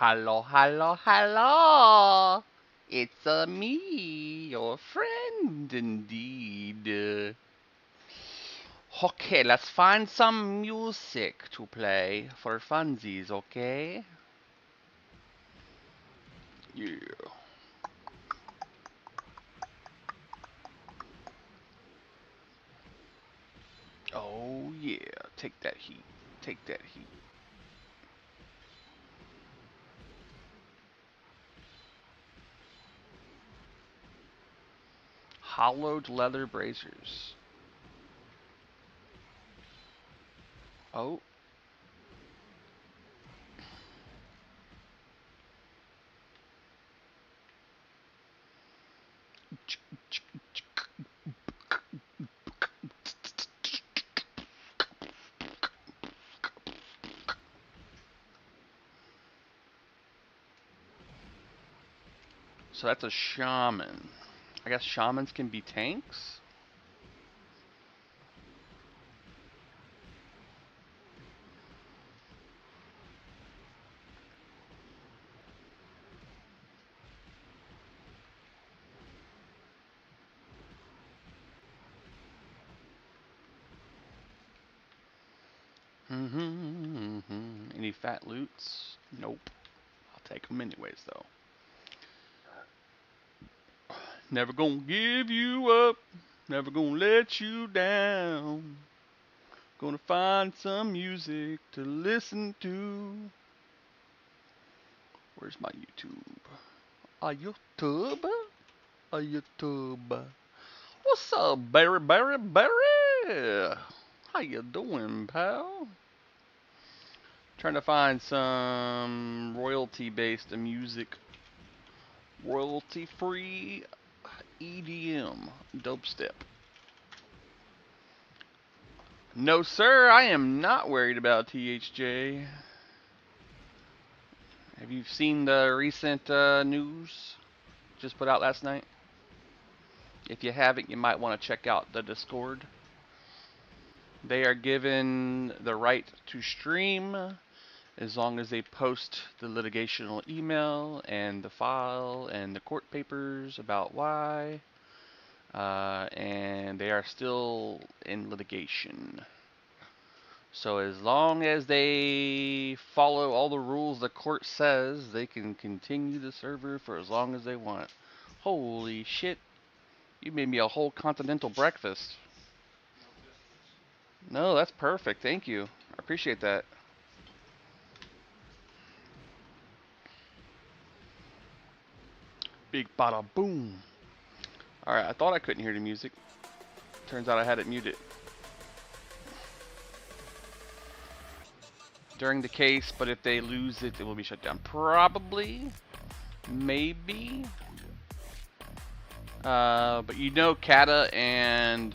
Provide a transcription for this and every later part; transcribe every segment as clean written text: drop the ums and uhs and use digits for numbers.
Hello, hello, hello. It's me, your friend indeed. Okay, let's find some music to play for funsies, okay? Yeah. Oh yeah, take that heat. Take that heat. Hollowed leather bracers. Oh. So that's a shaman. I guess shamans can be tanks? Any fat loots? Nope. I'll take them anyways, though. Never gonna give you up. Never gonna let you down. Gonna find some music to listen to. Where's my YouTube? A YouTube? A YouTube. What's up, Barry? How you doing, pal? Trying to find some royalty-based music. Royalty-free EDM. Dubstep. No, sir, I am not worried about THJ. Have you seen the recent news just put out last night? If you haven't, you might want to check out the Discord. They are given the right to stream as long as they post the litigational email and the file and the court papers about why. And they are still in litigation. So as long as they follow all the rules the court says, they can continue the server for as long as they want. Holy shit. You made me a whole continental breakfast. No, that's perfect. Thank you. I appreciate that. Big bada boom. Alright, I thought I couldn't hear the music. Turns out I had it muted. During the case, but if they lose it, it will be shut down. Probably. Maybe. But you know Kata and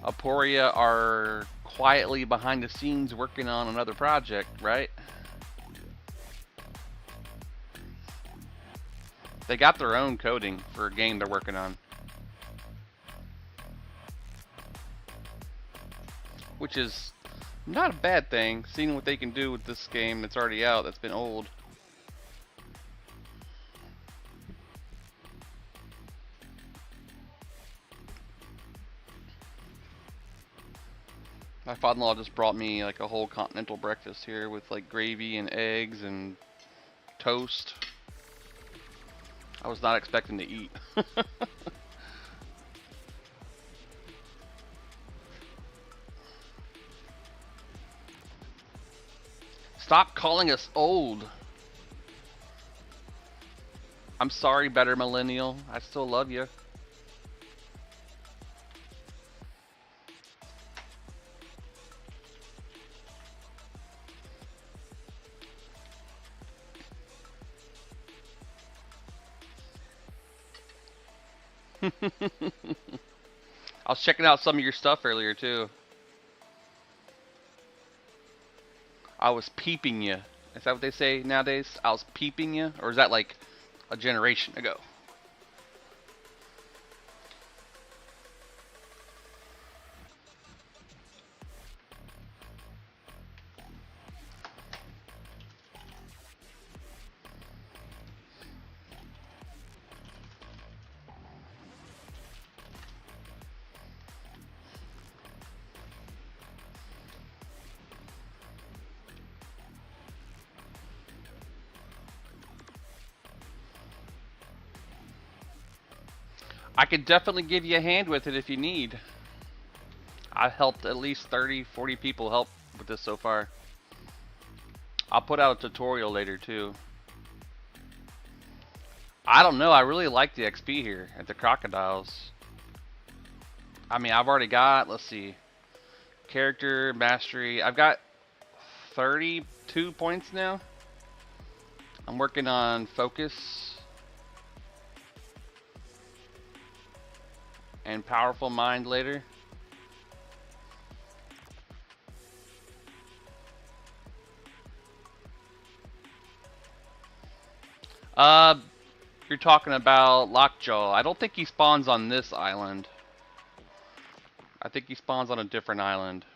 Aporia are quietly behind the scenes working on another project, right? They got their own coding for a game they're working on. Which is not a bad thing, seeing what they can do with this game that's already out, that's been old. My father-in-law just brought me like a whole continental breakfast here with like gravy and eggs and toast. I was not expecting to eat. Stop calling us old. I'm sorry, better millennial. I still love you. I was checking out some of your stuff earlier too. I was peeping you. Is that what they say nowadays? I was peeping you? Or is that like a generation ago? I could definitely give you a hand with it if you need. I've helped at least 30, 40 people help with this so far. I'll put out a tutorial later too. I don't know, I really like the XP here at the crocodiles. I mean, I've already got, let's see, character, mastery. I've got 32 points now. I'm working on focus and powerful mind later. You're talking about Lockjaw. I don't think he spawns on this island. I think he spawns on a different island.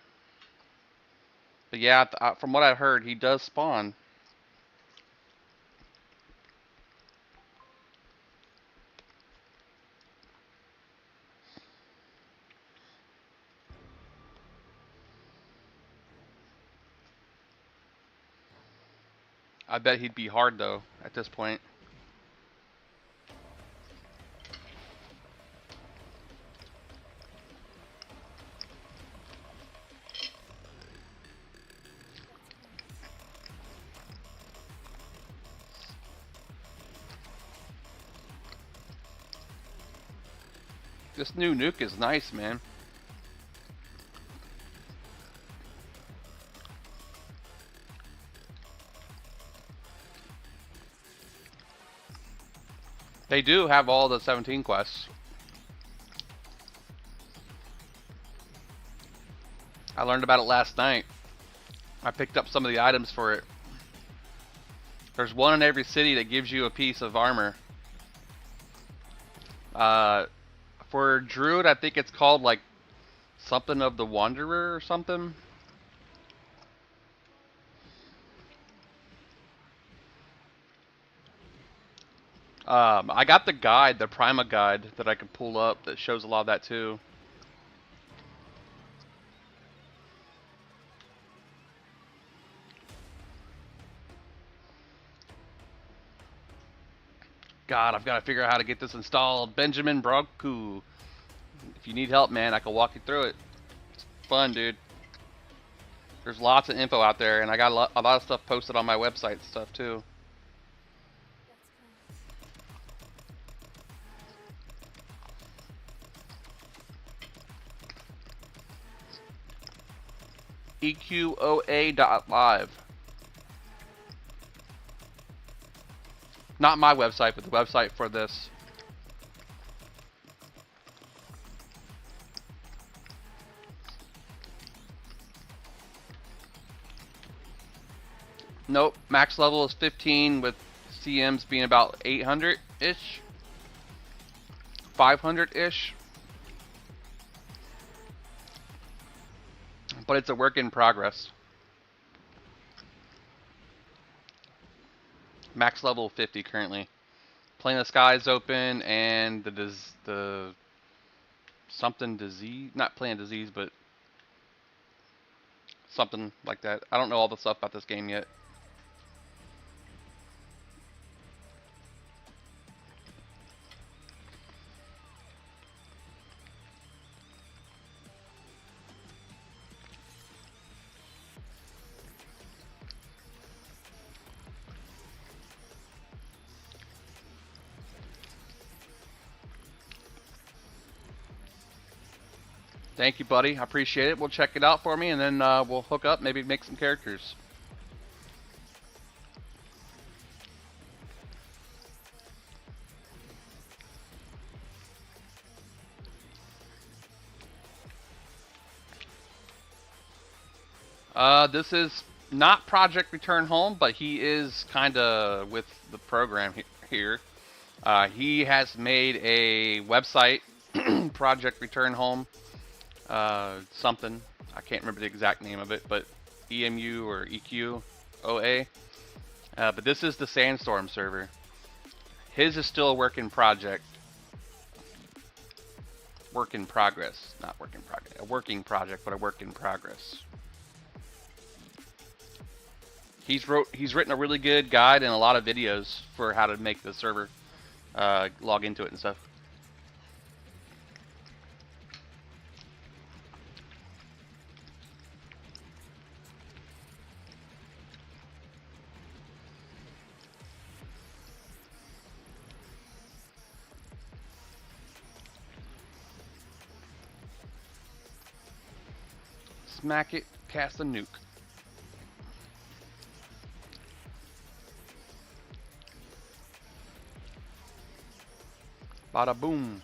But yeah, from what I heard, he does spawn. I bet he'd be hard though at this point. This new nuke is nice, man. They do have all the 17 quests. I learned about it last night. I picked up some of the items for it. There's one in every city that gives you a piece of armor. For Druid, I think it's called like something of the Wanderer or something. I got the guide, the Prima guide that I could pull up that shows a lot of that too. God, I've got to figure out how to get this installed. Benjamin Broku. If you need help, man, I can walk you through it. It's fun, dude. There's lots of info out there, and I got a lot of stuff posted on my website and stuff too. EQOA.live. Not my website, but the website for this. Nope, max level is 15 with CMs being about 800-ish. 500-ish. But it's a work in progress. Max level 50 currently. Plane of Sky is open, and the something disease, not Plane Disease, but something like that. I don't know all the stuff about this game yet. Thank you, buddy. I appreciate it. We'll check it out for me, and then we'll hook up, maybe make some characters. This is not Project Return Home, but he is kind of with the program here. He has made a website, Project Return Home. Something. I can't remember the exact name of it, but EMU or EQOA. But this is the Sandstorm server. His is still a work in project. Work in progress. Not work in progress. A working project, but a work in progress. He's written a really good guide and a lot of videos for how to make the server, log into it and stuff. smack it, cast a nuke. Bada boom.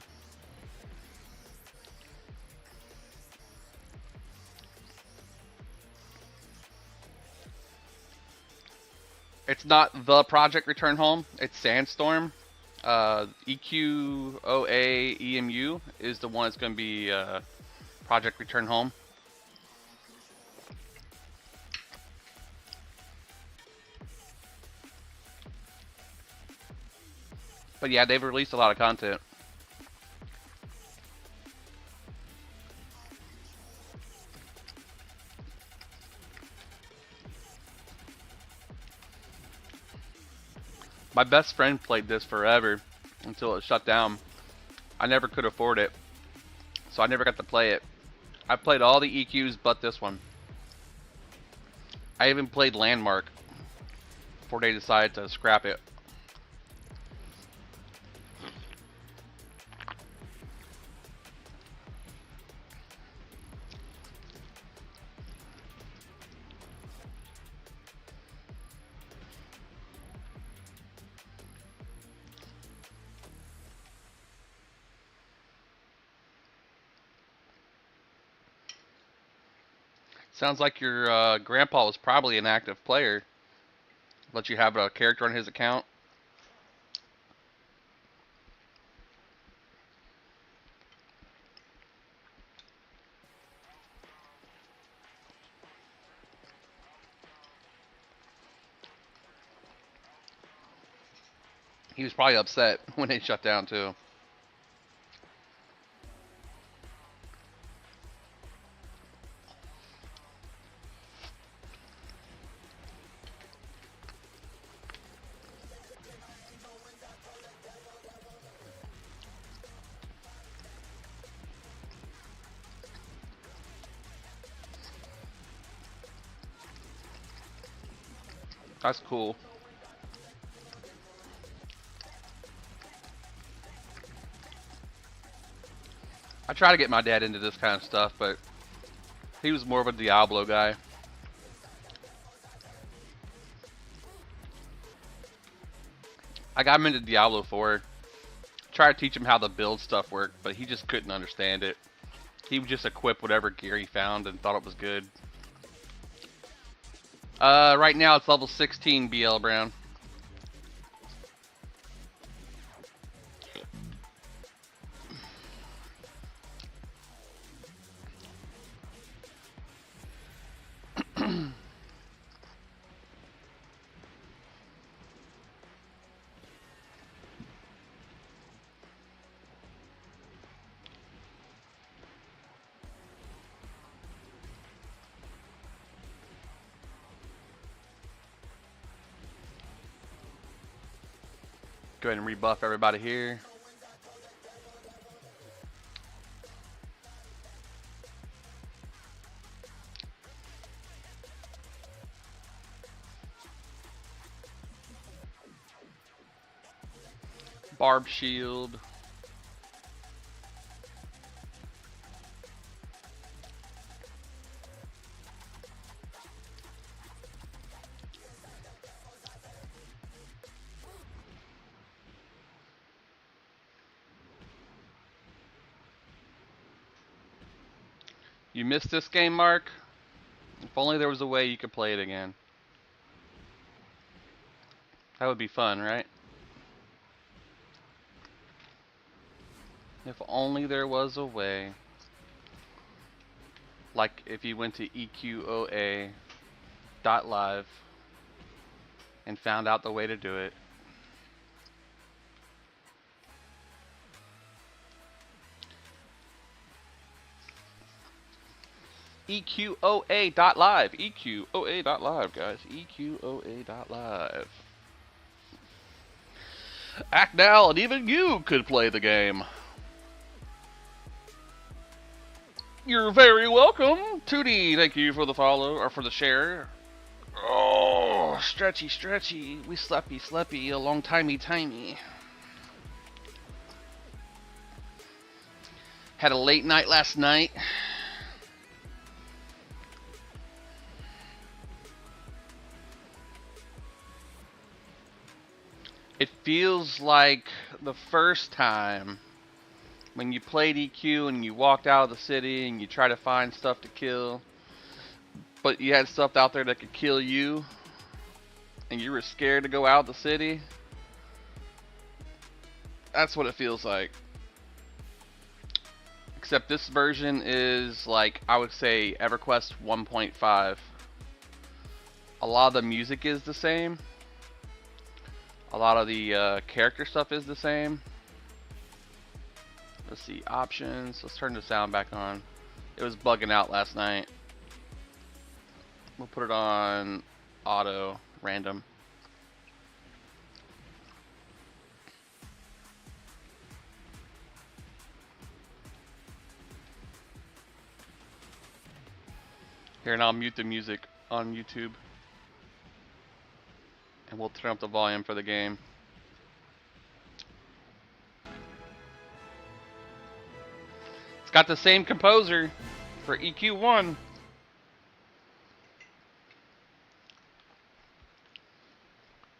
It's not the Project Return Home, it's Sandstorm. EQOA EMU is the one that's going to be Project Return Home. But yeah, they've released a lot of content. My best friend played this forever until it shut down. I never could afford it, so I never got to play it. I played all the EQs but this one. I even played Landmark before they decided to scrap it. Sounds like your grandpa was probably an active player. Let you have a character on his account. He was probably upset when they shut down too. That's cool. I try to get my dad into this kind of stuff, but he was more of a Diablo guy. I got him into Diablo 4. Tried to teach him how the build stuff worked, but he just couldn't understand it. He would just equip whatever gear he found and thought it was good. Right now it's level 16, BL Brown. Go ahead and rebuff everybody here. Barb shield. You missed this game, Mark? If only there was a way you could play it again. That would be fun, right? If only there was a way. Like if you went to EQOA.live and found out the way to do it. EQOA.live. EQOA.live, guys. EQOA.live. Act now, and even you could play the game. You're very welcome, Tootie. Thank you for the follow, or for the share. Oh, stretchy, stretchy. We sleppy, a long timey. Had a late night last night. feels like the first time when you played EQ and you walked out of the city and you try to find stuff to kill, but you had stuff out there that could kill you, and you were scared to go out of the city. That's what it feels like. Except this version is like, I would say, EverQuest 1.5. A lot of the music is the same. A lot of the character stuff is the same. Let's see, options. Let's turn the sound back on. It was bugging out last night. We'll put it on auto, random. Here, and I'll mute the music on YouTube. And we'll turn up the volume for the game. It's got the same composer for EQ1.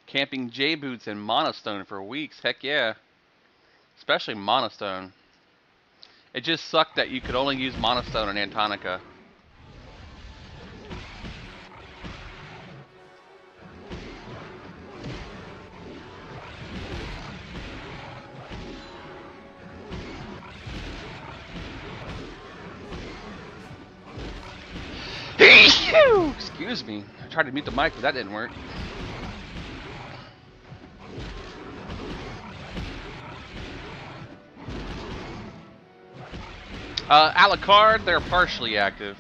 Camping J-Boots and Monostone for weeks. Heck yeah. Especially Monostone. It just sucked that you could only use Monostone in Antonica. Excuse me. I tried to mute the mic, but that didn't work. Alucard, they're partially active.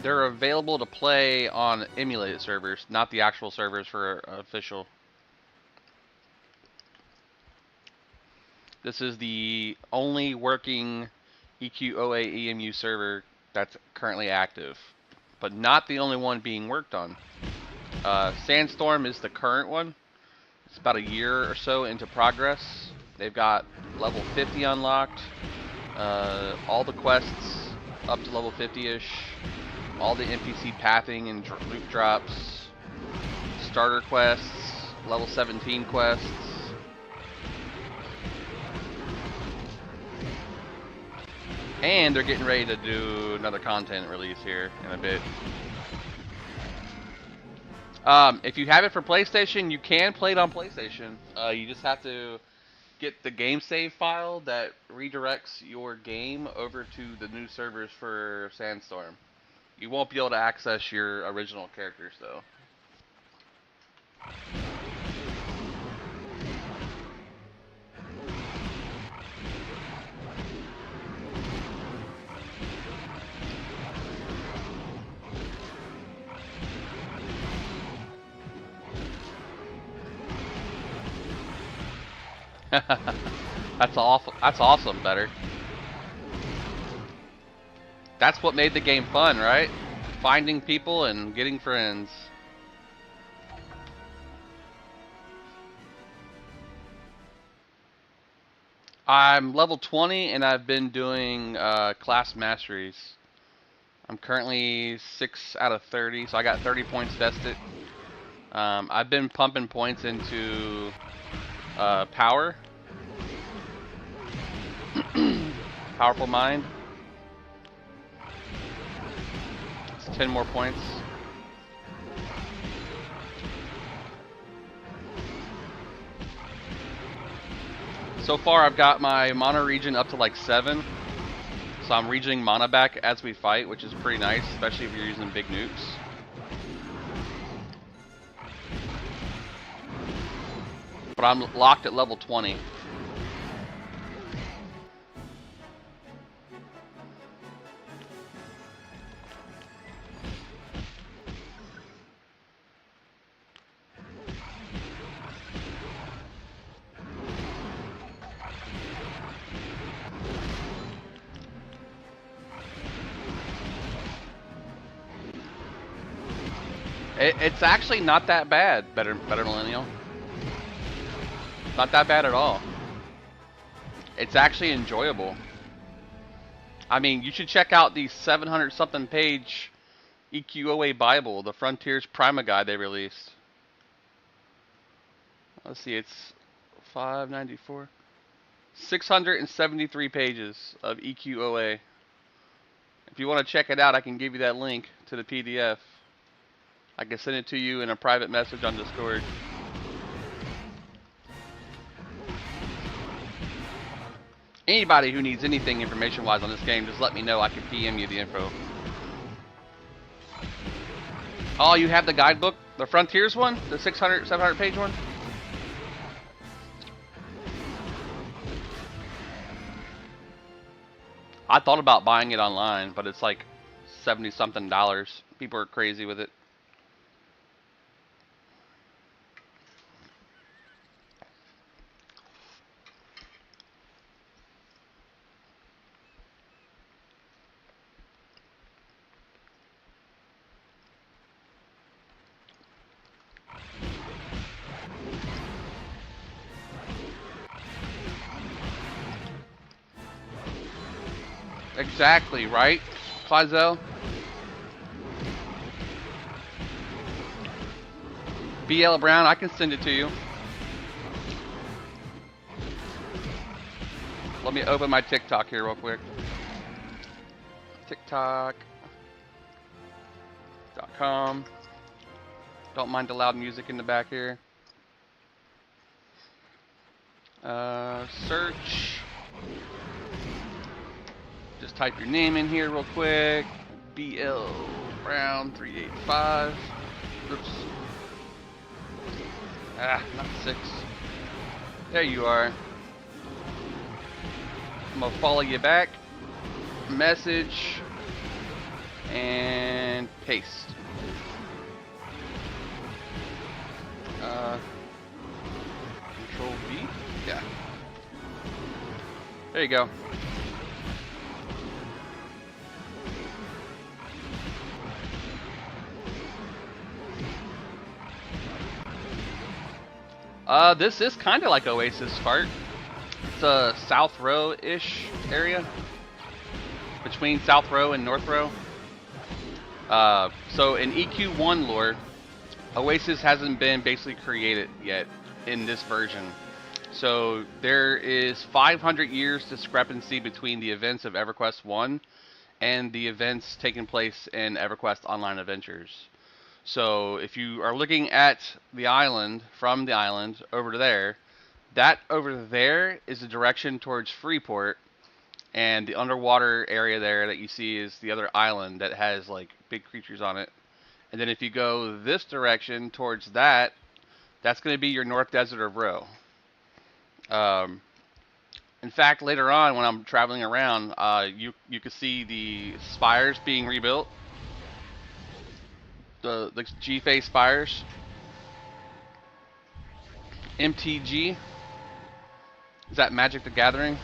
They're available to play on emulated servers, not the actual servers for official. This is the only working EQOA EMU server that's currently active, but not the only one being worked on. Sandstorm is the current one. It's about a year or so into progress. They've got level 50 unlocked, all the quests up to level 50-ish, all the NPC pathing and loot drops, starter quests, level 17 quests. And they're getting ready to do another content release here in a bit. If you have it for PlayStation, you can play it on PlayStation. You just have to get the game save file that redirects your game over to the new servers for Sandstorm. You won't be able to access your original characters though. That's awful. That's awesome, Better. That's what made the game fun, right? Finding people and getting friends. I'm level 20 and I've been doing class masteries. I'm currently 6 out of 30, so I got 30 points vested. I've been pumping points into power. Powerful Mind. It's 10 more points. So far I've got my mana regen up to like 7. So I'm regening mana back as we fight, which is pretty nice, especially if you're using big nukes. But I'm locked at level 20. It's actually not that bad, Better Millennial. Not that bad at all. It's actually enjoyable. I mean, you should check out the 700-something page EQOA Bible, the Frontiers Prima Guide they released. Let's see, it's 594. 673 pages of EQOA. If you want to check it out, I can give you that link to the PDF. I can send it to you in a private message on Discord. Anybody who needs anything information-wise on this game, just let me know. I can PM you the info. Oh, you have the guidebook? The Frontiers one? The 600, 700 page one? I thought about buying it online, but it's like $70-something. People are crazy with it. Exactly, right, Clizel? BL Brown, I can send it to you. Let me open my TikTok here real quick. TikTok.com. Don't mind the loud music in the back here. Search. Just type your name in here real quick. BL Brown 385. Oops. Ah, not 6. There you are. I'm gonna follow you back. Message. And paste. Control V? Yeah. There you go. This is kind of like Oasis Fart. It's a South Row-ish area. Between South Row and North Row. So in EQ1 lore, Oasis hasn't been basically created yet in this version. So there is 500 years discrepancy between the events of EverQuest 1 and the events taking place in EverQuest Online Adventures. So if you are looking at the island, from the island over to there, that over there is the direction towards Freeport, and the underwater area there that you see is the other island that has like big creatures on it. And then if you go this direction towards that, that's going to be your North Desert of Row. In fact, later on when I'm traveling around, you can see the spires being rebuilt. The G-Face spires. MTG. Is that Magic the Gathering?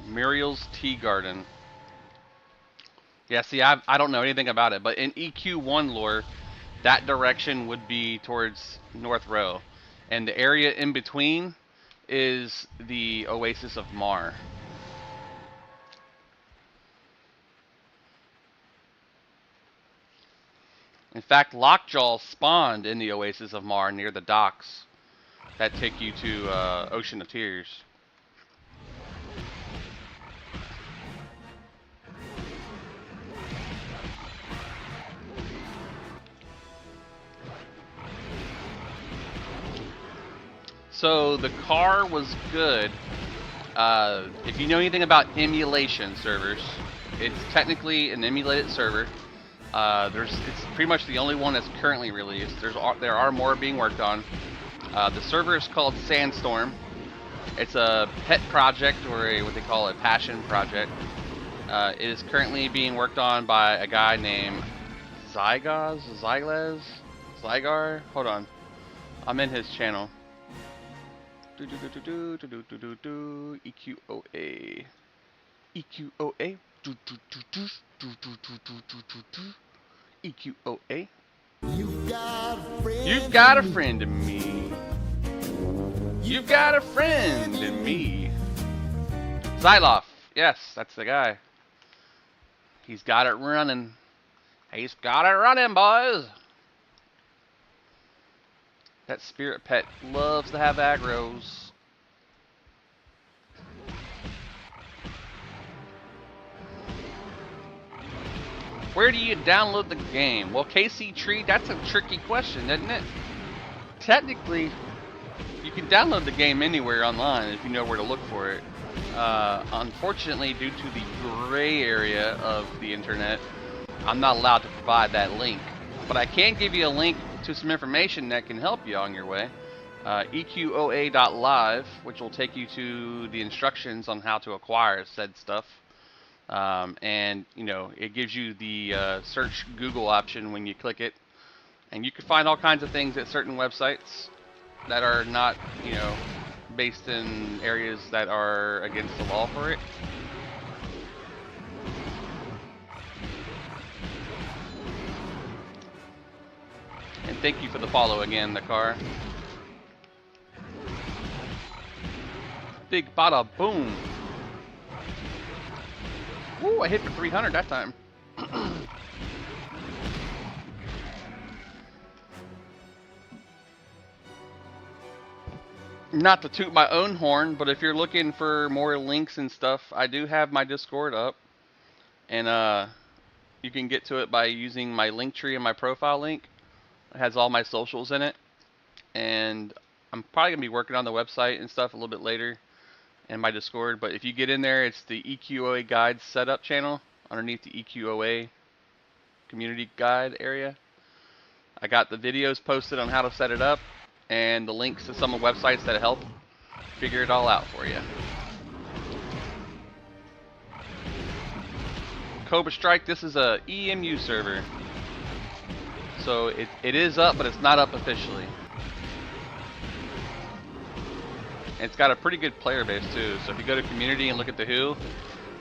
Muriel's Tea Garden. Yeah, see, I don't know anything about it, but in EQ1 lore, that direction would be towards North Row. And the area in between is the Oasis of Mar. In fact, Lockjaw spawned in the Oasis of Mar near the docks that take you to Ocean of Tears. So the car was good. If you know anything about emulation servers, it's technically an emulated server. It's pretty much the only one that's currently released. There are more being worked on. The server is called Sandstorm. It's a pet project, or what they call a passion project. It is currently being worked on by a guy named Zygar. Hold on, I'm in his channel. EQOA. EQOA. EQOA. You've got a friend in me. You've got a friend in me. Xyloff. Yes, that's the guy. He's got it running. He's got it running, boys. That spirit pet loves to have aggros. Where do you download the game? Well, KC Tree, that's a tricky question, isn't it? Technically, you can download the game anywhere online if you know where to look for it. Unfortunately, due to the gray area of the internet, I'm not allowed to provide that link. But I can give you a link to some information that can help you on your way. EQOA.live, which will take you to the instructions on how to acquire said stuff. And, you know, it gives you the search Google option when you click it. And you can find all kinds of things at certain websites that are not, you know, based in areas that are against the law for it. And thank you for the follow again, the car. Big bada boom. Woo, I hit for 300 that time. Not to toot my own horn, but if you're looking for more links and stuff, I do have my Discord up. And you can get to it by using my link tree and my profile link. It has all my socials in it. And I'm probably going to be working on the website and stuff a little bit later and my Discord. But if you get in there, it's the EQOA Guide Setup channel underneath the EQOA Community Guide area. I got the videos posted on how to set it up and the links to some of the websites that help figure it all out for you. Cobra Strike, this is a EMU server. So it is up, but it's not up officially. And it's got a pretty good player base too. So if you go to community and look at the who,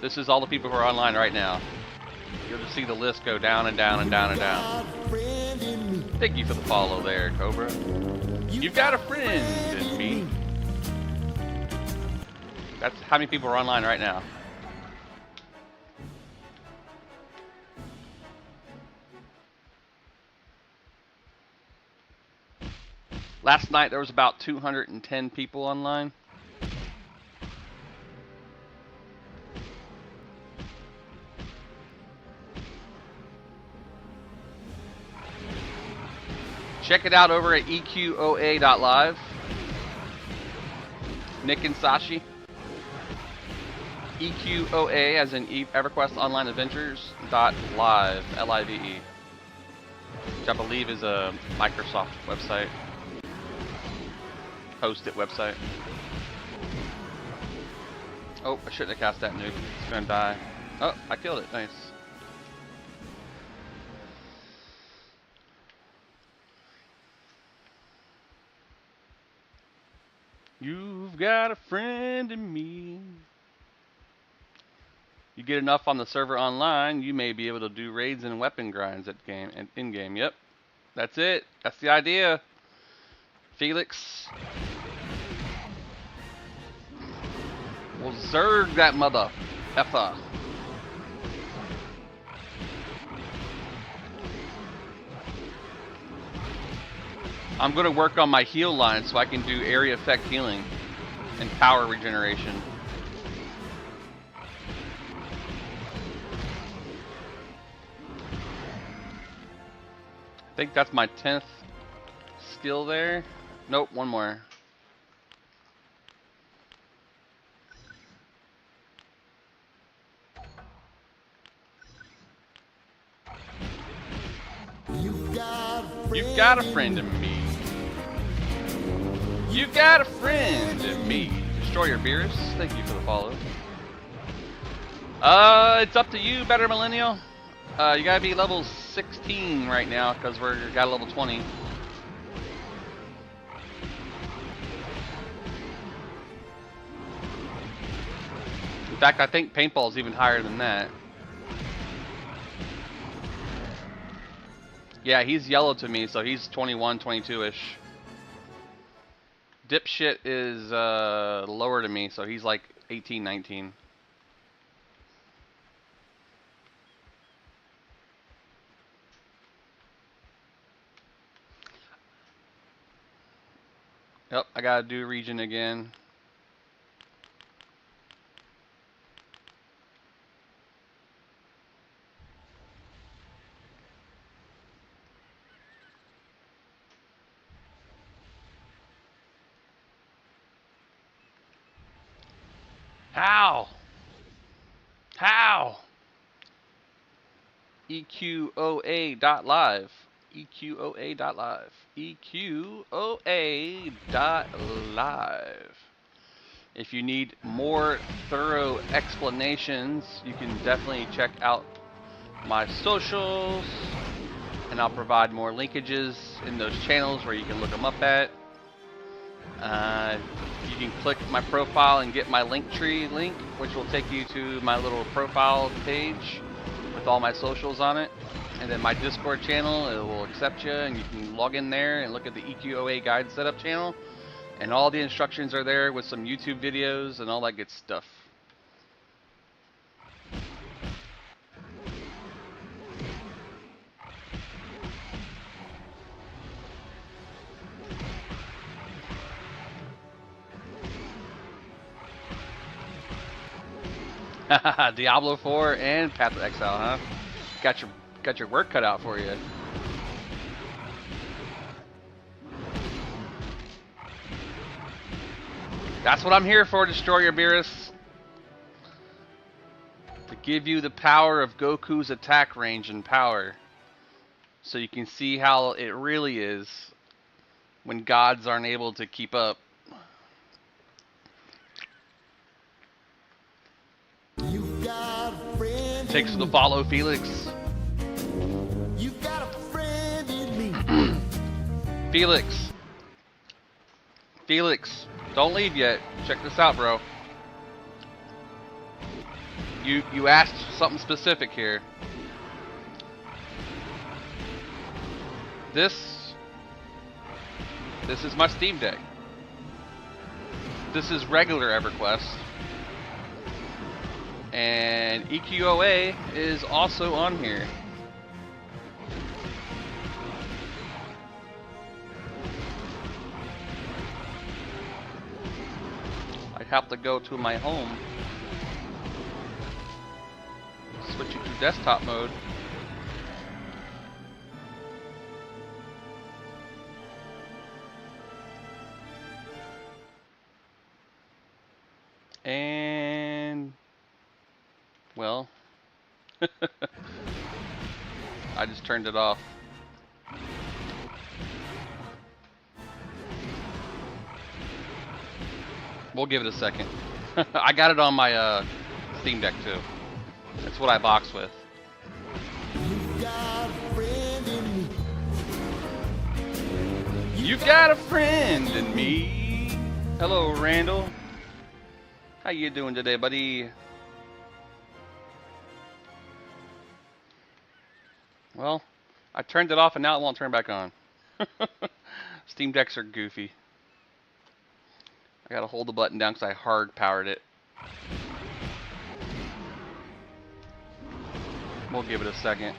this is all the people who are online right now. You'll just see the list go down and down and down and down. Thank you for the follow there, Cobra. You've got a friend in me. That's how many people are online right now. Last night there was about 210 people online. Check it out over at EQOA.live. Nick and Sashi. EQOA as in EverQuest Online Adventures .live, L-I-V-E. Which I believe is a Microsoft website. Hosted website. Oh, I shouldn't have cast that nuke. It's gonna die. Oh, I killed it. Nice. You've got a friend in me. You get enough on the server online, you may be able to do raids and weapon grinds at game and in game. Yep, that's it. That's the idea, Felix. We'll zerg that mother effer. I'm going to work on my heal line so I can do area effect healing and power regeneration. I think that's my 10th skill there. Nope, one more. You've got a friend in me. You've got a friend in me. Destroy your Beerus. Thank you for the follow. It's up to you, Better Millennial. You gotta be level 16 right now because we're got a level 20. In fact, I think paintball's even higher than that. Yeah, he's yellow to me, so he's 21, 22-ish. Dipshit is lower to me, so he's like 18, 19. Yep, I gotta do region again. How? How? EQOA.live. EQOA.live. EQOA.live. If you need more thorough explanations, you can definitely check out my socials, and I'll provide more linkages in those channels where you can look them up at. You can click my profile and get my Linktree link, which will take you to my little profile page with all my socials on it. And then my Discord channel, it will accept you, and you can log in there and look at the EQOA guide setup channel. And all the instructions are there with some YouTube videos and all that good stuff. Diablo 4 and Path of Exile, huh? Got your work cut out for you. That's what I'm here for, Destroyer Beerus. To give you the power of Goku's attack range and power. So you can see how it really is when gods aren't able to keep up. Takes to follow Felix. You got a friend in me. Felix. Felix. Don't leave yet. Check this out, bro. You asked something specific here. This is my Steam Deck. This is regular EverQuest. And EQOA is also on here. I have to go to my home. Switch it to desktop mode. And well, I just turned it off. We'll give it a second. I got it on my Steam Deck too. That's what I box with. You got a friend in me. You got a friend in me. Hello, Randall. How you doing today, buddy? Well, I turned it off and now it won't turn back on. Steam Decks are goofy. I gotta hold the button down because I hard powered it. We'll give it a second.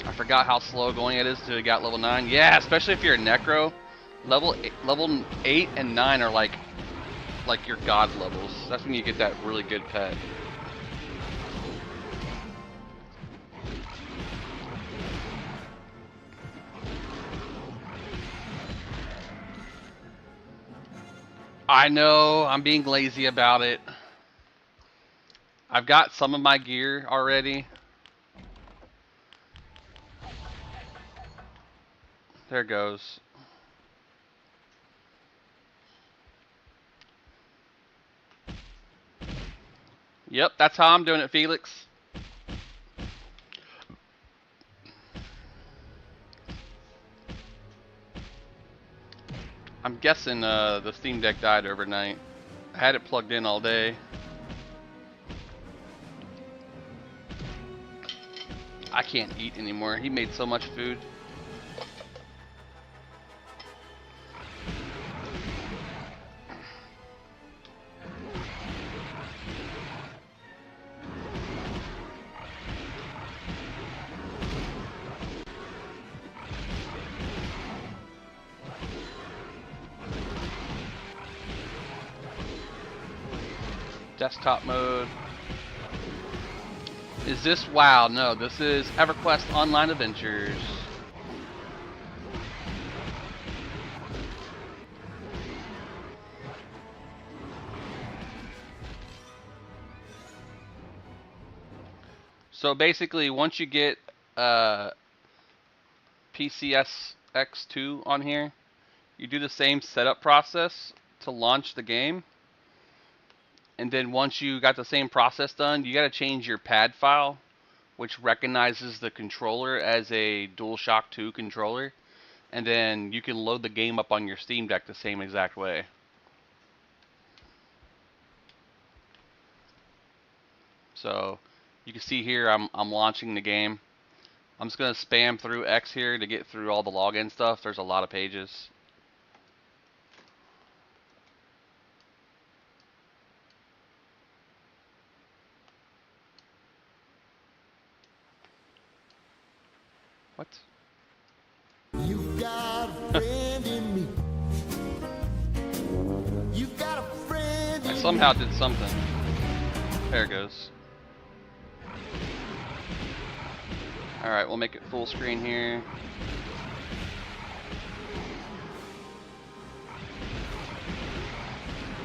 I forgot how slow going it is till you got level 9. Yeah, especially if you're a Necro. Level 8 and 9 are like your god levels. That's when you get that really good pet. I know, I'm being lazy about it. I've got some of my gear already. There it goes. Yep, that's how I'm doing it, Felix. I'm guessing the Steam Deck died overnight. I had it plugged in all day. I can't eat anymore. He made so much food. Desktop mode. Is this WoW? No, this is EverQuest Online Adventures. So basically, once you get PCSX2 on here, you do the same setup process to launch the game. And then once you got the same process done, you got to change your pad file, which recognizes the controller as a DualShock 2 controller. And then you can load the game up on your Steam Deck the same exact way. So you can see here I'm launching the game. I'm just going to spam through X here to get through all the login stuff. There's a lot of pages. What? You got a friend in me. You got a friend in I somehow did something. There it goes. Alright, we'll make it full screen here.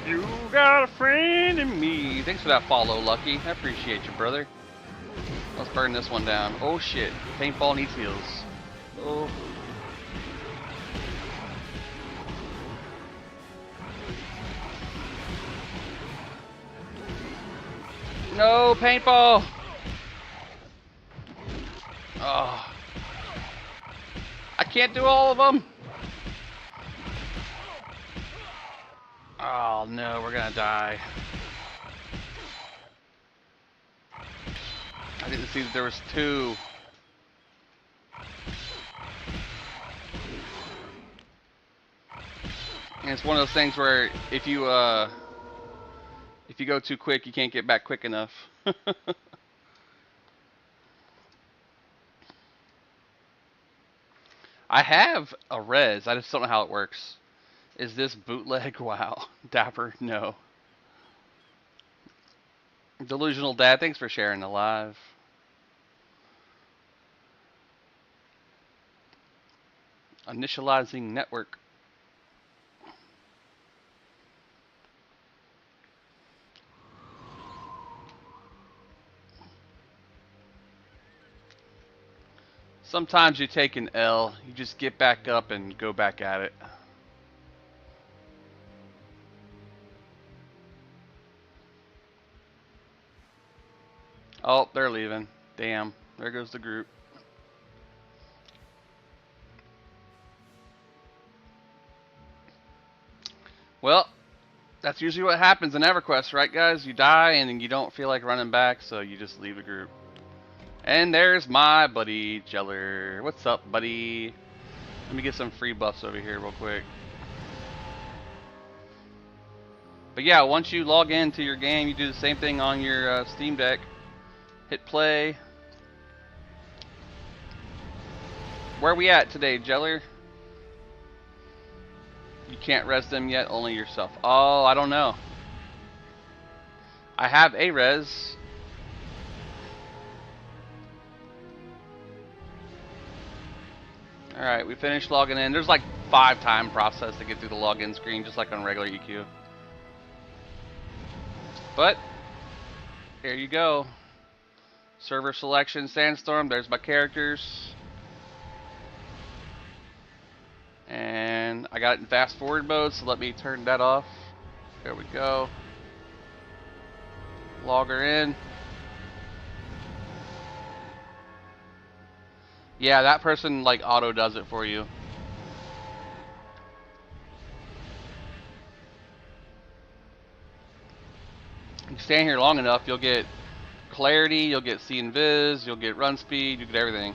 You got a friend in me. Thanks for that follow, Lucky. I appreciate you, brother. Let's burn this one down. Oh shit. Paintball needs heals. Oh. No, paintball! Oh. I can't do all of them! Oh no, we're gonna die. I didn't see that there was two. And it's one of those things where if you go too quick, you can't get back quick enough. I have a res, I just don't know how it works. Is this bootleg? Wow. Dapper? No. Delusional Dad, thanks for sharing the live. Initializing network. Sometimes you take an L, you just get back up and go back at it. Oh, they're leaving. Damn, there goes the group. Well, that's usually what happens in EverQuest, right guys? You die and you don't feel like running back, so you just leave the group. And there's my buddy, Jeller. What's up, buddy? Let me get some free buffs over here real quick. But yeah, once you log into your game, you do the same thing on your Steam Deck. Hit play. Where are we at today, Jeller? You can't res them yet, only yourself. Oh, I don't know. I have a res. Alright, we finished logging in. There's like 5-time process to get through the login screen, just like on regular EQ. But, here you go. Server selection, Sandstorm. There's my characters. And I got it in fast forward mode, so let me turn that off. There we go. Log her in. Yeah, that person like auto does it for you. You stand here long enough, you'll get clarity, you'll get see and viz, you'll get run speed, you get everything.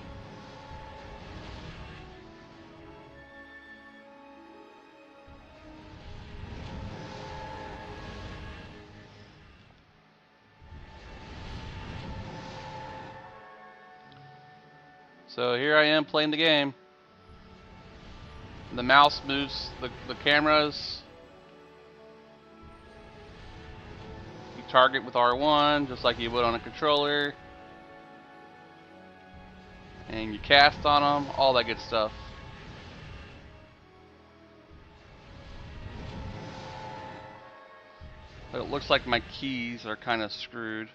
So here I am playing the game. The mouse moves the cameras. You target with R1, just like you would on a controller. And you cast on them, all that good stuff. But it looks like my keys are kind of screwed.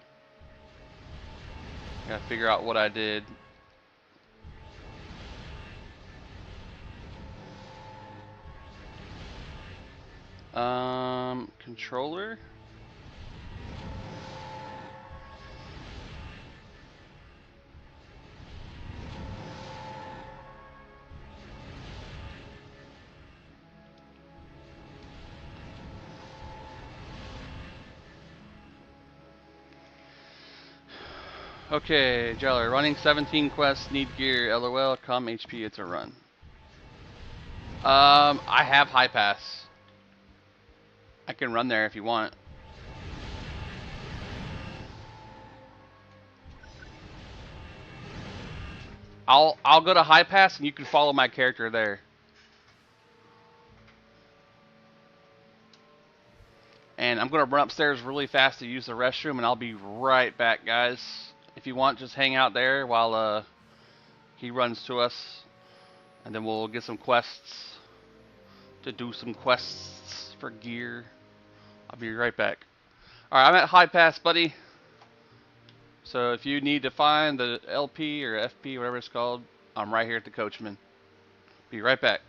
Gotta figure out what I did. Controller? Okay, Jeller, running 17 quests, need gear, LOL, come HP, it's a run. I have high pass. I can run there if you want. I'll go to high pass and you can follow my character there. And I'm gonna run upstairs really fast to use the restroom, and I'll be right back, guys. If you want, just hang out there while he runs to us, and then we'll get some quests to do some quests for gear. I'll be right back. All right, I'm at high pass, buddy. So if you need to find the LP or FP, whatever it's called, I'm right here at the Coachman. Be right back.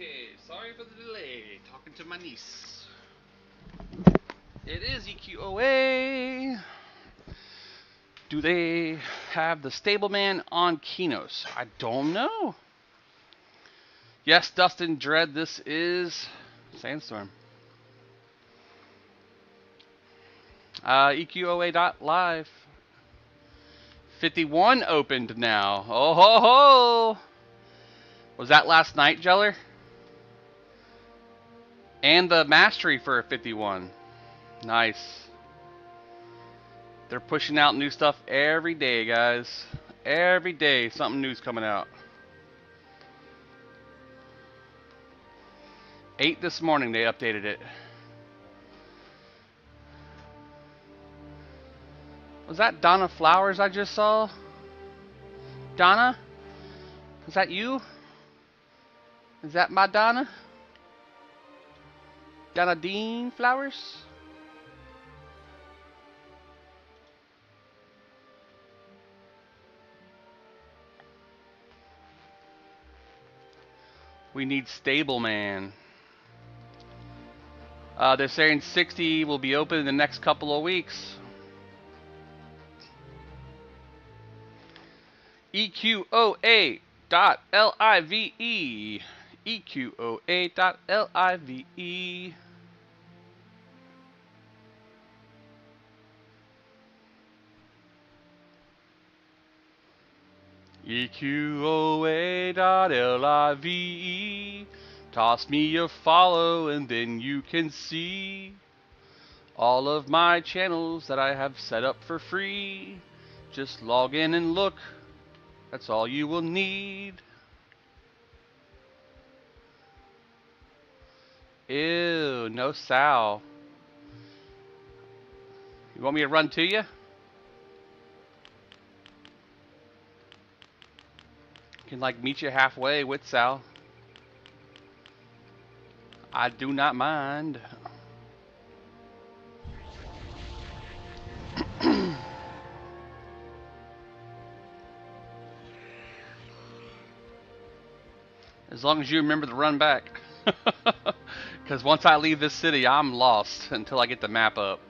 Okay, sorry for the delay. Talking to my niece. It is EQOA. Do they have the Stableman on Kinos? I don't know. Yes, Dustin Dread, this is Sandstorm. EQOA.live. 51 opened now. Oh ho ho! Was that last night, Jeller? And the mastery for a 51. Nice. They're pushing out new stuff every day, guys. Every day, something new's coming out. 8 this morning, they updated it. Was that Donna Flowers I just saw? Donna? Is that you? Is that my Donna? Donna Dean Flowers? We need Stableman. They're saying 60 will be open in the next couple of weeks. EQOA.live. EQOA.live. EQOA.live. Toss me a follow and then you can see all of my channels that I have set up for free. Just log in and look. That's all you will need. Ew, no Sal. You want me to run to you? Can like meet you halfway with Sal. I do not mind. As long as you remember to run back. Because once I leave this city, I'm lost until I get the map up.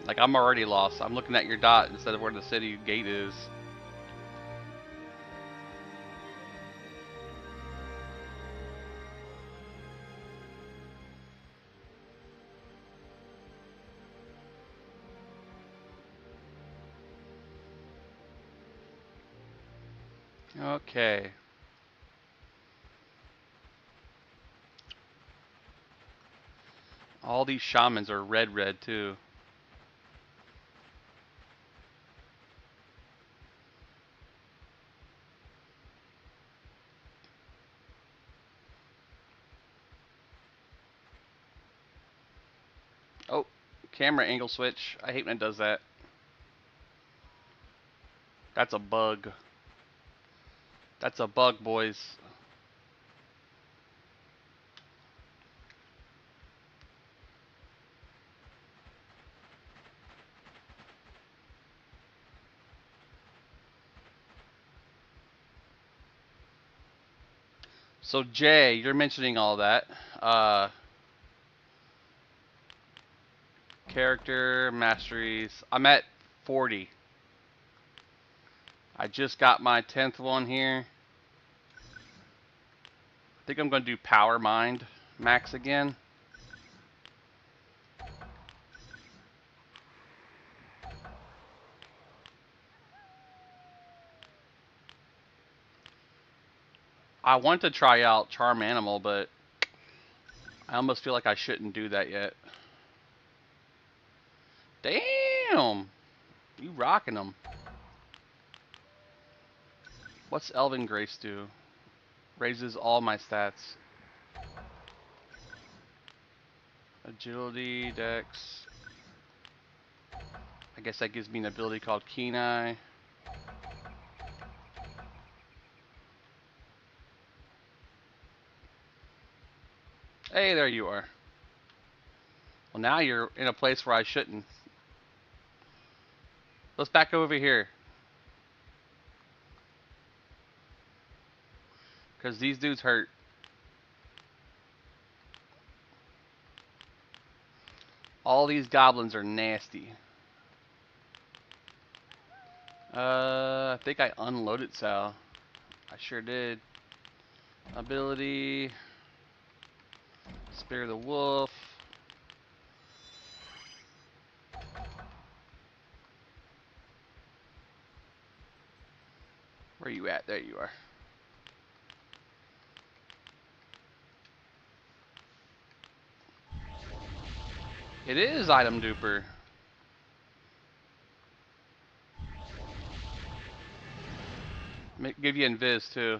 Like, I'm already lost. I'm looking at your dot instead of where the city gate is. Okay. All these shamans are red too. Oh, camera angle switch. I hate when it does that. That's a bug. That's a bug, boys. So Jay, you're mentioning all that. Character masteries. I'm at 40. I just got my 10th one here. I think I'm going to do Power Mind max again. I want to try out Charm Animal, but I almost feel like I shouldn't do that yet. Damn! You rocking them. What's Elven Grace do? Raises all my stats. Agility, Dex. I guess that gives me an ability called Keen Eye. Hey, there you are. Well, now you're in a place where I shouldn't. Let's back over here. Because these dudes hurt. All these goblins are nasty. I think I unloaded Sal. I sure did. Ability. Spare the wolf. Where you at? There you are. It is item duper. Give you invis too.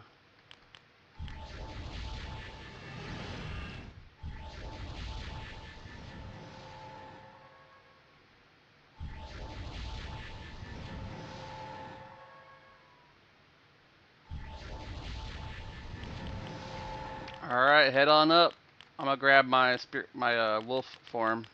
All right, head on up. I'm gonna grab my wolf form.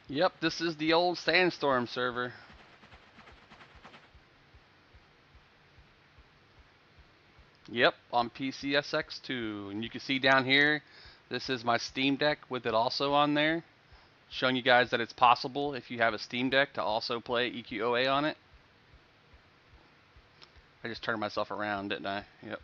Yep, this is the old Sandstorm server. Yep, on PCSX2. And you can see down here, this is my Steam Deck with it also on there. Showing you guys that it's possible if you have a Steam Deck to also play EQOA on it. I just turned myself around, didn't I? Yep.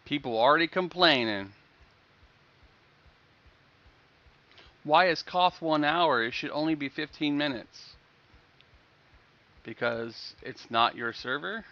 People already complaining. Why is Koth 1 hour? It should only be 15 minutes. Because it's not your server?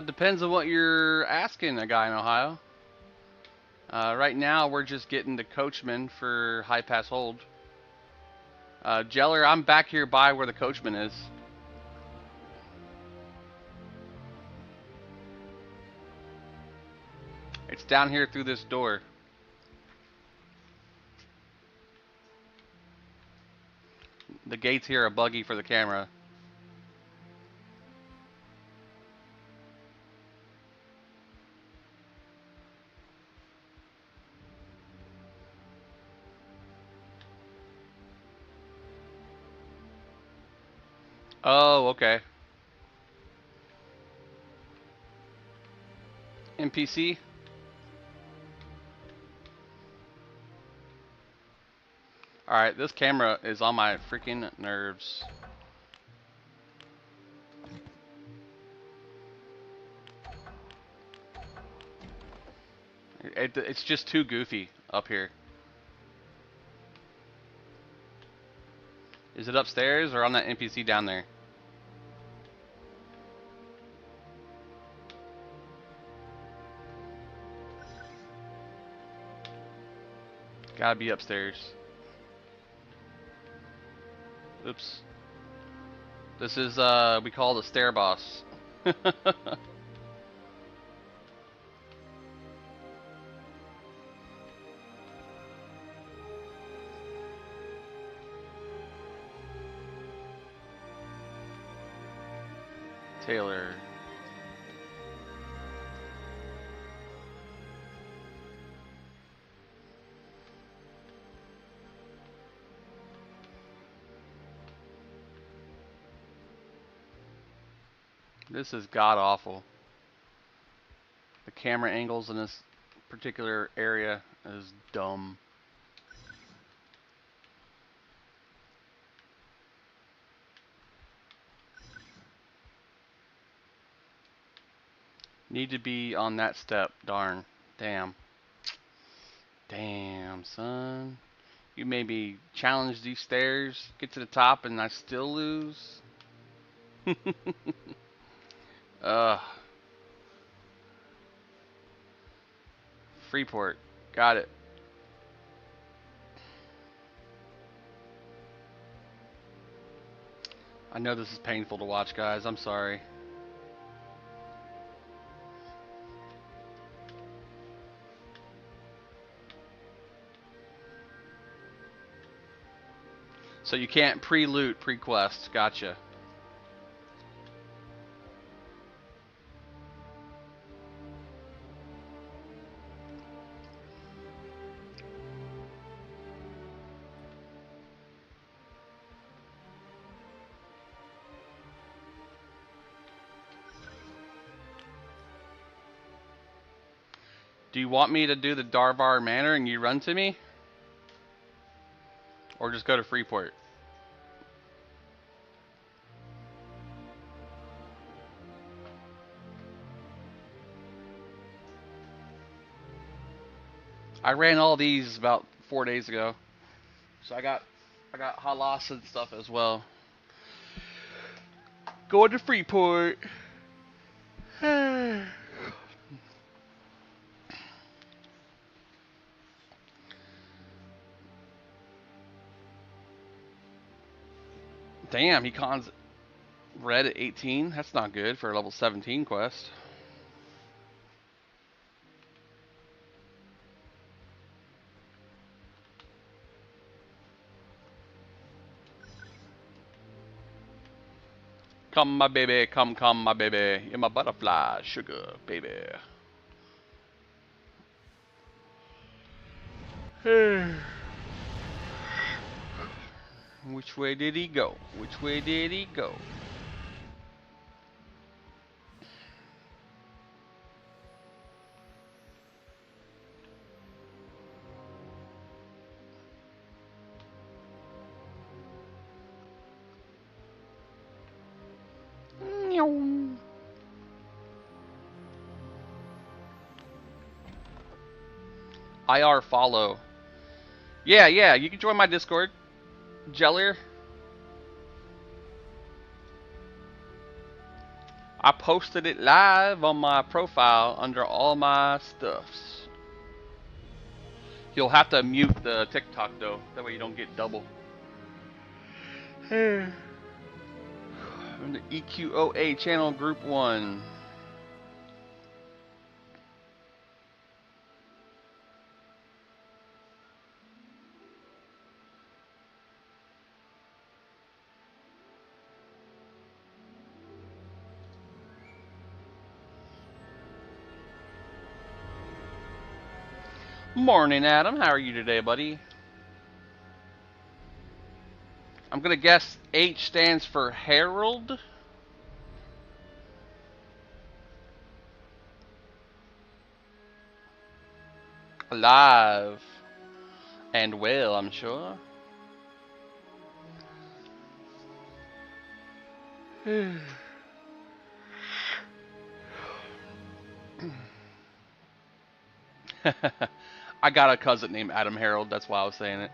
Depends on what you're asking a guy in Ohio. Right now, we're just getting the coachman for high pass hold. Jeller, I'm back here by where the coachman is. It's down here through this door. The gates here are buggy for the camera. Oh, okay. NPC? Alright, this camera is on my freaking nerves. It's just too goofy up here. Is it upstairs or on that NPC down there? Gotta be upstairs. Oops. This is, we call the stair boss. Taylor. This is god awful. The camera angles in this particular area is dumb. Need to be on that step. Darn. Damn. Damn, son. You maybe challenge these stairs, get to the top, and I still lose? Ugh. Freeport. Got it. I know this is painful to watch, guys. I'm sorry. So you can't pre-loot, pre-quest. Gotcha. Do you want me to do the Darbar Manor and you run to me? Or just go to Freeport? I ran all these about 4 days ago. So I got Halas and stuff as well. Going to Freeport. Damn, he cons red at 18. That's not good for a level 17 quest. Come, my baby, come, my baby. You're my butterfly, sugar, baby. Which way did he go? Which way did he go? IR follow. Yeah, you can join my Discord. Jellier. I posted it live on my profile under all my stuffs. You'll have to mute the TikTok though, that way you don't get double. In the EQOA channel group 1. Morning, Adam. How are you today, buddy? I'm gonna guess H stands for Herald. Alive. And well, I'm sure. I got a cousin named Adam Harold, that's why I was saying it.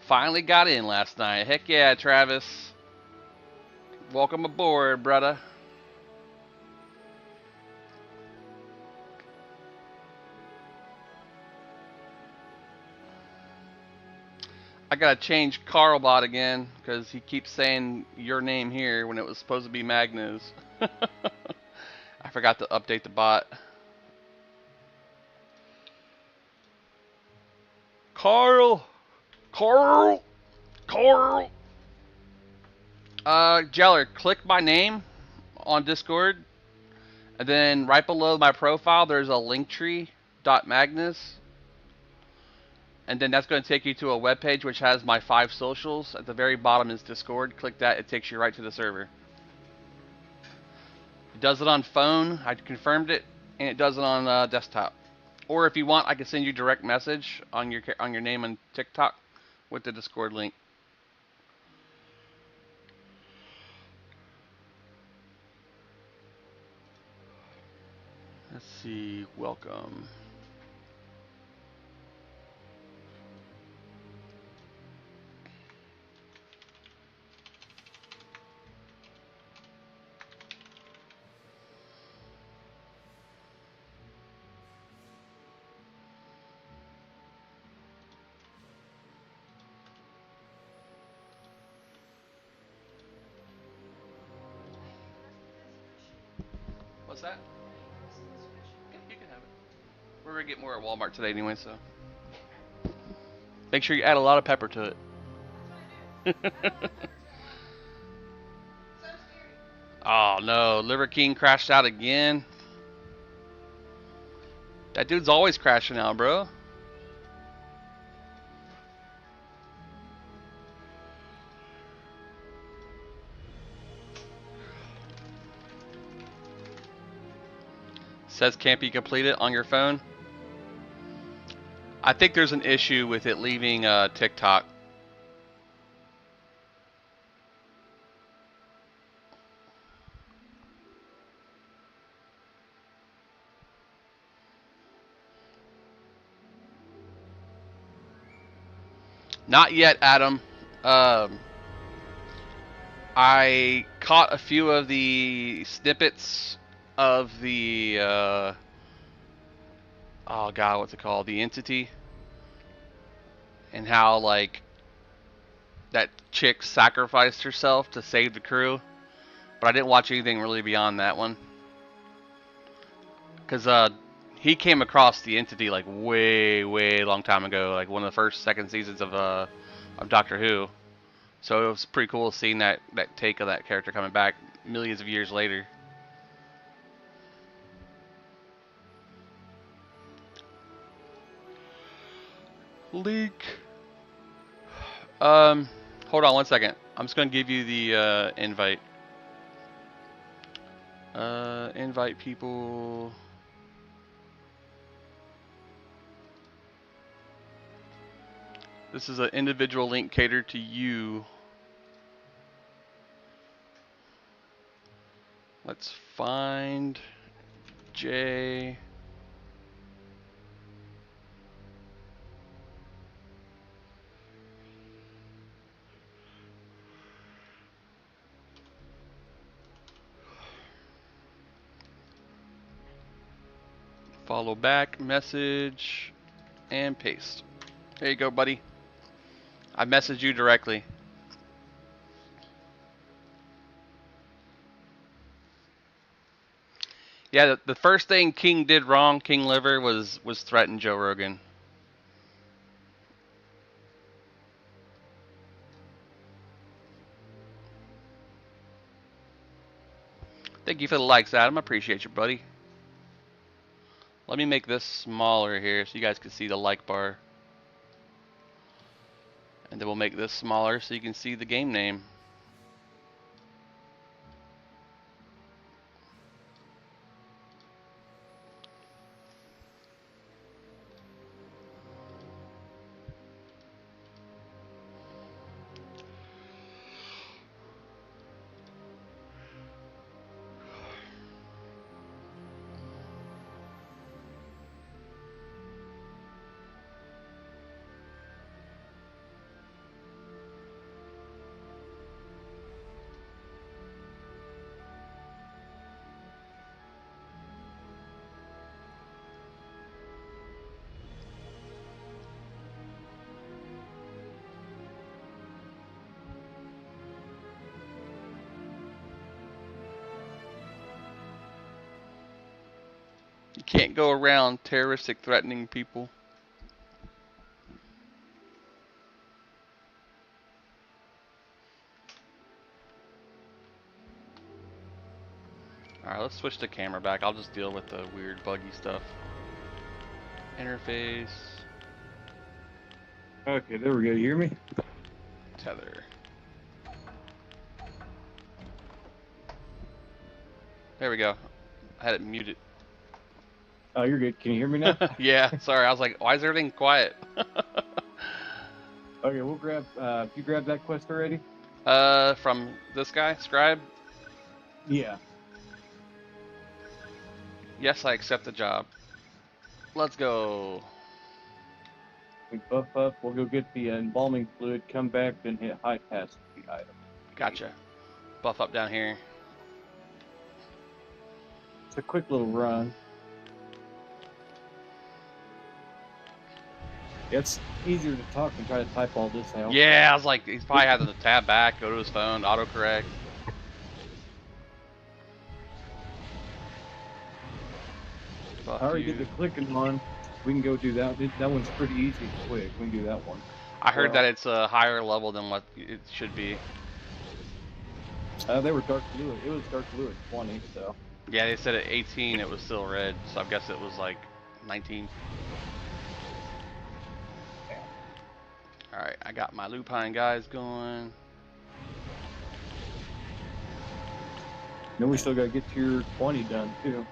Finally got in last night. Heck yeah, Travis. Welcome aboard, brother. I gotta change Carlbot again, because he keeps saying your name here when it was supposed to be Magnus. I forgot to update the bot. Carl! Jeller, click my name on Discord, and then right below my profile there's a linktree.magnus, and then that's going to take you to a web page which has my 5 socials. At the very bottom is Discord. Click that, it takes you right to the server. It does it on phone. I confirmed it, and it does it on desktop. Or if you want, I can send you direct message on your name on TikTok with the Discord link. Let's see. Welcome. What's that? Yeah, you can have it. We're gonna get more at Walmart today anyway, so make sure you add a lot of pepper to it. Oh no, Liver King crashed out again. That dude's always crashing out, bro. Says can't be completed on your phone. I think there's an issue with it leaving TikTok. Not yet, Adam. I caught a few of the snippets of the oh god, what's it called? The Entity, and how like that chick sacrificed herself to save the crew. But I didn't watch anything really beyond that one, because he came across the Entity like way long time ago, like one of the first second seasons of Doctor Who. So it was pretty cool seeing that take of that character coming back millions of years later. Leak. Hold on one second. I'm just gonna give you the invite. Invite people. This is an individual link catered to you. Let's find Jay. Follow back, message, and paste. There you go, buddy. I messaged you directly. Yeah, the first thing King did wrong, King Liver, was threaten Joe Rogan. Thank you for the likes, Adam. I appreciate you, buddy. Let me make this smaller here so you guys can see the like bar. And then we'll make this smaller so you can see the game name. You can't go around terroristic threatening people. Alright, let's switch the camera back. I'll just deal with the weird buggy stuff. Interface. Okay, there we go. You hear me? Tether. There we go. I had it muted. Oh, you're good. Can you hear me now? Yeah, sorry. I was like, why is everything quiet? Okay, we'll grab. You grab that quest already? From this guy, Scribe. Yeah. Yes, I accept the job. Let's go. We buff up. We'll go get the embalming fluid. Come back, then hit high pass the item. Gotcha. Buff up down here. It's a quick little run. It's easier to talk and try to type all this out. Yeah, I was like, he's probably having to tab back, go to his phone, autocorrect. I Buff already you. did the clicking one. We can go do that. That one's pretty easy and quick. We can do that one. I heard that it's a higher level than what it should be. They were dark blue. It was dark blue at 20, so. Yeah, they said at 18 it was still red, so I guess it was like 19. Alright, I got my lupine guys going. Then we still got to get tier 20 done, too.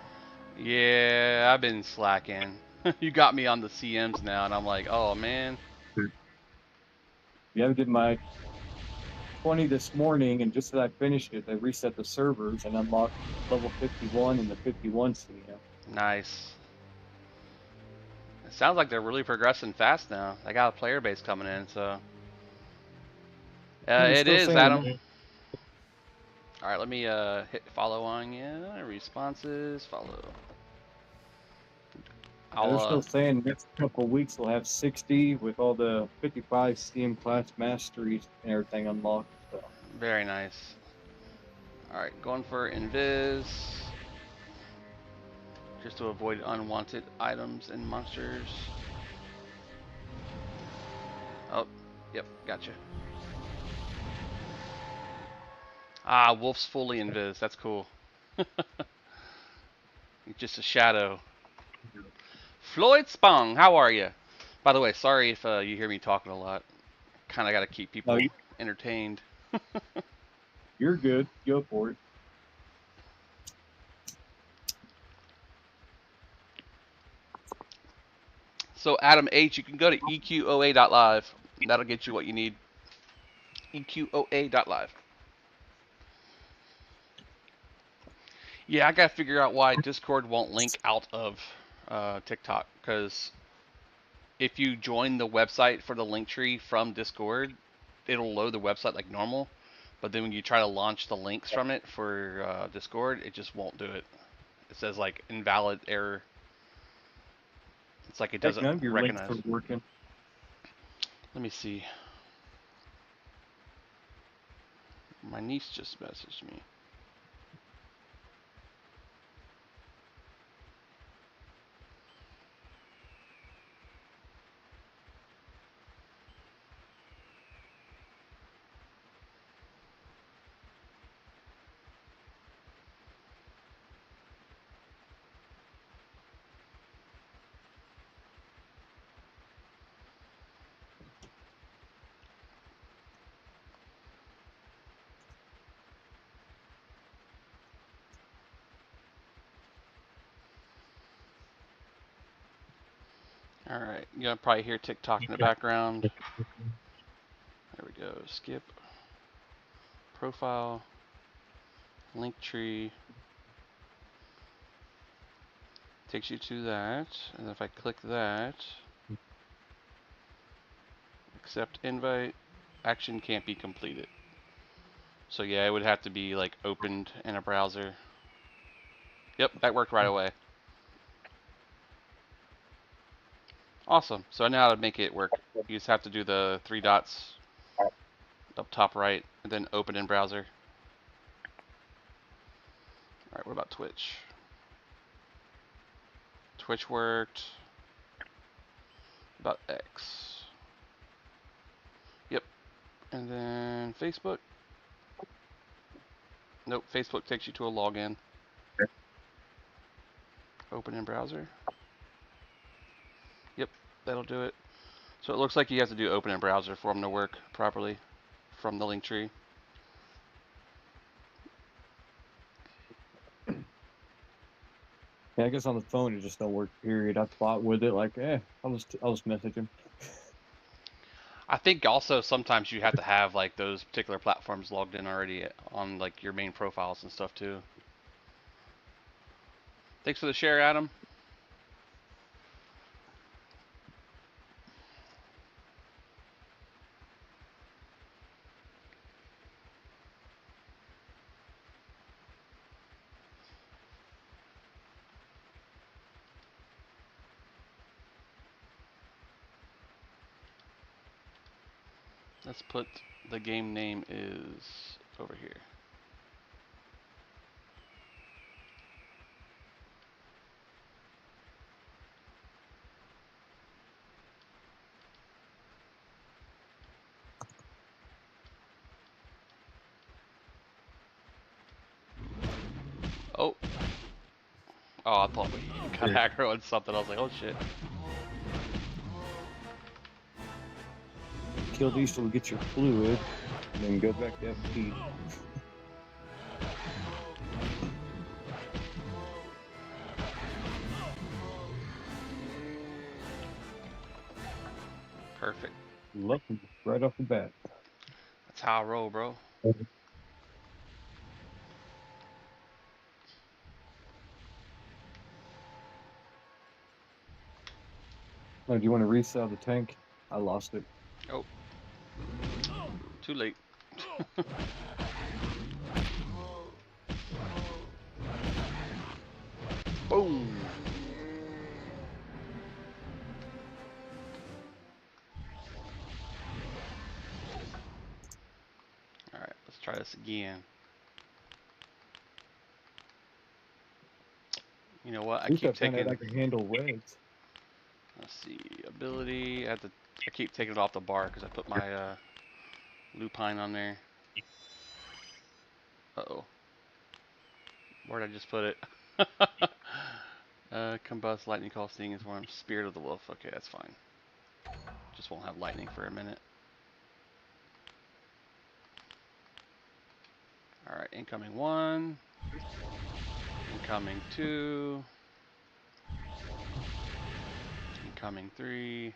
Yeah, I've been slacking. You got me on the CMs now, and I'm like, oh man. Yeah, I did my 20 this morning, and just as I finished it, they reset the servers and unlocked level 51 and the 51 CM. Nice. It sounds like they're really progressing fast now. They got a player base coming in, so. They're It still is, saying, Adam. Alright, let me hit follow on you. Responses, follow. they're I'll still saying next couple of weeks we'll have 60 with all the 55 CM class masteries and everything unlocked. So. very nice. Alright, going for Invis. Just to avoid unwanted items and monsters. Oh, yep, gotcha. Ah, Wolf's fully Invis. That's cool. Just a shadow. Floyd Spong, how are you? By the way, sorry if you hear me talking a lot. Kind of got to keep people entertained. You're good. Go for it. So Adam H, you can go to eqoa.live. That'll get you what you need. eqoa.live. Yeah, I gotta figure out why Discord won't link out of TikTok, because if you join the website for the link tree from Discord, it'll load the website like normal. But then when you try to launch the links from it for Discord, it just won't do it. It says like invalid error. It's like it Heck, doesn't none of your links recognize. are working. Let me see. My niece just messaged me. Alright, you're gonna probably hear TikTok in the background. There we go. Skip. Profile. Link tree. Takes you to that. And if I click that, accept invite, action can't be completed. So yeah, it would have to be like opened in a browser. Yep, that worked right away. Awesome. So I know how to make it work. You just have to do the three dots up top right, and then open in browser. Alright, what about Twitch? Twitch worked. About X. Yep. And then Facebook. Nope, Facebook takes you to a login. Open in browser. Yep, that'll do it. So it looks like you have to do open in browser for them to work properly from the link tree. Yeah, I guess on the phone it just don't work. Period. I thought with it like, I'll just message him. I think also sometimes you have to have like those particular platforms logged in already on like your main profiles and stuff too. Thanks for the share, Adam. Let's put the game name is over here. Oh. Oh, I thought we got aggro on something. I was like, oh shit. Kill these till we get your fluid, and then go back to FP. Perfect. Lucky right off the bat. That's how I roll, bro. Now, do you want to resell the tank? I lost it. Oh. Too late. Boom. Alright, let's try this again. You know what? I keep taking. I can handle reds. Let's see. Ability. I keep taking it off the bar because I put my lupine on there. Uh-oh. Where'd I just put it? Combust, lightning call, sting is one. Spirit of the wolf. Okay, that's fine. Just won't have lightning for a minute. Alright, incoming 1. Incoming 2. Incoming 3.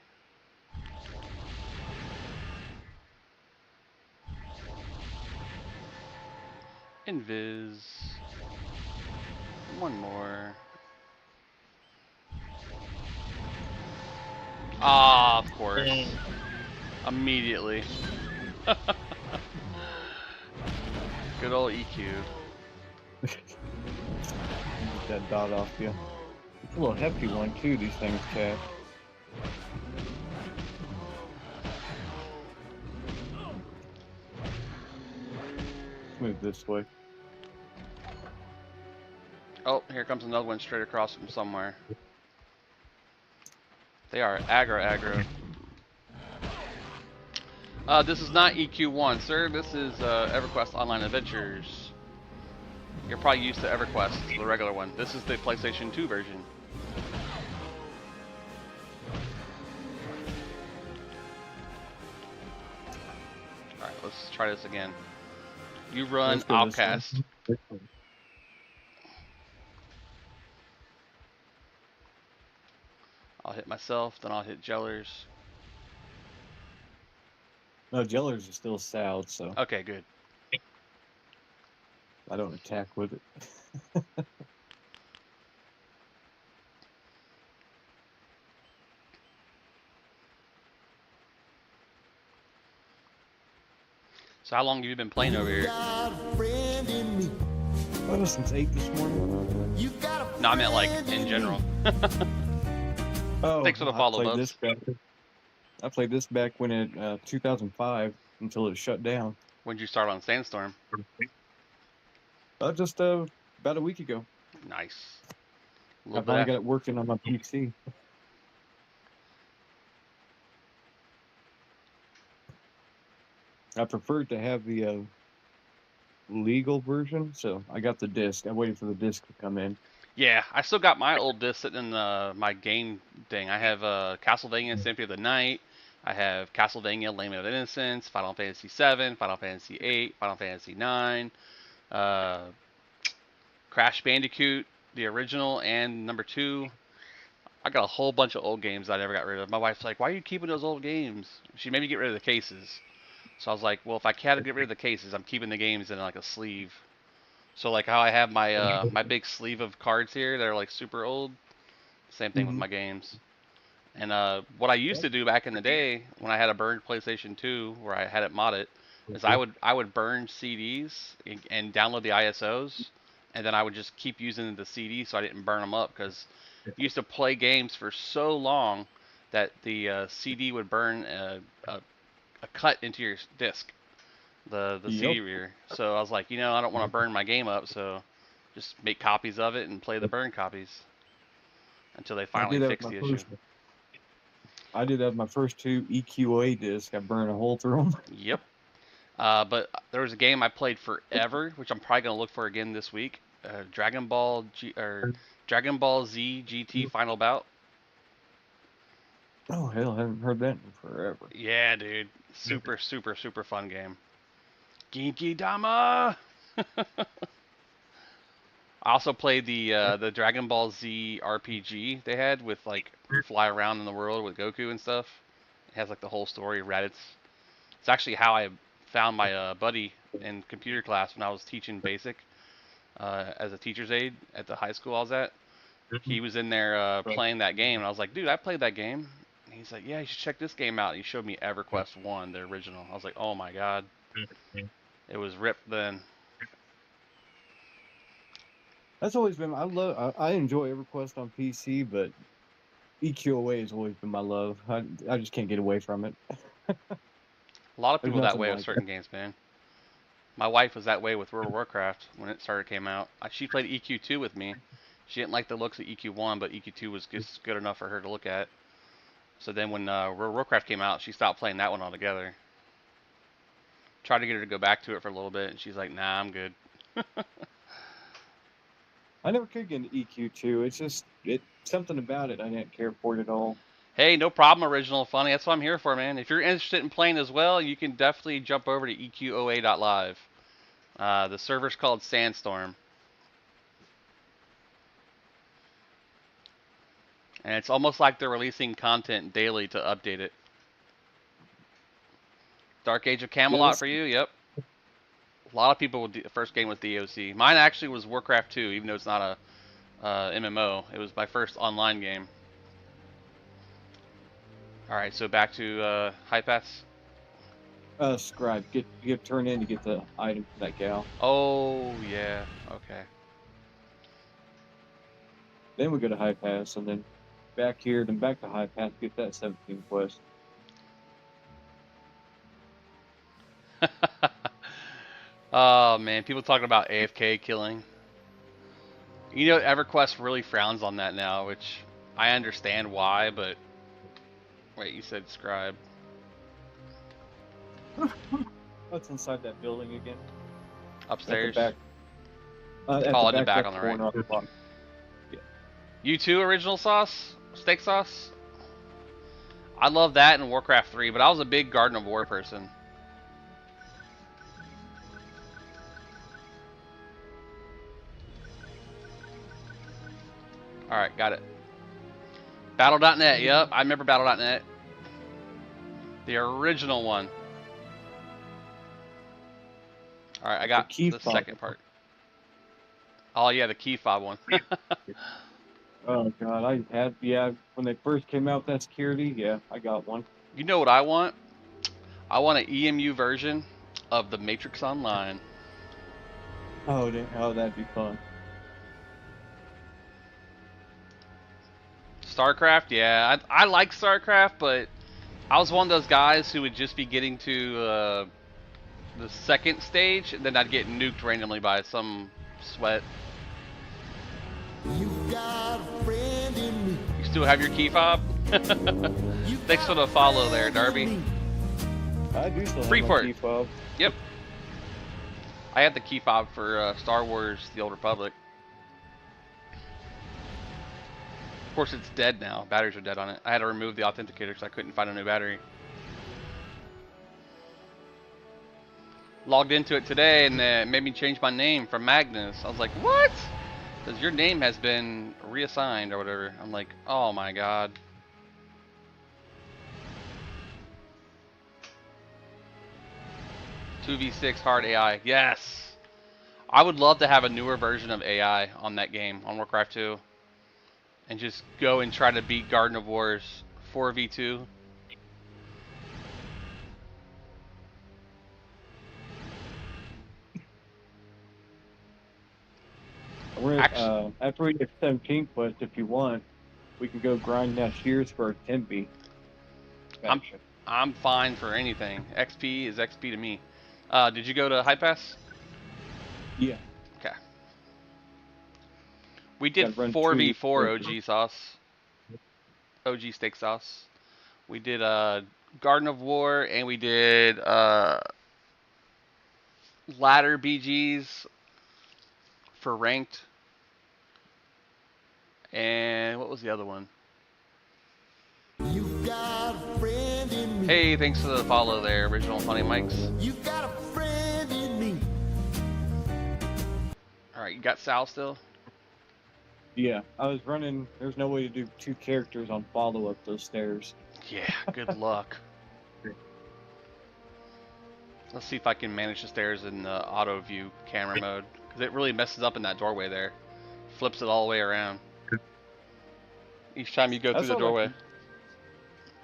Invis. One more. Ah, of course. Immediately. Good old EQ. Get that dot off you. It's a little hefty one too, these things, Cat. Move this way. Oh, here comes another one straight across from somewhere. They are aggro. This is not EQ1, sir. This is EverQuest Online Adventures. You're probably used to EverQuest, the regular one. This is the PlayStation 2 version. Alright, let's try this again. You run, I'll cast. I'll hit myself, then I'll hit Jellers. No, Jellers are still south, so Okay, good. I don't attack with it. So how long have you been playing over here? Oh, since 8 this morning. No, I meant like in general. Oh, Thanks for the follow, Bubs. I played this back when it 2005 until it shut down. When did you start on Sandstorm? Just about a week ago. Nice. I finally got it working on my PC. I preferred to have the legal version, so I got the disc. I'm waiting for the disc to come in. Yeah, I still got my old disc sitting in my game thing. I have Castlevania Symphony of the Night. I have Castlevania Lament of Innocence, Final Fantasy VII, Final Fantasy VIII, Final Fantasy IX, Crash Bandicoot, the original and number 2. I got a whole bunch of old games I never got rid of. My wife's like, "Why are you keeping those old games?" She made me get rid of the cases. So I was like, "Well, if I can't get rid of the cases, I'm keeping the games in like a sleeve." So like how I have my my big sleeve of cards here that are like super old. Same thing with Mm-hmm. my games. And what I used to do back in the day when I had a burned PlayStation 2, where I had it modded, is I would burn CDs and download the ISOs, and then I would just keep using the CD so I didn't burn them up because you used to play games for so long that the CD would burn a cut into your disc, the Yep. CD reader. So I was like, I don't want to burn my game up, so just make copies of it and play the burn copies until they I finally did that with fix my the issue. first. I did that with my first 2 EQA discs. I burned a hole through them. Yep. But there was a game I played forever, which I'm probably gonna look for again this week. Dragon Ball Z GT Final Bout. Oh hell, I haven't heard that in forever. Yeah, dude, super super super fun game. Genki Dama. I also played the Dragon Ball Z RPG they had with like you fly around in the world with Goku and stuff. It has like the whole story of Raditz. It's actually how I found my buddy in computer class when I was teaching basic as a teacher's aide at the high school I was at. He was in there playing that game, and I was like, "Dude, I played that game." And he's like, "Yeah, you should check this game out." And he showed me EverQuest 1, the original. I was like, "Oh my god." It was ripped then. That's always been. I enjoy EverQuest on PC, but EQOA has always been my love. I just can't get away from it. A lot of There's people that nothing way with like it. certain games, man. My wife was that way with World of Warcraft when it started came out. She played EQ2 with me. She didn't like the looks of EQ1, but EQ2 was just good enough for her to look at. So then when World of Warcraft came out, she stopped playing that one altogether. Tried to get her to go back to it for a little bit, and she's like, "Nah, I'm good." I never could get into EQ2. It's just something about it I didn't care for it at all. Hey, no problem, Original Funny. That's what I'm here for, man. If you're interested in playing as well, you can definitely jump over to EQOA.live. The server's called Sandstorm. And it's almost like they're releasing content daily to update it. Dark Age of Yeah, Camelot for you? Yep. A lot of people with the first game was DOC. Mine actually was Warcraft 2, even though it's not a MMO. It was my first online game. Alright, so back to High Pass. Scribe. You get turned in to get the item for that gal. Oh, yeah. Okay. Then we go to High Pass, and then back here, then back to High Pass, get that 17 quest. Oh, man. People talking about AFK killing. EverQuest really frowns on that now, which I understand why, but... Wait, you said Scribe. What's inside that building again? Upstairs? At the back. Oh, in the back on the right. Off the bottom. You too, Original Sauce? Steak Sauce? I love that in Warcraft 3, but I was a big Garden of War person. Alright, got it. Battle.net, yep, I remember Battle.net. The original one. Alright, I got the second part. Oh yeah, the key fob one. Oh god, I had, when they first came out, that security, I got one. You know what I want? I want an EMU version of the Matrix Online. Oh, that'd be fun. StarCraft, yeah, I like StarCraft, but I was one of those guys who would just be getting to the second stage, and then I'd get nuked randomly by some sweat. You still have your key fob? Thanks for the follow there, Darby. I do still have Freeport. my key fob. Yep. I had the key fob for Star Wars The Old Republic. Of course, it's dead now. Batteries are dead on it. I had to remove the authenticator because I couldn't find a new battery. Logged into it today and it made me change my name from Magnus. I was like, what? Because your name has been reassigned or whatever. I'm like, oh my god. Two v6 hard AI. Yes! I would love to have a newer version of AI on that game, on Warcraft 2. And just go and try to beat Garden of Wars 4v2. We're Actually, after we get 17 quest, if you want, we can go grind Nashirs for a 10B I'm faction. I'm fine for anything. XP is XP to me. Did you go to High Pass? Yeah, Okay. We did gotta run 4v4 2. OG sauce. OG steak sauce. We did Garden of War and we did ladder BGs for ranked. And what was the other one? You got a friend in me. Hey, thanks for the follow there, Original Funny Mikes. You got a friend in me. Alright, you got Sal still? Yeah, I was running. There's no way to do 2 characters on follow up those stairs. Yeah, good luck. Let's see if I can manage the stairs in the auto view camera mode. Because it really messes up in that doorway there. Flips it all the way around. Each time you go through the doorway.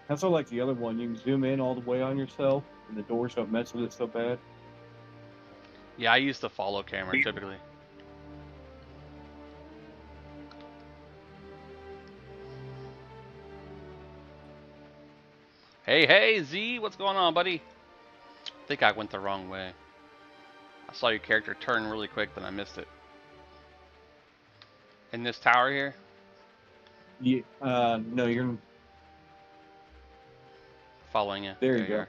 That's not like the other one. You can zoom in all the way on yourself, and the doors don't mess with it so bad. Yeah, I use the follow camera typically. Hey, Z, what's going on, buddy? I think I went the wrong way. I saw your character turn really quick, then I missed it. In this tower here? Yeah, no, you're Following you. there. You go.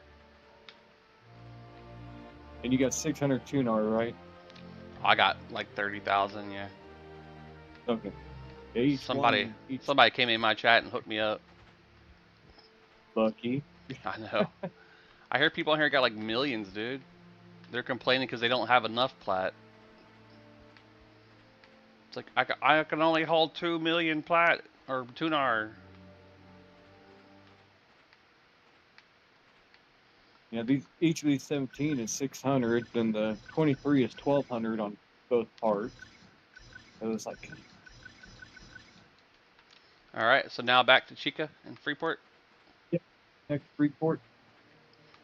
And you got 600 tunar, right? I got like 30,000, yeah. Okay. Yeah, Somebody came in my chat and hooked me up. Lucky. I know. I hear people in here got like millions, dude. They're complaining because they don't have enough plat. It's like, I can only hold 2 million plat, or tunar. Yeah, each of these 17 is 600, then the 23 is 1200 on both parts. It was like, Alright, so now back to Chica and Freeport. next Freeport.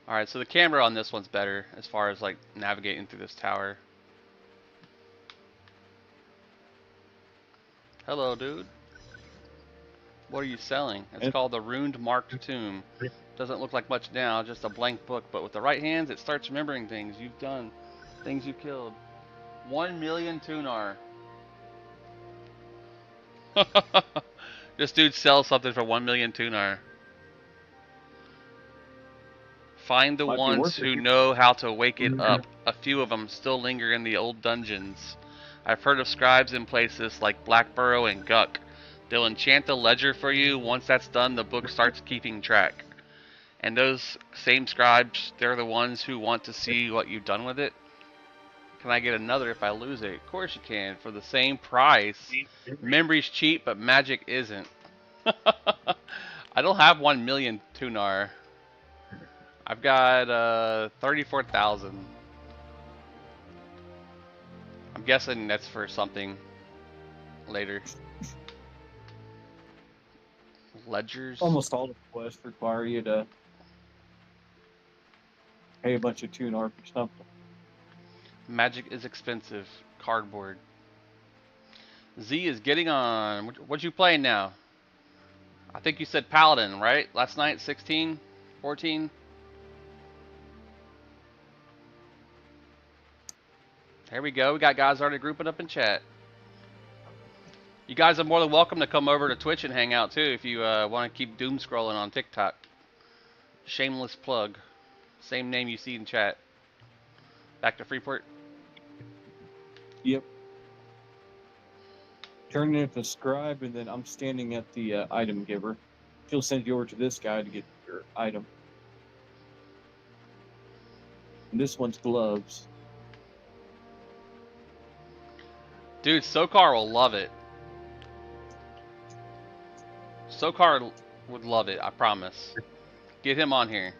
Alright, so the camera on this one's better as far as like navigating through this tower. Hello, dude. What are you selling? It's called the Runed Marked Tomb. Doesn't look like much now, just a blank book, but with the right hands it starts remembering things you've done, things you killed. 1 million tunar. This dude sells something for 1 million tunar. Find the Might be ones worth who it. know how to wake it up. A few of them still linger in the old dungeons. I've heard of scribes in places like Blackburrow and Guck. They'll enchant the ledger for you. Once that's done, the book starts keeping track. And those same scribes, they're the ones who want to see what you've done with it. Can I get another if I lose it? Of course you can, for the same price. Memory's cheap, but magic isn't. I don't have 1 million tunar. I've got 34,000. I'm guessing that's for something later. Ledgers? Almost all the quests require you to pay a bunch of tunar for something. Magic is expensive. Cardboard. Z is getting on. What you playing now? I think you said Paladin, right? Last night, 16? 14? There we go. We got guys already grouping up in chat. You guys are more than welcome to come over to Twitch and hang out too if you want to keep doom scrolling on TikTok. Shameless plug. Same name you see in chat. Back to Freeport. Yep. Turn in at the scribe, and then I'm standing at the item giver. She'll send you over to this guy to get your item. And this one's gloves. Dude, Sokar will love it. Sokar would love it, I promise. Get him on here.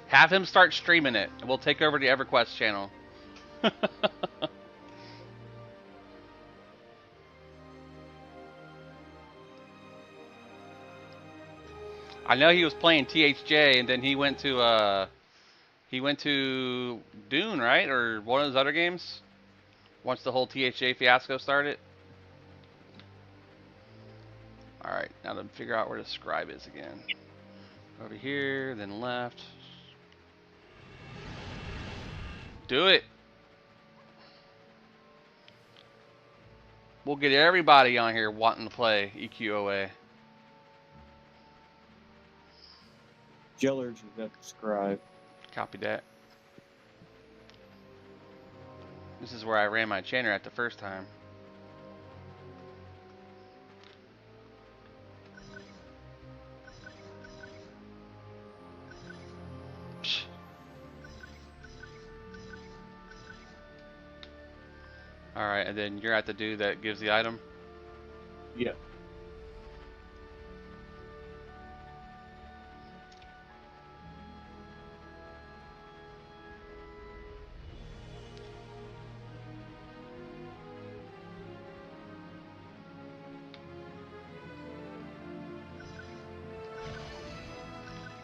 Have him start streaming it, and we'll take over the EverQuest channel. I know he was playing THJ, and then he went to Dune, right, or one of those other games. Once the whole THJ fiasco started. All right, now to figure out where the scribe is again. Over here, then left. Do it. We'll get everybody on here wanting to play EQOA. Jellers is at the scribe. Copy that. This is where I ran my chainer at the first time. Psh. Alright, and then you're at the dude that gives the item? Yeah.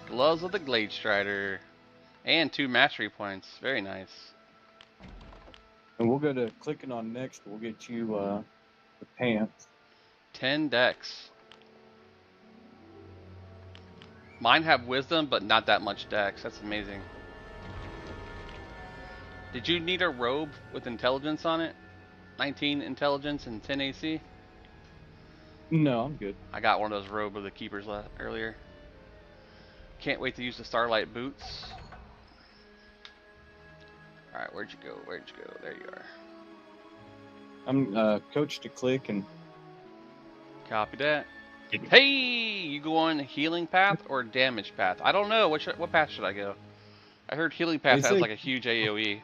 Gloves of the Glade Strider. And 2 mastery points. Very nice. And we'll go to clicking on next. We'll get you the pants. 10 decks. Mine have wisdom, but not that much dex. That's amazing. Did you need a robe with intelligence on it? 19 intelligence and 10 AC? No, I'm good. I got one of those robe of the keepers earlier. Can't wait to use the Starlight boots. Alright, where'd you go? Where'd you go? There you are. I'm coach to click and Copy that. Hey! You go on healing path or damage path? I don't know. What path should I go? I heard healing path They has say- like a huge AoE.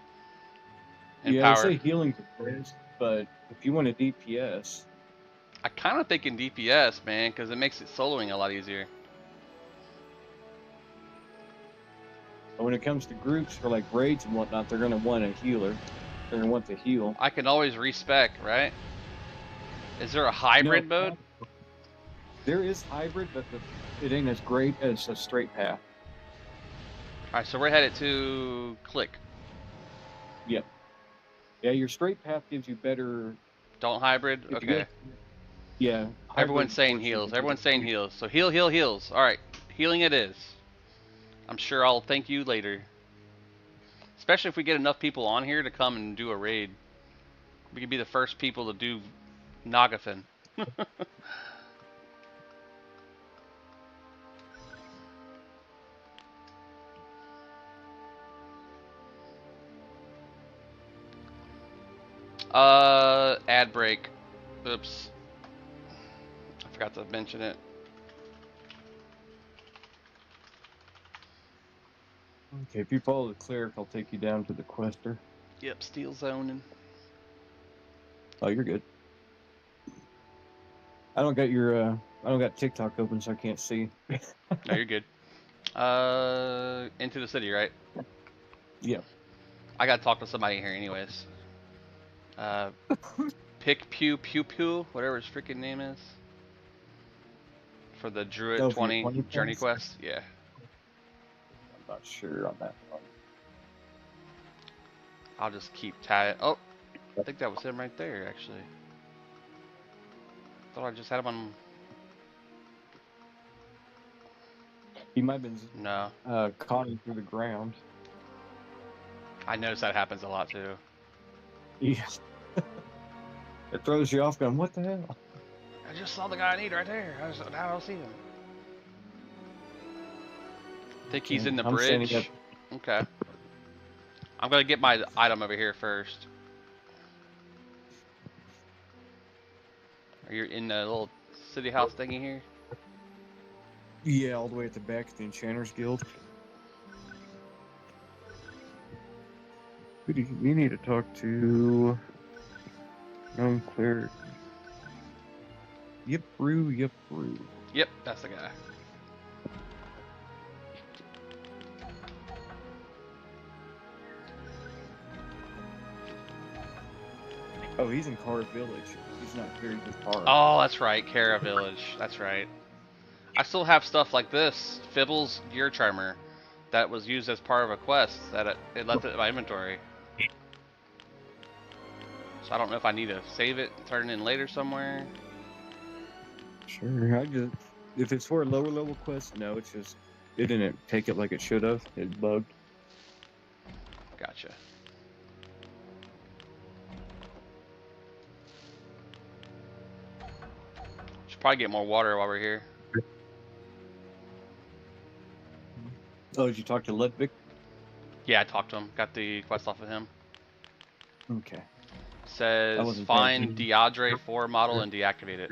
And yeah, I power. say healing's the best, but if you want a DPS, I kind of think in DPS, man, because it makes it soloing a lot easier. but when it comes to groups for like raids and whatnot, they're gonna want a healer. They're gonna want to heal. I can always respec, right? Is there a hybrid No, mode? There is hybrid, but it ain't as great as a straight path. Alright, so we're headed to Click. Yep. Yeah, your straight path gives you better. Don't hybrid? if you Okay. get- yeah. Everyone's hybrid saying forces you heals. to Everyone's the saying heal. heals. So heal, heal, heals. Alright, healing it is. I'm sure I'll thank you later. Especially if we get enough people on here to come and do a raid. We could be the first people to do Nagafen. Ad break. Oops. I forgot to mention it. Okay, if you follow the cleric, I'll take you down to the quester. Yep, steel zoning. Oh, you're good. I don't got your I don't got TikTok open, so I can't see. No, you're good. Into the city, right? Yeah. I gotta talk to somebody here anyways. Pick Pew Pew Pew, whatever his freaking name is. For the Druid Oh, for 20 your 20 Journey points? Quest. Yeah. I'm not sure on that one. I'll just keep tab. Oh, I think that was him right there, actually. Thought I just had him on. He might have been No. conning through the ground. I noticed that happens a lot too. Yeah. It throws you off going, what the hell? I just saw the guy I need right there. I don't see him. Think he's in the I'm standing bridge. Okay. I'm gonna get my item over here first. Are you in the little city house thingy here? Yeah, all the way at the back of the Enchanters Guild. Who do you need to talk to? Unclear. Yep, brew, yep, brew. Yep, that's the guy. Oh, he's in Car Village. He's not clearing his car. Oh, that's right, Kara Village. That's right. I still have stuff like this, Fibble's Gear Charmer, that was used as part of a quest that it left it in my inventory. So I don't know if I need to save it, turn it in later somewhere. Sure, if it's for a lower level quest, no, it's just it didn't take it like it should have. It bugged. Gotcha. Should probably get more water while we're here. Oh, did you talk to Ludwig? Yeah, I talked to him. Got the quest off of him. Okay. Says wasn't find paying Diadre 4 model and deactivate it.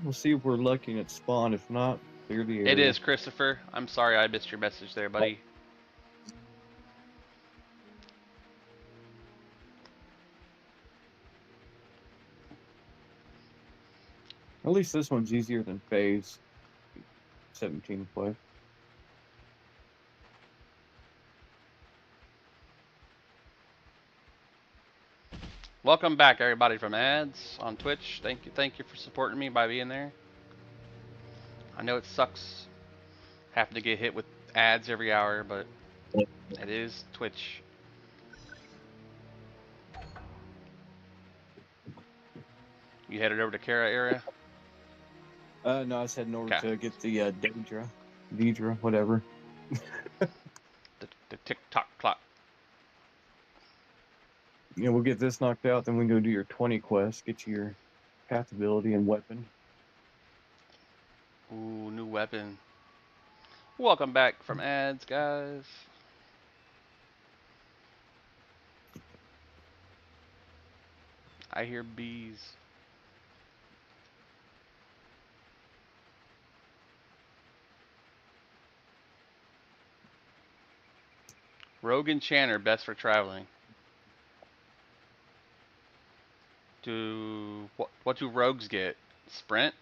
We'll see if we're lucky and it's spawn. If not, clear the area. It is, Christopher. I'm sorry I missed your message there, buddy. At least this one's easier than Phase 17 to play. Welcome back, everybody from ads on Twitch. Thank you for supporting me by being there. I know it sucks having to get hit with ads every hour, but it is Twitch. You headed over to Kara area? No, I was heading over Okay. to get the Deidre, whatever. The tick-tock clock. Yeah, we'll get this knocked out, then we can go do your 20 quest, get you your path ability and weapon. Ooh, new weapon. Welcome back from ads, guys. I hear bees. Rogue Enchanter, best for traveling. What do rogues get? Sprint?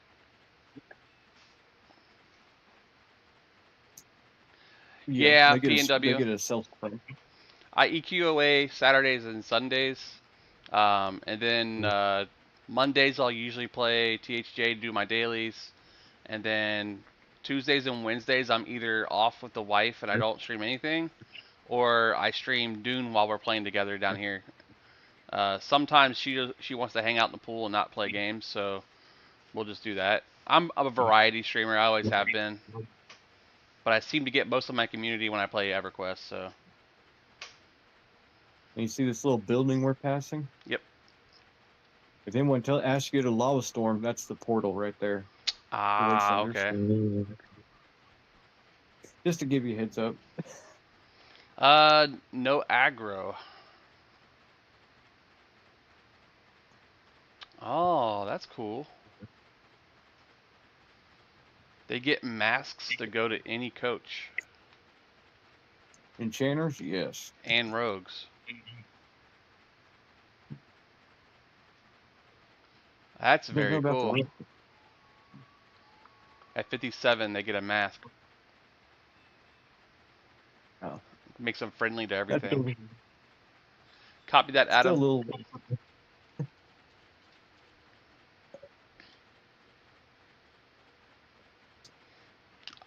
Yeah, they get PNW. They get a self-sprint. I EQ away Saturdays and Sundays. And then Mondays I'll usually play THJ, do my dailies. And then Tuesdays and Wednesdays I'm either off with the wife and I don't stream anything, or I stream Dune while we're playing together down here. Sometimes she wants to hang out in the pool and not play games, so we'll just do that. I'm a variety streamer, I always have been. But I seem to get most of my community when I play EverQuest, so. And you see this little building we're passing? Yep. If anyone asks you to Lava Storm, that's the portal right there. Ah, okay. Just to give you a heads up. No aggro. Oh, that's cool. They get masks to go to any coach. Enchanters, yes. And rogues. That's very cool. At 57, they get a mask. Oh. Makes them friendly to everything. Copy that, Adam. Still a little...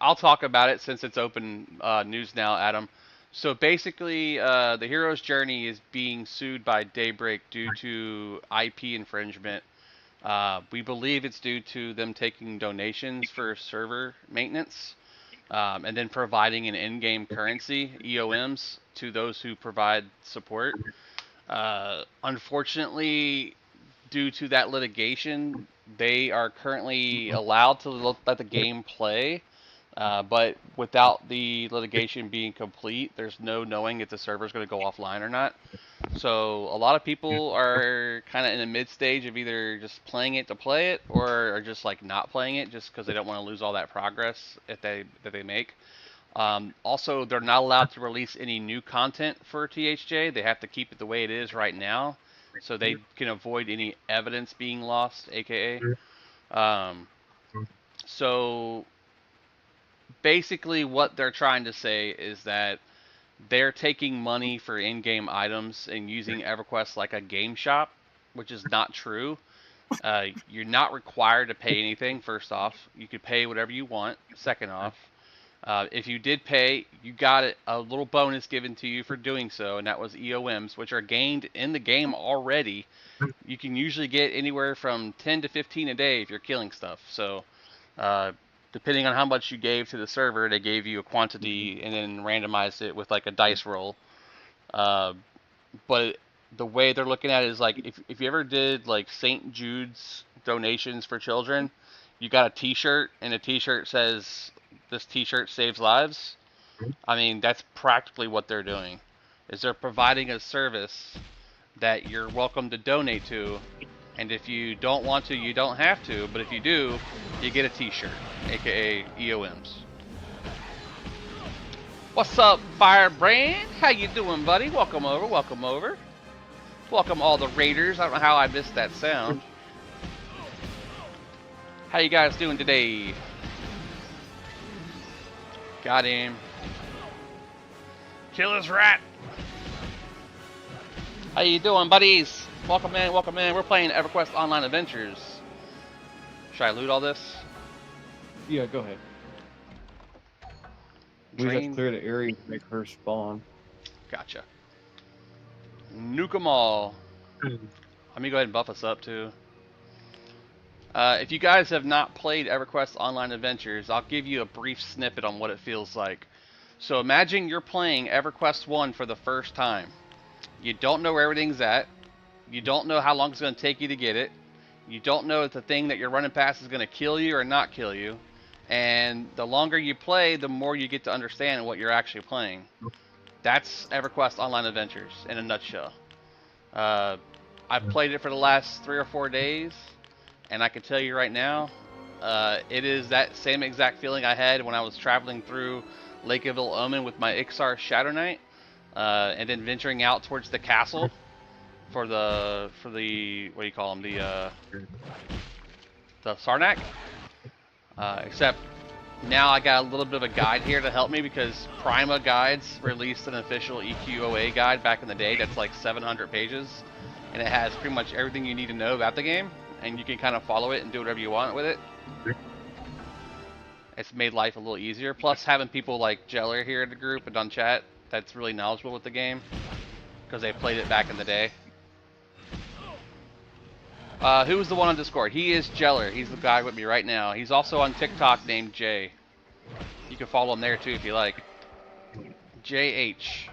I'll talk about it since it's open news now, Adam. So basically, the hero's journey is being sued by Daybreak due to IP infringement. We believe it's due to them taking donations for server maintenance and then providing an in-game currency, EOMs, to those who provide support. Unfortunately, due to that litigation, they are currently allowed to let the game play. But without the litigation being complete, there's no knowing if the server is going to go offline or not. So a lot of people are kind of in the mid stage of either just playing it to play it, or are just like not playing it just because they don't want to lose all that progress that they make. Also, they're not allowed to release any new content for THJ. They have to keep it the way it is right now. so they can avoid any evidence being lost, aka. So basically what they're trying to say is that they're taking money for in-game items and using EverQuest like a game shop, which is not true. You're not required to pay anything, first off. You could pay whatever you want, second off. If you did pay, you got a little bonus given to you for doing so, and that was EOMs, which are gained in the game already. You can usually get anywhere from 10 to 15 a day if you're killing stuff. So, depending on how much you gave to the server, they gave you a quantity and then randomized it with like a dice roll. But the way they're looking at it is like if you ever did like St. Jude's donations for children, you got a T-shirt and a T-shirt says this T-shirt saves lives. I mean, that's practically what they're doing. Is they're providing a service that you're welcome to donate to, and if you don't want to, you don't have to, but if you do, you get a T-shirt, aka EOMs. What's up, Firebrand? How you doing, buddy? Welcome over, welcome over. Welcome all the raiders. I don't know how I missed that sound. How you guys doing today? Got him. Kill his rat. How you doing, buddies? Welcome in, welcome in. We're playing EverQuest Online Adventures. Should I loot all this? Yeah, go ahead. We just have to clear the area to make her spawn. Gotcha. Nuke them all. Let me go ahead and buff us up too. If you guys have not played EverQuest Online Adventures, I'll give you a brief snippet on what it feels like. So imagine you're playing EverQuest 1 for the first time. You don't know where everything's at. You don't know how long it's going to take you to get it. You don't know if the thing that you're running past is going to kill you or not kill you. And the longer you play, the more you get to understand what you're actually playing. That's EverQuest Online Adventures in a nutshell. I've played it for the last 3 or 4 days, and I can tell you right now, it is that same exact feeling I had when I was traveling through Lake of Il-Omen with my Ixar Shadow Knight, and then venturing out towards the castle for the what do you call them, the Sarnak. Except now I got a little bit of a guide here to help me, because Prima Guides released an official EQOA guide back in the day that's like 700 pages, and it has pretty much everything you need to know about the game, and you can kind of follow it and do whatever you want with it. It's made life a little easier. Plus, having people like Jeller here in the group and on chat that's really knowledgeable with the game, because they played it back in the day. Who was the one on Discord? He is Jeller. He's the guy with me right now. He's also on TikTok named Jay. You can follow him there too if you like. JH.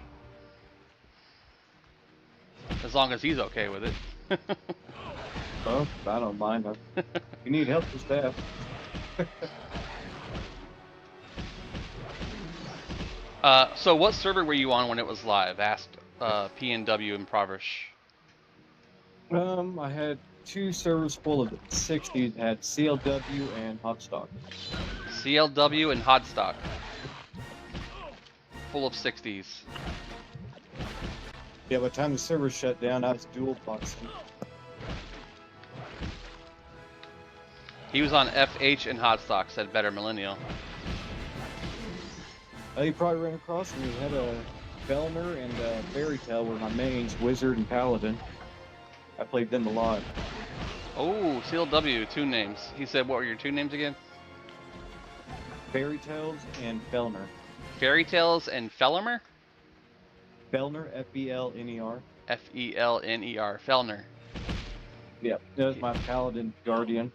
As long as he's okay with it. Well, I don't mind. If you need help with staff. So what server were you on when it was live? Asked PNW and Provish. I had 2 servers full of 60. Had CLW and Hotstock. CLW and Hotstock. Full of 60s. Yeah, by the time the server shut down, I was dual boxing. He was on FH and Hotstock, said Better Millennial. You probably ran across me. We had a Fellner and a Fairy Tale were my mains, Wizard and Paladin. I played them a lot. Oh, CLW, 2 names. He said, what were your 2 names again? Fairy Tales and Fellner. Fairy Tales and Felmer? Fellner, F-E-L-N-E-R. F-E-L-N-E-R, Fellner. Yep, that was my Paladin Guardian.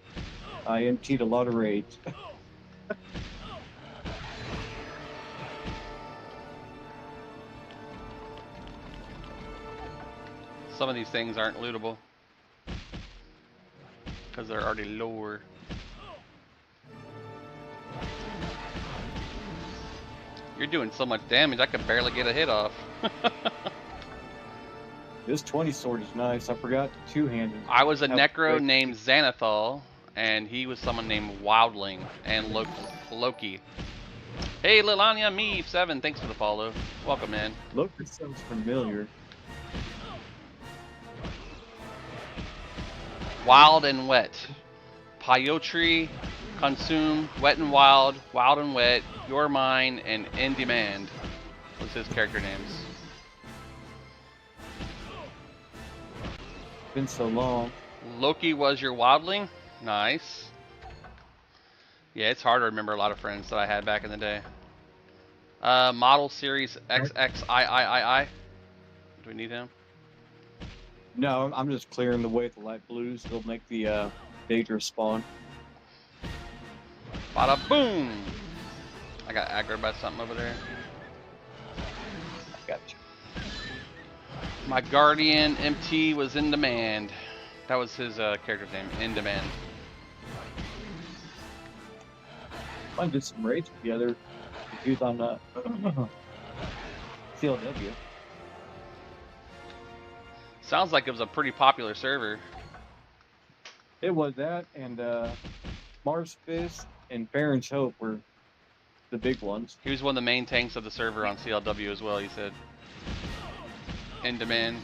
I emptied a lot of raids. Some of these things aren't lootable because they're already lower. You're doing so much damage, I could barely get a hit off. This 20 sword is nice. I forgot two-handed. I was a necro named Xanathal, and he was someone named Wildling and Loki. Hey, Lilania Me7, thanks for the follow. Welcome in. Loki sounds familiar. Wild and Wet. Payotri, Consume, Wet and Wild, Wild and Wet, You're Mine, and In Demand was his character names. Been so long. Loki was your wildling. Nice. Yeah, it's hard to remember a lot of friends that I had back in the day. Model Series XXIII. Do we need him? No, I'm just clearing the way with the light blues. They'll make the dangerous spawn. Bada boom! I got aggroed by something over there. Got you. My Guardian MT was In Demand. That was his character's name, In Demand. I did some raids together. He was on CLW. Sounds like it was a pretty popular server. It was that, and Mars Fist and Baron's Hope were the big ones. He was one of the main tanks of the server on CLW as well, he said. In Demand.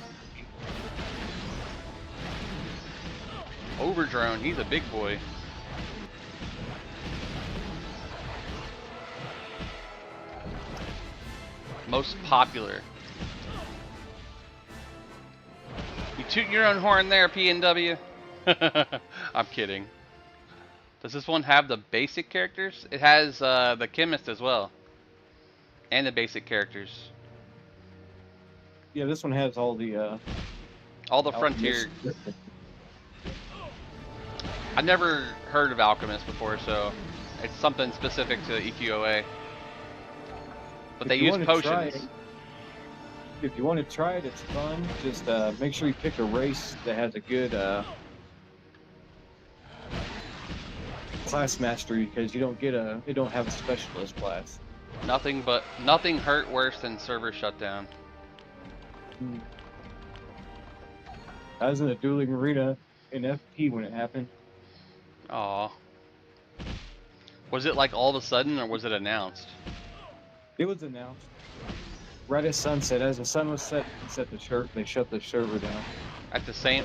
Overdrone, he's a big boy. Most popular. You toot your own horn there, PNW. I'm kidding. Does this one have the basic characters? It has the chemist as well. And the basic characters. Yeah, this one has all the frontier. I never heard of Alchemist before, so it's something specific to EQOA. But they use potions. If you want to try it, it's fun. Just make sure you pick a race that has a good class mastery, because you don't get they don't have a specialist class. Nothing hurt worse than server shutdown. I was in a dueling arena in FP when it happened. Aw. Was it like all of a sudden, or was it announced? It was announced. Right at sunset, as the sun was set, they shut the server down.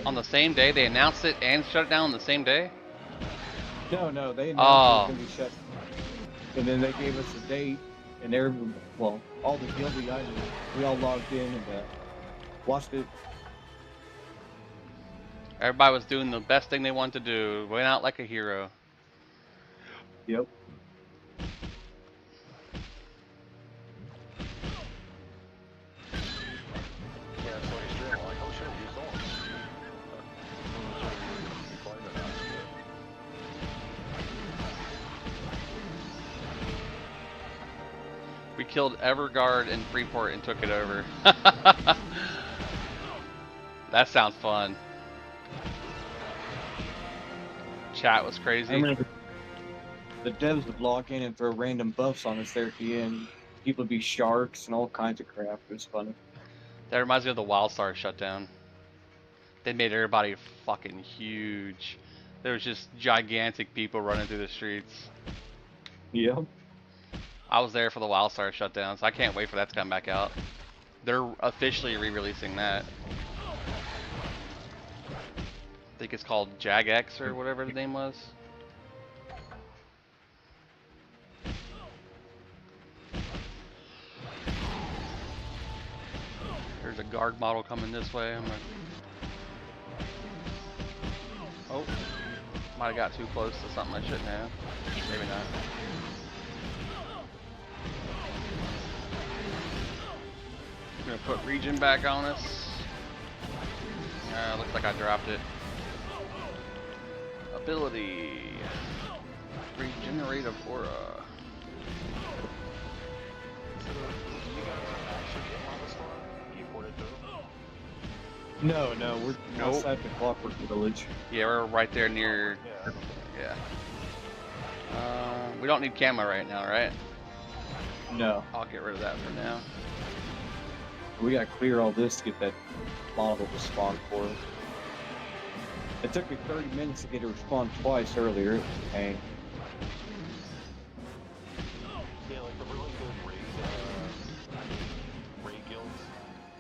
On the same day they announced it and shut it down on the same day? No, they announced it was going to be shut. And then they gave us a date, and all the guilty items, we all logged in and watched it. Everybody was doing the best thing they wanted to do. Went out like a hero. Yep. We killed Everguard in Freeport and took it over. That sounds fun. Chat was crazy. I remember the devs would log in and throw random buffs on us there at the end. People would be sharks and all kinds of crap. It was funny. That reminds me of the Wildstar shutdown. They made everybody fucking huge. There was just gigantic people running through the streets. Yep. I was there for the Wildstar shutdown, so I can't wait for that to come back out. They're officially re-releasing that. I think it's called Jagex or whatever the name was. There's a guard model coming this way. Oh, might have got too close to something I shouldn't have. Maybe not. I'm gonna put Regen back on us. Looks like I dropped it. Ability. Regenerative Aura. No, we're outside the Clockwork Village. Yeah, we're right there near. Yeah. We don't need camo right now, right? No. I'll get rid of that for now. We gotta clear all this to get that model to spawn for us. It took me 30 minutes to get it to respawn twice earlier. It was a pain. Yeah, like the really good raid guilds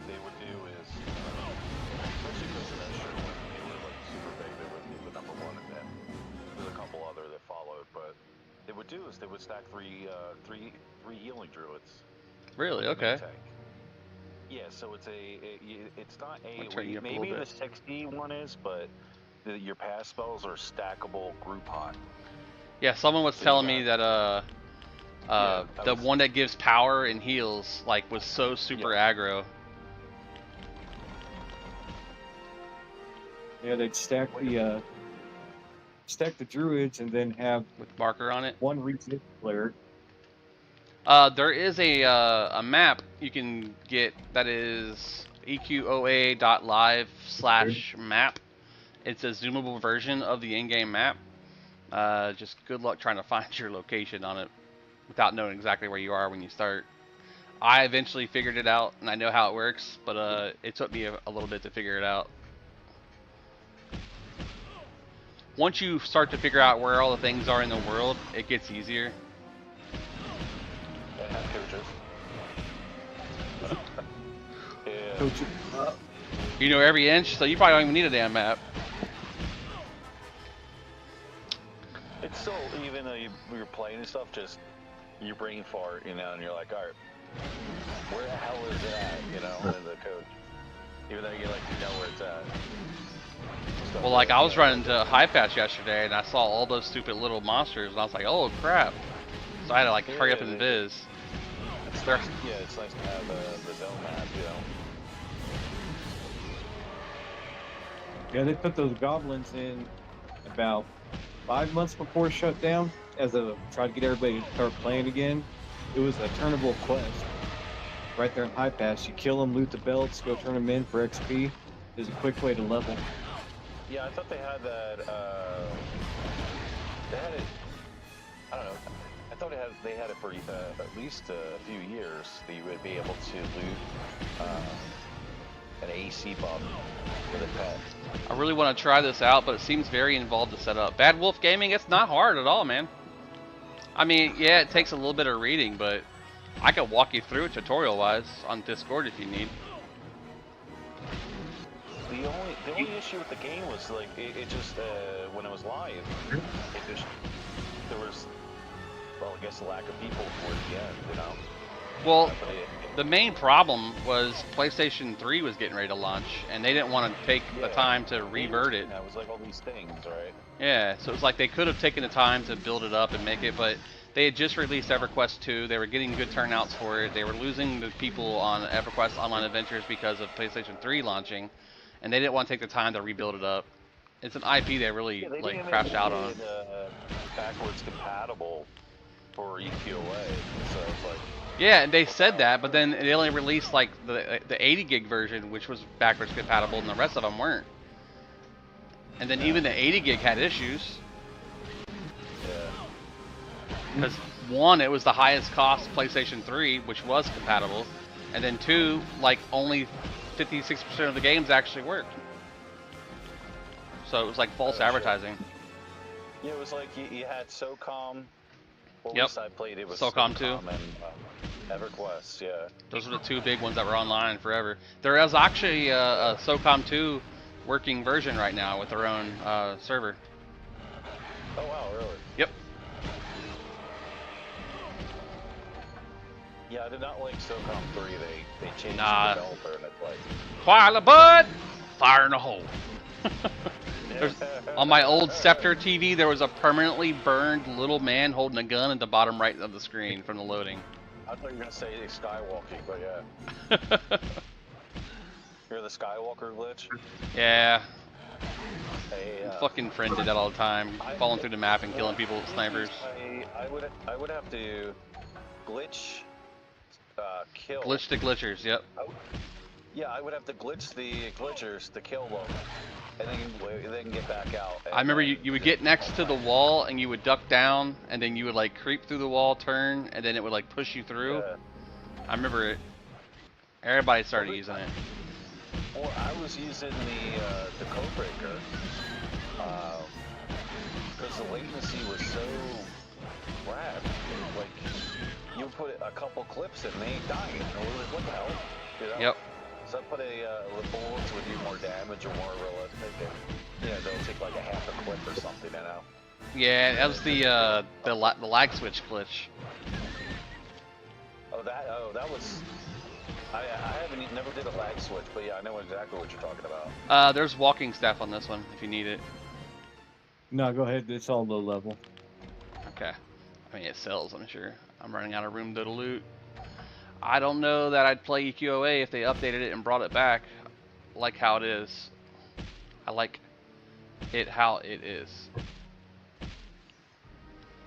they would do is, especially because of that shirt, when they were like super big, they would they would do is they would stack three healing druids. Really? in the main Okay. tank. Yeah, so it's not I'll a turn you up a maybe little the bit. 60 one is, but your pass spells are stackable Groupon. Yeah, someone was So you telling me got- that I the was- one that gives power and heals like was so super aggro. Yeah, they'd stack the druids and then have With marker on it. one resist player. There is a map you can get that is eqoa.live/map. It's a zoomable version of the in-game map. Just good luck trying to find your location on it without knowing exactly where you are when you start. I eventually figured it out and I know how it works, but it took me a little bit to figure it out. Once you start to figure out where all the things are in the world, it gets easier. and have coaches. Yeah. Coach, You know every inch, so you probably don't even need a damn map. It's still, even though you're playing and stuff, just your brain fart, and you're like, all right, where the hell is it at, and the coach, even though you know where it's at. Stuff Well, like I was running to High Pass yesterday, and I saw all those stupid little monsters, and I was like, oh crap. So I had to like hurry up and viz. It's nice, it's nice to have the zone map, yeah, they put those goblins in about 5 months before shutdown as a try to get everybody to start playing again. It was a turnable quest. Right there in High Pass, you kill them, loot the belts, go turn them in for XP. There's a quick way to level. Yeah, I thought they had that, they had it, I don't know, I thought they had it for at least a few years, that you would be able to loot an AC buff with a pet. I really want to try this out, but it seems very involved to set up. Bad Wolf Gaming, it's not hard at all, man. I mean, yeah, it takes a little bit of reading, but I could walk you through it tutorial-wise on Discord if you need. The only issue with the game was like it just when it was live, there was, well, I guess a lack of people towards the end, Well, But the main problem was PlayStation 3 was getting ready to launch, and they didn't want to take the time to revert it. Yeah, it was like all these things, right? Yeah, so it was like they could have taken the time to build it up and make it, but they had just released EverQuest 2. They were getting good turnouts for it. They were losing the people on EverQuest Online Adventures because of PlayStation 3 launching, and they didn't want to take the time to rebuild it up. It's an IP they really They like didn't crashed even out make on. it, backwards compatible for EQOA, so it's like. Yeah, and they said that, but then they only released like the 80 gig version, which was backwards compatible, and the rest of them weren't. And then even the 80 gig had issues. Because one, it was the highest cost PlayStation 3, which was compatible, and then two, like only 56% of the games actually worked. So it was like false advertising. Yeah, it was like you had SOCOM. What Yep. was I played? It was SOCOM 2. and EverQuest. Yeah. Those were the two big ones that were online forever. There is actually a SOCOM 2 working version right now with their own server. Oh wow, really? Yep. Yeah, I did not like SOCOM 3. They changed Nah. the developer, and it's like. Fire the bud! Fire in the hole. On my old Scepter TV, there was a permanently burned little man holding a gun at the bottom right of the screen from the loading. I thought you were gonna say Skywalking, but yeah. You're the Skywalker glitch. Yeah, Hey, fucking friend did that all the time, falling through the map and killing people with snipers. I would have to glitch, kill. Glitch the glitchers, yep. Yeah, I would have to glitch the glitchers to kill them, and then get back out. I remember you would get next to the wall and you would duck down, and then you would like creep through the wall, turn, and then it would like push you through. Yeah. I remember it. Everybody started using it. Well, I was using the Codebreaker because the latency was so rad. Like, you put a couple clips in, and they ain't dying. And we're like, what the hell? Yep. So I put the bullets would do more damage or more realistic. And, they'll take like a half a clip or something, Yeah, that was the lag switch glitch. Oh, that was. I haven't never did a lag switch, but yeah, I know exactly what you're talking about. There's walking staff on this one if you need it. No, go ahead. It's all low level. Okay. I mean, it sells, I'm sure. I'm running out of room to loot. I don't know that I'd play EQOA if they updated it and brought it back like how it is. I like it how it is.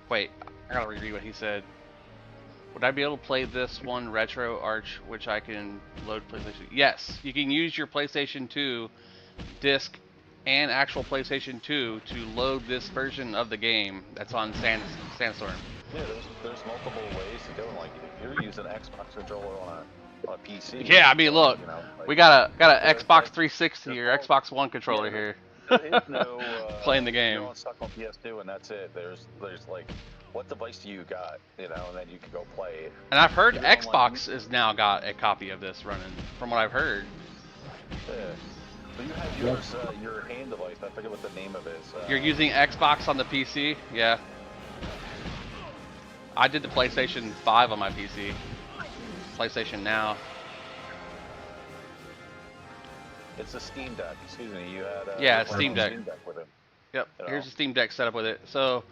Wait, I gotta reread what he said. Would I be able to play this one Retro Arch, which I can load PlayStation? Yes, you can use your PlayStation 2 disc and actual PlayStation 2 to load this version of the game that's on Sandstorm. Yeah, there's multiple ways to go. Like if you're using an Xbox controller on a PC. Yeah, I mean, look, you know, like, we got a Xbox like, 360 or Xbox One controller here. There is no Playing the game. You're on stuck on PS2 and that's it. There's like, what device do you got? You know, and then you can go play it. And I've heard Even on, Xbox has now got a copy of this running, from what I've heard. Yeah. But you have yours, your hand device. I forget what the name of it is. You're using Xbox on the PC? Yeah. I did the PlayStation 5 on my PC. PlayStation Now. It's a Steam Deck. Excuse me. You had. Yeah, you Steam played on Deck. Steam Deck with it. Yep, You know? here's the Steam Deck setup with it. So,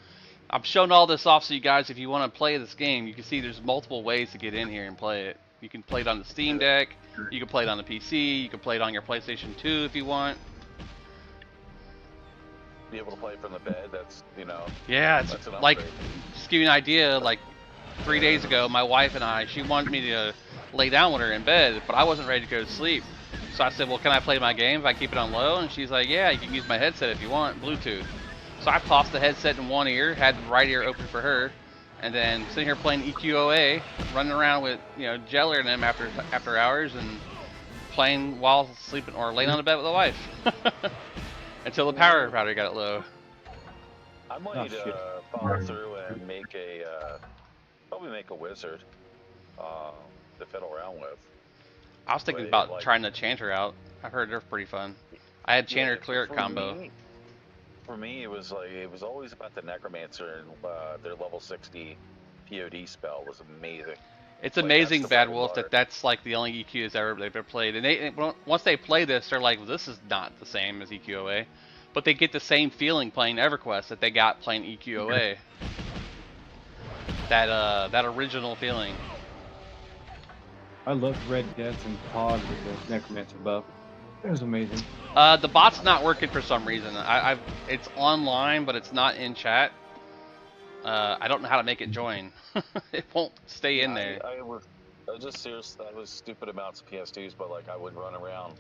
I'm showing all this off so you guys, if you want to play this game, you can see there's multiple ways to get in here and play it. You can play it on the Steam Deck, you can play it on the PC, you can play it on your PlayStation 2 if you want. Be able to play from the bed. That's, you know. Yeah, it's That's an like, upgrade. just to give you an idea, like 3 days ago, my wife and I, she wanted me to lay down with her in bed, but I wasn't ready to go to sleep. So I said, well, can I play my game if I keep it on low? And she's like, yeah, you can use my headset if you want, Bluetooth. So I tossed the headset in one ear, had the right ear open for her, and then sitting here playing EQOA, running around with, you know, Jeller and them after hours, and playing while sleeping or laying on the bed with the wife. Until the power battery got low. I might follow through and make a, probably make a wizard to fiddle around with. I was thinking But, about like- trying to Chanter out. I've heard they're pretty fun. I had Chanter clear it for combo. For me, it was always about the Necromancer and their level 60 POD spell was amazing. It's Like, amazing, that's the Bad bread Wolf, and that's like the only EQ they've ever played. And once they play this, they're like, well, this is not the same as EQOA. But they get the same feeling playing EverQuest that they got playing EQOA. That original feeling. I loved Red Death and Pod with the Necromancer buff. It was amazing. The bot's not working for some reason. It's online, but it's not in chat. I don't know how to make it join. It won't stay in there. I was just serious. I was stupid amounts of PS2s, but like I would run around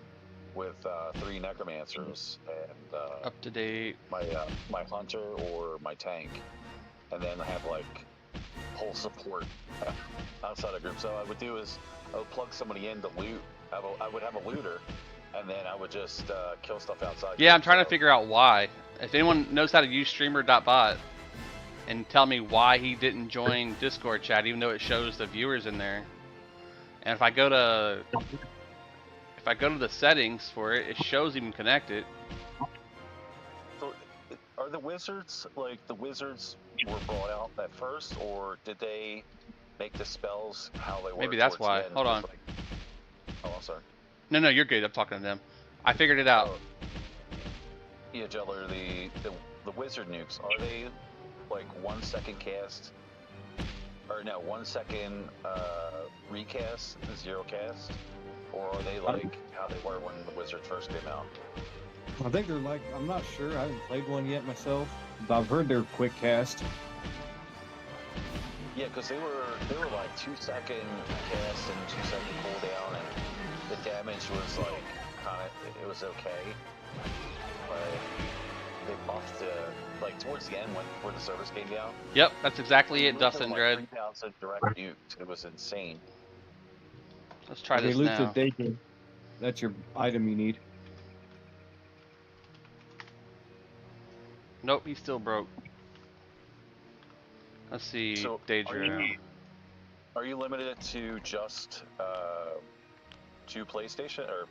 with 3 Necromancers and Up to date. my hunter or my tank, and then I have like whole support outside of group. So I would do is I would plug somebody in to loot. I would have a looter, and then I would just kill stuff outside. Yeah, I'm group, trying to so- figure out why. If anyone knows how to use streamer.bot and tell me why he didn't join Discord chat, even though it shows the viewers in there. And if I go to the settings for it, it shows him connected. So, are the wizards like the wizards were brought out at first, or did they make the spells how they were? Maybe that's towards the why. end? Hold Just on. like- oh, I'm sorry. No, you're good. I'm talking to them. I figured it out. Oh. Yeah, Jeller, the wizard nukes, are they like 1 second cast? Or no, 1 second recast, 0 cast? Or are they like how they were when the wizards first came out? I think they're like, I'm not sure. I haven't played one yet myself, but I've heard they're quick cast. Yeah, because they were like 2 second cast and 2 second cooldown, and the damage was like it was okay, but they buffed like towards the end where the service came down. Yep, that's exactly it, They Dustin like Dread. 3,000 direct nukes. It was insane. Let's try They this loot the now. Daedra. That's your item you need. Nope, he's still broke. Let's see, So, Daedra. Are you limited to just 2 PlayStation or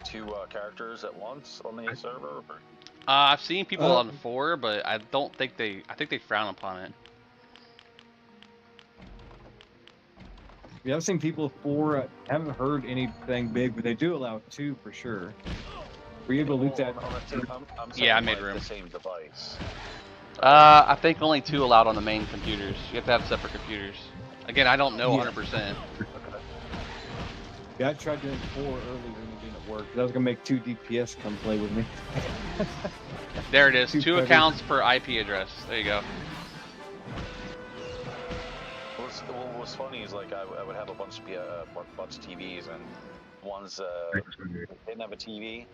2 characters at once on the server? Or? I've seen people Uh, on 4, but I don't think they. I think they frown upon it. Yeah, I've seen people 4. Haven't heard anything big, but they do allow 2 for sure. Were you able to loot that? I'm Yeah, I saying made like room. the same device. I think only 2 allowed on the main computers. You have to have separate computers. Again, I don't know Yeah. 100%. Yeah, I tried doing 4 earlier and it didn't work. 'Cause I was gonna make 2 DPS come play with me. There it is. 2 Two accounts per IP address. There you go. What's funny is like I would have a bunch of TVs, and ones didn't have a TV.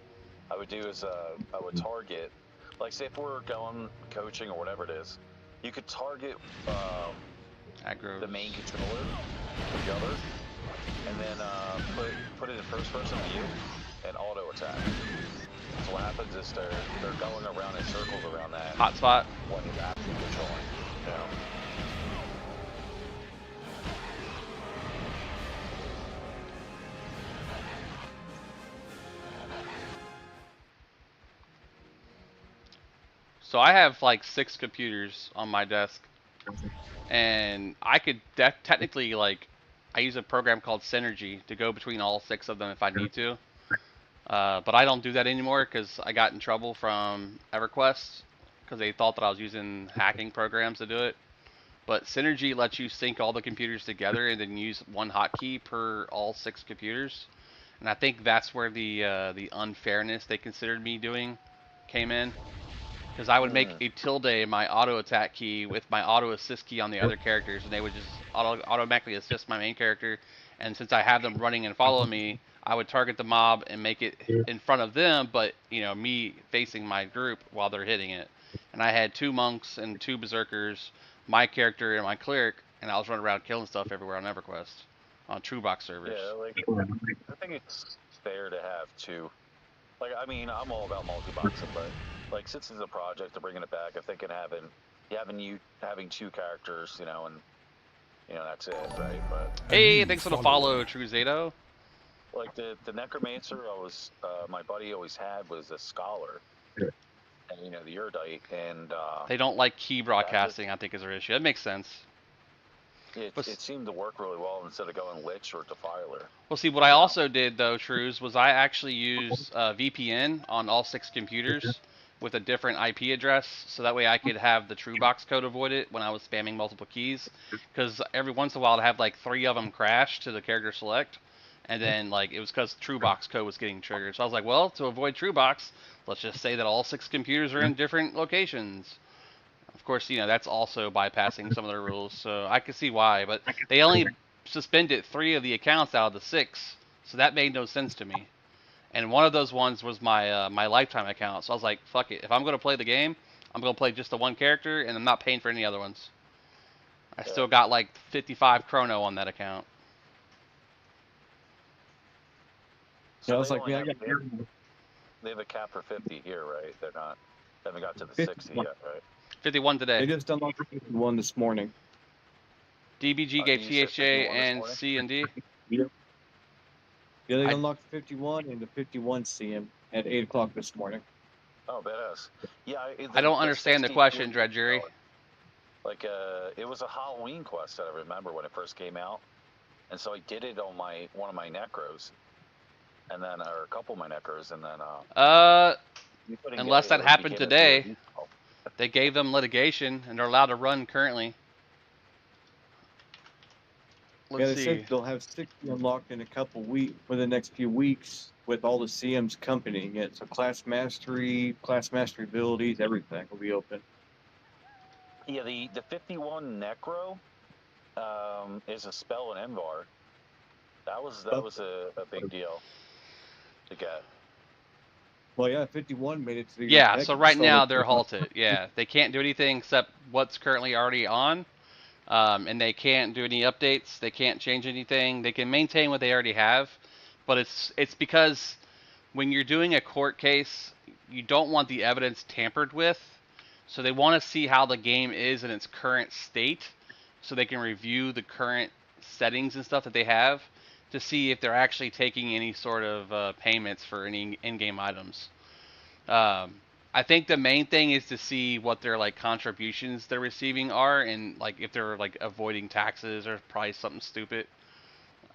I would do is I would target, like say if we're going coaching or whatever it is, you could target Aggro. the main controller with the other, and then put it in first person view and auto attack. So what happens is they're going around in circles around that Hotspot. when he's actually controlling. You know? So I have like 6 computers on my desk, and I could technically like I use a program called Synergy to go between all 6 of them if I need to. But I don't do that anymore because I got in trouble from EverQuest because they thought that I was using hacking programs to do it. But Synergy lets you sync all the computers together and then use one hotkey per all 6 computers. And I think that's where the unfairness they considered me doing came in. Because I would make a tilde my auto attack key with my auto assist key on the other characters, and they would just automatically assist my main character. And since I have them running and following me, I would target the mob and make it in front of them, but you know, me facing my group while they're hitting it. And I had 2 monks and 2 berserkers, my character and my cleric, and I was running around killing stuff everywhere on EverQuest on TrueBox servers. Yeah, like I think it's fair to have 2. Like I mean, I'm all about multi-boxing, but like since it's a project, to bringing it back, I'm thinking having 2 characters, you know, and you know that's it, right? But Hey, thanks for the follow, True Zato. like the necromancer, my buddy always had was a scholar, and you know the erudite, and They don't like key broadcasting, I think, is their issue. That makes sense. it seemed to work really well instead of going lich or defiler. Well, see, what I also did, though, Trues, was I actually used VPN on all 6 computers with a different IP address, so that way I could have the TrueBox code avoid it when I was spamming multiple keys. Because every once in a while I'd have like 3 of them crash to the character select, and then like it was because TrueBox code was getting triggered. So I was like, well, to avoid TrueBox, let's just say that all 6 computers are in different locations. Of course, you know, that's also bypassing some of their rules, so I can see why, but they only suspended 3 of the accounts out of the 6, so that made no sense to me. And one of those ones was my my lifetime account, so I was like, fuck it. If I'm going to play the game, I'm going to play just the one character, and I'm not paying for any other ones. I still got like 55 chrono on that account. So I was they like, only yeah, I have- got they have a cap for 50 here, right? They haven't got to the 50. 60 yet, right? 51 They today. just unlocked one this morning. DBG gave You said CHJ 51 this and morning? C and D. Yeah, they I- unlocked 51 and the 51 CM at 8 o'clock this morning. Oh, badass. Yeah, I don't understand the 60 question, was Dread Jury. Like, it was a Halloween quest that I remember when it first came out, and so I did it on one of my necros, and then or a couple of my necros, and then you couldn't Unless get it, that it would happened begin today. to default. They gave them litigation, and they're allowed to run currently. Yeah, Let's they see. said they'll have 60 unlocked in a couple weeks, within the next few weeks, with all the CMs accompanying it. So class mastery abilities, everything will be open. Yeah, the 51 necro is a spell in Envar. That was a big deal to get. Well, yeah, 51 made it to the Yeah, so right now solid- they're halted. Yeah, they can't do anything except what's currently already on, and they can't do any updates. They can't change anything. They can maintain what they already have, but it's because when you're doing a court case, you don't want the evidence tampered with, so they want to see how the game is in its current state, so they can review the current settings and stuff that they have to see if they're actually taking any sort of payments for any in-game items. I I think the main thing is to see what their like contributions they're receiving are, and like if they're like avoiding taxes or probably something stupid.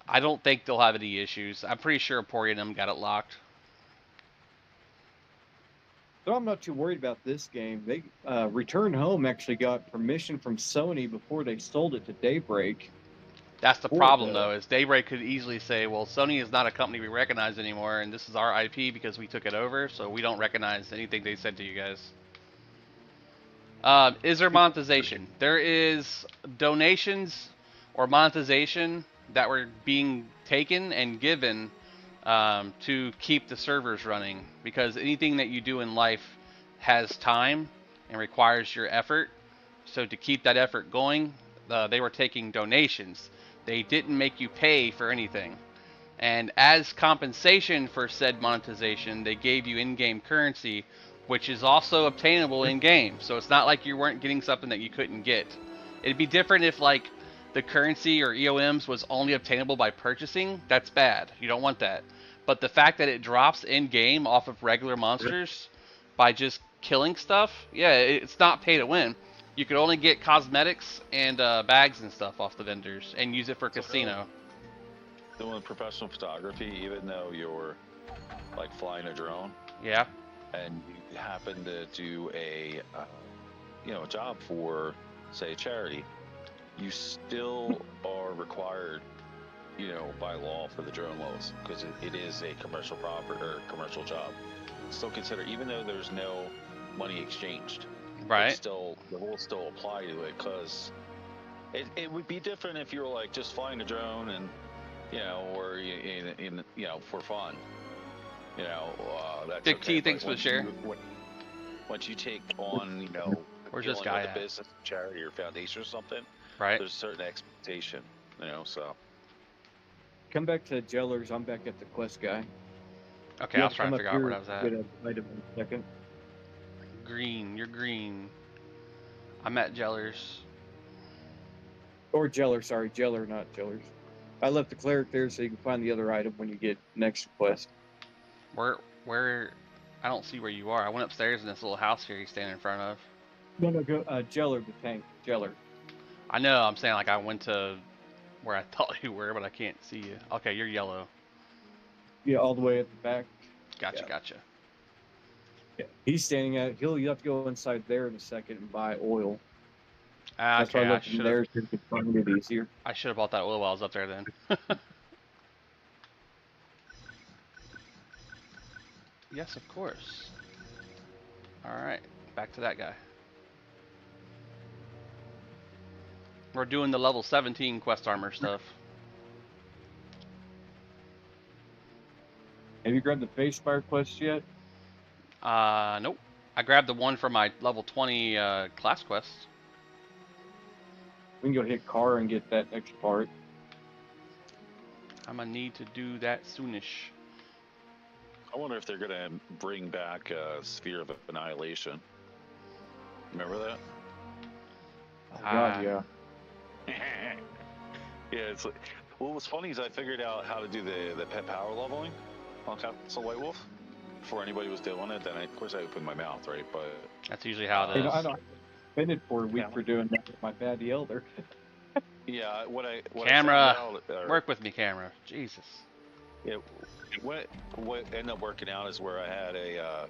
I don't think they'll have any issues. I'm pretty sure Pori and them got it locked. So I'm not too worried about this game. They Return Home actually got permission from Sony before they sold it to Daybreak. That's the Or problem the- though, is Daybreak could easily say, well, Sony is not a company we recognize anymore, and this is our IP because we took it over, so we don't recognize anything they said to you guys. Is there monetization? There is donations or monetization that were being taken and given to keep the servers running, because anything that you do in life has time and requires your effort. So to keep that effort going, they were taking donations. They didn't make you pay for anything. And as compensation for said monetization, they gave you in-game currency, which is also obtainable in-game. So it's not like you weren't getting something that you couldn't get. It'd be different if like the currency or EOMs was only obtainable by purchasing. That's bad. You don't want that. But the fact that it drops in-game off of regular monsters by just killing stuff, yeah, it's not pay to win. You could only get cosmetics and bags and stuff off the vendors and use it for casino. Doing professional photography, even though you're like flying a drone Yeah. and you happen to do a a job for, say, a charity, you still are required, by law for the drone laws, because it is a commercial property or commercial job. Still consider, even though there's no money exchanged, Right. the rules still apply to it, because it would be different if you were like just flying a drone and or in for fun. That's Big okay, T, but thanks for the share. Once you take on, Where's this dealing guy with at? a business, charity, or foundation or something, Right. there's a certain expectation, so. Come back to Jellers. I'm back at the quest guy. Okay, You I have was trying to come figure up out here where I was at. Get an item in a second. Green, you're green. I'm at Jellers. Or Jeller, sorry, Jeller, not Jellers. I left the cleric there so you can find the other item when you get next quest. Where? I don't see where you are. I went upstairs in this little house here. You're standing in front of. No, go Jeller, the tank. Jeller. I know. I'm saying like I went to where I thought you were, but I can't see you. Okay, you're yellow. Yeah, all the way at the back. Gotcha, Yeah. gotcha. Yeah. He's standing at. You have to go inside there in a second and buy oil. That's why Okay, I left him there so you could find it easier. I should have bought that oil while I was up there then. Yes, of course. Alright, back to that guy. We're doing the level 17 quest armor stuff. Have you grabbed the face fire quest yet? Nope. I grabbed the one for my level 20 class quest. We can go hit Car and get that next part. I'm gonna need to do that soonish. I wonder if they're gonna bring back Sphere of Annihilation. Remember that? Oh, God, yeah. Yeah, it's like, what was funny is I figured out how to do the pet power leveling on Castle White Wolf before anybody was doing it. Then of course I opened my mouth, right? But That's usually how it is. I know. I spent for a week for doing that with my baddie elder. yeah, Camera. what I found out, Work with me, camera. Jesus. Yeah, what ended up working out is where I had a.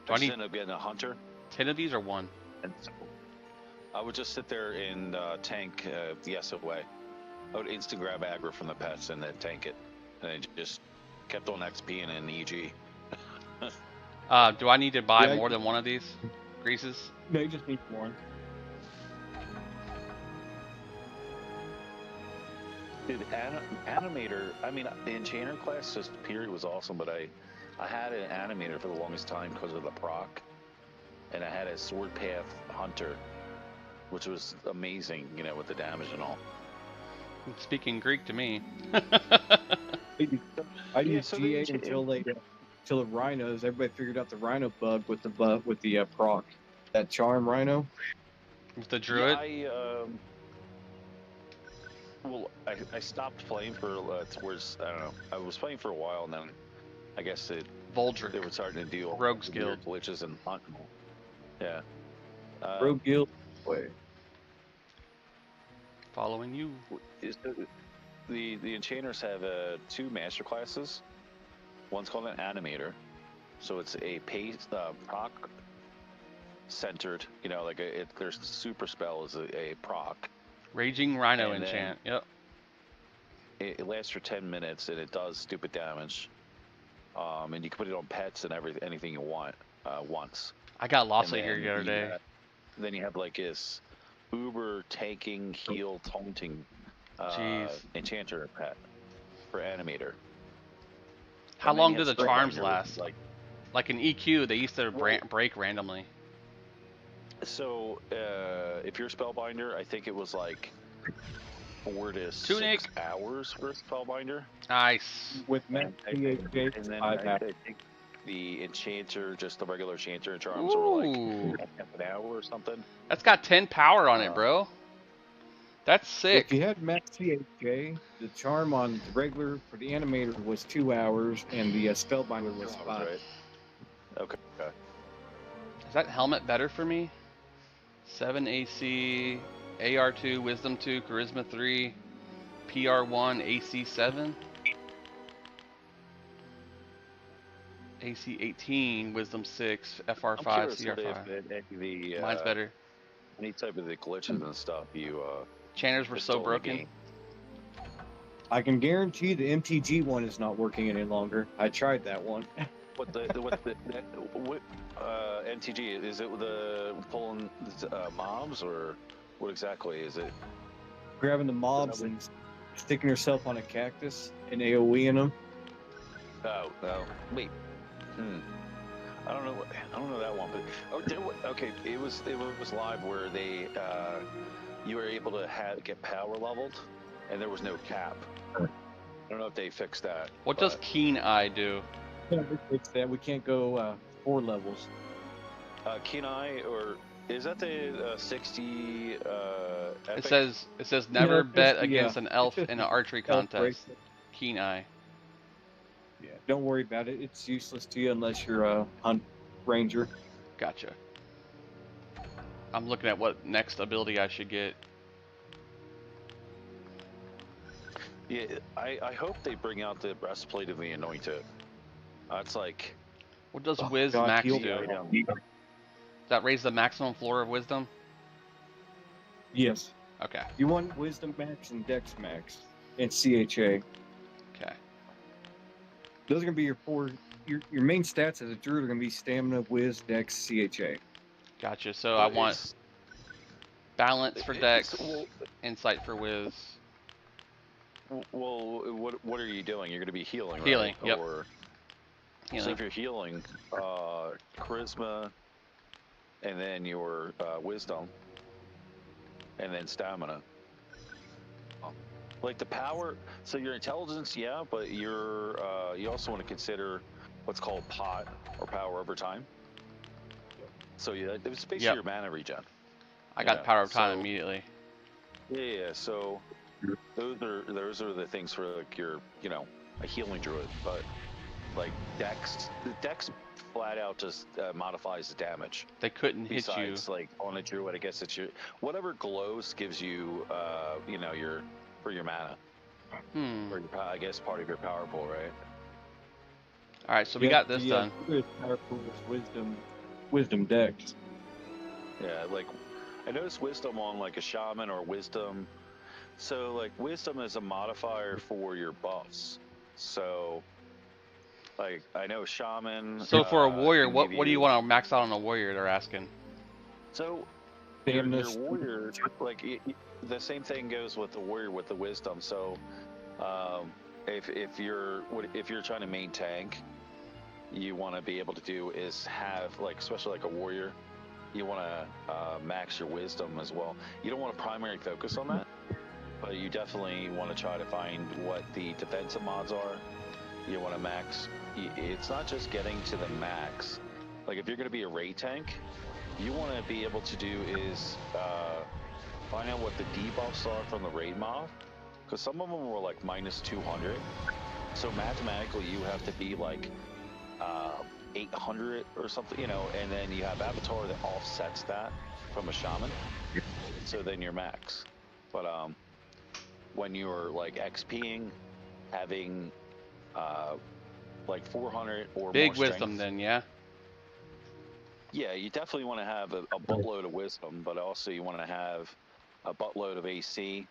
Do I need- ended up getting a hunter, 10 of these or one? and so I would just sit there and tank the SOA. I would instant grab aggro from the pets and then tank it, and I just kept on XP and an EG. Do I need to buy Yeah, more than one of these greases? No, you just need one. Dude, animator. I mean, the enchanter class just period was awesome, but I had an animator for the longest time because of the proc, and I had a sword path hunter, which was amazing, with the damage and all. Speaking Greek to me. I Yeah, used so GA they- until the rhinos. Everybody figured out the rhino bug with the proc. That charm rhino. With the druid? Yeah, I stopped playing for towards, I don't know. I was playing for a while, and then I guess it Voldric. They were starting to deal Rogues with weird Guild. glitches and hunting. Yeah. Rogue Guild. Wait. Following you. The enchanters have 2 master classes. One's called an animator, so it's a proc centered. You know, like their super spell is a proc. Raging Rhino And then- enchant. Yep. It lasts for 10 minutes and it does stupid damage. And you can put it on pets and anything you want once. I got lost And here then the other you day. have- Then you have like this uber tanking heal taunting Jeez. enchanter pet for animator. How And then long you do the have charms Spellbinder, last? Like in EQ, they used to break randomly. So if you're Spellbinder, I think it was like 4 to 6 Tunic. hours for a Spellbinder. Nice. With Max CHJ, And then 5 I hours. think the enchanter, just the regular enchanter charms were like Ooh. half an hour or something. That's got 10 power on it, bro. That's sick. If you had Max CHJ, the charm on the regular for the animator was 2 hours, and the Spellbinder was 5. Right. Okay. Is that helmet better for me? 7 AC, AR2, Wisdom 2, Charisma 3, PR1, AC 7. AC 18, Wisdom 6, I'm FR5, curious CR5. if Mine's better. any type of the glitches and stuff you Channers were so install in the broken. game. I can guarantee the MTG one is not working any longer. I tried that one. What NTG is it? The pulling mobs or what exactly is it? Grabbing the mobs and sticking herself on a cactus and AoEing them. Oh no, wait. I don't know. I don't know that one, but okay. It was live where they you were able to get power leveled, and there was no cap. I don't know if they fixed that. What does but, Keen Eye do? It's that we can't go 4 levels. Kenai, or is that the 60? It Epic? says never it's bet the, against an elf it's in the an archery elf contest. bracelet. Keen Eye. Yeah, don't worry about it. It's useless to you unless you're a hunt ranger. Gotcha. I'm looking at what next ability I should get. Yeah, I hope they bring out the breastplate of the Anointed. That's like What does Oh, Wiz God, Max heal do? me. Does that raise the maximum floor of wisdom? Yes. Okay. You want Wisdom Max and Dex Max and CHA. Okay. Those are gonna be your 4. Your main stats as a druid are gonna be Stamina, Wiz, Dex, CHA. Gotcha. So I want balance for Dex, Well, insight for Wiz. what are you doing? You're going to be healing, Healing, right? yep. Or, so Healing. if you're healing, charisma, and then your wisdom, and then stamina. Like the power, so your intelligence, yeah, but you also want to consider what's called pot or power over time. So yeah, it's basically Yep. your mana regen. I got Yeah, power of time so- immediately. Yeah, so those are the things for like your a healing druid, but like Dex flat out just modifies the damage. They couldn't hit you. Besides like on a druid, I guess it's your whatever glows gives you your for your mana or your, I guess part of your power pool, right? All right, so we got this done. Druid power pool is Wisdom Dex. Yeah, like I noticed wisdom on like a shaman or wisdom. So like wisdom is a modifier for your buffs. So like I know shaman. So for a warrior, can what give do you want to max out on a warrior? They're asking. So Stamina. your warrior, like the same thing goes with the warrior with the wisdom. So if you're trying to main tank, you want to be able to do is have like especially like a warrior. You want to max your wisdom as well. You don't want to primary focus on that, but you definitely want to try to find what the defensive mods are. You want to max. It's not just getting to the max. Like if you're going to be a raid tank, you want to be able to do is find out what the debuffs are from the raid mob, because some of them were like -200. So mathematically, you have to be like 800 or something, and then you have Avatar that offsets that from a shaman. So then you're max. But when you're like XPing, having like 400 or Big more wisdom strength, then, yeah. yeah, you definitely want to have a buttload of wisdom, but also you want to have a buttload of AC.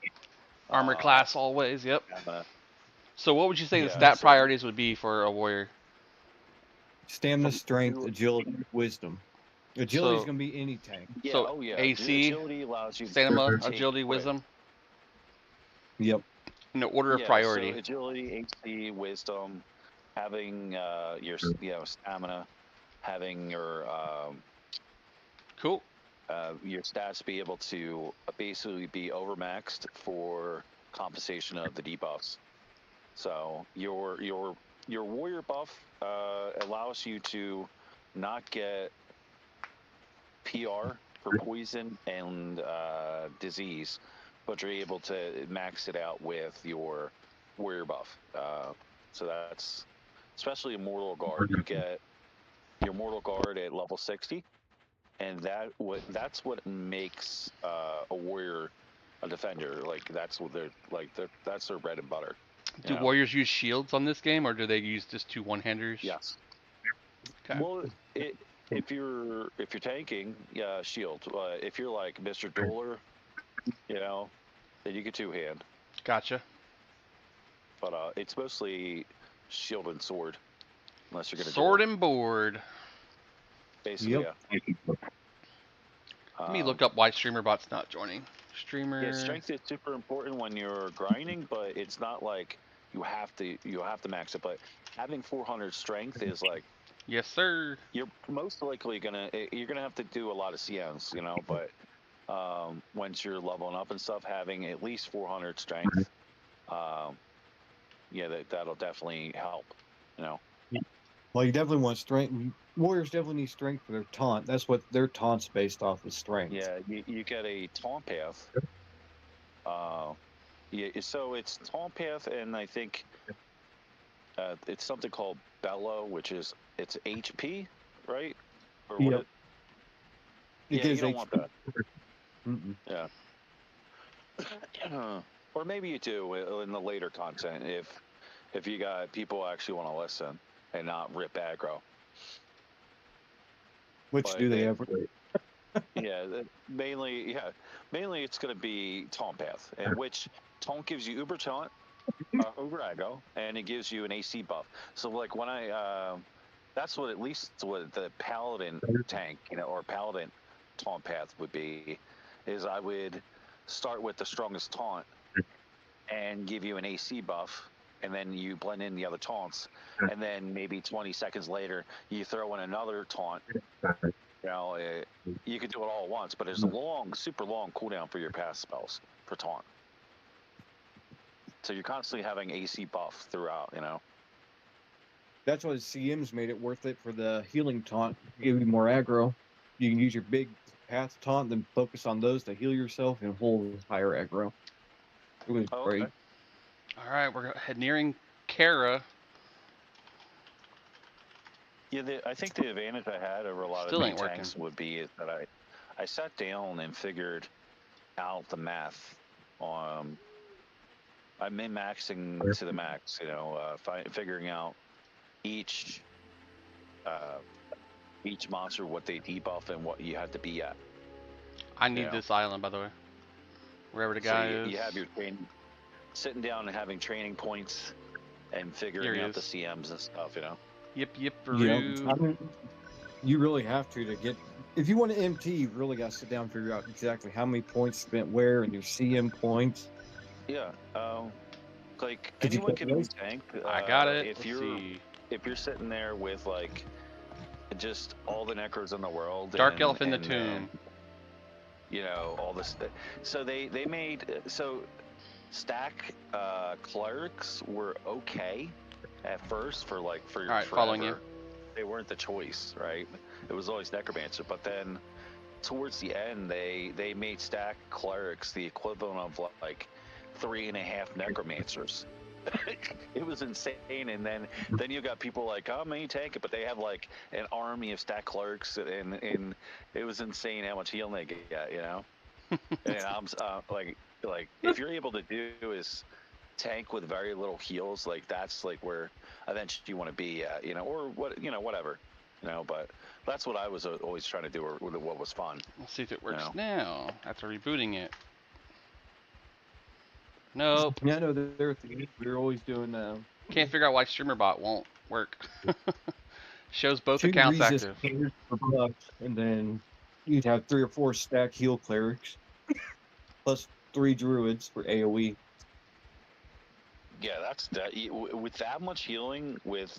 Armor class always, yep. Stamina. So what would you say the Yeah, stat so- priorities would be for a warrior? Stamina, strength, agility, wisdom. Agility is So- going to be any tank. Yeah, So, oh yeah. AC, Agility allows you Stamina, to take agility, quick. wisdom, Yep. in the order of Yeah, priority. so agility, AC, wisdom, having your stamina, having your stats be able to basically be overmaxed for compensation of the debuffs. So your warrior buff allows you to not get PR for poison and disease, but you're able to max it out with your warrior buff. So that's especially a mortal guard. You get your mortal guard at level 60, and that's what makes a warrior a defender. Like that's what that's their bread and butter. Do Yeah. warriors use shields on this game, or do they use just 2 one-handers? Yes. Okay. Well, if you're tanking, yeah, shield. If you're like Mr. Dueler, then you can two-hand. Gotcha. But it's mostly shield and sword, unless you're gonna Sword duel. and board. Basically, Yep. yeah. Let me look up why StreamerBot's not joining. Streamer. Yeah, strength is super important when you're grinding, but it's not like you have to max it. But having 400 strength is like Yes, sir. you're most likely gonna have to do a lot of CMs, But once you're leveling up and stuff, having at least 400 strength, yeah, that'll definitely help. Well, you definitely want strength. Warriors definitely need strength for their taunt. That's what their taunt's based off of strength. Yeah, you get a taunt path. Yeah, so it's taunt path, and I think it's something called bellow, which is it's HP, right? Or Yep. It, It yeah, gives you don't want that. Mm-mm. Yeah. Or maybe you do in the later content if you got people who actually want to listen and not rip aggro. Which But do they ever? Yeah, mainly it's going to be taunt path, and which taunt gives you uber taunt, uber aggro, and it gives you an AC buff. So like when that's what at least what the paladin tank, or paladin taunt path would be, is I would start with the strongest taunt and give you an AC buff, and then you blend in the other taunts, and then maybe 20 seconds later you throw in another taunt. You could do it all at once, but there's a super long cooldown for your pass spells for taunt. So you're constantly having AC buff throughout, That's why CMs made it worth it for the healing taunt. Give you more aggro. You can use your big path taunt, then focus on those to heal yourself and hold higher aggro. It was great. Okay. All right, we're nearing Kara. Yeah, I think the advantage I had over a lot Still of ain't new tanks would be is that I sat down and figured out the math. I'm min-maxing to the max, figuring out each monster, what they debuff and what you have to be at. I need Yeah. this island, by the way. Wherever the So guy you, is. you have your training, sitting down and having training points and Here figuring he out the is. CMs and stuff, Yip, Yeah, Roo. I mean, you really have to get. If you want to MT, you really got to sit down and figure out exactly how many points spent where and your CM points. Yeah. Like Did you anyone get can be those? tank. I got it. If Let's you're see. if you're sitting there with like just all the necros in the world, Dark Elf in the and Tomb. all this. So they made stack clerics were okay at first for All right, forever. following you. They weren't the choice, right? It was always necromancer, but then towards the end they made stack clerics the equivalent of like 3.5 necromancers, It was insane. And then you got people like, oh man, you tank it, but they have like an army of stat clerks, and it was insane how much healing they get, you know. And I'm like if you're able to do is tank with very little heals, like that's like where eventually you want to be at, you know, or what, you know, whatever, you know. But that's what I was always trying to do, or what was fun. Let's see if it works No. now after rebooting it. Nope. Yeah, no, they're a thing. We were always doing Can't figure out why StreamerBot won't work. Shows both two accounts resist active. clears for bucks, and then you'd have 3 or 4 stack heal clerics, plus 3 druids for AoE. Yeah, that's that. With that much healing, with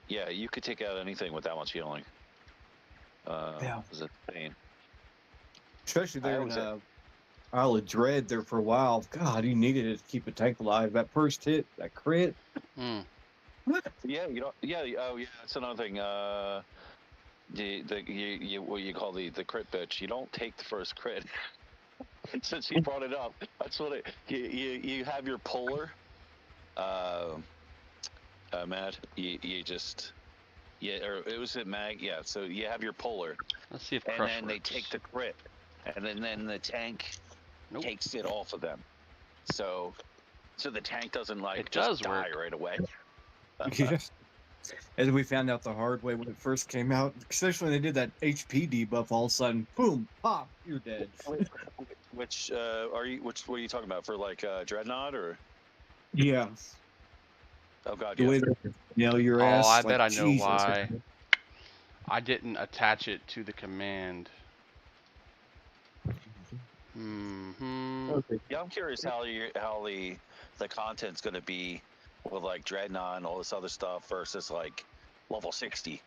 yeah, you could take out anything with that much healing. Yeah. It's insane. Especially there in was a- Isle of Dread there for a while. God, you needed it to keep a tank alive. That first hit, that crit. Hmm. Yeah, you know, yeah. Oh, yeah. That's another thing. You what you call the crit bitch. You don't take the first crit. Since you brought it up, that's what you have your puller. Matt, you just or it was it Mag, yeah. So you have your puller, Let's see if and Crush then they works. take the crit, and then the tank Nope. takes it off of them. So the tank doesn't like It just does die work. right away. Yes. And we found out the hard way when it first came out, especially when they did that HP debuff. All of a sudden, boom, pop, you're dead. Which are you? What are you talking about for like Dreadnought or? Yeah. Oh God, The yeah. way they nail your Oh, ass. I like, bet I know Jesus. why. I didn't attach it to the command. Hmm. Okay. Yeah, I'm curious how the content's going to be with like Dreadnought and all this other stuff versus like level 60.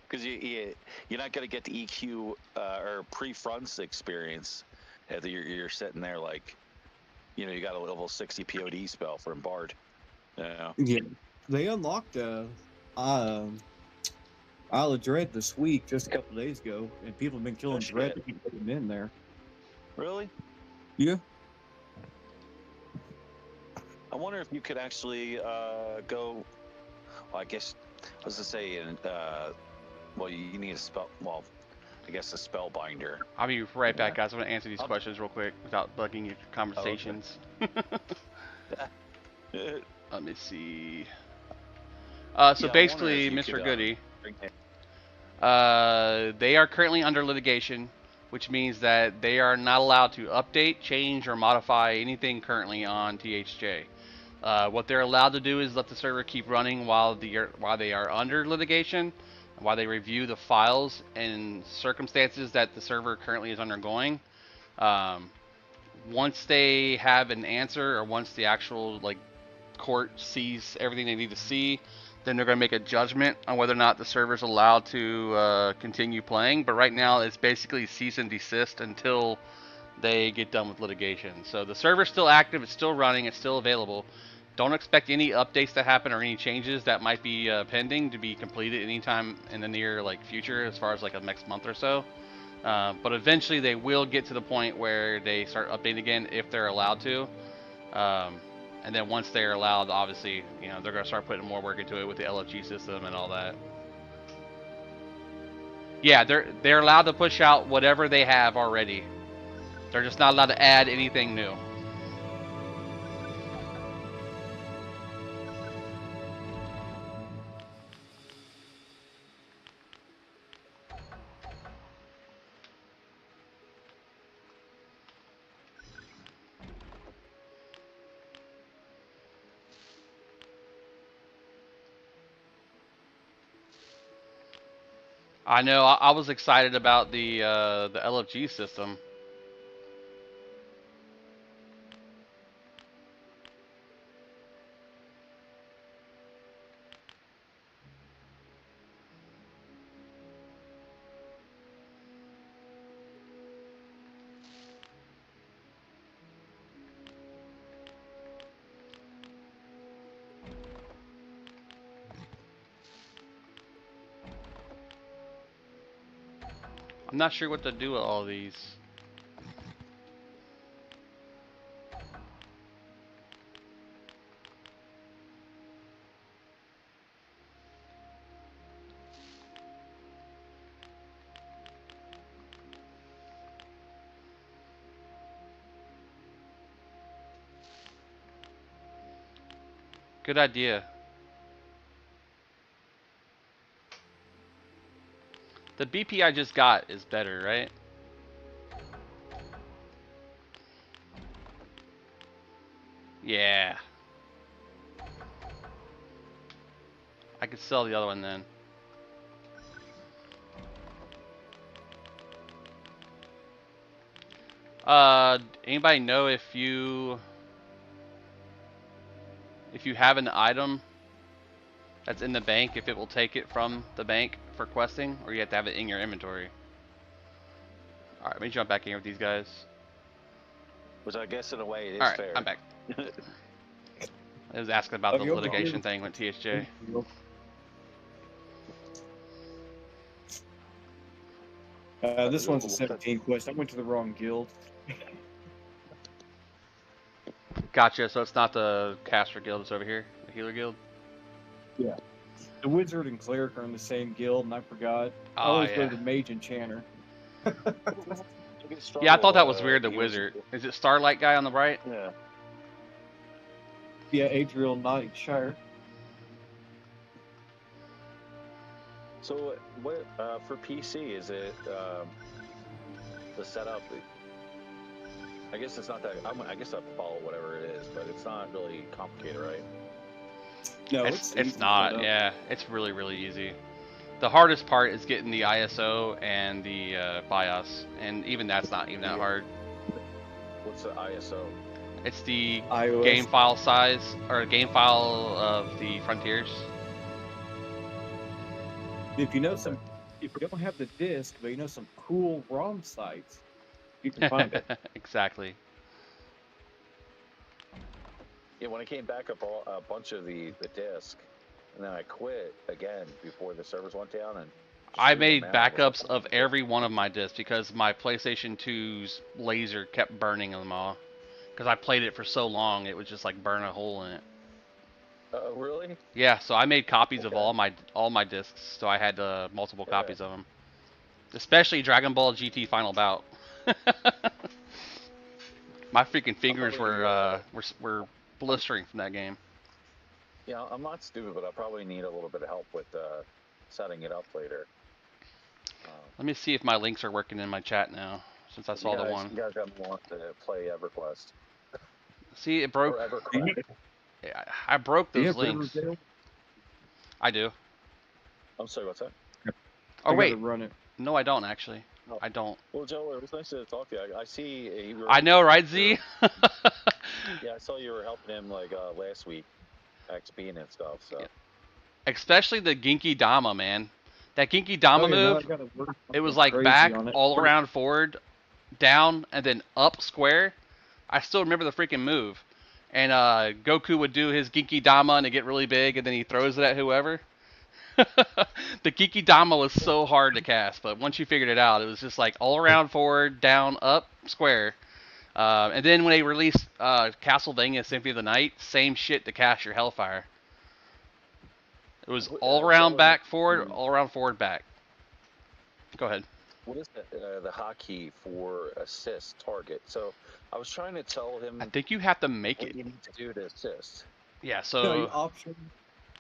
Because you're not going to get the EQ or pre-fronts experience. You're sitting there like, you know, you got a level 60 POD spell from Bard. Yeah. Yeah. They unlocked Isle of Dread this week, just a couple days ago, and people have been killing shit. Dread to keep putting in there. Really? Yeah. I wonder if you could actually go. Well, I guess I was to say, well, you need a spell. Well, I guess a spellbinder. I'll be right back, Yeah. guys. I'm gonna answer these questions real quick without bugging your conversations. Let me see. So Yeah, I basically, wonder if you Mr. could, Goody, bring it- they are currently under litigation, which means that they are not allowed to update, change, or modify anything currently on THJ. What they're allowed to do is let the server keep running while they are under litigation, while they review the files and circumstances that the server currently is undergoing. Once they have an answer, or once the actual court sees everything they need to see, then they're going to make a judgment on whether or not the server's allowed to continue playing. But right now, it's basically cease and desist until they get done with litigation. So the server's still active, it's still running, it's still available. Don't expect any updates to happen or any changes that might be pending to be completed anytime in the near future, as far as a next month or so. But eventually they will get to the point where they start updating again if they're allowed to. And then once they're allowed, obviously, they're going to start putting more work into it with the LFG system and all that. Yeah, they're allowed to push out whatever they have already. They're just not allowed to add anything new. I know. I was excited about the LFG system. I'm not sure what to do with all these. Good idea. The BP I just got is better, right? Yeah. I could sell the other one then. Anybody know if you have an item that's in the bank, if it will take it from the bank for questing, or you have to have it in your inventory? Alright, let me jump back in here with these guys. Which I guess in a way is Alright, fair. I'm back. I was asking about the Okay, litigation thing with TSJ. This one's a 17 quest. I went to the wrong guild. Gotcha, so it's not the caster guild, it's over here, the healer guild? The wizard and cleric are in the same guild, and I forgot. I Oh, always go yeah. to the mage enchanter. Yeah, I thought that was weird, the wizard. Is it Starlight guy on the right? Yeah. Yeah, Adriel Nightshire. So what for PC is it the setup? I guess it's not that. I guess I follow whatever it is, but it's not really complicated, right? No, It's easy not, setup. yeah. It's really, really easy. The hardest part is getting the ISO and the BIOS, and even that's not even that hard. What's the ISO? It's the iOS. game file size, or game file of the Frontiers. If you know some, if you don't have the disc, but you know some cool ROM sites, you can find it. Exactly. Yeah, when I came back up a bunch of the disc, and then I quit again before the servers went down, and I threw them made out. backups of every one of my discs because my PlayStation 2's laser kept burning them all. Because I played it for so long, it would just like burn a hole in it. Really? Yeah, so I made copies of Okay. all my discs, so I had multiple copies of them. Especially Dragon Ball GT Final Bout. My freaking fingers were blistering from that game. Yeah, I'm not stupid, but I probably need a little bit of help with setting it up later. Let me see if my links are working in my chat now, since I saw the one. You guys got want to play EverQuest See, it or broke. EverQuest? I broke Do you those have links. Riverdale? I do. I'm sorry, what's that? Oh I gotta wait, run it. no, I don't actually. Oh. I don't. Well, Joe, it was nice to talk to you. I see you were. I know, right, Z? Yeah, I saw you were helping him like last week, XP and stuff. So. Yeah. Especially the Genki Dama, man. That Genki Dama Oh, yeah, now I move, gotta work it was something like crazy back, on it. all around forward, down, and then up square. I still remember the freaking move. And Goku would do his Genki Dama and it get really big, and then he throws it at whoever. The Genki Dama was so hard to cast, but once you figured it out, it was just like all around forward, down, up, square. And then when they released Castlevania Symphony of the Night, same shit to cast your Hellfire. It was all around back, forward, all around forward, back. Go ahead. What is the hotkey for assist target? So I was trying to tell him I think you have to make what it. you need to do to assist. Yeah, No, so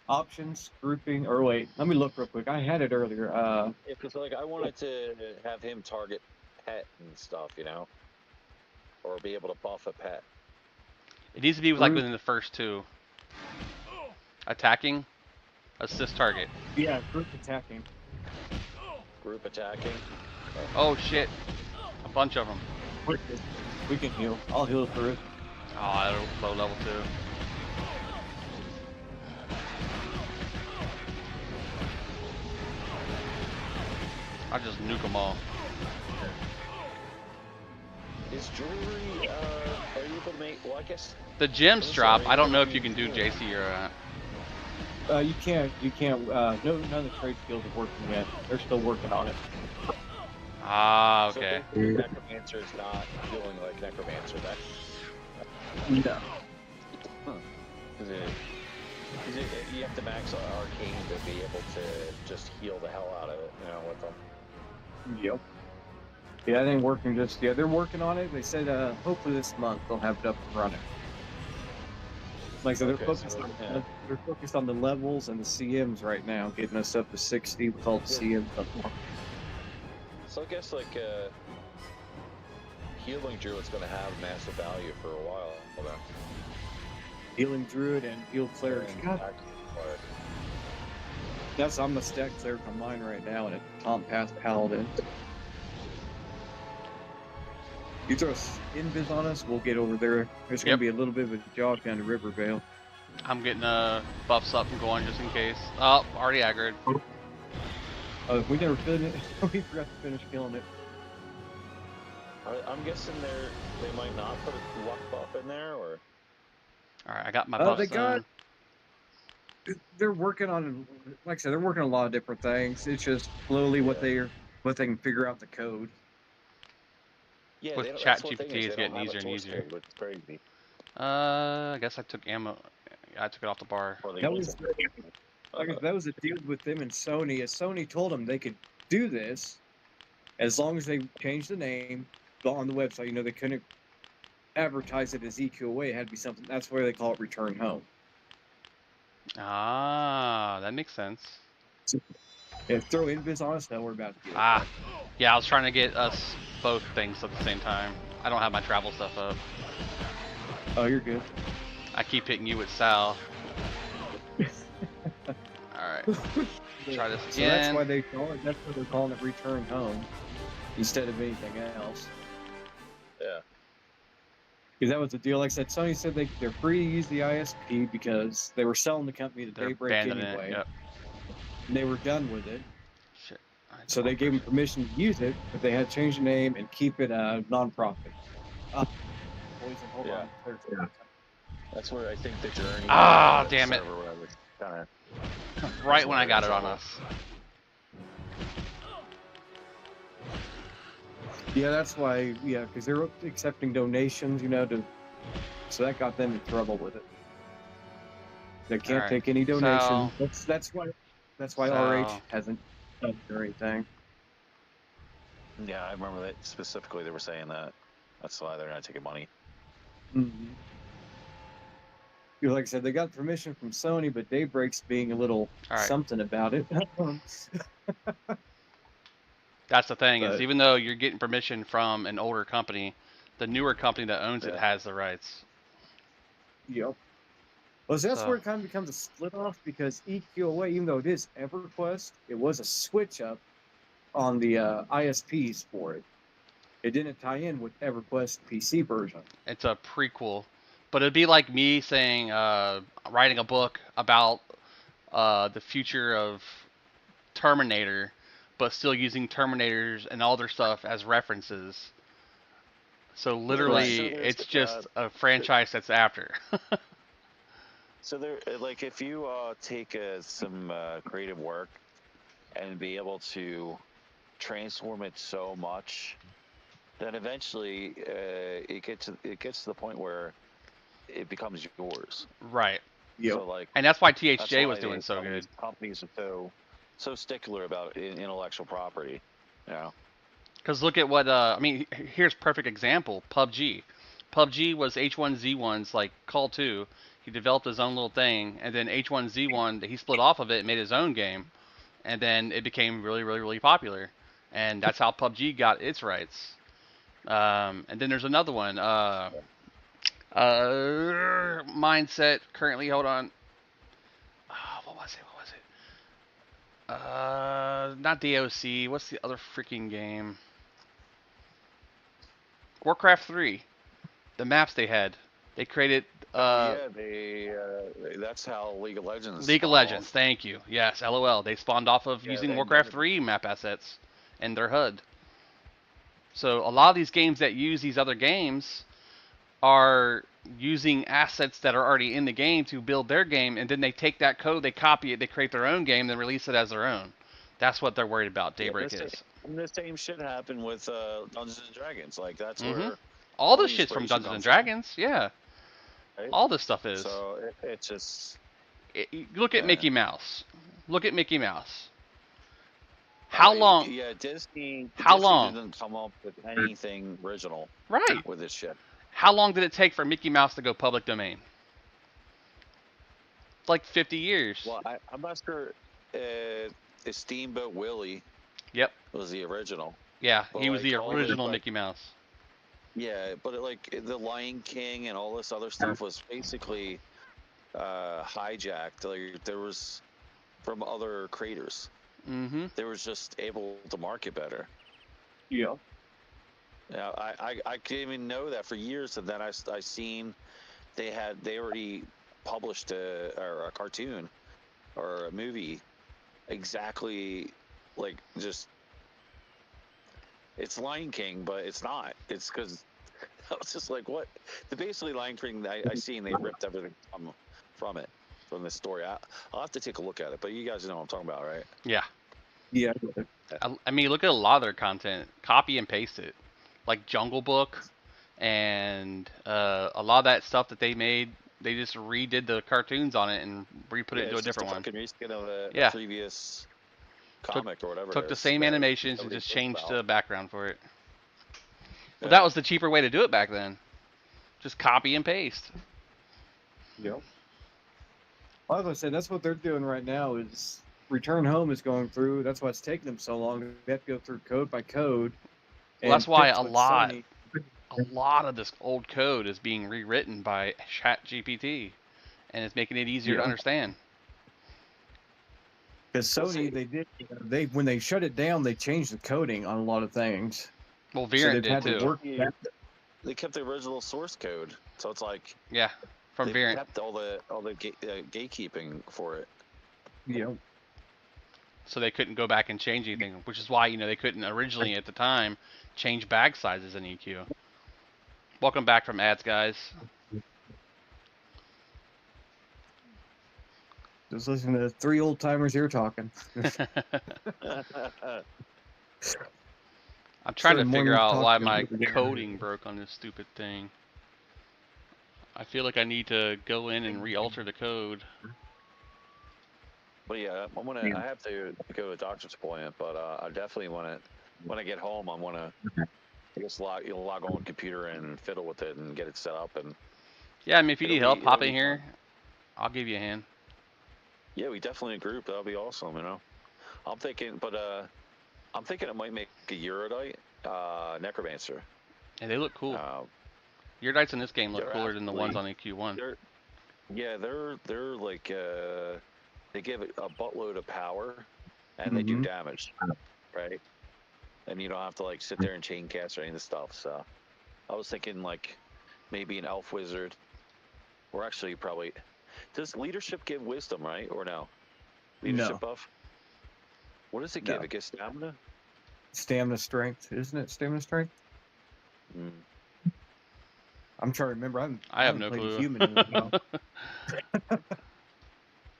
options, grouping, or wait, let me look real quick. I had it earlier. Because like I wanted to have him target pet and stuff, you know, or be able to buff a pet. it needs to be like Group- within the first two. Attacking, assist target. Yeah, group attacking. Group attacking. Oh shit, a bunch of them. We can heal. I'll heal through it. Oh, low level 2. I just nuke them all. Is jewelry? Are you able to make? Well, I guess. The gems drop. I don't know if you can do JC or You can't. No, none of the trade skills are working yet. They're still working on it. Ah, So okay. basically, Necromancer is not feeling like Necromancer. That. No. Is it, you have to max Arcane to be able to just heal the hell out of it, you know, with them. Yep. Yeah, it ain't working just yet. They're working on it. They said hopefully this month they'll have it up and running. Like so, they're Okay, focused so, on yeah. they're focused on the levels and the CMs right now, getting us up to 60 with all the CMs. So I guess like Healing Druid's going to have massive value for a while. Then. Healing Druid and Heal Cleric. And God, Active Cleric. that's I'm a stack cleric on mine right now, and a Tom Path Paladin. You throw Invis on us, we'll get over there. There's going to be a little bit of a jog down to Rivervale. I'm getting buffs up and going just in case. Oh, already aggroed. We never finished. We forgot to finish killing it. I'm guessing they might not put a luck buff in there, or Alright, I got my buffs they got. done. They're working on, like I said, they're working on a lot of different things. It's just slowly what they can figure out the code. yeah, With they don't- ChatGPT, that's one thing it's is they getting don't have easier a and source easier. code, which is crazy. I guess I took ammo. I took it off the bar. Or they That use was it. that was a deal with them and Sony. As Sony told them they could do this as long as they changed the name on the website. You know, they couldn't advertise it as EQOA. It had to be something. That's why they call it Return Home. Ah, that makes sense. If throw Invis on us, then we're about to get it. Ah, yeah, I was trying to get us both things at the same time. I don't have my travel stuff up. Oh, you're good. I keep hitting you with Sal. Alright, try this So that's again. why they call it. That's why they're calling it Return Home instead of anything else. Yeah. Because that was the deal. Like I said, Sony said they're free to use the ISP because they were selling the company to They're Daybreak abandoning anyway. it. Yep. And they were done with it. Shit. So they gave them permission to use it, but they had to change the name and keep it a non-profit. Poison, hold Yeah. on. There's- That's where I think the journey. Ah, damn it. Or whatever. Kinda, Right when I got it on us. Yeah, that's why. Yeah, because they were accepting donations, so that got them in trouble with it. They can't Alright, take any donations. so- That's why so- RH hasn't done it or anything. Yeah, I remember that specifically. They were saying that. That's why they're not taking money. Mm-hmm. Like I said, they got permission from Sony, but Daybreak's being a little Alright. something about it. That's the thing, is But- even though you're getting permission from an older company, the newer company that owns it Yeah. has the rights. Yep. Well, so that's So- where it kind of becomes a split off because EQOA, even though it is EverQuest, it was a switch up on the ISPs for it. It didn't tie in with EverQuest PC version. It's a prequel, but it'd be like me saying, writing a book about the future of Terminator, but still using Terminators and all their stuff as references. So literally, so there's, it's just a franchise that's after. So there, like, if you take some creative work and be able to transform it so much, then eventually it gets to the point where it becomes yours. Right. Yep. So like, And that's why that's THJ was why doing so good. Companies are so stickler about intellectual property. You know. Because look at what, I mean, here's perfect example, PUBG. PUBG was H1Z1's like Call 2. He developed his own little thing, and then H1Z1, he split off of it and made his own game. And then it became really, really, really popular. And that's how PUBG got its rights. And then there's another one, Mindset, currently, hold on. What was it? Not DOC, what's the other freaking game? Warcraft 3, the maps they had. They created That's how League of Legends. League of spawned. Legends. Thank you. Yes, LOL. They spawned off of Yeah, using they Warcraft did. 3 map assets in their HUD. So a lot of these games that use these other games are using assets that are already in the game to build their game, and then they take that code, they copy it, they create their own game, then release it as their own. That's what they're worried about. Daybreak Yeah, is. And the same shit happened with Dungeons and Dragons. Like that's Mhm. where All this the shit's from inspiration Dungeons and comes from. Dragons. Yeah. Right? All this stuff is. So it's just Look at Yeah. Mickey Mouse. Look at Mickey Mouse. How long? Yeah, Disney. How Disney long? Didn't come up with anything original Right. with this shit. How long did it take for Mickey Mouse to go public domain? like 50 years. Well, I'm not sure. If Steamboat Willie Yep. was the original. Yeah, But, he was the like, all the, original like- Mickey Mouse. Yeah, but like the Lion King and all this other stuff was basically hijacked. Like there was from other creators. Mm-hmm. They was just able to market better. Yeah. Yeah, I didn't even know that for years, and then I seen they already published a cartoon or a movie exactly like just it's Lion King, but it's not. It's because I was just like, what? The basically Lion King I seen they ripped everything from it from this story. I'll have to take a look at it, but you guys know what I'm talking about, right? Yeah. Yeah. I mean, look at a lot of their content. Copy and paste it. Like Jungle Book and a lot of that stuff that they made, they just redid the cartoons on it and re-put it into a different one. Fucking reskin of a Yeah. previous comic or whatever. Took it the is same that animations and nobody just knows changed about. the background for it. But Yeah. that was the cheaper way to do it back then. Just copy and paste. Yep. Well, as I said, that's what they're doing right now. Is Return Home is going through. That's why it's taking them so long. They have to go through code by code. Well, that's why fix a what lot Sony- of this old code is being rewritten by ChatGPT, and it's making it easier to Yeah. understand. Because Well, see- they when they shut it down, they changed the coding on a lot of things. Well, So Viren they've did had to too. work Yeah. back. They kept the original source code, so it's like Yeah, from they Viren. kept all the gatekeeping for it. You know, So they couldn't go back and change anything, which is why they couldn't originally at the time change bag sizes in EQ. Welcome back from ads, guys. just listen to 3 old timers here talking. I'm trying to Started figure morning out why talking my over there. coding broke on this stupid thing. I feel like I need to go in and re-alter the code. But yeah, I have to go to a doctor's appointment, but I definitely want to. When I get home, I want to. I guess log on the computer and fiddle with it and get it set up. And Yeah, I mean, if you need It'll help, be- hop it'll in be here. I'll give you a hand. yeah, we definitely a group. That'll be awesome. I'm thinking, but I'm thinking it might make a Eurodite necromancer. And they look cool. Uh, Your dice in this game look they're cooler than the ones on absolutely- EQ1. they're like they give it a buttload of power, and they do Mhm. damage, right? And you don't have to like sit there and chain cast or any of this stuff. So I was thinking like maybe an elf wizard, or actually probably does leadership give wisdom, right? Or no? Leadership No. buff. What does it give? No. It gives stamina. Stamina strength, isn't it? Stamina strength. Mm. I'm trying to remember. I have haven't no played a clue. Human in a while.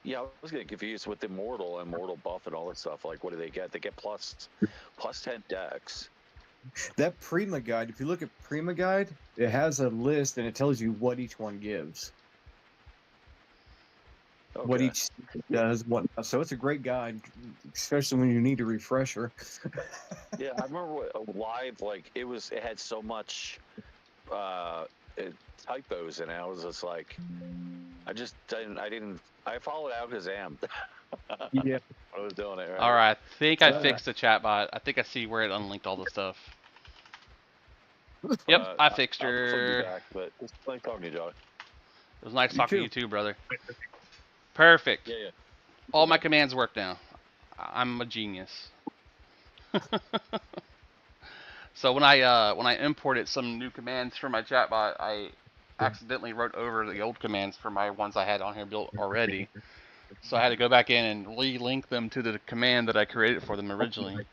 Yeah, I was getting confused with immortal buff and all that stuff. Like, what do they get? They get plus 10 dex. That Prima guide. If you look at Prima guide, it has a list and it tells you what each one gives, what Okay. each does, what. So it's a great guide, especially when you need a refresher. Yeah, I remember live, like it had so much typos in it. I was just like, I followed out because Am. Yeah. I was doing it right. All right, I think I Uh, fixed the chatbot. I think I see where it unlinked all the stuff. Yep, I fixed I'll put you her. back, but it's nice talking to you, Josh. It was nice You talking to too. you too, brother. Perfect. Yeah. All my commands work now. I'm a genius. So when I imported some new commands for my chatbot, I accidentally wrote over the old commands for my ones I had on here built already. So I had to go back in and re-link them to the command that I created for them originally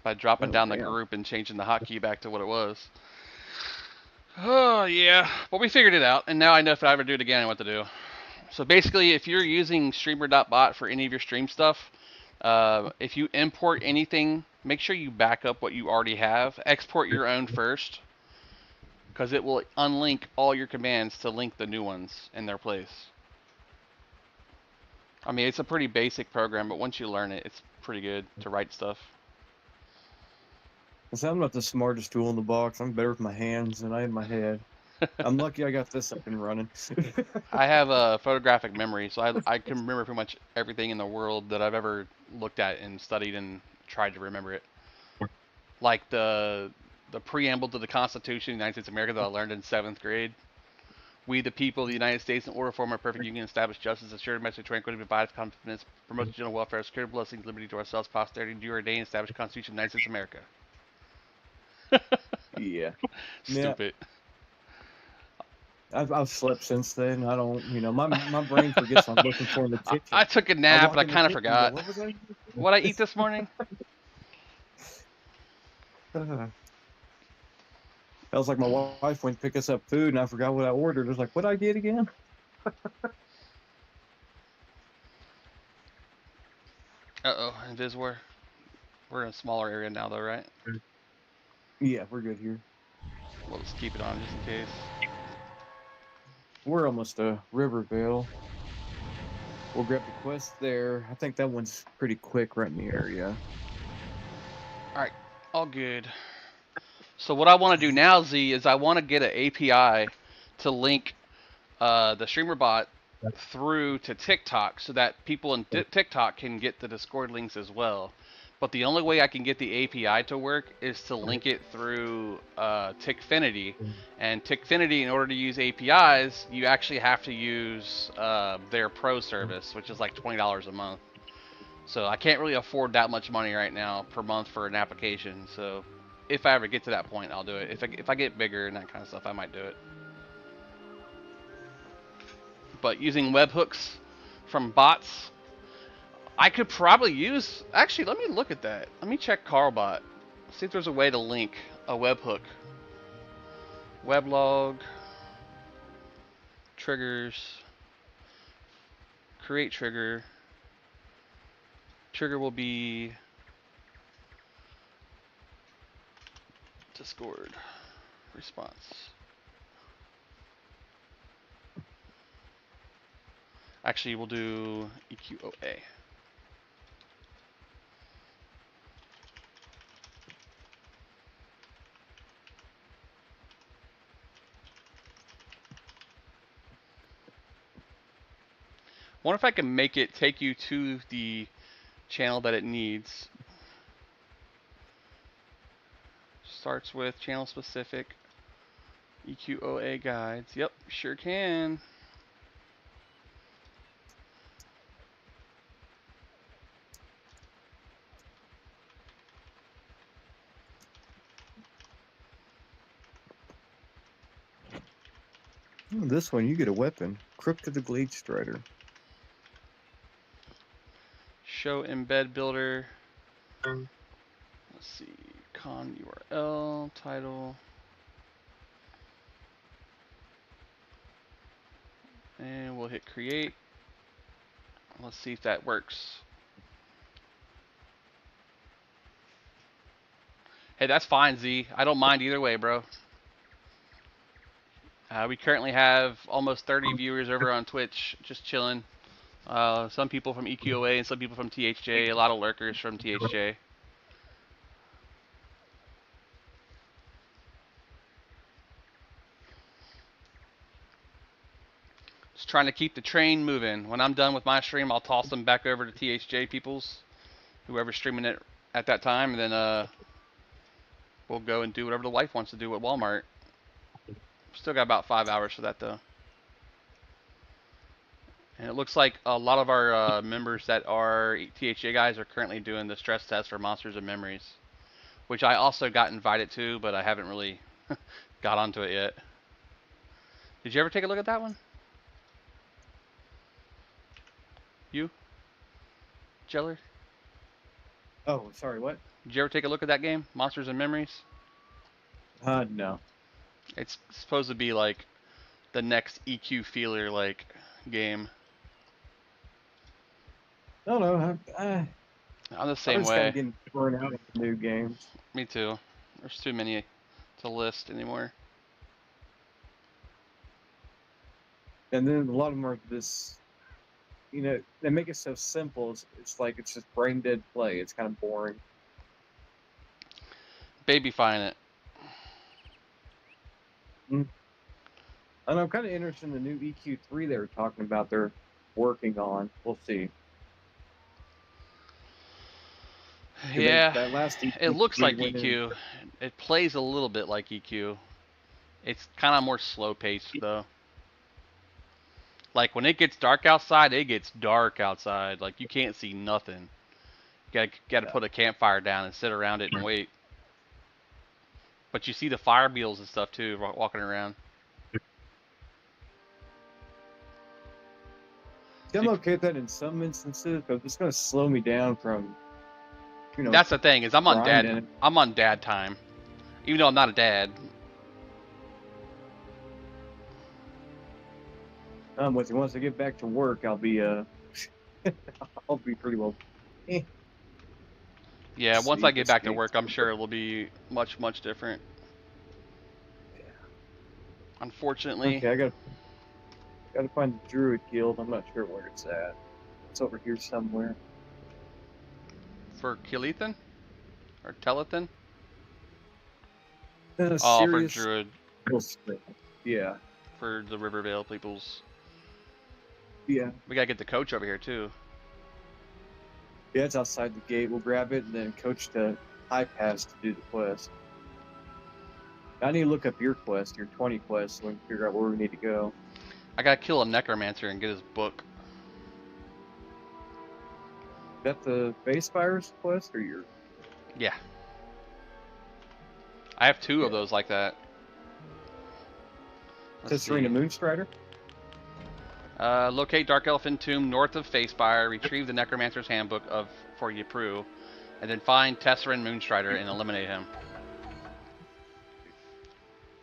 by dropping Oh, down the damn. group and changing the hotkey back to what it was. Oh yeah, but we figured it out, and now I know if I ever do it again, I know what to do. So basically, if you're using Streamer.bot for any of your stream stuff, if you import anything, make sure you back up what you already have. Export your own first, because it will unlink all your commands to link the new ones in their place. I mean, it's a pretty basic program, but once you learn it, it's pretty good to write stuff. So I'm not the smartest tool in the box. I'm better with my hands than I am my head. I'm lucky I got this up and running. I have a photographic memory, so I can remember pretty much everything in the world that I've ever looked at and studied and tried to remember it. Like the preamble to the Constitution of the United States of America that I learned in 7th grade. We, the people of the United States, in order to form a perfect union, establish justice, assure domestic tranquility, provide confidence, promote general welfare, secure blessings, liberty to ourselves, posterity, do ordain, establish Constitution of the United States of America. Yeah. Stupid. I've slept since then. I don't, my brain forgets I'm looking for in the kitchen. I took a I nap, walk but I in the kind of kitchen and go, forgot. what was I? What I eat this morning? That was like my wife went to pick us up food, and I forgot what I ordered. I was like, what did I get again? Uh-oh, Invis, we're in a smaller area now, though, right? Yeah, we're good here. We'll just keep it on just in case. We're almost to Rivervale. We'll grab the quest there. I think that one's pretty quick right in the area. Alright, all good. So what I want to do now, Z, is I want to get an API to link the streamer bot through to TikTok so that people in TikTok can get the Discord links as well. But the only way I can get the API to work is to link it through Tickfinity. And Tickfinity, in order to use APIs, you actually have to use their pro service, which is like $20 a month. So I can't really afford that much money right now per month for an application. So if I ever get to that point, I'll do it. If I get bigger and that kind of stuff, I might do it. But using webhooks from bots, I could probably use... Actually, let me look at that. Let me check Carlbot. See if there's a way to link a webhook. Weblog. Triggers. Create trigger. Trigger will be... Discord. Response. Actually, we'll do EQOA. Wonder if I can make it take you to the channel that it needs. Starts with channel specific EQOA guides. Yep, sure can. This one, you get a weapon. Crook to the Glade Strider. Show embed builder. Let's see. Con URL, title. And we'll hit create. Let's see if that works. Hey, that's fine, Z. I don't mind either way, bro. We currently have almost 30 viewers over on Twitch, just chilling. Some people from EQOA and some people from THJ. A lot of lurkers from THJ. Just trying to keep the train moving. When I'm done with my stream, I'll toss them back over to THJ peoples, whoever's streaming it at that time, and then we'll go and do whatever the wife wants to do at Walmart. Still got about 5 hours for that though. And it looks like a lot of our members that are THJ guys are currently doing the stress test for Monsters and Memories, which I also got invited to, but I haven't really got onto it yet. Did you ever take a look at that one? You? Jeller? Oh, sorry, what? Did you ever take a look at that game, Monsters and Memories? No. It's supposed to be like the next EQ Feeler like game. No, I'm the I'm same just kind way. of getting burned out of new games. Me too. There's too many to list anymore. And then a lot of them are this, they make it so simple. It's like it's just brain dead play. It's kind of boring. Babyfying it. And I'm kind of interested in the new EQ3 they were talking about. They're working on. We'll see. 'Cause Yeah, that last it looks EQ3 like went in. EQ. It plays a little bit like EQ. It's kind of more slow paced though. Like when it gets dark outside, it gets dark outside. Like you can't see nothing. You gotta put a campfire down and sit around it and wait. But you see the fire beetles and stuff too walking around. See, I'm okay with that in some instances, but it's going to slow me down from, That's the thing is I'm on grinding. dad time, even though I'm not a dad. Once I get back to work, I'll be I'll be pretty well. Yeah, once See I get this back to game's work, I'm sure it will be much different. Unfortunately. Okay, I gotta find the Druid Guild. I'm not sure where it's at. It's over here somewhere. For Kelethan? Or Telethan? Oh, Oh, for serious. Druid. Yeah. For the Rivervale peoples. Yeah. We gotta get the coach over here too. Yeah, it's outside the gate. We'll grab it and then coach to High Pass to do the quest. I need to look up your quest, your 20 quest, so we can figure out where we need to go. I gotta kill a necromancer and get his book. Is that the Base Fires quest or your? Yeah. I have two of those like that. Let's Serena see. Moonstrider? Locate Dark Elephant Tomb north of Facefire, retrieve the Necromancer's Handbook for Ypru, and then find Tesserin Moonstrider and eliminate him.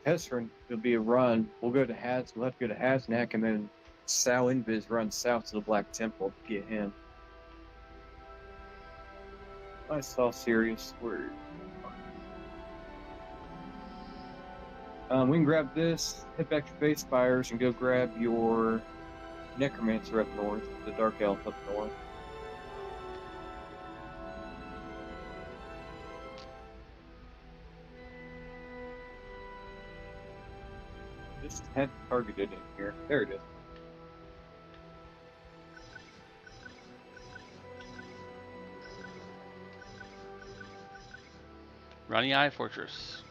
Tesserin will be a run. We'll go to Haz. We'll have to go to Haznak, and then Sal Invis runs south to the Black Temple to get him. I saw Sirius. Where? We can grab this, head back to Base Fires, and go grab your Necromancer up north, the Dark Elf up north. Just had targeted in here. There it is. Runny Eye Fortress.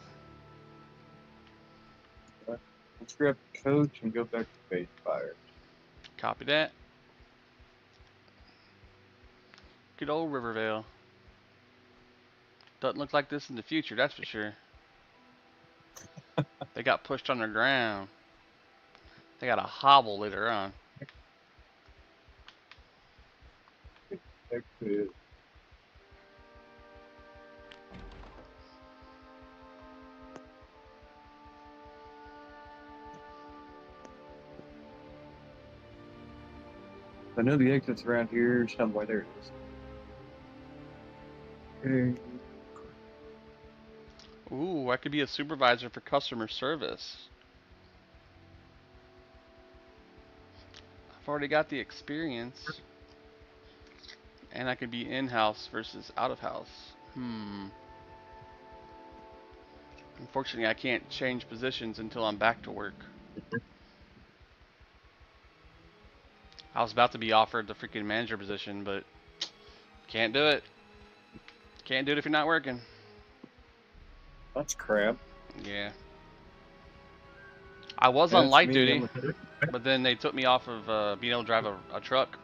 Let's grab the coach and go back to Base Fires. Copy that. Good old Rivervale. Doesn't look like this in the future, that's for sure. They got pushed underground. They got a hobble later on. That could. I know the exit's around here somewhere. There it is. Okay. Ooh, I could be a supervisor for customer service. I've already got the experience. And I could be in-house versus out-of-house. Unfortunately, I can't change positions until I'm back to work. I was about to be offered the freaking manager position, but can't do it. Can't do it if you're not working. That's crap. Yeah. I was on light duty, but then they took me off of being able to drive a truck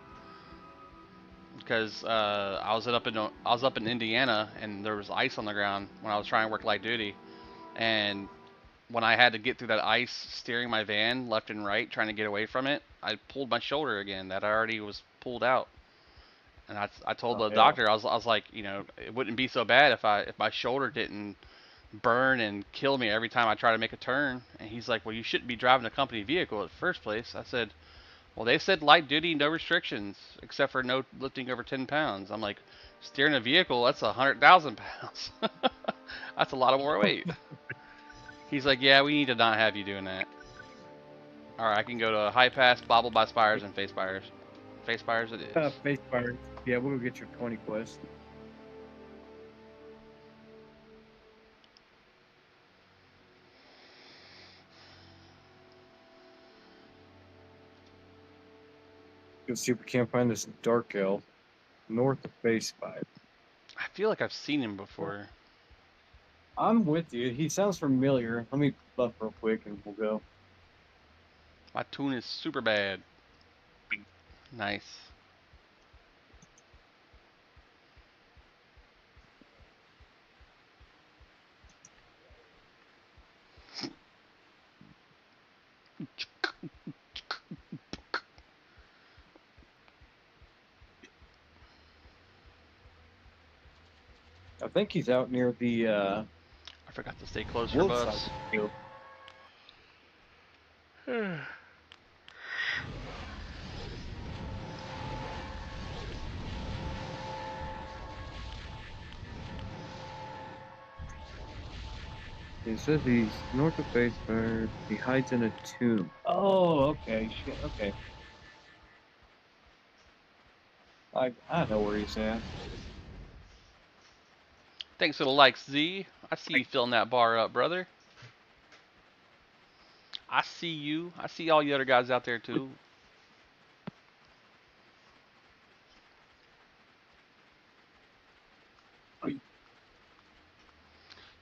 because I was up in Indiana and there was ice on the ground when I was trying to work light duty, and when I had to get through that ice steering my van left and right trying to get away from it, I pulled my shoulder again that I already was pulled out. And I told the doctor, I was like, you know, it wouldn't be so bad if my shoulder didn't burn and kill me every time I try to make a turn. And he's like, well, you shouldn't be driving a company vehicle at the first place. I said, well, they said light duty, no restrictions, except for no lifting over 10 pounds. I'm like, steering a vehicle, that's 100,000 pounds. That's a lot of more weight. He's like, yeah, we need to not have you doing that. Alright, I can go to High Pass, Bobble by Spires, and Face Spires. Face Spires it is. Base Fires. Yeah, we'll go get your 20 quest. Let's see if we can't find this Dark Elf north of Base 5. I feel like I've seen him before. I'm with you. He sounds familiar. Let me buff real quick and we'll go. My tune is super bad. Nice. I think he's out near the I forgot to stay close for wolf buffs. side of the field. He says he's north of Base 5. He hides in a tomb. Oh, okay. Shit. Okay. I know where he's at. Thanks for the likes, Z. I see you filling that bar up, brother. I see you. I see all you other guys out there too.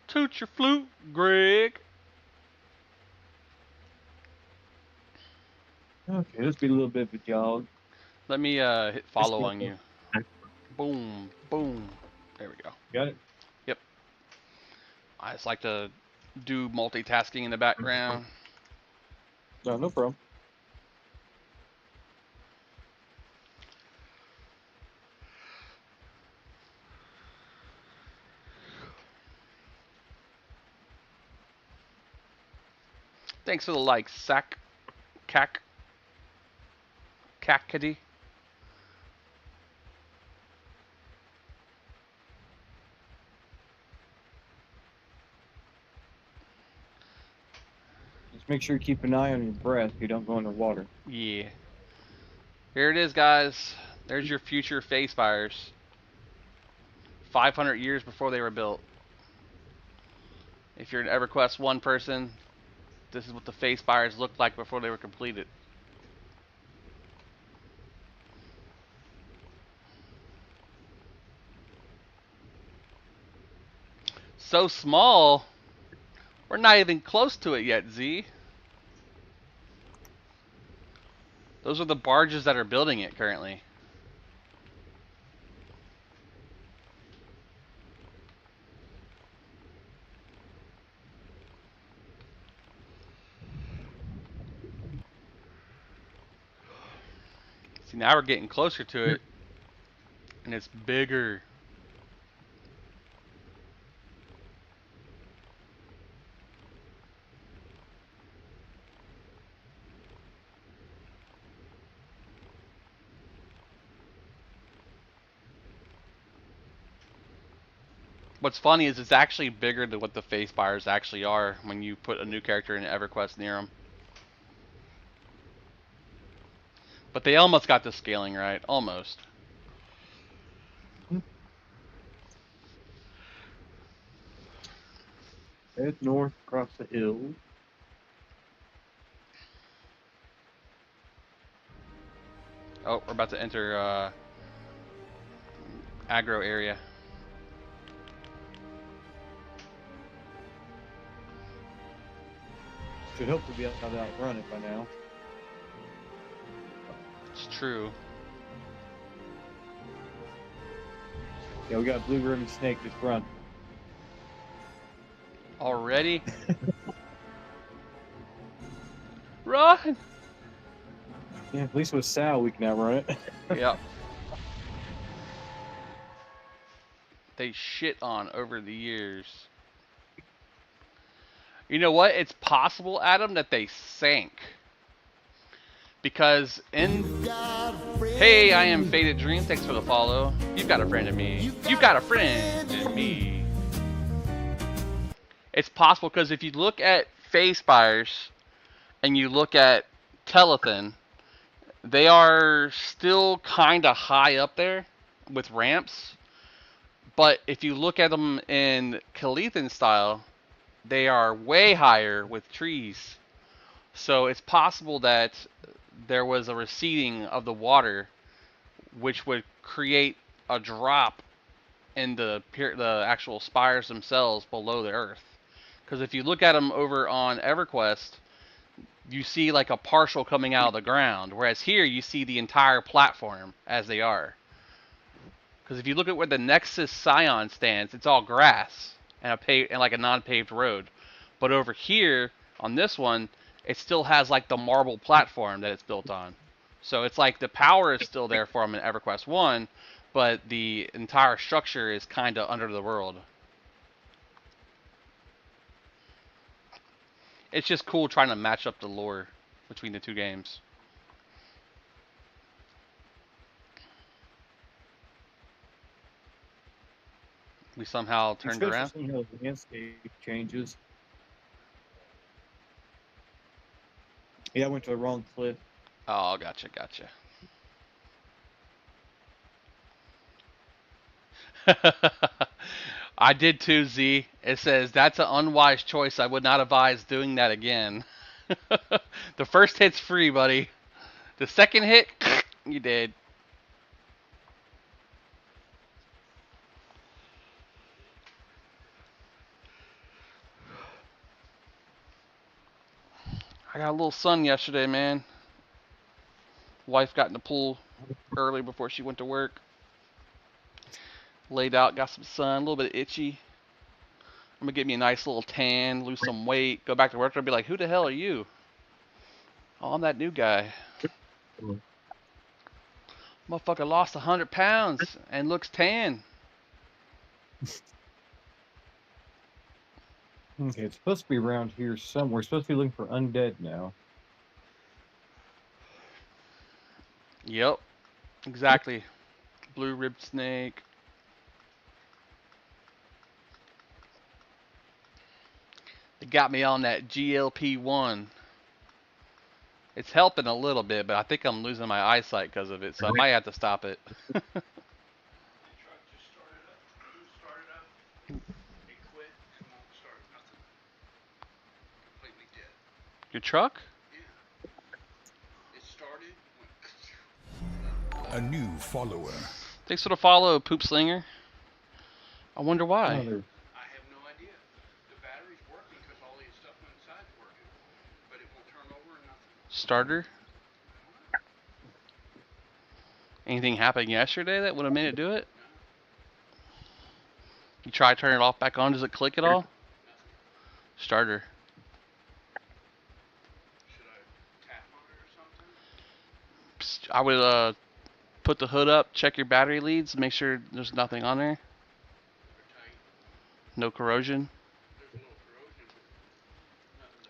Toot your flute, Greg. Okay, let's be a little bit of a jog. Let me hit follow on you. Boom, boom. There we go. Got it? Yep. I just like to do multitasking in the background. No, no problem. Thanks for the likes, Sack, Cackity. Just make sure you keep an eye on your breath so you don't go underwater. Yeah. Here it is, guys. There's your future face fires. 500 years before they were built. If you're an EverQuest 1 person, this is what the face fires looked like before they were completed. So small, we're not even close to it yet, Z. Those are the barges that are building it currently. See, now we're getting closer to it, and it's bigger. What's funny is it's actually bigger than what the face fires actually are when you put a new character in EverQuest near them. But they almost got the scaling right, almost. Head north across the hills. Oh, we're about to enter aggro area. Should hopefully be able to outrun it by now. It's true. Yeah, we got a blue ribbon snake. Just run. Already? Run! Yeah, at least with Sal we can outrun it. Yep. They shit on over the years. You know what? It's possible, Adam, that they sank. Because in... Hey, I am Faded Dream. Thanks for the follow. You've got a friend in me. You've got a friend in me. It's possible because if you look at face fires and you look at Telethan, they are still kind of high up there with ramps. But if you look at them in Calethan style, they are way higher with trees. So it's possible that there was a receding of the water, which would create a drop in the actual spires themselves below the earth. Because if you look at them over on EverQuest, you see like a partial coming out of the ground, whereas here you see the entire platform as they are. Because if you look at where the Nexus Scion stands, it's all grass and like a non-paved road. But over here on this one, it still has like the marble platform that it's built on. So it's like the power is still there for them in EverQuest 1, but the entire structure is kind of under the world. It's just cool trying to match up the lore between the two games. We somehow turned around. Especially seeing how the landscape changes. Yeah, I went to the wrong cliff. Oh, gotcha, gotcha. I did too, Z. It says, that's an unwise choice. I would not advise doing that again. The first hit's free, buddy. The second hit, you did. I got a little sun yesterday, man. Wife got in the pool early before she went to work. Laid out, got some sun, a little bit itchy. I'm gonna get me a nice little tan, lose some weight, go back to work and be like, who the hell are you? Oh, I'm that new guy. Motherfucker lost 100 pounds and looks tan. Okay, it's supposed to be around here somewhere. We're supposed to be looking for undead now. Yep, exactly. Blue-ribbed snake. It got me on that GLP-1. It's helping a little bit, but I think I'm losing my eyesight because of it, so I might have to stop it. Your truck? A new follower. Thanks for the follow, Poop Slinger. I wonder why. Oh, I have no idea. The battery's working because all the stuff inside's working, but it won't turn over or nothing. Starter? Anything happened yesterday that would have made it do it? You try turning it off back on, does it click at all? Starter. Should I tap on it or something? Psst, I would put the hood up, check your battery leads, make sure there's nothing on there. They're tight. No corrosion. There's a little corrosion, but nothing to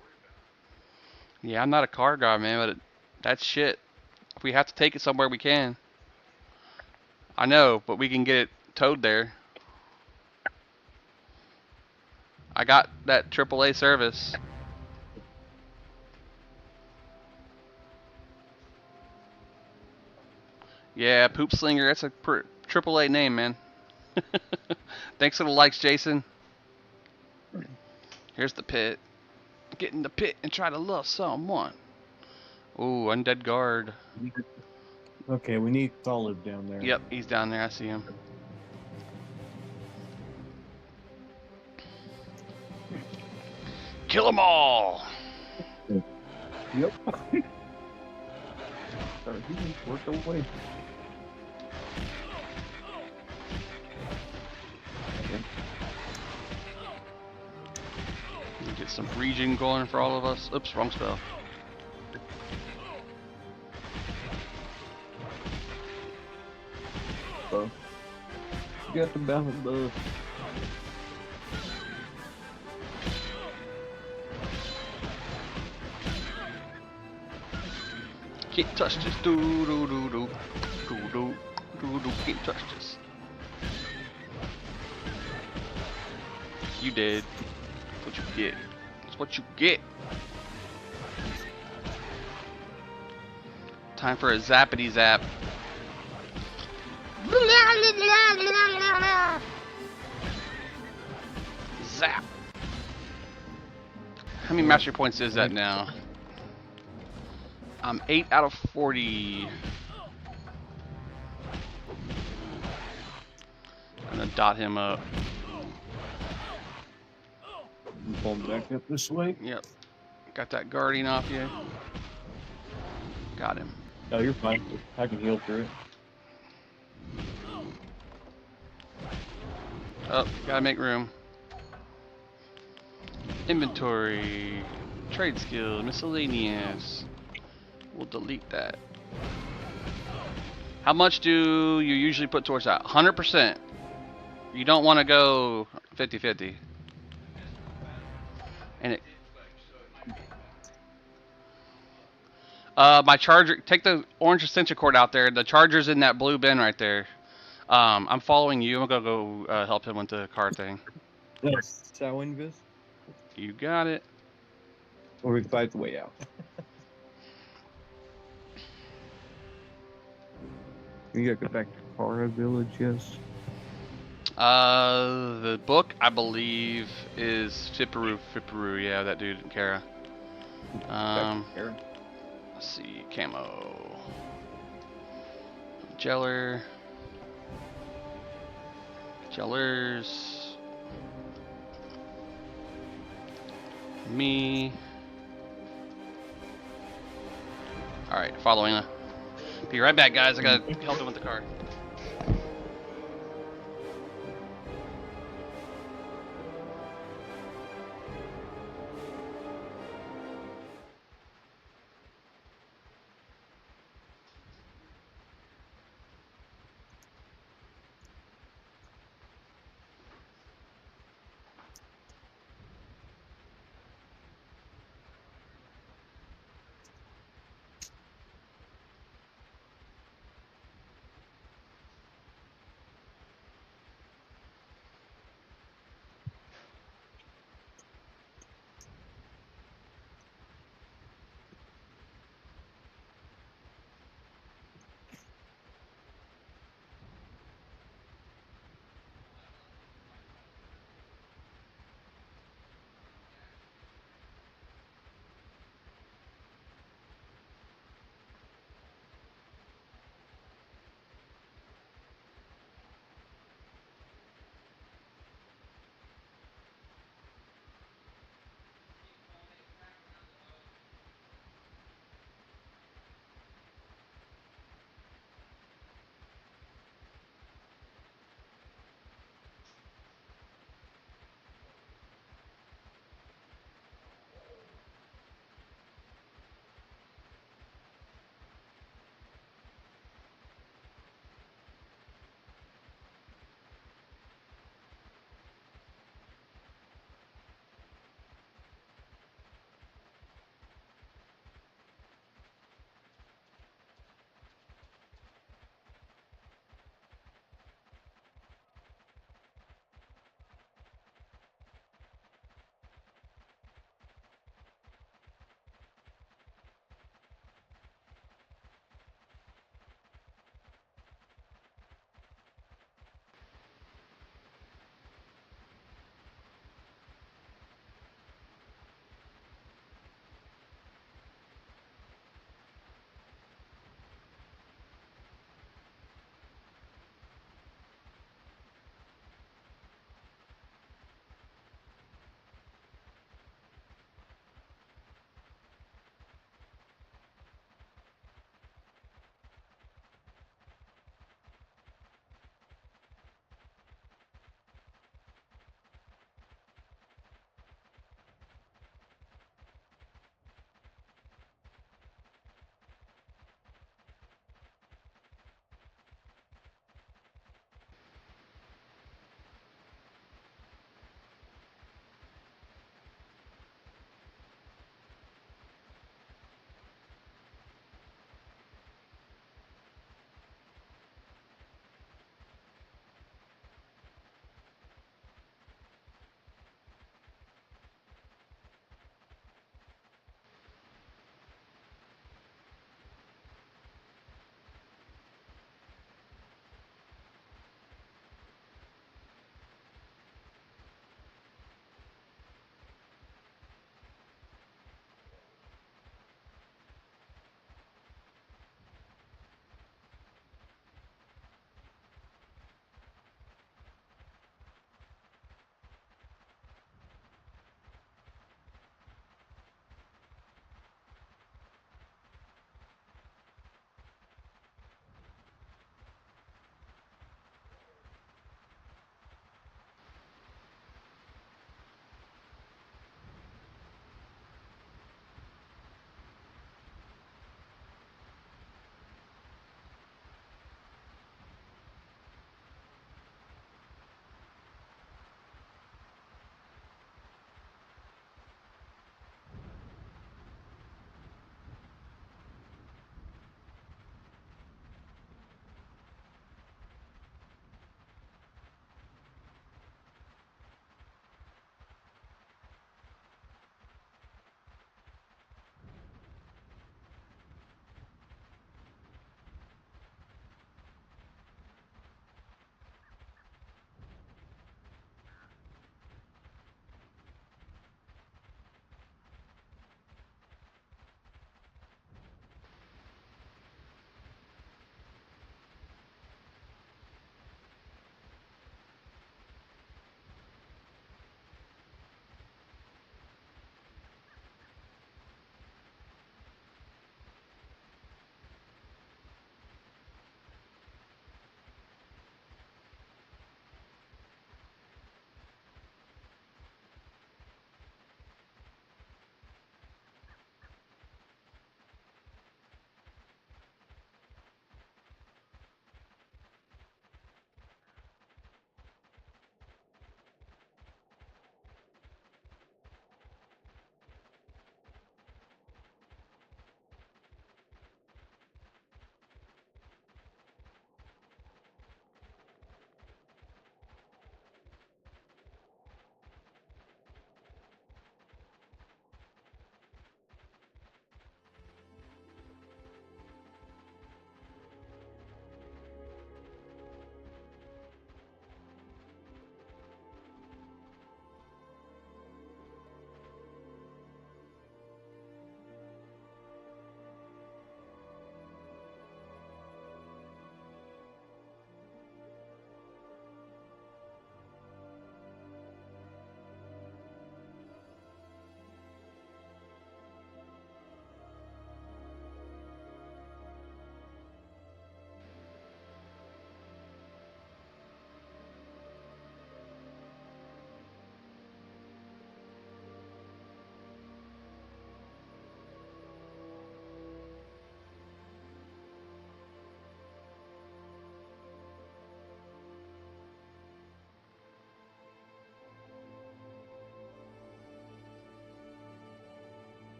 worry about. Yeah, I'm not a car guy, man, but that's shit. If we have to take it somewhere, we can. I know, but we can get it towed there. I got that AAA service. Yeah, Poop Slinger, that's a AAA name, man. Thanks for the likes, Jason. Here's the pit. Get in the pit and try to love someone. Ooh, undead guard. okay, we need Solid down there. Yep, he's down there. I see him. Kill them all! Yep. Sorry, he just worked away. Get some regen going for all of us. Oops, wrong spell. You got the balance buff. Can't touch this. Do do do do do do do do. Can't touch this. You did. That's what you get. That's what you get. Time for a zappity zap. Zap. How many mastery points is that now? I'm 8 out of 40. I'm gonna dot him up. Pull him back up this way. Yep. Got that guardian off you. Got him. No, you're fine. I can heal through it. Oh, gotta make room. Inventory, trade skill, miscellaneous. We'll delete that. How much do you usually put towards that? 100%. You don't want to go 50-50. And it. My charger. Take the orange extension cord out there. The charger's in that blue bin right there. I'm following you. I'm gonna go help him with the car thing. Yes. Is that Invis? You got it. Or we fight the way out. You gotta go back to Kara Village, yes. The book I believe is Fipperu. Yeah, that dude, Kara. Back to Kara. Let's see, camo. Jeller. Jellers. Me. Alright, following her. Be right back, guys. I gotta help him with the car.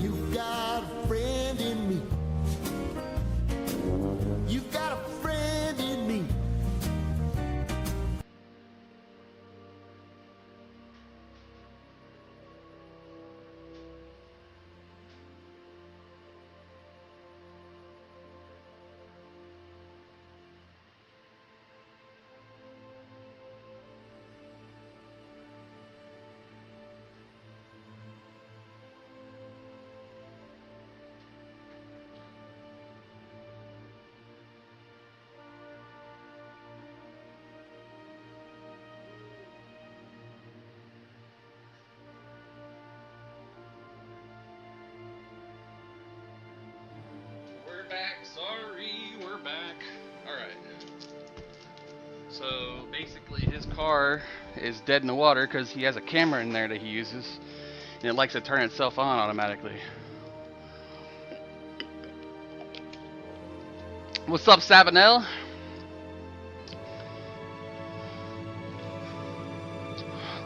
You got a friend in me. You got a friend in me. We're back. Sorry, we're back. Alright. So basically, his car is dead in the water because he has a camera in there that he uses, and it likes to turn itself on automatically. What's up, Sabanel?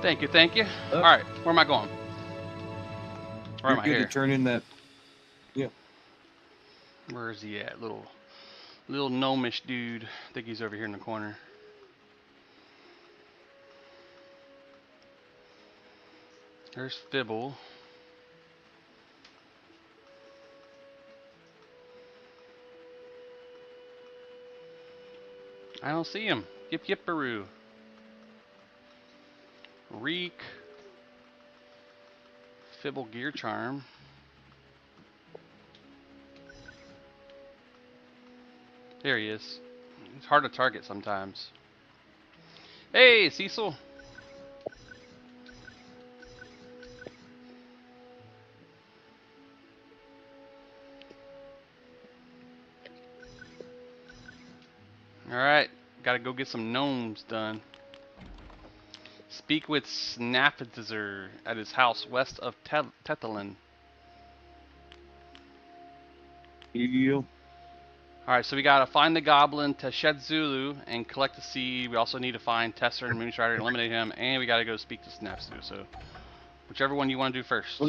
Thank you, thank you. Alright, where am I going? Where am You're I good here? to turn in that. Where is he at? Little gnomish dude. I think he's over here in the corner. There's Fibble. I don't see him. Yip yipperoo. Reek. Fibble Gear Charm. There he is. It's hard to target sometimes. Hey, Cecil. Alright, gotta go get some gnomes done. Speak with Snapitizer at his house west of Tethalin. You. Alright, so we gotta find the goblin Teshedzulu and collect the seed. We also need to find Tesser and Moonstrider and eliminate him, and we gotta go speak to Snapsu. So, whichever one you want to do first.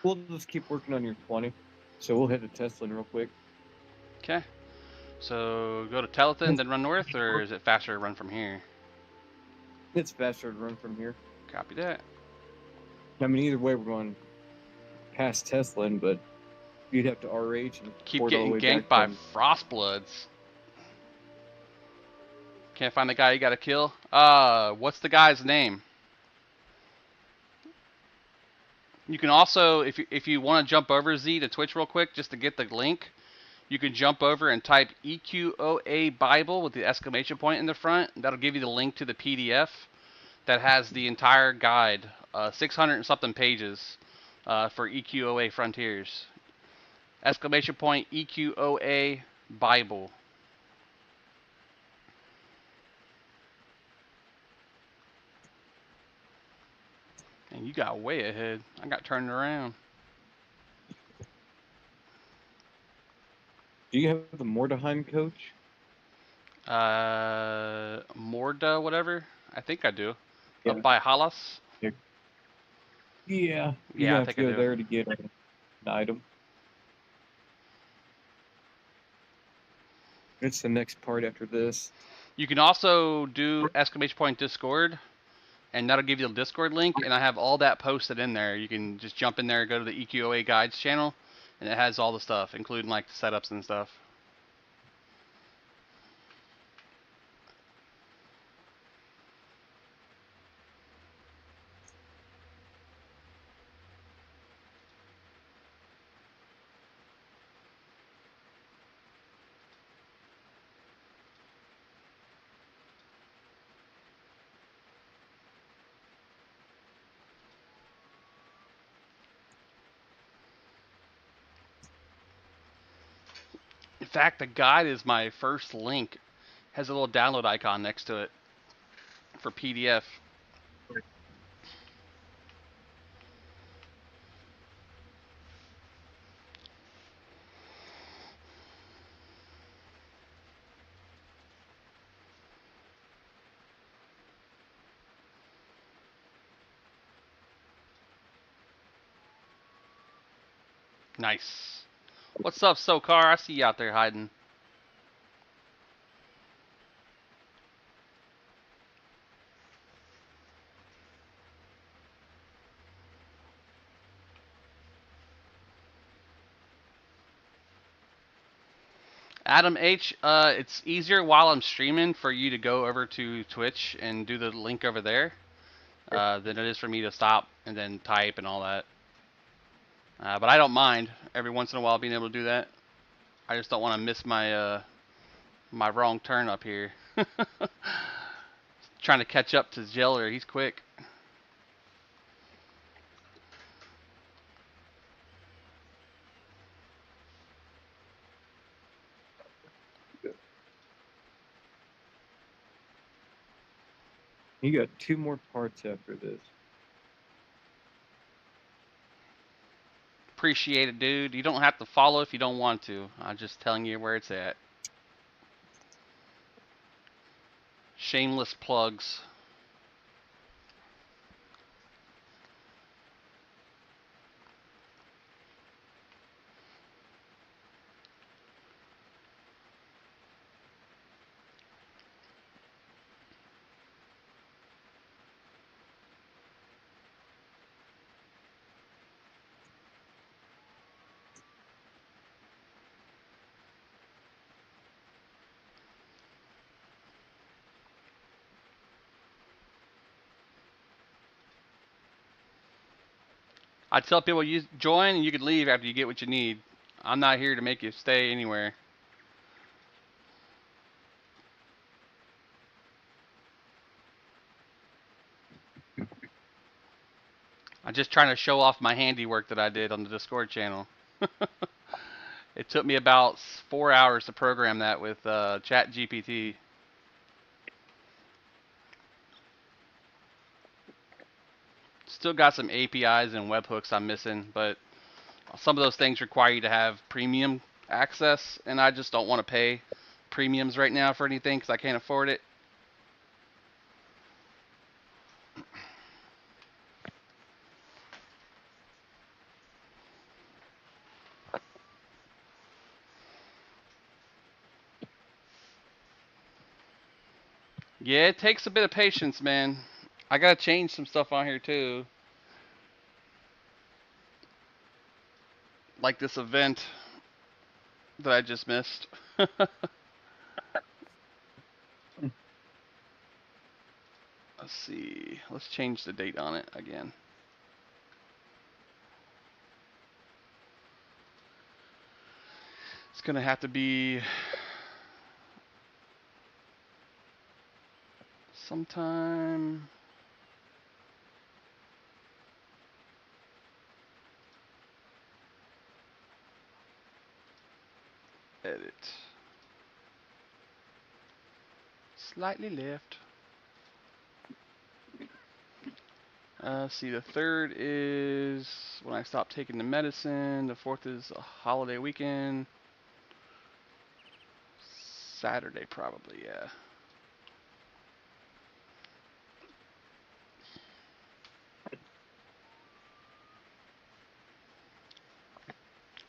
We'll just keep working on your 20. So we'll hit the Tesla real quick. Okay. So, go to Telethin, then run north, or is it faster to run from here? It's faster to run from here. Copy that. I mean, either way, we're going past Tesla, but you'd have to RH and Keep port all the getting way ganked back by from- Frostbloods. Can't find the guy you gotta kill? What's the guy's name? You can also, if you want to jump over Z to Twitch real quick, just to get the link, you can jump over and type EQOA Bible with the exclamation point in the front. That'll give you the link to the PDF that has the entire guide, 600 and something pages for EQOA Frontiers. Exclamation point EQOA Bible. And you got way ahead. I got turned around. Do you have the Mordheim coach? Morda, whatever. I think I do. Yeah. Up by Halas. Yeah. You Yeah, I have think to I go do. there to get an item. It's the next part after this. You can also do exclamation point Discord, and that'll give you the Discord link, and I have all that posted in there. You can just jump in there, go to the EQOA Guides channel, and it has all the stuff, including like the setups and stuff. In fact, the guide is my first link. Has a little download icon next to it for PDF. Nice. What's up, SoCar? I see you out there hiding. Adam H, it's easier while I'm streaming for you to go over to Twitch and do the link over there than it is for me to stop and then type and all that. But I don't mind every once in a while being able to do that. I just don't want to miss my my wrong turn up here. Trying to catch up to Zeller, he's quick. You got 2 more parts after this. Appreciate it, dude. You don't have to follow if you don't want to. I'm just telling you where it's at. Shameless plugs. I tell people you join and you can leave after you get what you need. I'm not here to make you stay anywhere. I'm just trying to show off my handiwork that I did on the Discord channel. It took me about 4 hours to program that with ChatGPT. Still got some APIs and webhooks I'm missing, but some of those things require you to have premium access, and I just don't want to pay premiums right now for anything because I can't afford it. Yeah, it takes a bit of patience, man. I gotta change some stuff on here too. Like this event that I just missed. Let's see. Let's change the date on it again. It's gonna have to be sometime. Edit. Slightly left. See, the 3rd is when I stop taking the medicine. The 4th is a holiday weekend. Saturday, probably, yeah.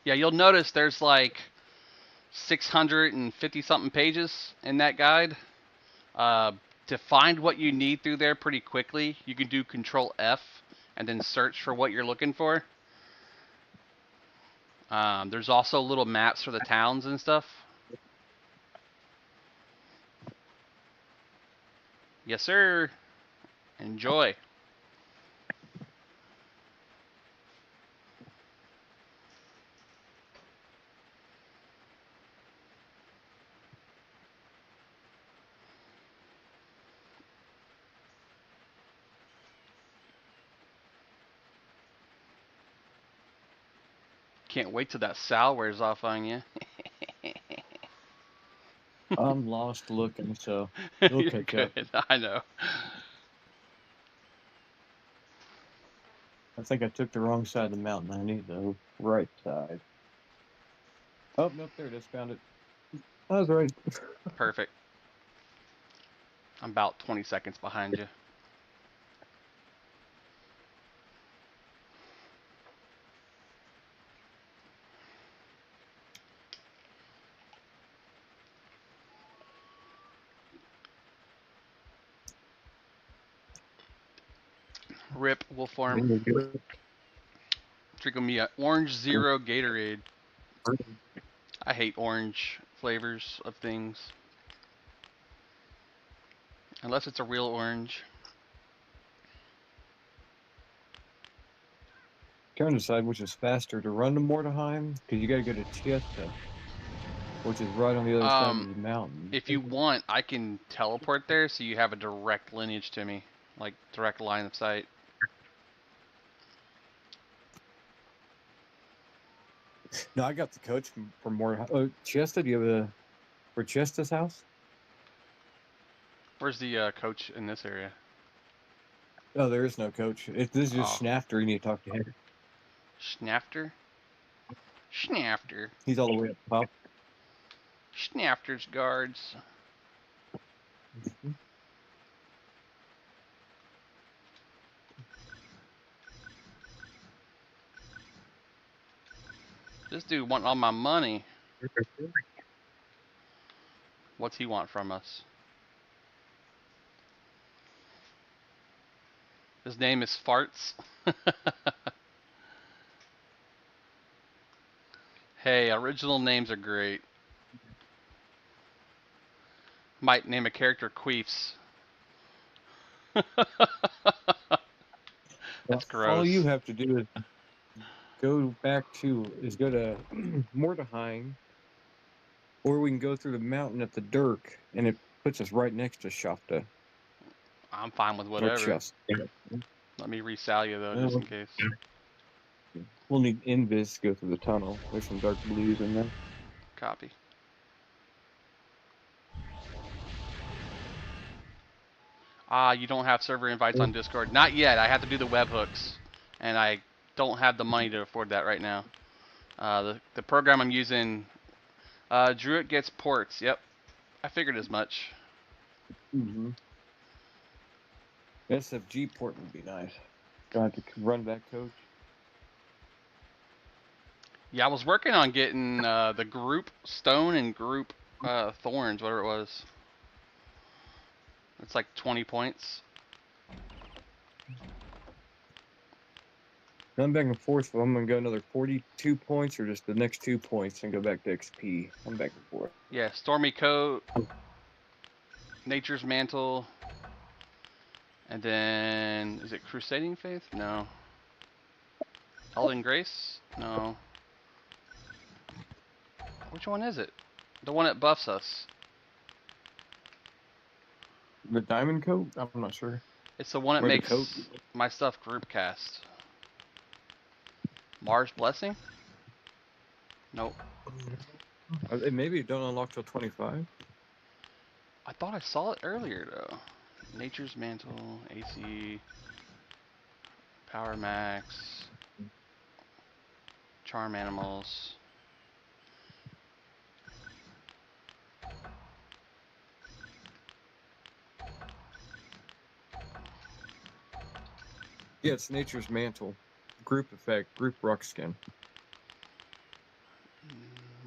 Yeah, you'll notice there's like 650 something pages in that guide. To find what you need through there pretty quickly, you can do Control F and then search for what you're looking for. There's also little maps for the towns and stuff. Yes, sir. Enjoy. Can't wait till that Sal wears off on you. I'm lost looking, so it'll You're catch good. up. I know. I think I took the wrong side of the mountain. I need the right side. Oh, nope, there it is. Found it. I was right. Perfect. I'm about 20 seconds behind you. Rip Wolfform. Drinking me a Orange Zero Gatorade. I hate orange flavors of things. Unless it's a real orange. Trying to decide which is faster, to run to Mordenheim, because you got to go to Chiesta, which is right on the other side of the mountain. If you want, I can teleport there so you have a direct lineage to me. Like, direct line of sight. No, I got the coach from Mordenheim. Oh, Chiesta, do you have a... For Chiesta's house? Where's the coach in this area? Oh, there is no coach. This is just Oh. Schnafter. You need to talk to him. Schnafter? Schnafter. He's all the way up top. Schnafter's guards. This dude want all my money. What's he want from us? His name is Farts. Hey, original names are great. Might name a character Queefs. That's gross. All you have to do is go to Mordenheim, or we can go through the mountain at the Dirk, and it puts us right next to Shafta. I'm fine with Or whatever. Chest. Let me resell you though, just in case. We'll need Invis to go through the tunnel. There's some dark blues in there. Copy. You don't have server invites on Discord. Not yet. I have to do the webhooks, and I don't have the money to afford that right now. The program I'm using, Druid gets ports. Yep, I figured as much. Mm-hmm. SFG port would be nice. Got to run that coach. Yeah, I was working on getting the group stone and group thorns, whatever it was. It's like 20 points. I'm back and forth, so I'm going to go another 42 points or just the next 2 points and go back to XP. I'm back and forth. Yeah, Stormy Coat, Nature's Mantle, and then, is it Crusading Faith? No. Elden Grace? No. Which one is it? The one that buffs us. The diamond coat? I'm not sure. It's the one that Or the makes coat? my stuff group cast. Mars Blessing? Nope. Maybe it don't unlock till 25. I thought I saw it earlier though. Nature's Mantle, AC, Power Max, Charm Animals. Yeah, it's Nature's Mantle. Group effect, group rock skin.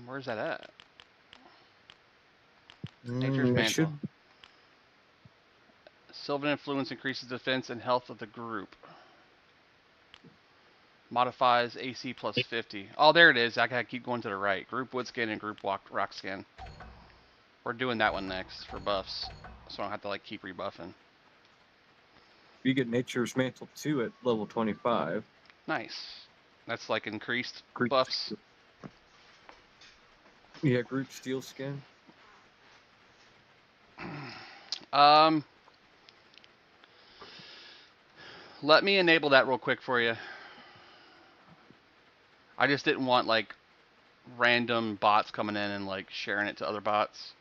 Where's that at? Nature's It Mantle. should. Sylvan Influence increases defense and health of the group. Modifies AC plus 50. Oh, there it is. I gotta keep going to the right. Group Wood Skin and Group Rock Skin. We're doing that one next for buffs. So I don't have to like keep rebuffing. You get Nature's Mantle 2 at level 25. Nice. That's like increased Group- buffs. Yeah, group steel skin. Let me enable that real quick for you. I just didn't want like random bots coming in and like sharing it to other bots.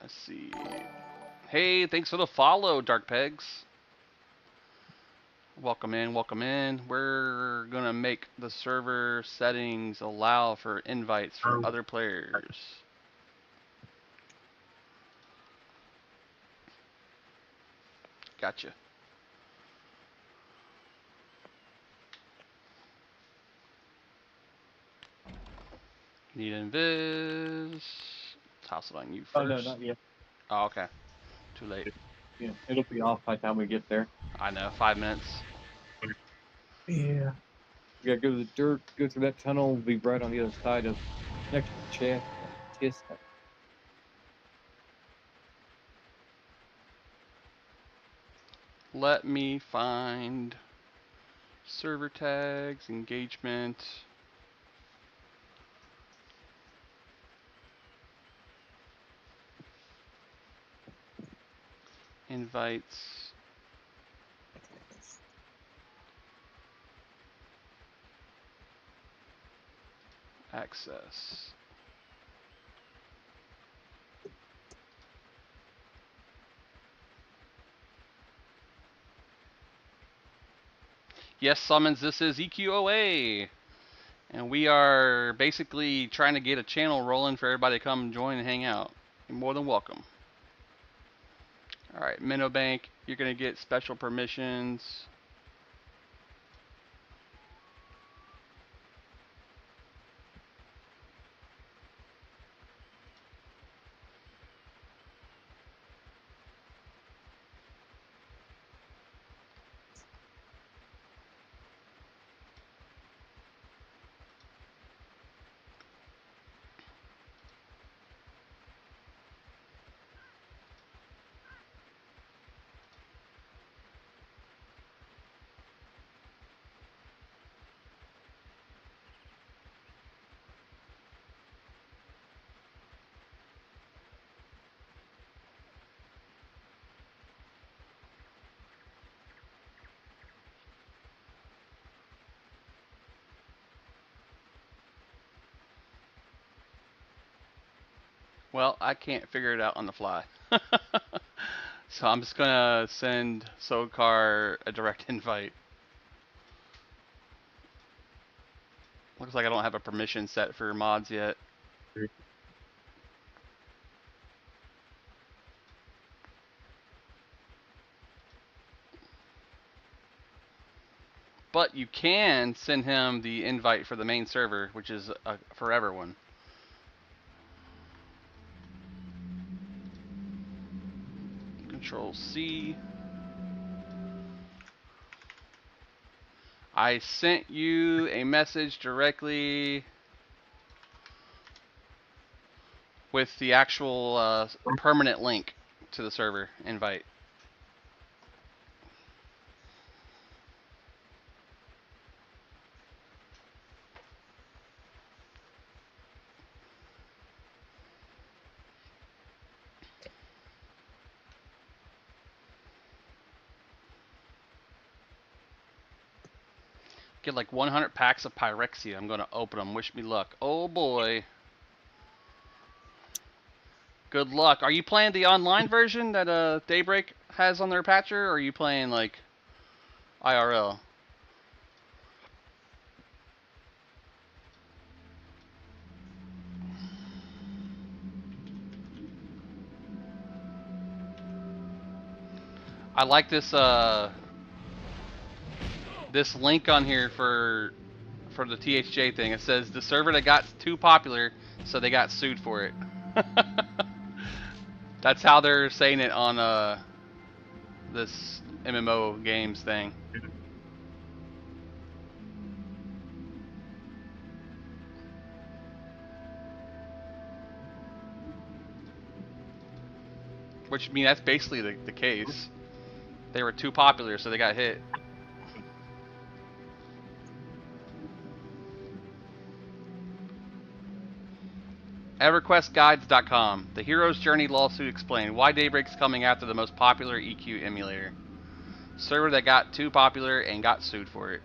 Let's see. Hey, thanks for the follow, Dark Pegs. Welcome in, welcome in. We're gonna make the server settings allow for invites from other players. Gotcha. Need invis. Toss it on you first. Oh, no, not yet. Oh, okay. Too late. Yeah, it'll be off by the time we get there. I know, 5 minutes. Yeah. We gotta go to the dirt, go through that tunnel, be right on the other side of next to Chest. Let me find server tags, engagement. Invites. Access. Yes, summons, this is EQOA. And we are basically trying to get a channel rolling for everybody to come join and hang out. You're more than welcome. Alright, Minobank, you're going to get special permissions. Well, I can't figure it out on the fly. So I'm just gonna send Sokar a direct invite. Looks like I don't have a permission set for mods yet. But you can send him the invite for the main server, which is a forever one. Control C. I sent you a message directly with the actual permanent link to the server invite. Get like 100 packs of Pyrexia. I'm gonna open them. Wish me luck. Oh boy. Good luck. Are you playing the online version that Daybreak has on their patcher, or are you playing like IRL? I like this this link on here for the THJ thing. It says the server that got too popular, so they got sued for it. That's how they're saying it on this MMO games thing. Which I mean that's basically the case. They were too popular, so they got hit. EverQuestGuides.com. The Hero's Journey lawsuit explained why Daybreak's coming after the most popular EQ emulator. Server that got too popular and got sued for it.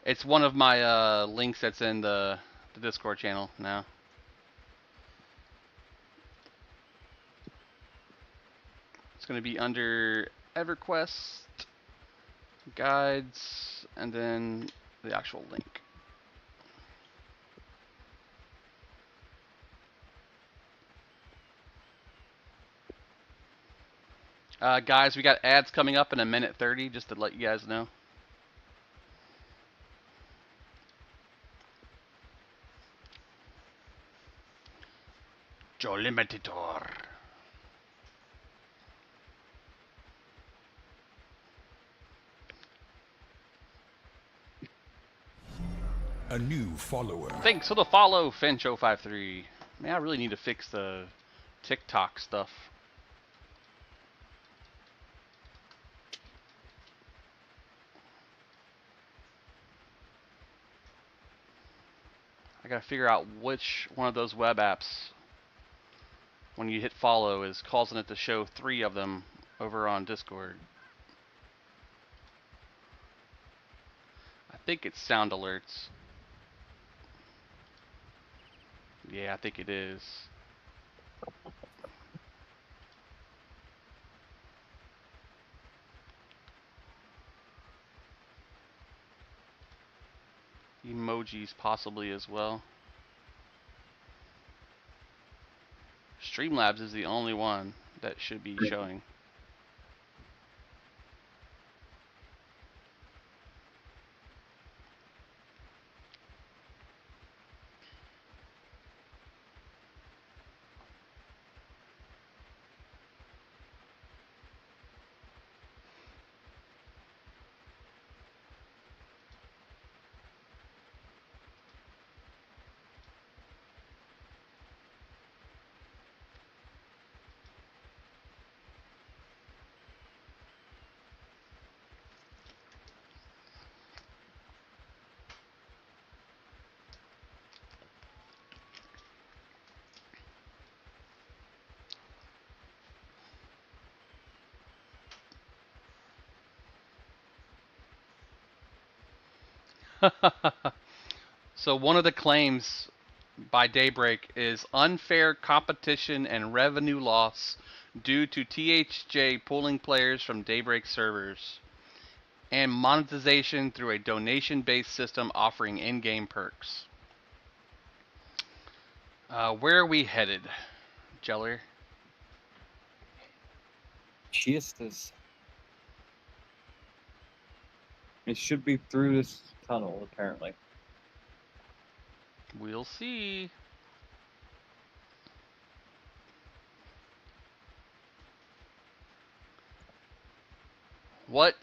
It's one of my links that's in the Discord channel now. It's going to be under EverQuest Guides and then the actual link. Guys, we got ads coming up in a minute 30, just to let you guys know. Jolimititor. A new follower. Thanks for the follow, Fencho53. Man, I really need to fix the TikTok stuff. I gotta figure out which one of those web apps, when you hit follow, is causing it to show 3 of them over on Discord. I think it's sound alerts. Yeah, I think it is. Emojis possibly as well. Streamlabs is the only one that should be showing. So one of the claims by Daybreak is unfair competition and revenue loss due to THJ pulling players from Daybreak servers, and monetization through a donation-based system offering in-game perks. Where are we headed, Jeller? Chistas. It should be through this tunnel, apparently. We'll see. What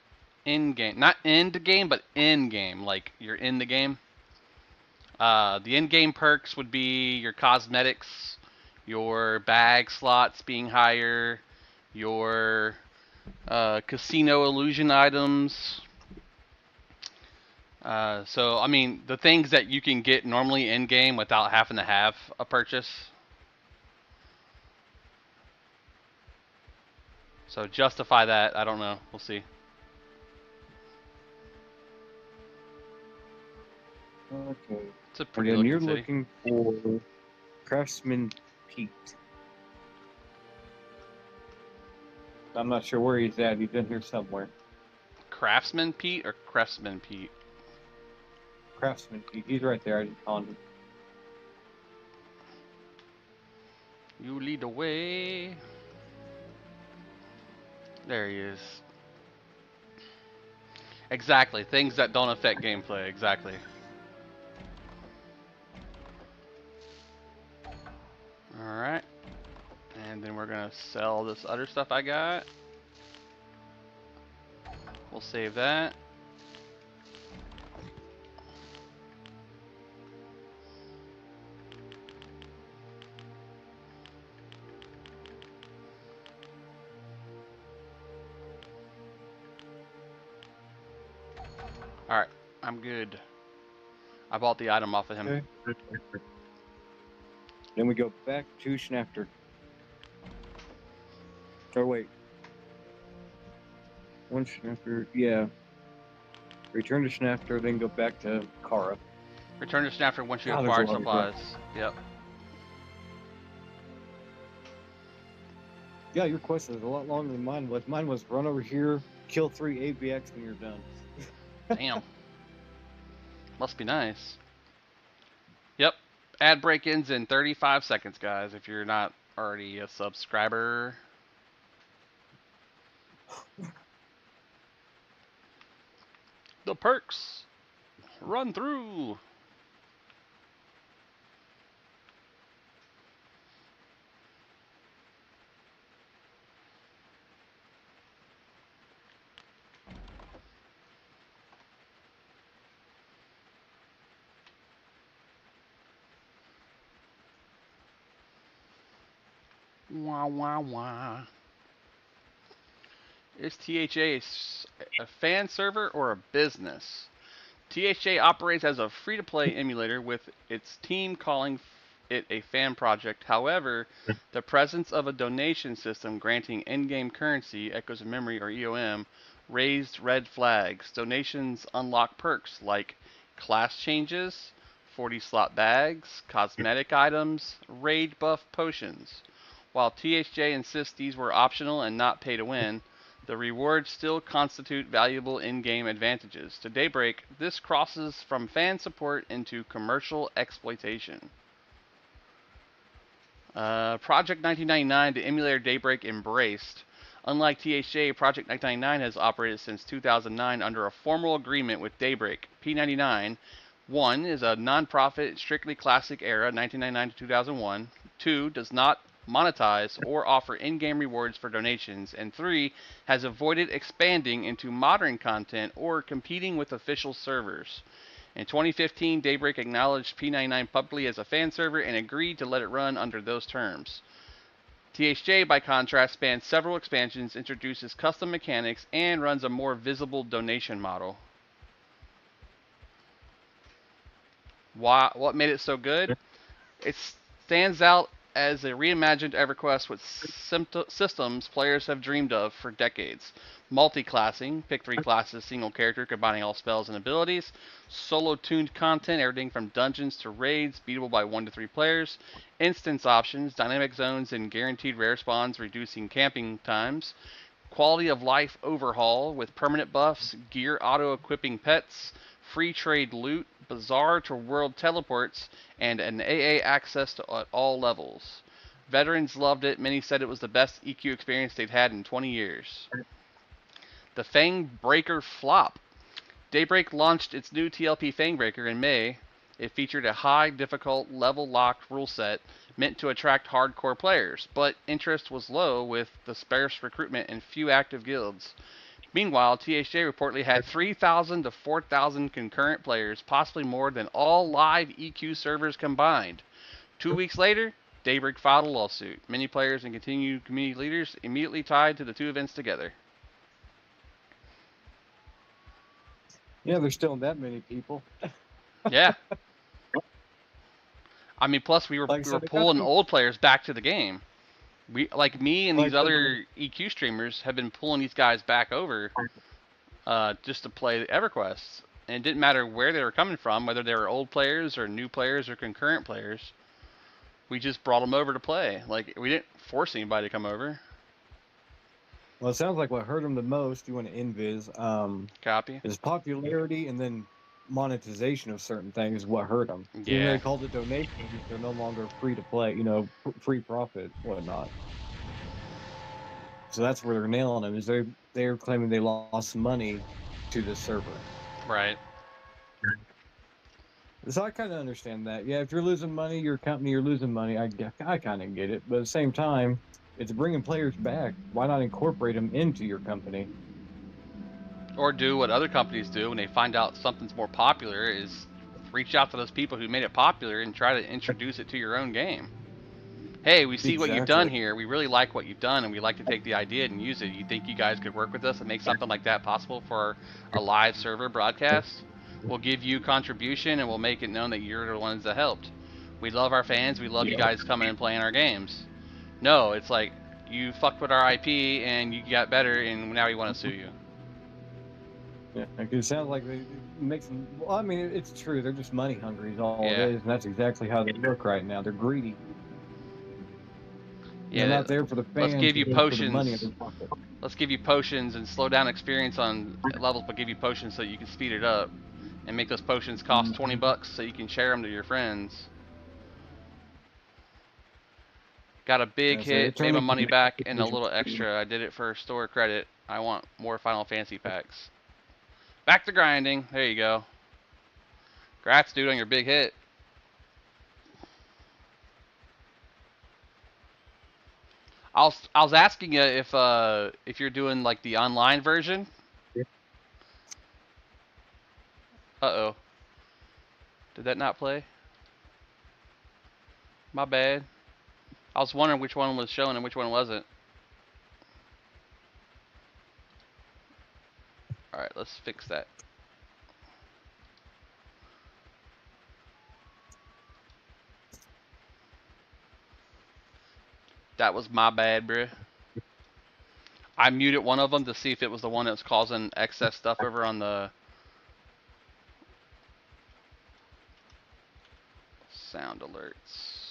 in-game? Not end-game, but in-game. Like, you're in the game. The in-game perks would be your cosmetics, your bag slots being higher, your casino illusion items. So, I mean, the things that you can get normally in-game without having to have a purchase. So justify that. I don't know. We'll see. Okay. It's a pretty And looking you're city. looking for Craftsman Pete. I'm not sure where he's at. He's in here somewhere. Craftsman Pete or Craftsman Pete? Craftsman Pete. He's right there. I just found him. You lead the way. There he is. Exactly. Things that don't affect gameplay. Exactly. Alright. And then we're going to sell this other stuff I got. We'll save that. Alright. I'm good. I bought the item off of him. Okay. Then we go back to Schnafter. Or wait. One Schnafter, yeah. Return to Schnafter, then go back to Kara. Return to Snapper once you God, acquire there's a lot of supplies. Yep. Yeah, your quest is a lot longer than mine was. Mine was run over here, kill 3 ABX, and you're done. Damn. Must be nice. Yep. Ad break ends in 35 seconds, guys, if you're not already a subscriber. The perks. Run through. Wah wah wah. Is THA a fan server or a business? THA operates as a free-to-play emulator with its team calling it a fan project. However, the presence of a donation system granting in-game currency, Echoes of Memory or EOM, raised red flags. Donations unlock perks like class changes, 40 slot bags, cosmetic items, raid buff potions. While THJ insists these were optional and not pay to win, the rewards still constitute valuable in-game advantages. To Daybreak, this crosses from fan support into commercial exploitation. Project 1999, the emulator Daybreak embraced. Unlike THJ, Project 1999 has operated since 2009 under a formal agreement with Daybreak. P99, 1, is a non-profit, strictly classic era, 1999 to 2001. 2, does not monetize or offer in-game rewards for donations. And 3, has avoided expanding into modern content or competing with official servers. In 2015, Daybreak acknowledged P99 publicly as a fan server and agreed to let it run under those terms. THJ, by contrast, spans several expansions, introduces custom mechanics, and runs a more visible donation model. What made it so good? It stands out as a reimagined EverQuest with systems players have dreamed of for decades. Multi-classing, pick 3 classes, single character combining all spells and abilities. Solo-tuned content, everything from dungeons to raids, beatable by 1 to 3 players. Instance options, dynamic zones and guaranteed rare spawns, reducing camping times. Quality of life overhaul with permanent buffs, gear auto-equipping pets, free trade loot, bizarre to world teleports, and an AA access to all levels. Veterans loved it. Many said it was the best EQ experience they'd had in 20 years. The Fangbreaker flop. Daybreak launched its new TLP Fangbreaker in May. It featured a high difficult level locked rule set meant to attract hardcore players, but interest was low with the sparse recruitment and few active guilds. Meanwhile, THJ reportedly had 3,000 to 4,000 concurrent players, possibly more than all live EQ servers combined. 2 weeks later, Daybreak filed a lawsuit. Many players and continued community leaders immediately tied to the two events together. Yeah, there's still that many people. Yeah. I mean, plus we were pulling old players back to the game. We, like me and these other EQ streamers, have been pulling these guys back over just to play EverQuest. And it didn't matter where they were coming from, whether they were old players or new players or concurrent players. We just brought them over to play. Like, we didn't force anybody to come over. Well, it sounds like what hurt them the most, you want to invis, Copy. is popularity, and then monetization of certain things is what hurt them. Yeah. Even though they called it donations, they're no longer free to play, free profit, whatnot. So that's where they're nailing them, is they're claiming they lost money to the server. Right. So I kind of understand that. Yeah, if you're losing money, your company, you're losing money. I kind of get it. But at the same time, it's bringing players back. Why not incorporate them into your company? Or do what other companies do when they find out something's more popular, is reach out to those people who made it popular and try to introduce it to your own game. Hey, we see what you've done here. We really like what you've done, and we'd like to take the idea and use it. You think you guys could work with us and make something like that possible for a live server broadcast? We'll give you contribution, and we'll make it known that you're the ones that helped. We love our fans. We love you guys coming and playing our games. No, it's like, you fucked with our IP, and you got better, and now we want to sue you. Yeah, it sounds like it makes them. Well, I mean, it's true. They're just money hungry, is all it is, and that's exactly how they look right now. They're greedy. Yeah, they're not there for the fans. Let's give you potions. Money in their pocket. Let's give you potions and slow down experience on levels, but give you potions so you can speed it up, and make those potions cost $20 so you can share them to your friends. Got a big hit, made my money back, and a little extra. I did it for store credit. I want more Final Fantasy packs. Back to grinding. There you go. Congrats, dude, on your big hit. I was asking you if you're doing like the online version. Uh-oh. Did that not play? My bad. I was wondering which one was showing and which one wasn't. Alright, let's fix that. That was my bad, bruh. I muted one of them to see if it was the one that was causing excess stuff over on the sound alerts.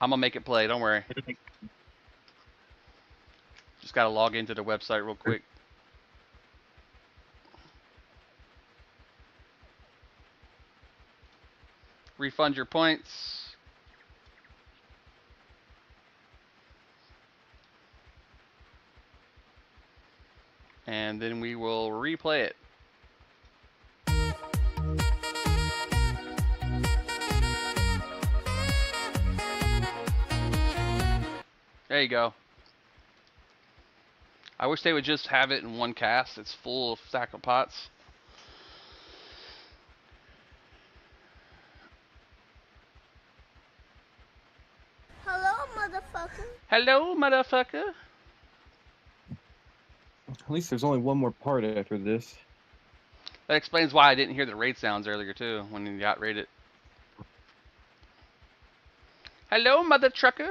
I'm gonna make it play, don't worry. Just gotta log into the website real quick. Refund your points. And then we will replay it. There you go. I wish they would just have it in one cast. It's full of stack of pots. Hello, motherfucker. Hello, motherfucker. At least there's only one more part after this. That explains why I didn't hear the raid sounds earlier too when you got raided. Hello, mother trucker.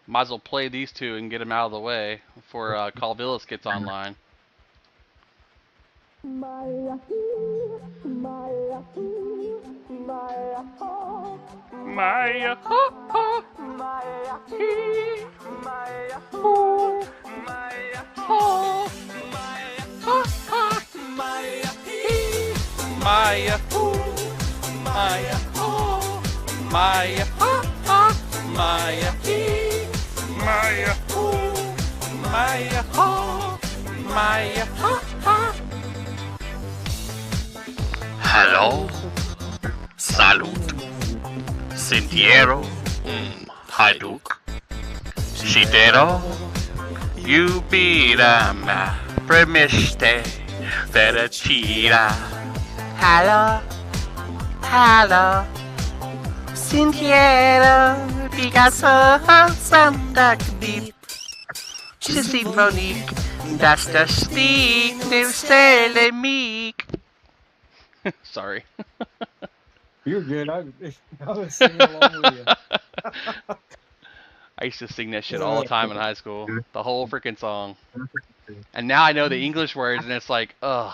Might as well play these two and get them out of the way before Calvillis gets online. Maya, ho, ho. Maya, he. Maya, ho. Maya, ho. Maya, ho, ho. Maya, he. Maya, ho. Maya, ho. Maya, ho, ho. Maya, he. Maya, ho. Maya, ho. Maya, ho, ho. Hello, salud, sentiero, hajduk, shitero, ubirama, premiste, verachira. Hello, hello, sentiero, Picasso, Sandakdip, Symphonique, das das Stieg, nu stelle meek. Sorry. You're good. I was singing along with you. I used to sing that shit all the time in high school. The whole freaking song. And now I know the English words and it's like, ugh.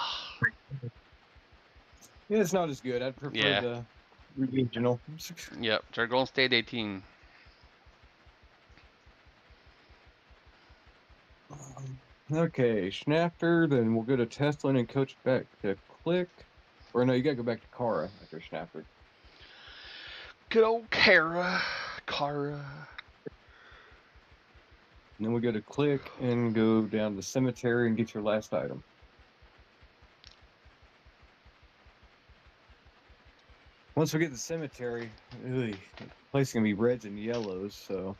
Yeah, it's not as good. I'd prefer Yeah. the regional. Yep, they're Golden State 18. Okay, Schnafter, then we'll go to Teslin and coach back to Click. Or no, you gotta go back to Kara after Schnafter. Good old Kara. Kara. And then we go to Click and go down to the cemetery and get your last item. Once we get to the cemetery, the place is gonna be reds and yellows, so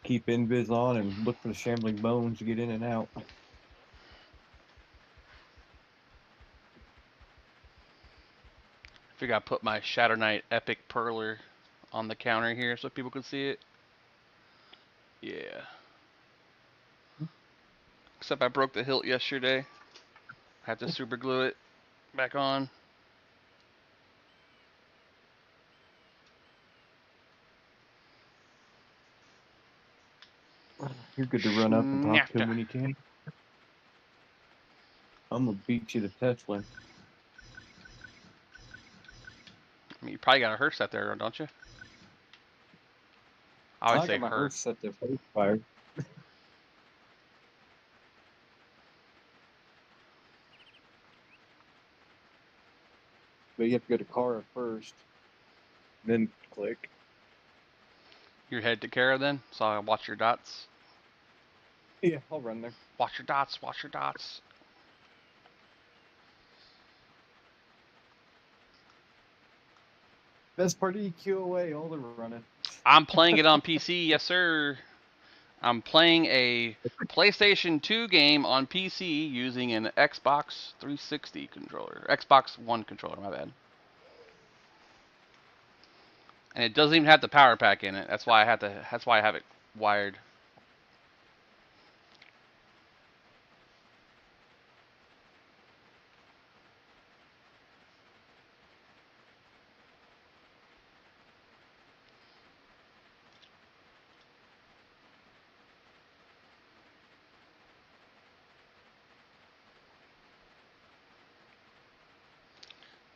keep invis on and look for the shambling bones to get in and out. I figure I put my Shadow Knight Epic Perler on the counter here so people can see it. Yeah. Except I broke the hilt yesterday. I have to super glue it back on. You're good to run up and talk to Schnafter. him when you can. I'm gonna beat you to Teslin. I mean, you probably got a hearse out there, don't you? I would I say got my her. hearse set to fire. But you have to go to Kara first, then Click. You're head to Kara then, so I watch your dots. Yeah, I'll run there. Watch your dots, watch your dots. Best part of EQOA, all they're running. I'm playing it on PC, yes sir. I'm playing a PlayStation 2 game on PC using an Xbox 360 controller. Xbox One controller, my bad. And it doesn't even have the power pack in it. That's why I have it wired.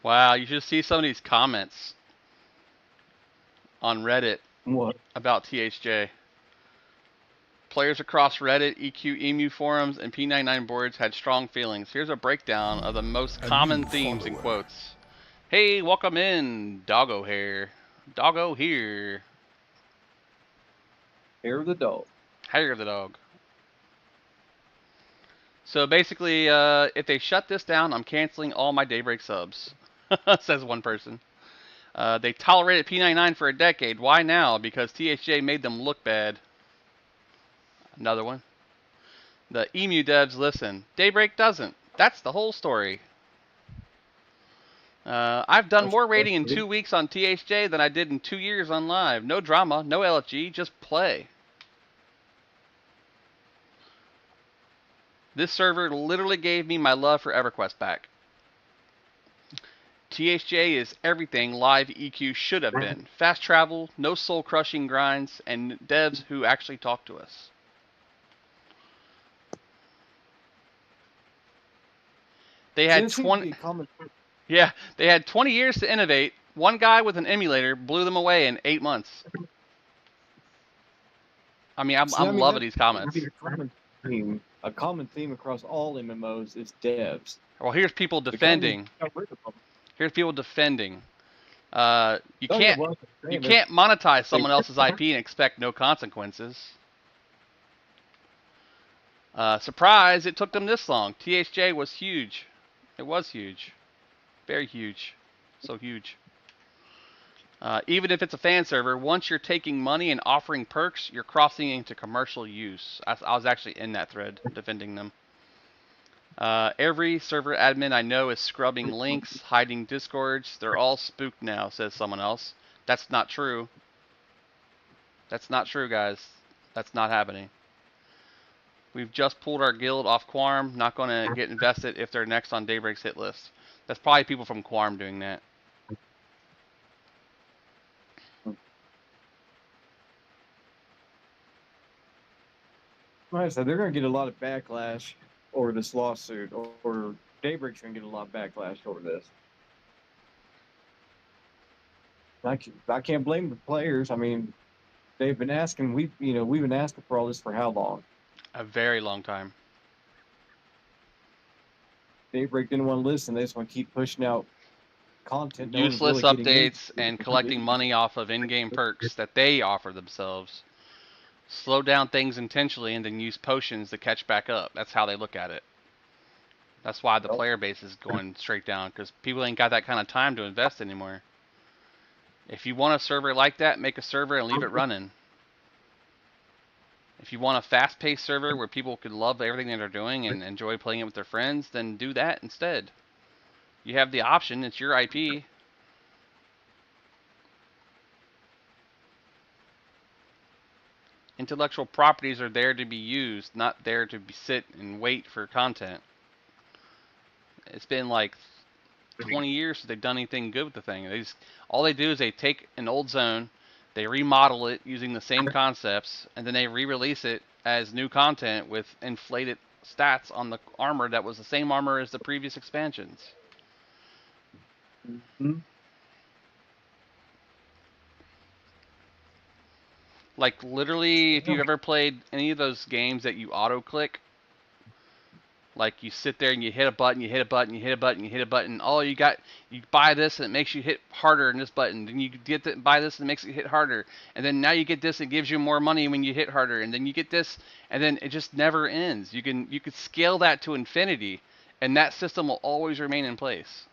Wow, you should see some of these comments on Reddit What? about THJ. Players across Reddit, EQ, EMU forums, and P99 boards had strong feelings. Here's a breakdown of the most common themes in quotes. Hey, welcome in, Doggo Hair. Doggo here. Hair of the dog. Hair of the dog. So basically, if they shut this down, I'm canceling all my Daybreak subs, says one person. They tolerated P99 for a decade. Why now? Because THJ made them look bad. Another one. The EMU devs listen. Daybreak doesn't. That's the whole story. I've done more rating in 2 weeks on THJ than I did in 2 years on live. No drama, no LFG, just play. This server literally gave me my love for EverQuest back. THJ is everything live EQ should have been. Fast travel, no soul-crushing grinds, and devs who actually talk to us. They had 20. Yeah, they had 20 years to innovate. One guy with an emulator blew them away in 8 months. I mean, I'm loving these comments. A common theme across all MMOs is devs. Well, here's people defending. Here's people defending. You can't monetize someone else's IP and expect no consequences. Surprise! It took them this long. THJ was huge. It was huge, very huge, so huge. Even if it's a fan server, once you're taking money and offering perks, you're crossing into commercial use. I was actually in that thread defending them. Every server admin I know is scrubbing links, hiding discords. They're all spooked now, says someone else. That's not true. That's not true, guys. That's not happening. We've just pulled our guild off Quarm. Not going to get invested if they're next on Daybreak's hit list. That's probably people from Quarm doing that. Like I said, they're going to get a lot of backlash over this lawsuit, or Daybreak's going to get a lot of backlash over this. I can't blame the players. I mean, they've been asking. We've been asking for all this for how long? A very long time. Daybreak didn't want to listen. They just want to keep pushing out content. Useless updates and collecting money off of in-game perks that they offer themselves. Slow down things intentionally and then use potions to catch back up. That's how they look at it. That's why the player base is going straight down, because people ain't got that kind of time to invest anymore. If you want a server like that, make a server and leave it running. If you want a fast-paced server where people can love everything that they're doing and enjoy playing it with their friends, then do that instead. You have the option. It's your IP. Intellectual properties are there to be used, not there to sit and wait for content. It's been like 20 years since they've done anything good with the thing. All they do is they take an old zone, they remodel it using the same concepts, and then they re-release it as new content with inflated stats on the armor that was the same armor as the previous expansions. Mm-hmm. Like, literally, if you've ever played any of those games that you auto-click, like you sit there and you hit a button, you hit a button, you hit a button, you hit a button. Oh, you buy this and it makes you hit harder in this button. Then you buy this and it makes it hit harder. And then now you get this and it gives you more money when you hit harder. And then you get this, and then it just never ends. You could scale that to infinity, and that system will always remain in place.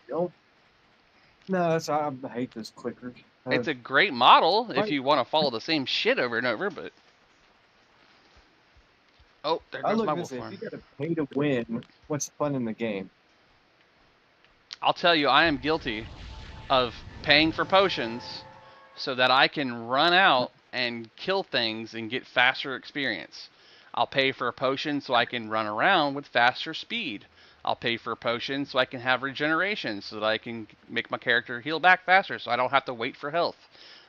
Yep. No, that's I hate those clickers. It's a great model if Right. you want to follow the same shit over and over, but oh, there I goes look my at wolf this. If farm. you got to pay to win, what's the fun in the game? I'll tell you, I am guilty of paying for potions so that I can run out and kill things and get faster experience. I'll pay for a potion so I can run around with faster speed. I'll pay for a potion so I can have regeneration so that I can make my character heal back faster so I don't have to wait for health.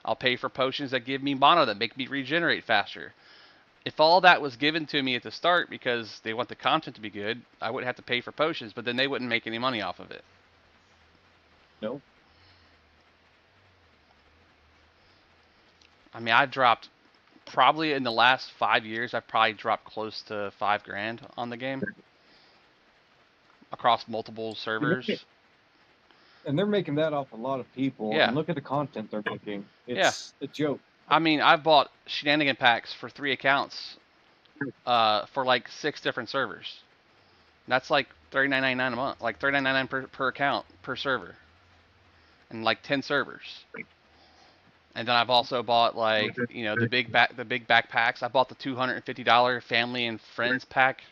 I'll pay for potions that give me mana that make me regenerate faster. If all that was given to me at the start because they want the content to be good, I wouldn't have to pay for potions, but then they wouldn't make any money off of it. No. I mean, I've dropped probably in the last 5 years, I've probably dropped close to $5,000 on the game across multiple servers. And they're making that off a lot of people. Yeah. And look at the content they're making. Yeah. It's a joke. I mean, I've bought shenanigan packs for 3 accounts for like 6 different servers. That's like $39.99 a month, like $39.99 per account per server, and like 10 servers. And then I've also bought like the big backpacks. I bought the $250 family and friends pack.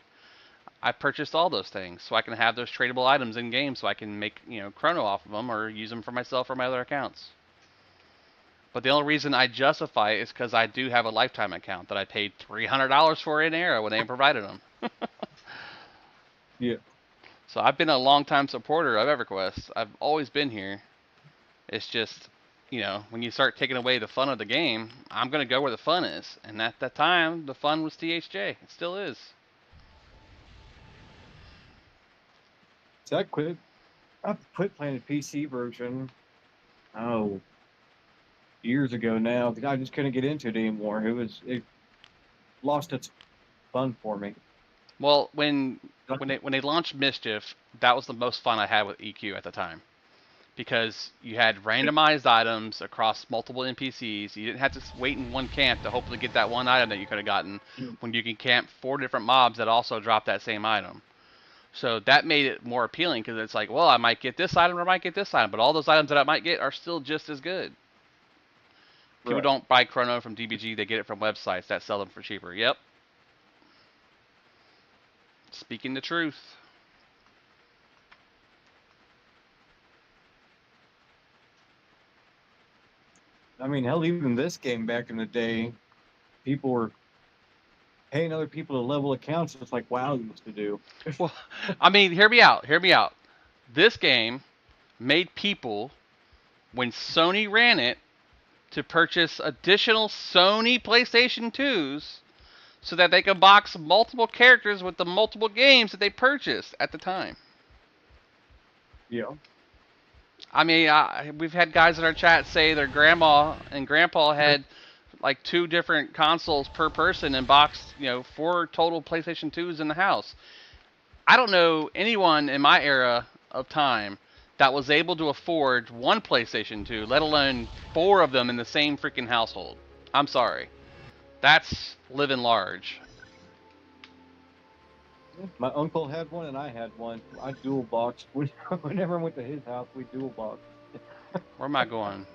I purchased all those things so I can have those tradable items in game, so I can make chrono off of them or use them for myself or my other accounts. But the only reason I justify it is because I do have a lifetime account that I paid $300 for in Era when they provided them. Yeah. So I've been a long-time supporter of EverQuest. I've always been here. It's just, when you start taking away the fun of the game, I'm going to go where the fun is. And at that time, the fun was THJ. It still is. So I quit playing the PC version. Oh, years ago now. I just couldn't get into it anymore. It lost its fun for me. Well, when they launched Mischief, that was the most fun I had with EQ at the time, because you had randomized items across multiple NPCs. You didn't have to wait in one camp to hopefully get that one item that you could have gotten, when you can camp 4 different mobs that also drop that same item. So that made it more appealing, because it's like, well, I might get this item or I might get this item, but all those items that I might get are still just as good. People don't buy Chrono from DBG, they get it from websites that sell them for cheaper. Yep. Speaking the truth. I mean, hell, even this game back in the day, people were paying other people to level accounts just like WoW used to do. Well, I mean, hear me out. Hear me out. This game made people, when Sony ran it, to purchase additional Sony PlayStation 2s so that they could box multiple characters with the multiple games that they purchased at the time. Yeah. I mean, we've had guys in our chat say their grandma and grandpa had like 2 different consoles per person and boxed, 4 total PlayStation 2s in the house. I don't know anyone in my era of time that was able to afford 1 PlayStation 2, let alone 4 of them in the same freaking household. I'm sorry. That's living large. My uncle had one and I had one. I dual boxed. Whenever I went to his house, we dual boxed. Where am I going?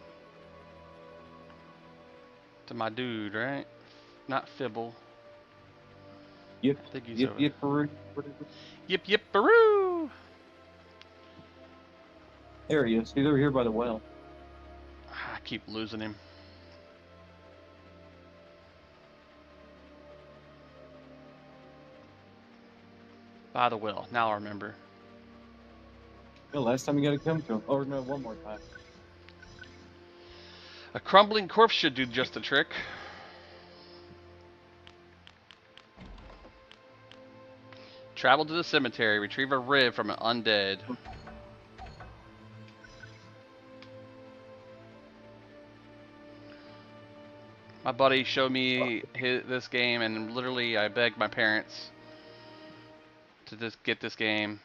To my dude, right? Not Fibble. Yep. I think he's Yep. over Yep. there. Yip yip baroo! There he is. He's over here by the well. I keep losing him. By the well. Now I remember. The last time you got to come to him. Oh no, one more time. A crumbling corpse should do just the trick. Travel to the cemetery, retrieve a rib from an undead. My buddy showed me this game, and literally I begged my parents to just get this game.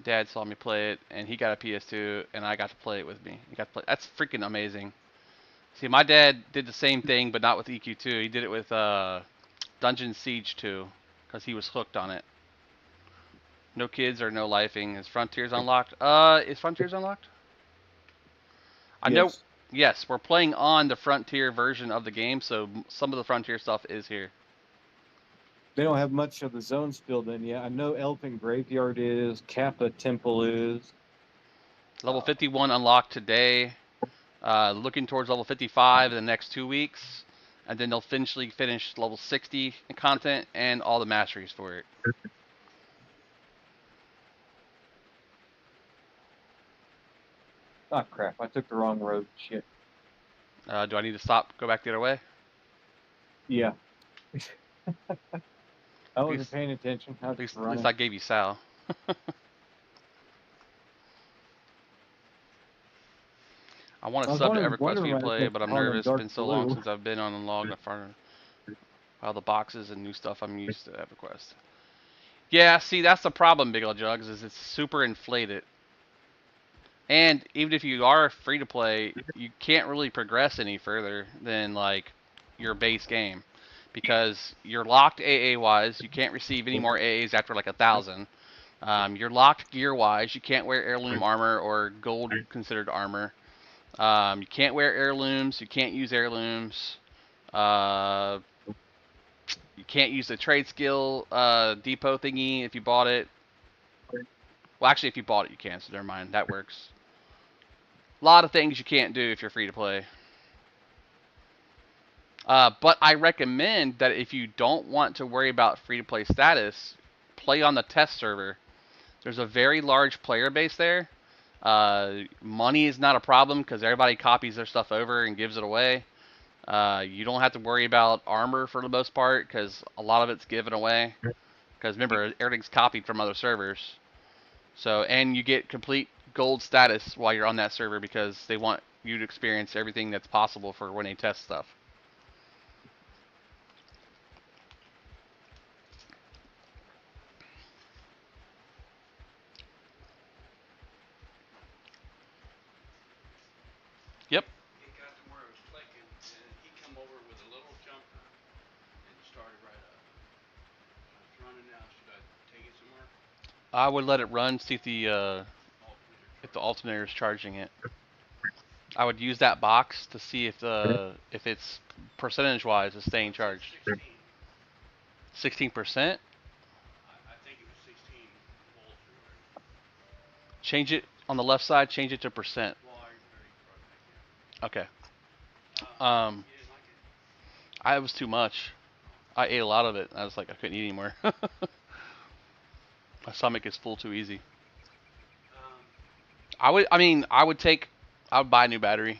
Dad saw me play it, and he got a PS2, and I got to play it with me. He got to play. That's freaking amazing. See, my dad did the same thing, but not with EQ2. He did it with Dungeon Siege 2, because he was hooked on it. No kids or no lifing. Is Frontiers unlocked? Is Frontiers unlocked? I know. Yes. Yes, we're playing on the Frontier version of the game, so some of the Frontier stuff is here. They don't have much of the zones filled in yet. I know Elfin Graveyard is, Kappa Temple is. Level 51 unlocked today. Looking towards level 55 in the next 2 weeks, and then they'll finish level 60 in content and all the masteries for it. Ah, crap. I took the wrong road. Shit. Do I need to stop? Go back the other way? Yeah. I At wasn't least, paying attention. I was at least, just at least running. I gave you Sal. I want I to was sub to wondering EverQuest for you to why play, they but I'm call them nervous. It's dark been so long blue. since I've been on the log in front of all the boxes and new stuff. I'm used to EverQuest. Yeah, see, that's the problem, Big Ol' Jugs, is it's super inflated. And even if you are free to play, you can't really progress any further than like your base game, because you're locked AA wise. You can't receive any more AAs after like 1,000. You're locked gear wise. You can't wear heirloom armor or gold considered armor. You can't wear heirlooms. You can't use heirlooms. You can't use the trade skill depot thingy if you bought it. Well, actually, if you bought it, you can. So never mind. That works. A lot of things you can't do if you're free to play. But I recommend that if you don't want to worry about free to play status, play on the test server. There's a very large player base there. Money is not a problem because everybody copies their stuff over and gives it away. You don't have to worry about armor for the most part because a lot of it's given away. Because remember, everything's copied from other servers. So, and you get complete gold status while you're on that server because they want you to experience everything that's possible for when they test stuff. Yep. It got to where it was clicking, and he come over with a little jumper and started right up. So it's running now. Should I take it somewhere? I would let it run, see Alternator if the alternator is charging it. I would use that box to see if it's percentage-wise is staying charged. 16. 16%. I think it was 16 volts or whatever. Change it on the left side. Change it to percent. Well, I already brought it back Okay. in. You didn't like it? It was too much. I ate a lot of it. I was like, I couldn't eat anymore. My stomach is full too easy. I would buy a new battery. You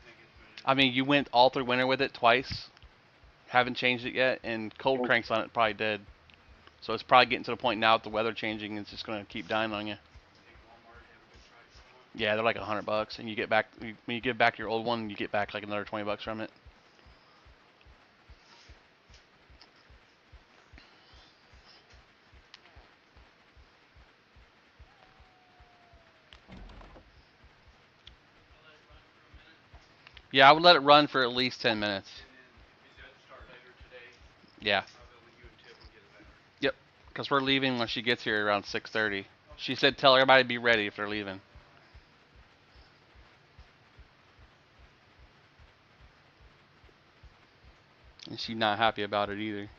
think it's been I mean, you went all through winter with it twice. Haven't changed it yet, and cold cranks on it probably dead. So it's probably getting to the point now with the weather changing, it's just gonna keep dying on you. take Walmart and have a good price for one? Yeah, they're like $100, and you get back when you give back your old one, you get back like another $20 from it. Yeah, I would let it run for at least 10 minutes. And then is that start later today? Yeah. I'll go with you and Tip and get a battery. Yep. Because we're leaving when she gets here around 6:30. She said tell everybody to be ready if they're leaving. And she's not happy about it either.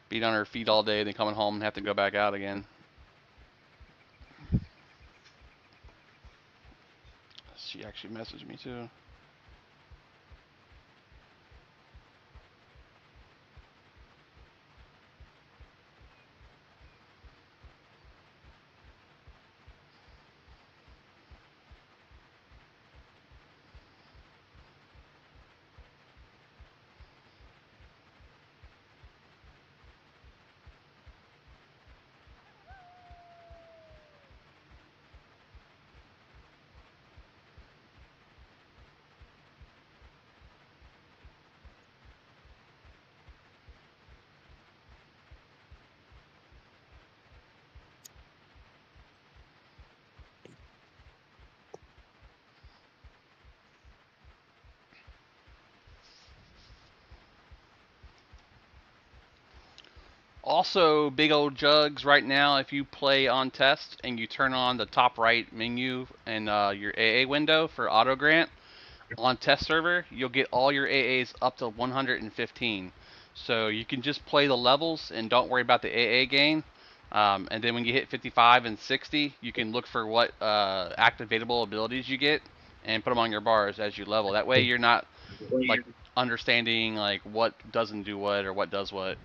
Being on her feet all day, then coming home and have to go back out again. She actually messaged me too. Also, big old jugs right now, if you play on test and you turn on the top right menu in your AA window for auto grant, on test server, you'll get all your AAs up to 115. So you can just play the levels and don't worry about the AA gain. And then when you hit 55 and 60, you can look for what activatable abilities you get and put them on your bars as you level. That way you're not like understanding like what doesn't do what or what does what.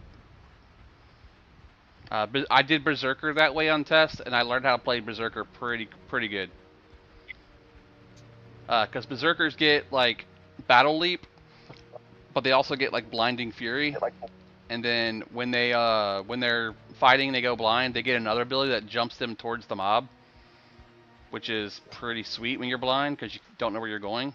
But I did Berserker that way on test, and I learned how to play Berserker pretty good. Because Berserkers get like Battle Leap, but they also get like Blinding Fury. And then when they're fighting, they go blind. They get another ability that jumps them towards the mob, which is pretty sweet when you're blind because you don't know where you're going.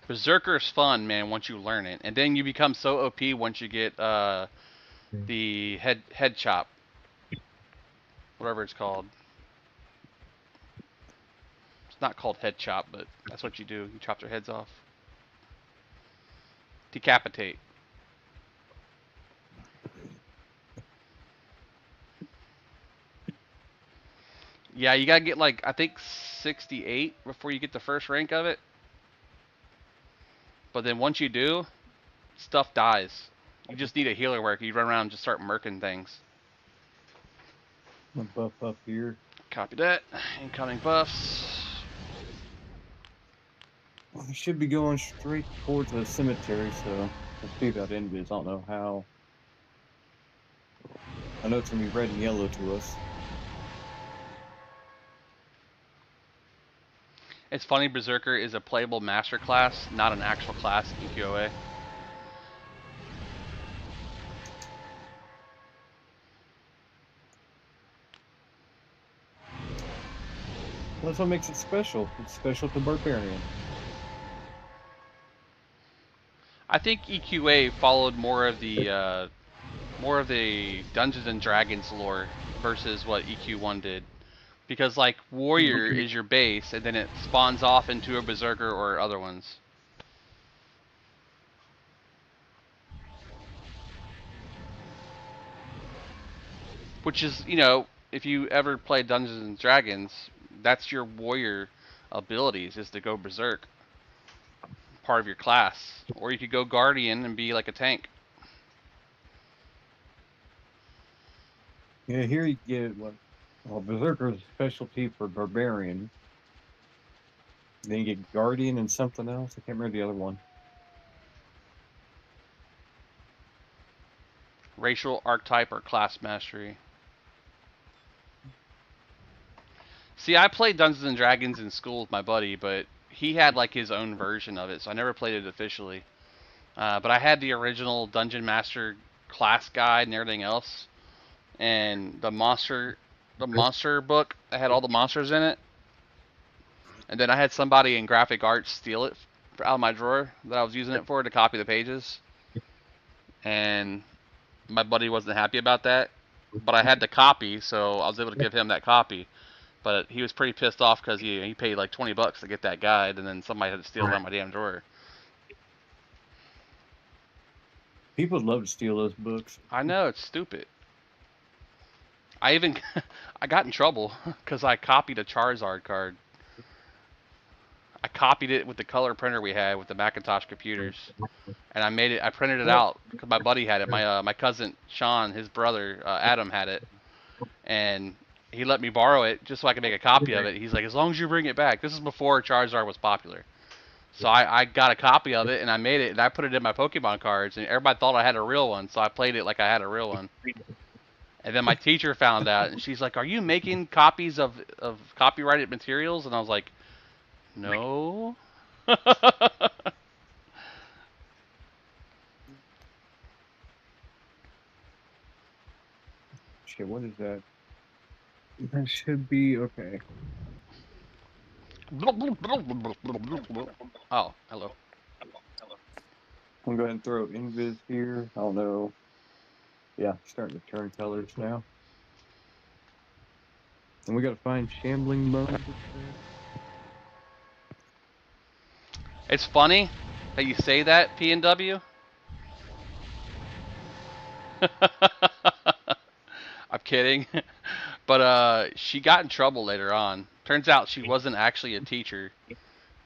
Berserker's fun, man, once you learn it, and then you become so OP once you get the head chop, whatever it's called. It's not called head chop, but that's what you do. You chop their heads off. Decapitate. Yeah, you gotta get like I think 68 before you get the first rank of it. But then once you do, stuff dies. You just need a healer work. You run around and just start murking things. I'm gonna buff up here. Copy that. Incoming buffs. Well, we should be going straight towards the cemetery, so let's see about Invis. I don't know how. I know it's gonna be red and yellow to us. It's funny, Berserker is a playable master class, not an actual class in QOA. That's what makes it special. It's special to Barbarian. I think EQA followed more of the Dungeons and Dragons lore versus what EQ1 did. Because like Warrior is your base, and then it spawns off into a Berserker or other ones. Which is, you know, if you ever play Dungeons and Dragons, that's your Warrior abilities, is to go Berserk. Part of your class. Or you could go Guardian and be like a tank. Yeah, here you get what. Well, Berserker is a specialty for Barbarian. Then you get Guardian and something else. I can't remember the other one. Racial archetype or class mastery. See, I played Dungeons and Dragons in school with my buddy, but he had like his own version of it, so I never played it officially. But I had the original Dungeon Master class guide and everything else, and the monster book that had all the monsters in it. And then I had somebody in graphic arts steal it out of my drawer that I was using it for to copy the pages. And my buddy wasn't happy about that, but I had the copy, so I was able to give him that copy. But he was pretty pissed off because he paid like $20 to get that guide, and then somebody had to steal it out of my damn drawer. People would love to steal those books. I know, it's stupid. I got in trouble because I copied a Charizard card. I copied it with the color printer we had with the Macintosh computers, and I printed it out because my buddy had it. My cousin Sean, his brother Adam had it, and he let me borrow it just so I could make a copy of it. He's like, as long as you bring it back. This is before Charizard was popular. So I got a copy of it, and I made it, and I put it in my Pokemon cards, and everybody thought I had a real one, so I played it like I had a real one. And then my teacher found out, and she's like, are you making copies of copyrighted materials? And I was like, no. Shit, what is that? That should be okay. Oh, hello. I'm going to throw Invis here. I don't know. Yeah, starting to turn colors now. And we got to find Shambling Bones. It's funny that you say that, PNW. I'm kidding. But she got in trouble later on. Turns out she wasn't actually a teacher.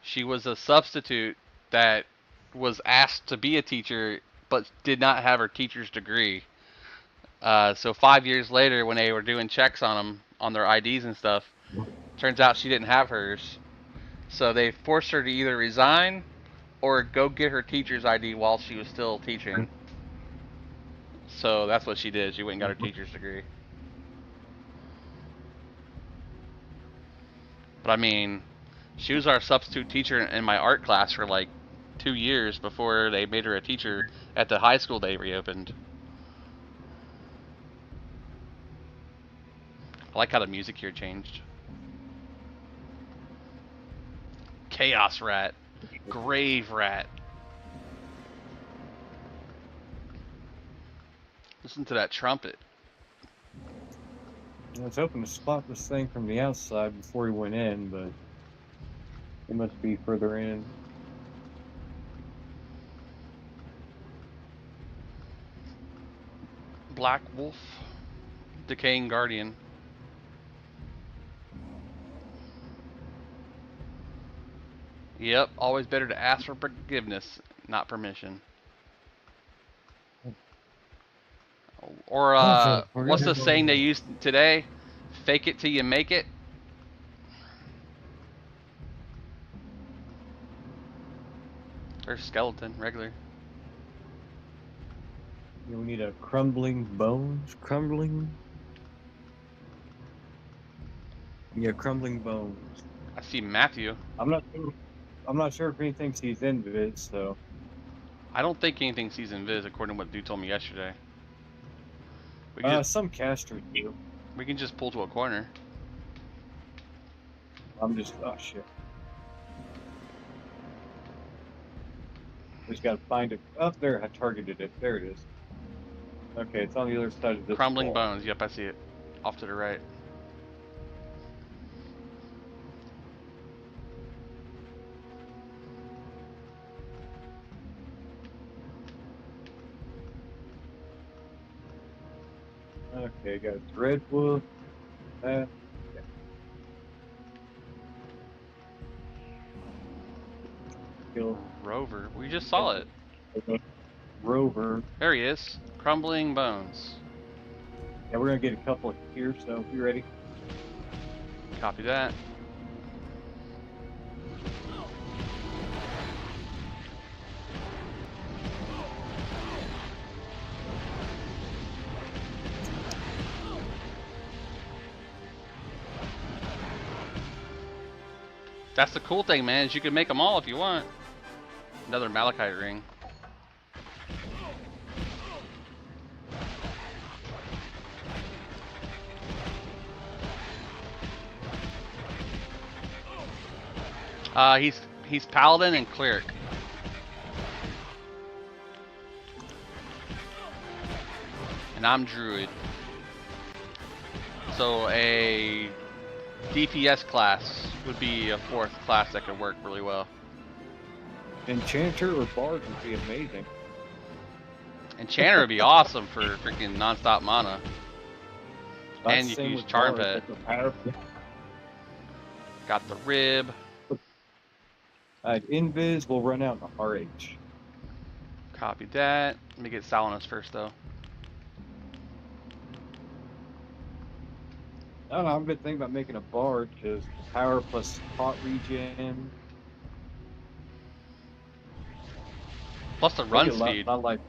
She was a substitute that was asked to be a teacher but did not have her teacher's degree. So 5 years later, when they were doing checks on them, on their IDs and stuff, turns out she didn't have hers. So they forced her to either resign or go get her teacher's ID while she was still teaching. So that's what she did. She went and got her teacher's degree. But I mean, she was our substitute teacher in my art class for like 2 years before they made her a teacher at the high school they reopened. I like how the music here changed. Chaos Rat. Grave Rat. Listen to that trumpet. I was hoping to spot this thing from the outside before he went in, but it must be further in. Black Wolf. Decaying Guardian. Yep, always better to ask for forgiveness, not permission. Or what's the saying they used today? Fake it till you make it. Or skeleton, regular. Yeah, we need a crumbling bones. Crumbling. Yeah, crumbling bones. I see Matthew. I'm not sure if anything sees invis, so. I don't think anything sees invis, according to what dude told me yesterday. We can, Some casters do. we can just pull to a corner. I'm just, oh shit. Just gotta find it. Up there, I targeted it. There it is. Okay, it's on the other side of this Crumbling wall. bones. Yep, I see it. Off to the right. Okay, got Red Wolf. Yeah. Kill Rover. We just saw it. Rover. There he is. Crumbling bones. Yeah, we're gonna get a couple here, so you ready? Copy that. That's the cool thing, man, is you can make them all if you want. Another Malachite ring. He's Paladin and Cleric. And I'm Druid. So a DPS class would be a fourth class that could work really well. Enchanter or Bard would be amazing. Enchanter would be awesome for freaking non-stop mana. Not And the you same can use with Charm Bard, Pet. but the power- Got the rib. Invis will run out in RH. Copy that. Let me get Salinus first though. I don't know, I've been thinking about making a Bard because power plus pot regen. Plus the run Maybe a lot- speed. Not like,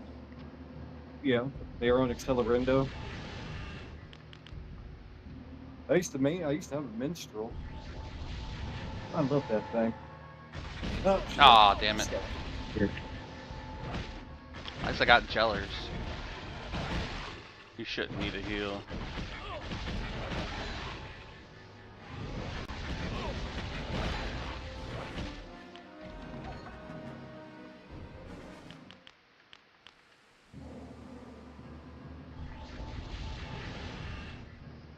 yeah, their own Accelerando. I used to have a minstrel. I love that thing. Oh, shit. Aw, damn it. At least I got Jellers. You shouldn't need a heal.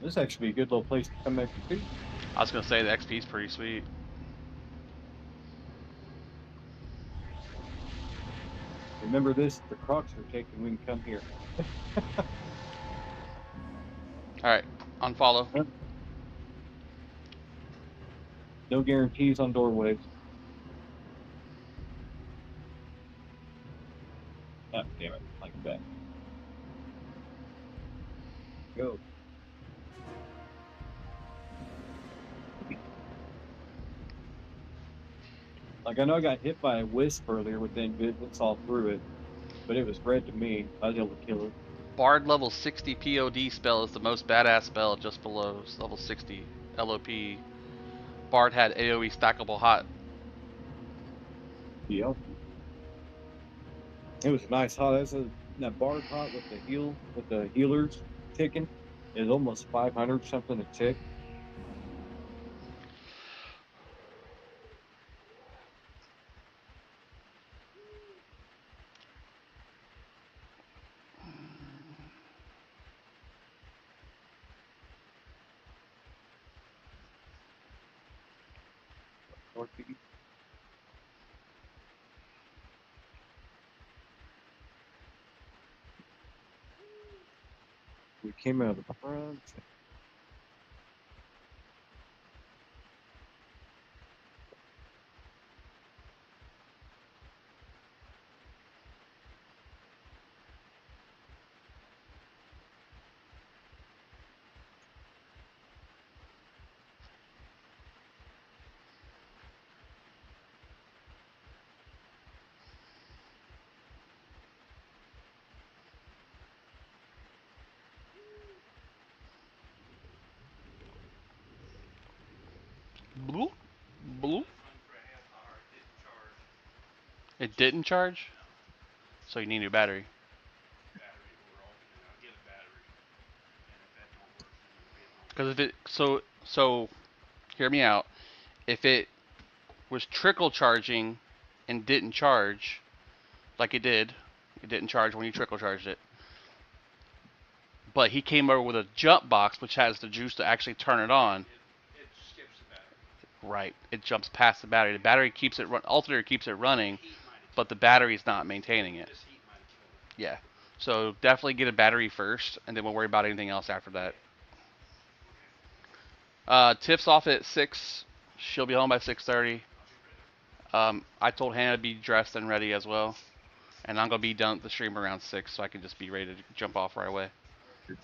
This is actually a good little place to come back to feed. I was gonna say the XP is pretty sweet. Remember this? The Crocs are taken. We can come here. Alright, unfollow. No guarantees on doorways. Oh, damn it. Like that. Go. Like, I know I got hit by a wisp earlier with Invisible, saw through it, but it was red to me. I was able to kill it. Bard level 60 POD spell is the most badass spell just below level 60 LOP. Bard had AoE stackable hot. Yep. It was nice hot. That bar hot with the healers ticking is almost 500 something a tick. We came out of the front. Bloop. Bloop. Run for a half hour, it didn't charge. It didn't charge? So you need a new battery. Battery or alternate. I'll get a battery. And if that don't work, then it'll be at home. Because if it so hear me out. If it was trickle charging and didn't charge, like it didn't charge when you trickle charged it. But he came over with a jump box which has the juice to actually turn it on. It skips the battery. Right. It jumps past the battery. The battery keeps it alternator keeps it running, Heat might have but the battery's not maintaining it. This heat might have killed it. Yeah. So definitely get a battery first, and then we'll worry about anything else after that. Tiff's off at 6. She'll be home by 6:30. I told Hannah to be dressed and ready as well. And I'm going to be done with the stream around 6, so I can just be ready to jump off right away. Thank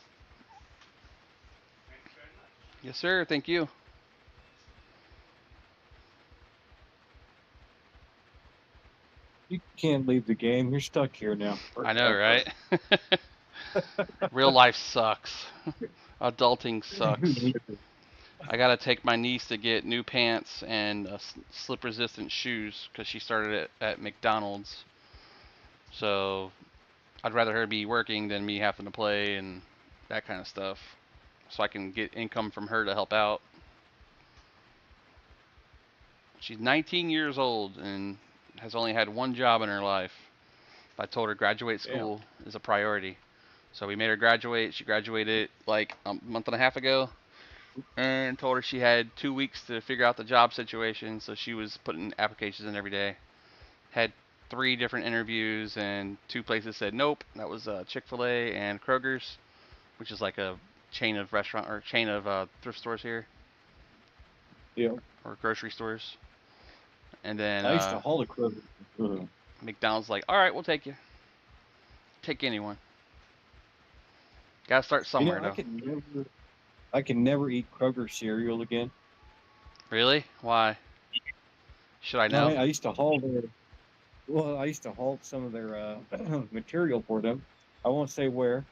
you very much. Yes, sir. Thank you. You can't leave the game. You're stuck here now. I know, right? Real life sucks. Adulting sucks. I gotta take my niece to get new pants and slip-resistant shoes because she started at McDonald's. So I'd rather her be working than me having to play and that kind of stuff, so I can get income from her to help out. She's 19 years old and has only had one job in her life. I told her graduate school is a priority. So we made her graduate. She graduated like a month and a half ago. And told her she had 2 weeks to figure out the job situation, so she was putting applications in every day. Had 3 different interviews, and 2 places said nope. That was Chick-fil-A and Kroger's, which is like a chain of restaurant or chain of thrift stores here. Yeah. Or grocery stores. And then I used to haul the Kroger. McDonald's like, all right, we'll take you. Take anyone. Gotta start somewhere though. I can never eat Kroger cereal again. Really? Why? Should I know? I used to haul I used to haul some of their material for them. I won't say where.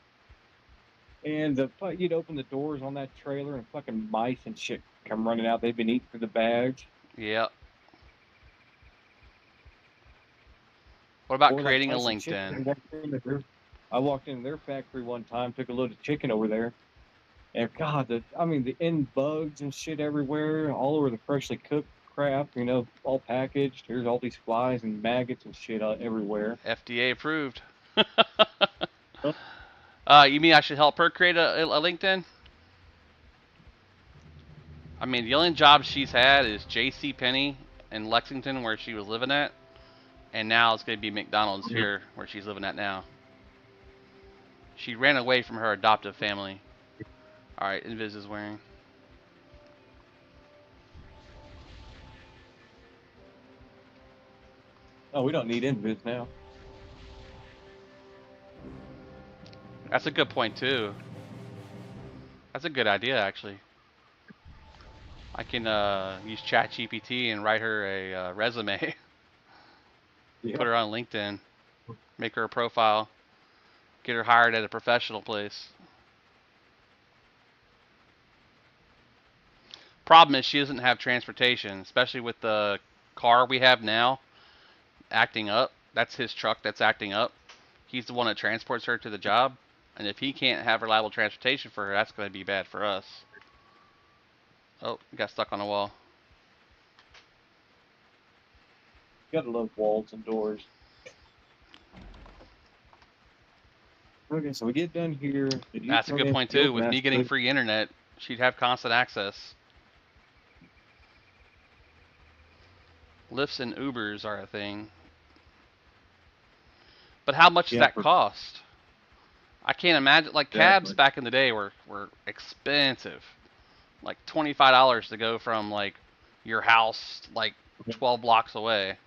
And you'd open the doors on that trailer and fucking mice and shit come running out. They've been eating through the bags. Yeah. What about Or creating a Tyson LinkedIn? Chicken. I walked into their factory one time, took a load of chicken over there. And God, the end bugs and shit everywhere, all over the freshly cooked crap, all packaged. There's all these flies and maggots and shit everywhere. FDA approved. You mean I should help her create a LinkedIn? I mean, the only job she's had is JCPenney in Lexington, where she was living at. And now it's going to be McDonald's here where she's living at now. She ran away from her adoptive family. Alright, Invis is wearing. Oh, we don't need Invis now. That's a good point too. That's a good idea actually. I can use ChatGPT and write her a resume. Yeah. Put her on LinkedIn. Make her a profile. Get her hired at a professional place. Problem is she doesn't have transportation, especially with the car we have now acting up. That's his truck that's acting up. He's the one that transports her to the job. And if he can't have reliable transportation for her, that's going to be bad for us. Oh, got stuck on the wall. You gotta love walls and doors. Okay, so we get done here. That's a good point too. With me getting free internet, she'd have constant access. Lyfts and Ubers are a thing. But how much does that cost? I can't imagine. Like cabs back in the day were expensive. Like $25 to go from like your house like 12 blocks away.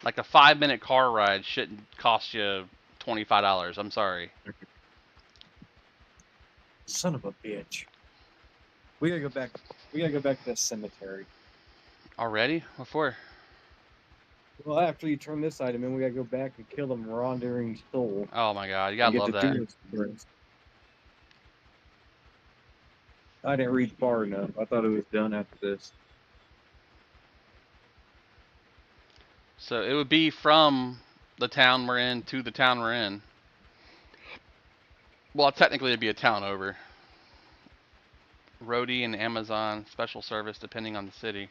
Like a 5-minute car ride shouldn't cost you $25. I'm sorry. Son of a bitch. We gotta go back. We gotta go back to the cemetery. Already? What for? Well, after you turn this item in, we gotta go back and kill the Marauding Soul. Oh my god, you gotta love that. I didn't read far enough. I thought it was done after this. So it would be from the town we're in to the town we're in. Well, technically it'd be a town over. Roadie and Amazon special service depending on the city.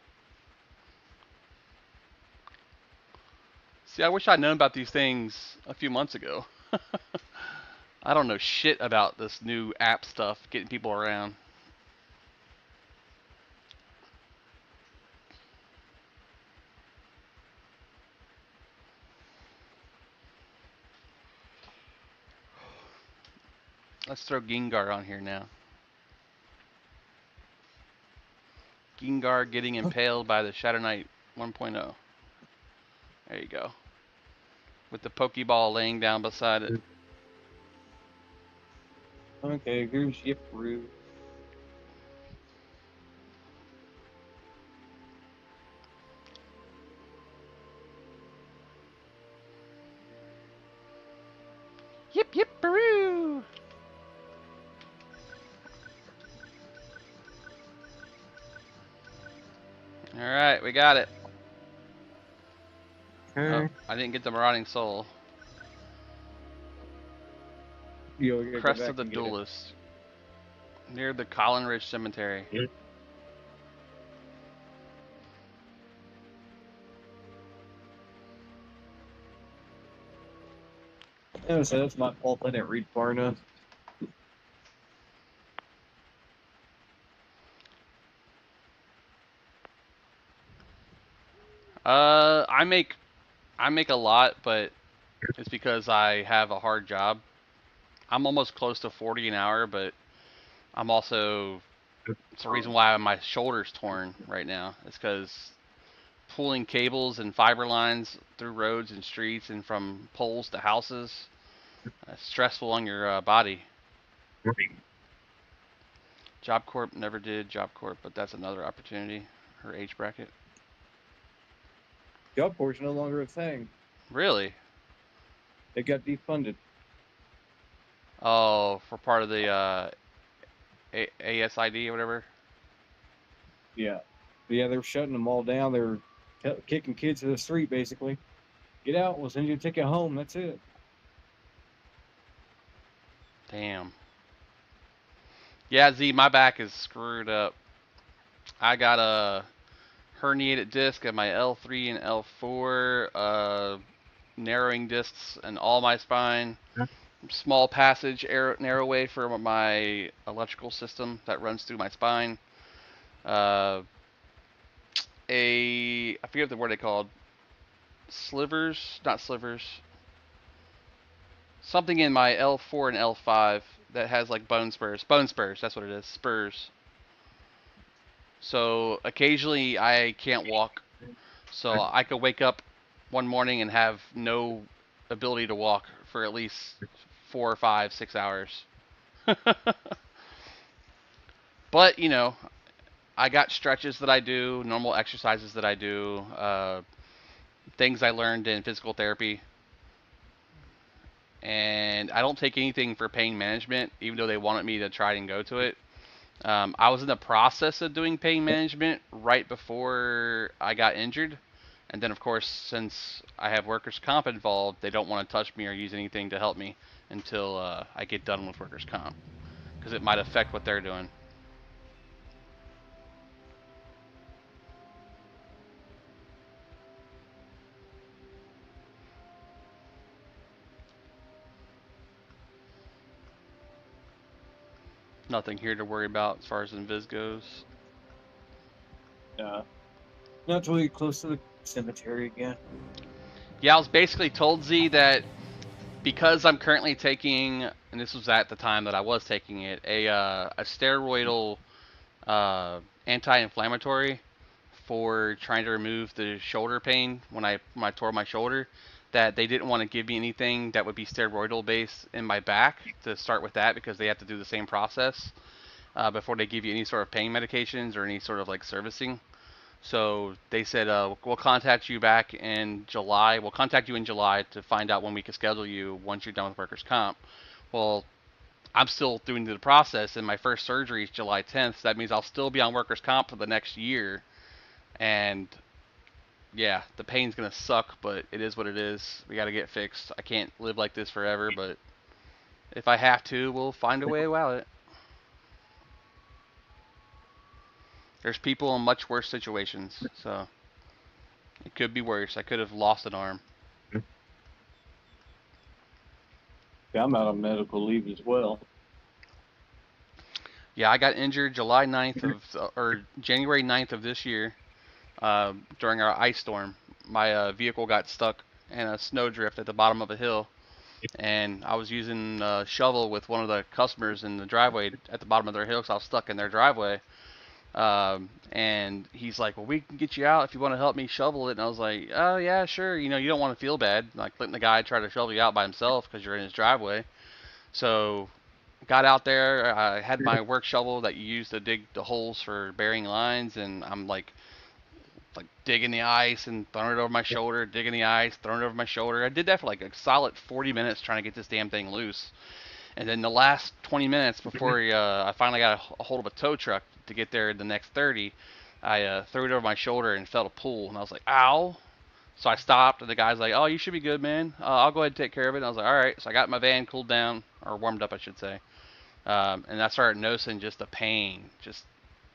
See, I wish I'd known about these things a few months ago. I don't know shit about this new app stuff, getting people around. Let's throw Gengar on here now. Gengar getting impaled by the Shadow Knight 1.0. There you go. With the Pokeball laying down beside it. Okay, here's Yiproo. Yip yip baroo! Alright, we got it. Oh, I didn't get the Marauding Soul. Crest of the Duelist. Near the Colin Ridge Cemetery. Yep. Yeah, so that's my fault. I didn't read far enough. I make a lot, but it's because I have a hard job. I'm almost close to 40 an hour, but I'm also, it's the reason why my shoulder's torn right now. It's because pulling cables and fiber lines through roads and streets and from poles to houses, stressful on your body. Job Corp never did Job Corp, but that's another opportunity. Her age bracket. Job Corp's no longer a thing. Really? It got defunded. Oh, for part of the ASID or whatever? Yeah. Yeah, they're shutting them all down. They're kicking kids to the street, basically. Get out, we'll send you a ticket home. That's it. Damn. Yeah, Z, my back is screwed up. I got a herniated disc at my L3 and L4, narrowing discs in all my spine, small passage narrowway for my electrical system that runs through my spine, I forget the word they called, slivers, not slivers. Something in my L4 and L5 that has like bone spurs. Bone spurs, that's what it is. Spurs. So occasionally I can't walk. So I could wake up one morning and have no ability to walk for at least 4 or 5, 6 hours. But, you know, I got stretches that I do, normal exercises that I do, things I learned in physical therapy. And I don't take anything for pain management, even though they wanted me to try and go to it. I was in the process of doing pain management right before I got injured. And then, of course, since I have workers' comp involved, they don't want to touch me or use anything to help me until I get done with workers' comp, because it might affect what they're doing. Nothing here to worry about as far as Invis goes. Not until you're close to the cemetery again. Yeah, I was basically told Z that because I'm currently taking, and this was at the time that I was taking it, a steroidal anti-inflammatory for trying to remove the shoulder pain when I tore my shoulder, that they didn't want to give me anything that would be steroidal based in my back to start with that, because they have to do the same process before they give you any sort of pain medications or any sort of like servicing. So they said, we'll contact you back in July. We'll contact you in July to find out when we can schedule you once you're done with workers' comp. Well, I'm still doing the process, and my first surgery is July 10th. So that means I'll still be on workers' comp for the next year. And yeah, the pain's going to suck, but it is what it is. We got to get fixed. I can't live like this forever, but if I have to, we'll find a way about it. There's people in much worse situations, so it could be worse. I could have lost an arm. Yeah, I'm out on medical leave as well. Yeah, I got injured July 9th of, or January 9th of this year during our ice storm. My vehicle got stuck in a snowdrift at the bottom of a hill, and I was using a shovel with one of the customers in the driveway at the bottom of their hill because I was stuck in their driveway. And he's like, well, we can get you out if you want to help me shovel it. And I was like, oh yeah, sure. You know, you don't want to feel bad, like letting the guy try to shovel you out by himself because you're in his driveway. So got out there. I had my work shovel that you use to dig the holes for burying lines, and I'm like digging the ice and throwing it over my shoulder, digging the ice, throwing it over my shoulder. I did that for like a solid 40 minutes trying to get this damn thing loose. And then the last 20 minutes before I finally got a hold of a tow truck to get there in the next 30, I threw it over my shoulder and felt a pull. And I was like, ow. So I stopped, and the guy's like, oh, you should be good, man. I'll go ahead and take care of it. And I was like, all right. So I got my van cooled down, or warmed up, I should say. And I started noticing just the pain, just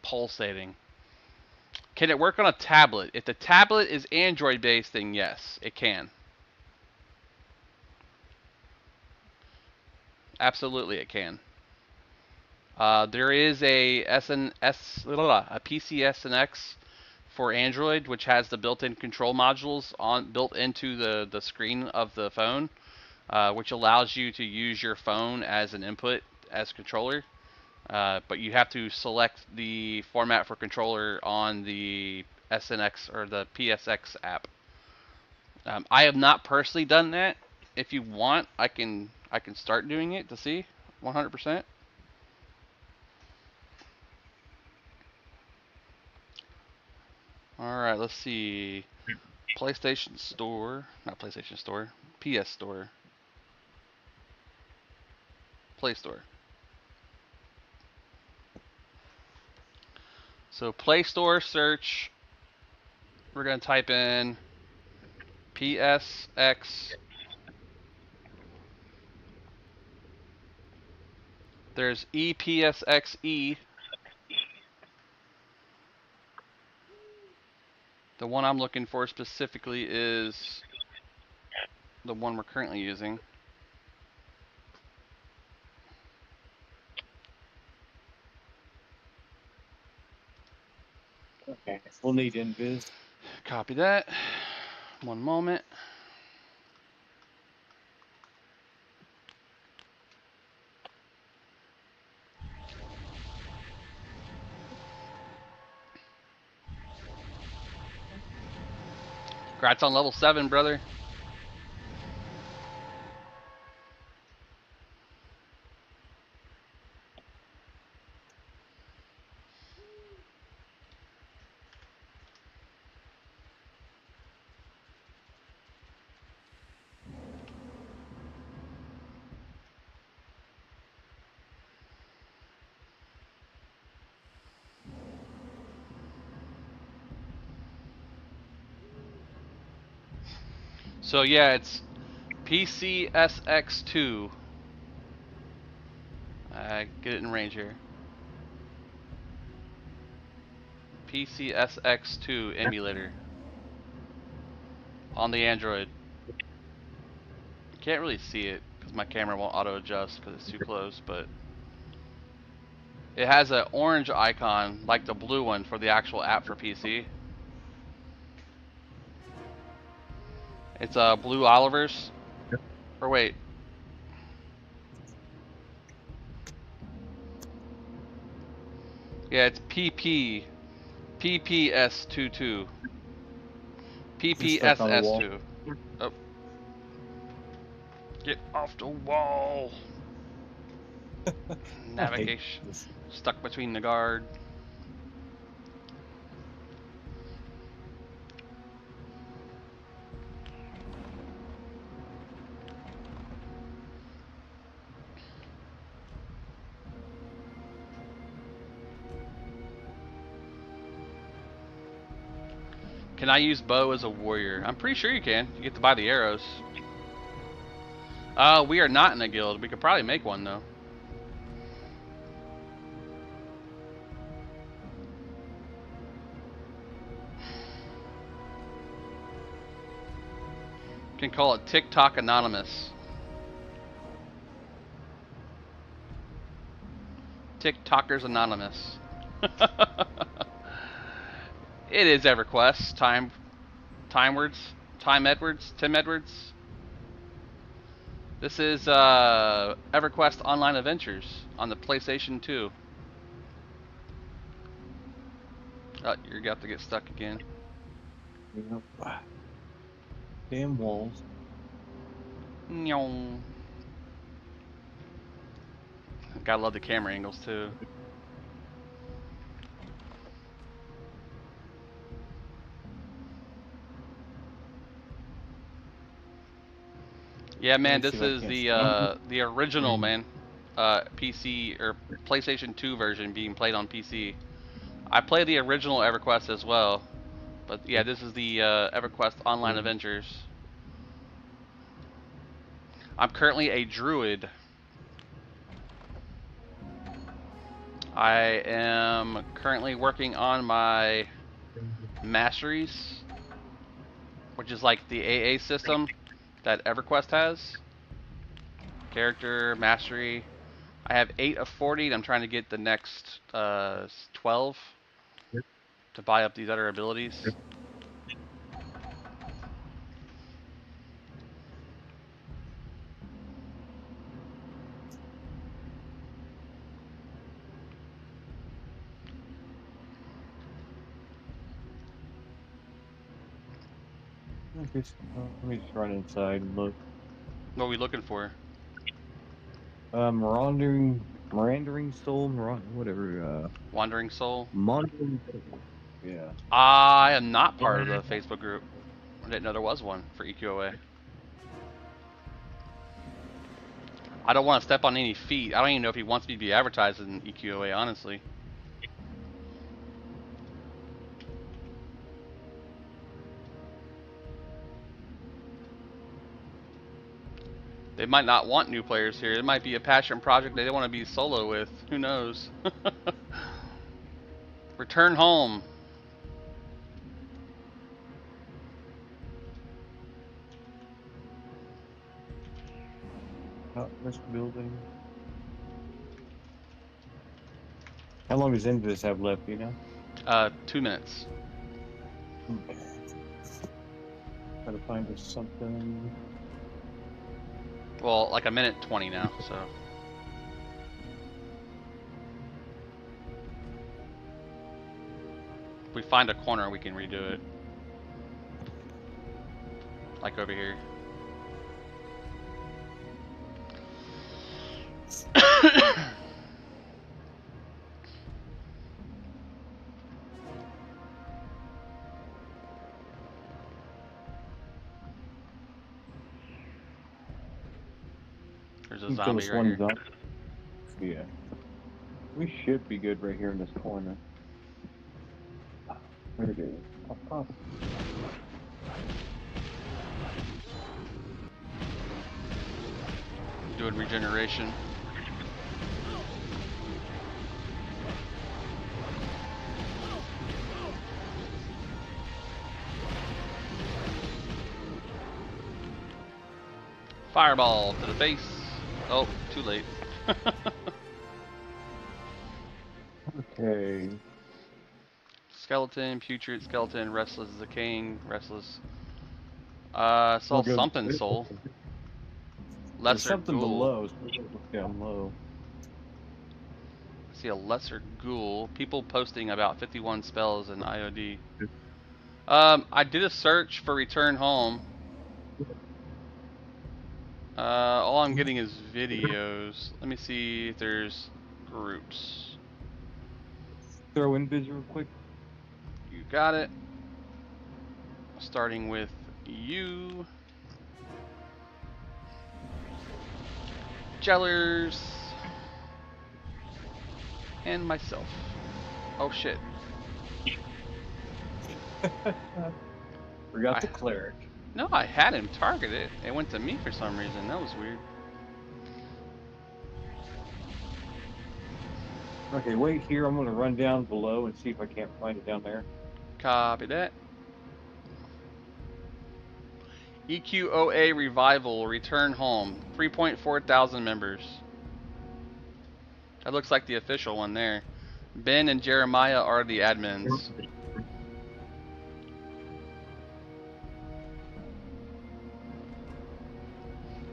pulsating. Can it work on a tablet? If the tablet is Android-based, then yes, it can. Absolutely, it can. There is a PCSNX for Android, which has the built-in control modules built into the screen of the phone, which allows you to use your phone as an input as controller. But you have to select the format for controller on the SNX or the PSX app. I have not personally done that. If you want, I can start doing it to see 100%. All right, let's see. PlayStation Store, not PlayStation Store, PS Store, Play Store. So Play Store search, we're going to type in PSX. There's EPSXE. The one I'm looking for specifically is the one we're currently using. Okay, we'll need Invis. Copy that. One moment. Congrats on level 7, brother. So yeah, it's PCSX2. Get it in range here. PCSX2 emulator on the Android. Can't really see it because my camera won't auto adjust because it's too close, but it has an orange icon like the blue one for the actual app for PC. It's Blue Oliver's. Or wait. Yeah, it's PPS22. PPSS2. Oh. Get off the wall. Navigation. Stuck between the guard. Can I use bow as a warrior? I'm pretty sure you can. You get to buy the arrows. We are not in a guild. We could probably make one though. You can call it TikTok Anonymous. TikTokers Anonymous. It is EverQuest. Tim Edwards. This is EverQuest Online Adventures on the PlayStation 2. Oh, you're got to get stuck again. Damn walls. Nyong. Gotta love the camera angles too. Yeah, man, this is the original, man. PC or PlayStation 2 version being played on PC. I play the original EverQuest as well, but yeah, this is the EverQuest Online Adventures. I'm currently a druid. I am currently working on my masteries, which is like the AA system that EverQuest has. Character, mastery. I have 8 of 40 and I'm trying to get the next 12 to buy up these other abilities. Let me just run inside and look. What are we looking for? Mirandering soul, whatever. Wandering Soul? Wandering soul. Yeah. I am not part of the Facebook group. I didn't know there was one for EQOA. I don't want to step on any feet. I don't even know if he wants me to be advertised in EQOA, honestly. They might not want new players here. It might be a passion project they want to be solo with. Who knows? Return home. Oh, this building. How long does Invis have left, you know? 2 minutes. Okay. Try to find us something. Well, like a minute 20 now, so. If we find a corner, we can redo it. Like over here. There's a Kill zombie this right one here. zombie. Yeah. We should be good right here in this corner. There it is. Oh. Doing regeneration. Fireball to the face. Oh, too late. Okay. Skeleton, putrid skeleton, restless as a king, restless. Saw I'll go- something soul. There's Lesser something ghoul. below, so we'll look down low. See a lesser ghoul. People posting about 51 spells in IOD. I did a search for return home. All I'm getting is videos. Let me see if there's groups. Throw in viz real quick. You got it. Starting with you. Jellers. And myself. Oh shit. Forgot the cleric. No, I had him targeted. It went to me for some reason. That was weird. Okay, wait here. I'm gonna run down below and see if I can't find it down there. Copy that. EQOA Revival, return home. 3.4 thousand members. That looks like the official one there. Ben and Jeremiah are the admins.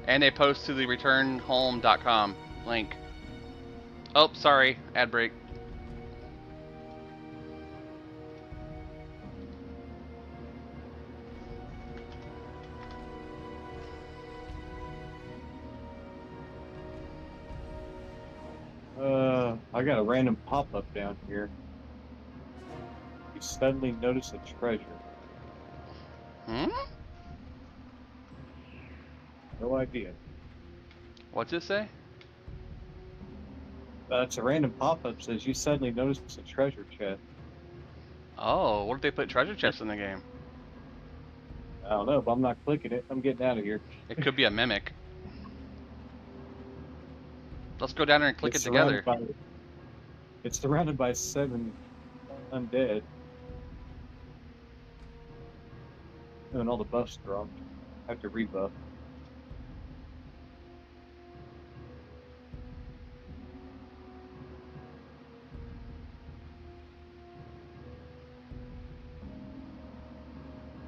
And they post to the returnhome.com link. Oh, sorry, ad break. I got a random pop-up down here. You suddenly notice a treasure. Hmm? No idea. What's it say? It's a random pop-up says you suddenly notice a treasure chest. Oh, what if they put treasure chests in the game? I don't know, but I'm not clicking it. I'm getting out of here. It could be a mimic. Let's go down there and click It's it together. It's surrounded by 7 undead. And all the buffs dropped. I have to rebuff.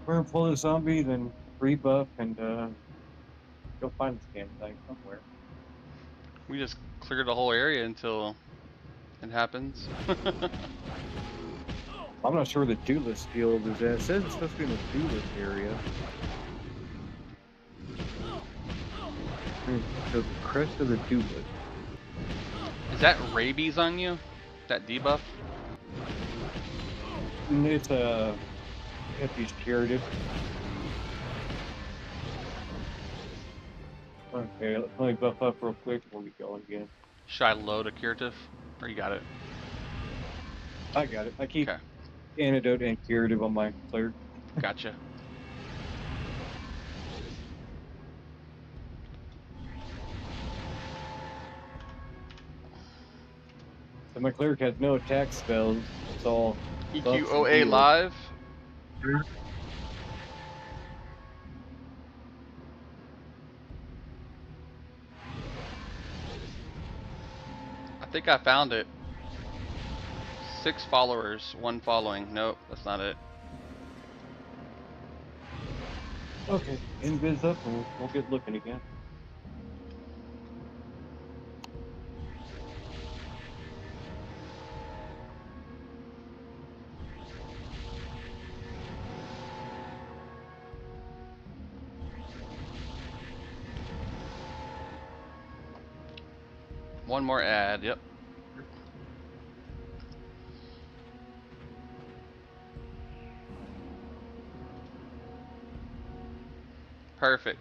We're gonna pull the zombie, then rebuff, and go find this damn thing somewhere. We just cleared the whole area until it happens. I'm not sure where the Duelist field is at. It says it's supposed to be in the Duelist area. The crest of the Duelist. Is that rabies on you? That debuff? It's a Epi's curative. Okay, let me buff up real quick before we go again. Should I load a curative? Or you got it? I got it. I keep Okay, antidote and curative on my cleric. gotcha. So my cleric has no attack spells. It's all buffs and EQOA heals. live? I think I found it. 6 followers, 1 following. Nope, that's not it. Okay, invis up and we'll get looking again. One more ad. Yep. Perfect.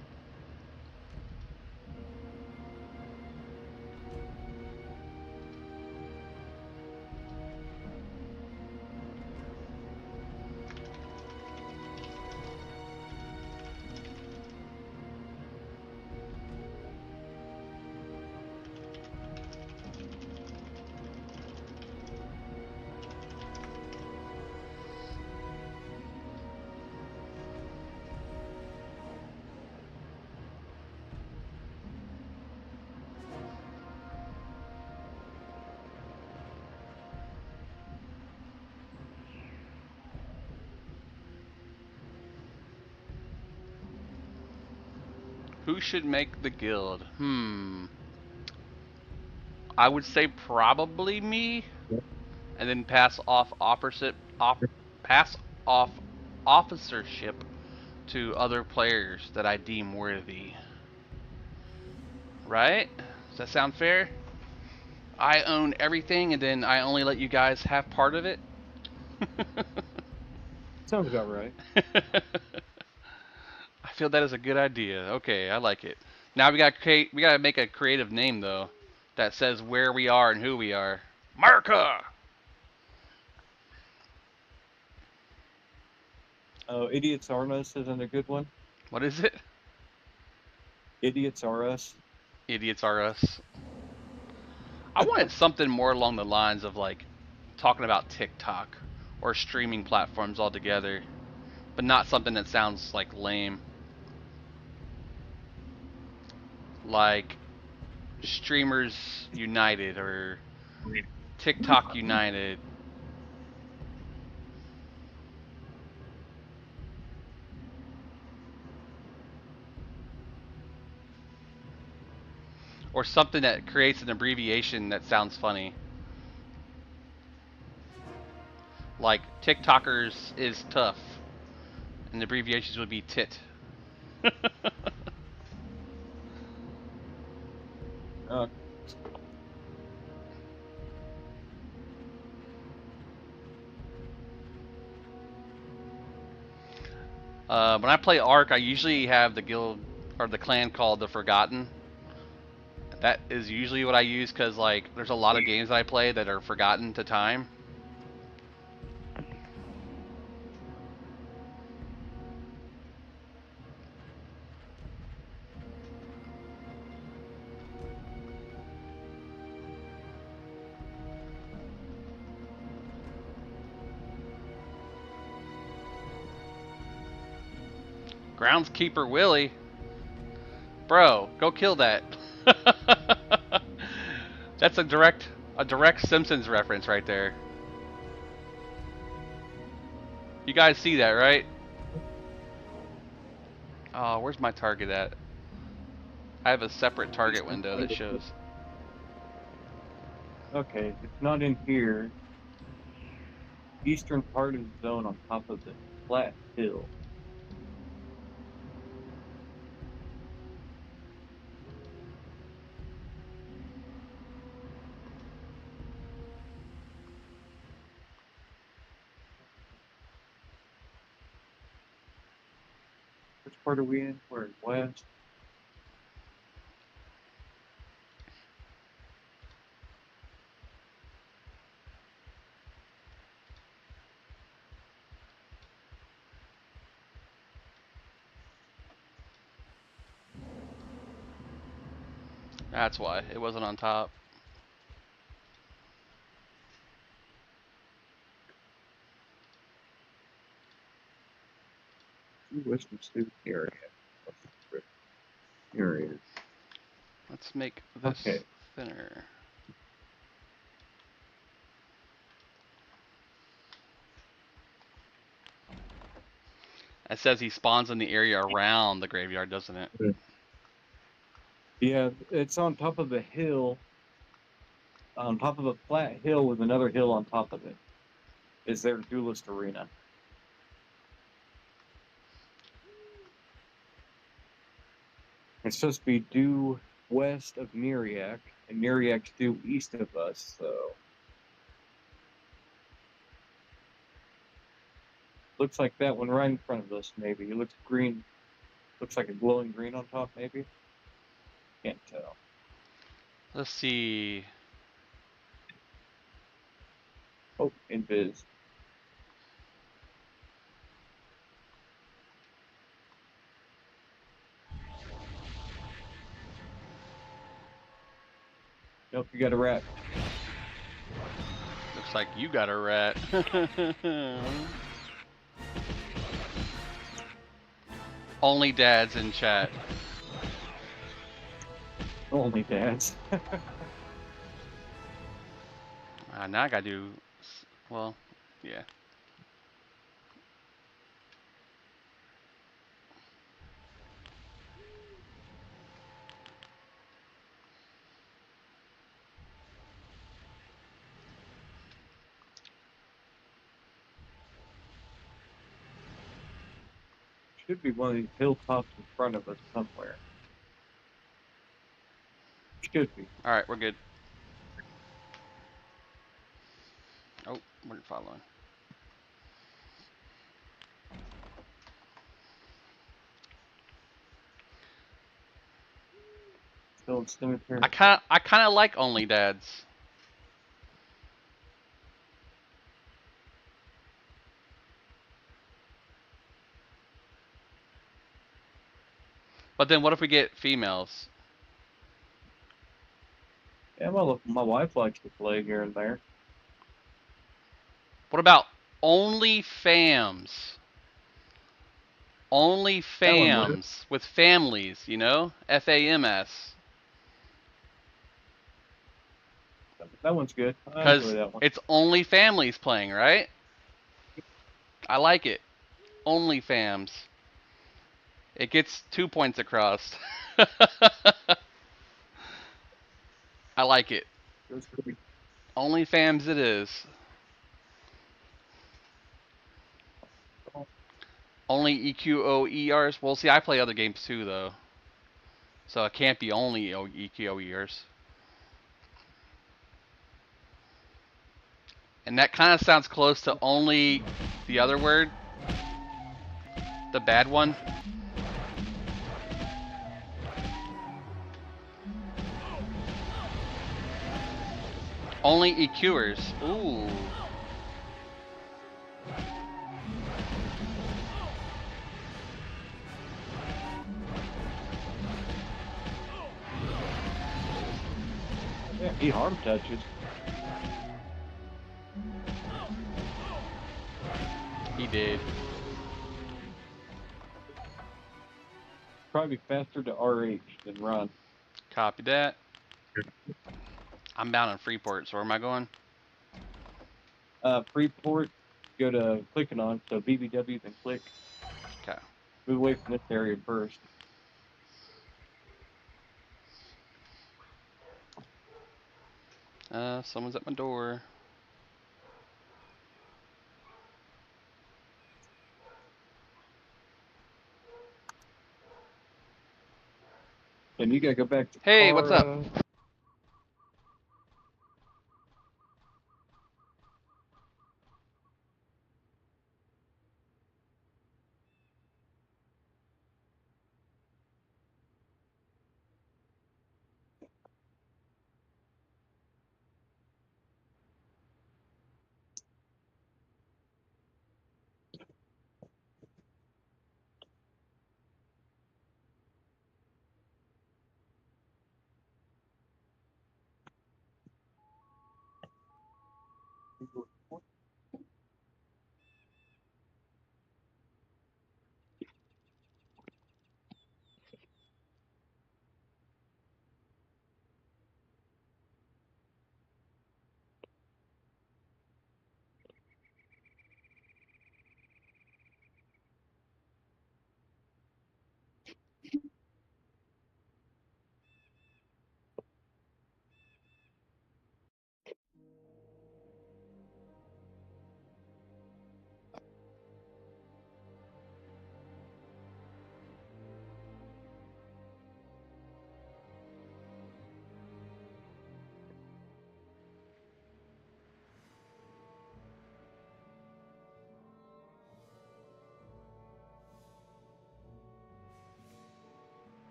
Who should make the guild? I would say probably me, and then pass off officership to other players that I deem worthy. Right? Does that sound fair? I own everything, and then I only let you guys have part of it. Sounds about right. I feel that is a good idea. Okay, I like it. Now we gotta make a creative name though that says where we are and who we are. America. Oh, Idiots Are Us isn't a good one. What is it? Idiots Are Us. Idiots are us. I wanted something more along the lines of like talking about TikTok or streaming platforms altogether, but not something that sounds like lame. Like Streamers United or TikTok United. Or something that creates an abbreviation that sounds funny. Like TikTokers is tough, and the abbreviations would be TIT. Uh, When I play Ark, I usually have the guild or the clan called the Forgotten. That is usually what I use because like there's a lot of games that I play that are forgotten to time. Groundskeeper Willie. Bro, go kill that. That's a direct Simpsons reference right there. You guys see that, right? Oh, where's my target at? I have a separate target window that shows. okay, it's not in here. Eastern part of the zone on top of the flat hill. Which part are we in? We're in west. That's why it wasn't on top. Western State area. Here it is. Let's make this Okay. thinner. It says he spawns in the area around the graveyard, doesn't it? Yeah, it's on top of a hill. On top of a flat hill with another hill on top of it. Is their duelist arena. It's supposed to be due west of Neriak, and Neriak's due east of us, so. Looks like that one right in front of us, maybe. It looks green. Looks like a glowing green on top, maybe. Can't tell. Let's see. Oh, invis. Nope, you got a rat. Looks like you got a rat. Only dads in chat. Only dads. Now I gotta do. Well, yeah. Should be one of these hilltops in front of us somewhere. Should be. All right, we're good. Oh, we're following. Still in cemetery. I kind of like only dads. But then what if we get females? Yeah, my wife likes to play here and there. What about only fams? Only That one would. fams with families, you know? FAMS. That one's good. I Because enjoy that one. it's only families playing, right? I like it. Only fams. It gets 2 points across. I like it. It was pretty. Only fams it is. Only EQOERs. Well, see, I play other games too, though. So it can't be only EQOERs. And that kind of sounds close to only the other word. The bad one. Only EQers. Ooh. Yeah, he harm touches. He did. Probably faster to RH than run. Copy that. I'm bound in Freeport, so where am I going? Freeport, go to clicking on, so BBW, then click. Okay. Move away from this area first. Someone's at my door. And you gotta go back to Hey, what's up? Kara.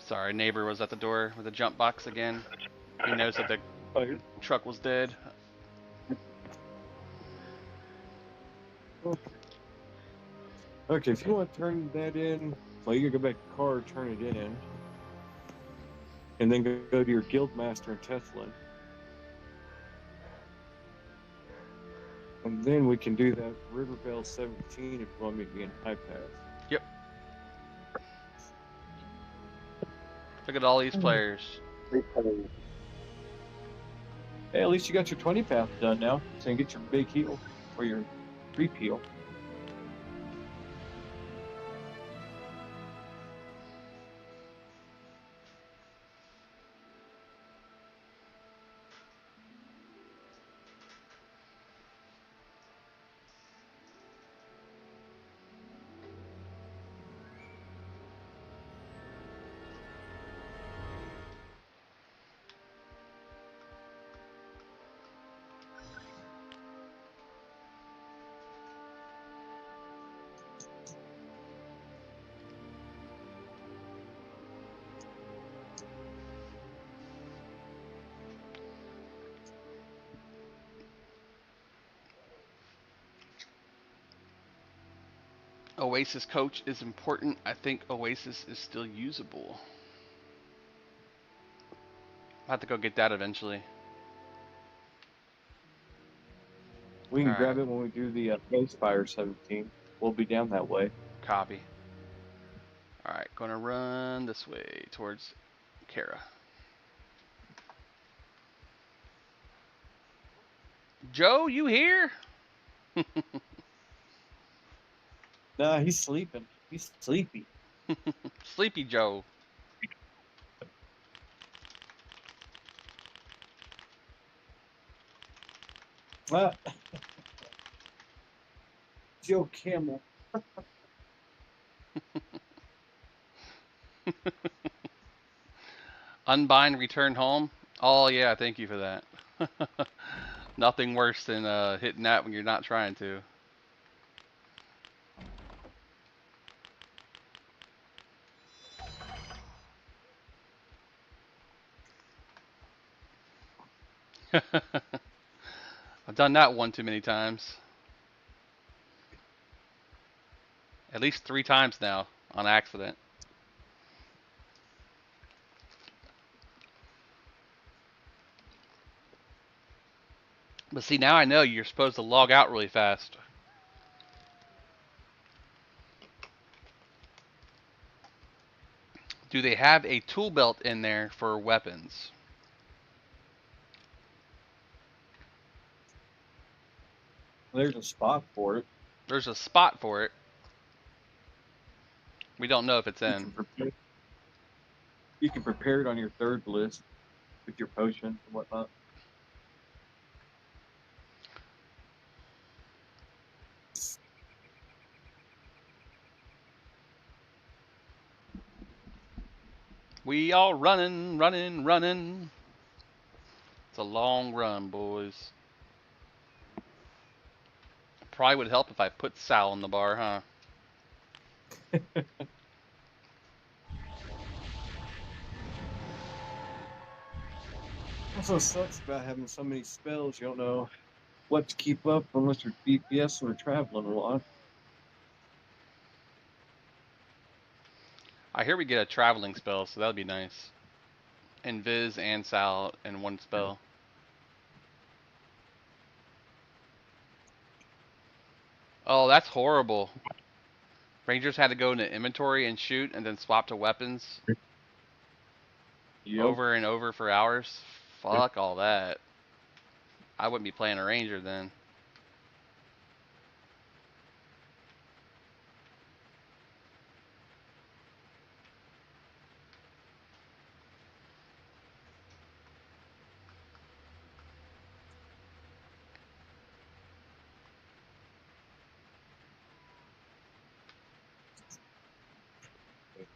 Sorry, neighbor was at the door with a jump box again. He knows that the Oh, you're truck was dead. okay. If you want to turn that in, well, you can go back to the car, turn it in, and then go to your Guildmaster and Tesla. And then we can do that Riverbell 17 if you want me to be in high pass. Yep. Look at all these players. Hey, at least you got your 20 path done now, so you can get your big heal or your repeal. Oasis coach is important. I think Oasis is still usable. I'll have to go get that eventually. We can All grab right. it when we do the Ghostfire 17. We'll be down that way. Copy. Alright, gonna run this way towards Kara. Joe, you here? Nah, he's sleeping. He's sleepy. Sleepy Joe. Ah. Joe Camel. Unbind, return home. Oh yeah, thank you for that. Nothing worse than hitting that when you're not trying to. I've done that one too many times. At least 3 times now on accident. But see, now I know you're supposed to log out really fast. Do they have a tool belt in there for weapons? There's a spot for it. There's a spot for it. We don't know if it's You in. can prepare it on your third list with your potion and whatnot. We all running, running, running. It's a long run, boys. Probably would help if I put Sal on the bar, huh? Also sucks about having so many spells. You don't know what to keep up unless you're DPS or traveling a lot. I hear we get a traveling spell, so that'd be nice. Invis and Sal in one spell. Oh, that's horrible. Rangers had to go into inventory and shoot and then swap to weapons Yep. over and over for hours. Fuck all that. I wouldn't be playing a Ranger then.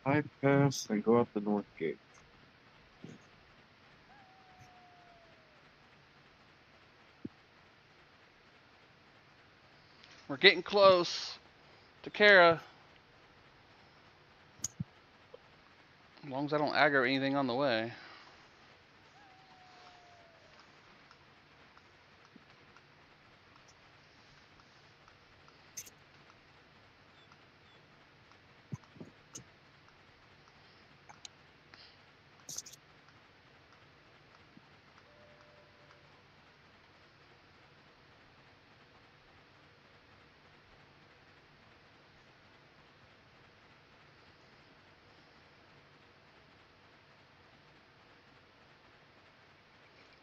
High pass and go out the north gate. We're getting close to Kara. As long as I don't aggro anything on the way.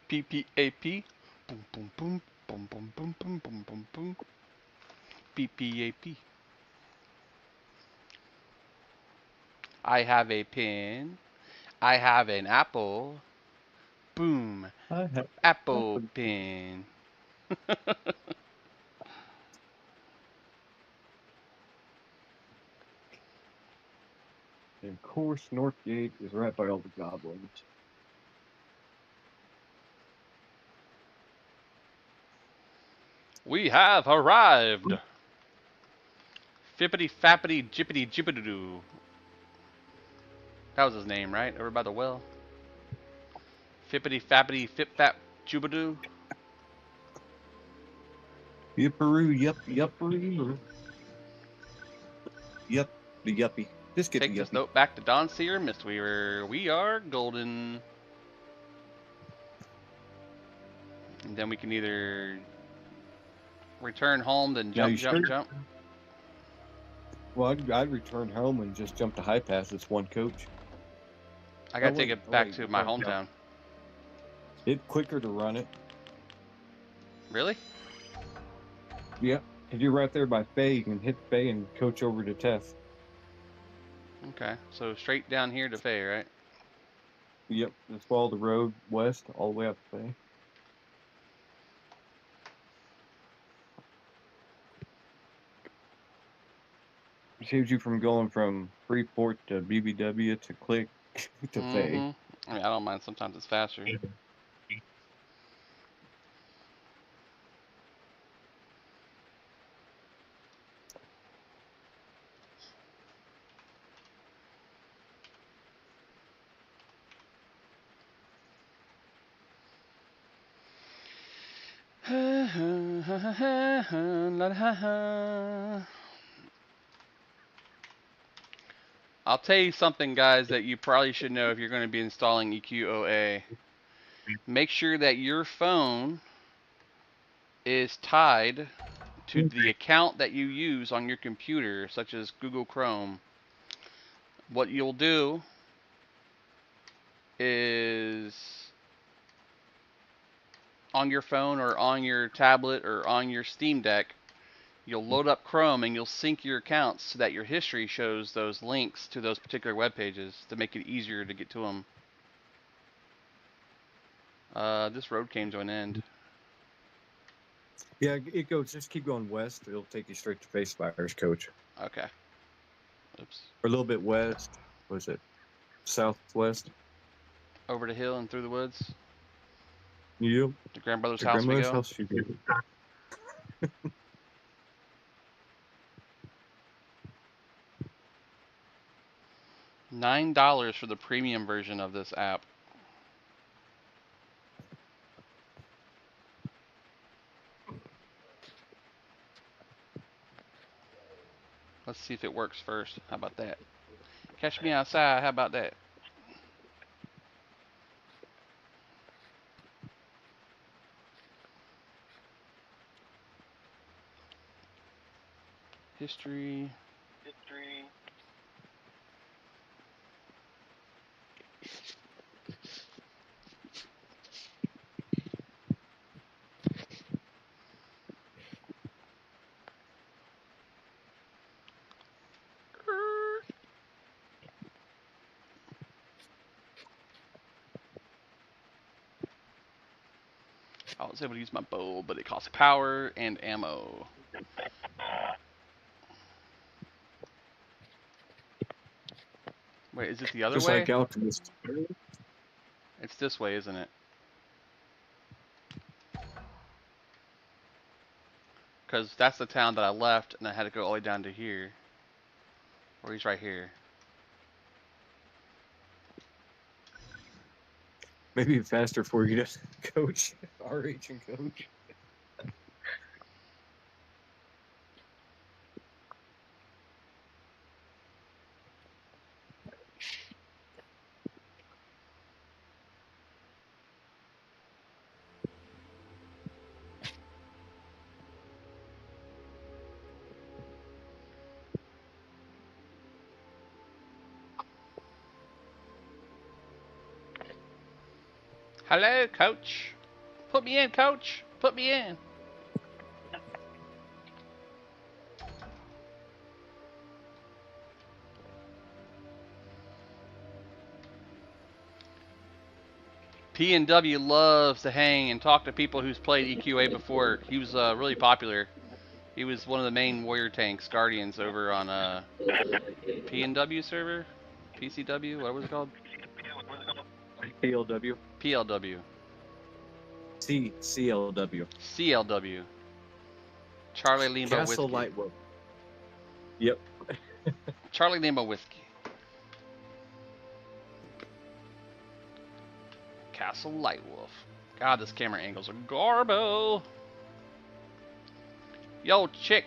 PPAP. Boom, boom, boom. Boom, boom, boom, boom, boom, boom, boom. PPAP. I have a pin. I have an apple. Boom. I have Apple pin. And of course, Northgate is right by all the goblins. We have arrived. Fippity fappity jippity jippity-doo. That was his name, right? Over by the well. Fippity fappity fip fap jubadoo. Yipperoo, yupperoo. Yup, the yuppie. Just get Take the this yuppie. note back to Dawn Seer Mistweaver. We are golden. And then we can either return home, then Now you jump, sure? jump. Well, I'd return home and just jump to High Pass. It's one coach. I gotta Oh, take wait, it back wait, to my oh, yeah. hometown. It's quicker to run it. Really? Yep. If you're right there by Faye, you can hit Faye and coach over to Tess. Okay, so straight down here to Faye, right? Yep. Just follow the road west all the way up to Faye. It saves you from going from Freeport to BBW to Click to Faye. I mean, I don't mind. Sometimes it's faster. I'll tell you something, guys, that you probably should know if you're going to be installing EQOA. Make sure that your phone is tied to the account that you use on your computer, such as Google Chrome. What you'll do is on your phone or on your tablet or on your Steam Deck, you'll load up Chrome and you'll sync your accounts so that your history shows those links to those particular web pages to make it easier to get to them. This road came to an end. Yeah, it goes. Just keep going west. It'll take you straight to Face Fires, Coach. Okay. Oops. Or a little bit west. What is it? Southwest. Over the hill and through the woods. Yep. To grandmother's To house we grandmother's go. house you go. $9 for the premium version of this app. Let's see if it works first. How about that? Catch me outside. How about that? History. I was able to use my bow, but it costs power and ammo. Wait, is it the other Just way? like Alchemist. It's this way, isn't it? Because that's the town that I left, and I had to go all the way down to here. Or he's right here. Maybe faster for you to coach, RH and coach. Hello, coach. Put me in, coach. Put me in. P&W loves to hang and talk to people who's played EQA before. He was really popular. He was one of the main warrior tanks, Guardians, over on P&W server? PCW? What was it called? PLW. PLW. CLW. CLW. Charlie Lima Castle Whiskey. Lightwolf. Yep. Charlie Lima Whiskey. Castle Lightwolf. God, this camera angles are garbo. Yo, chick.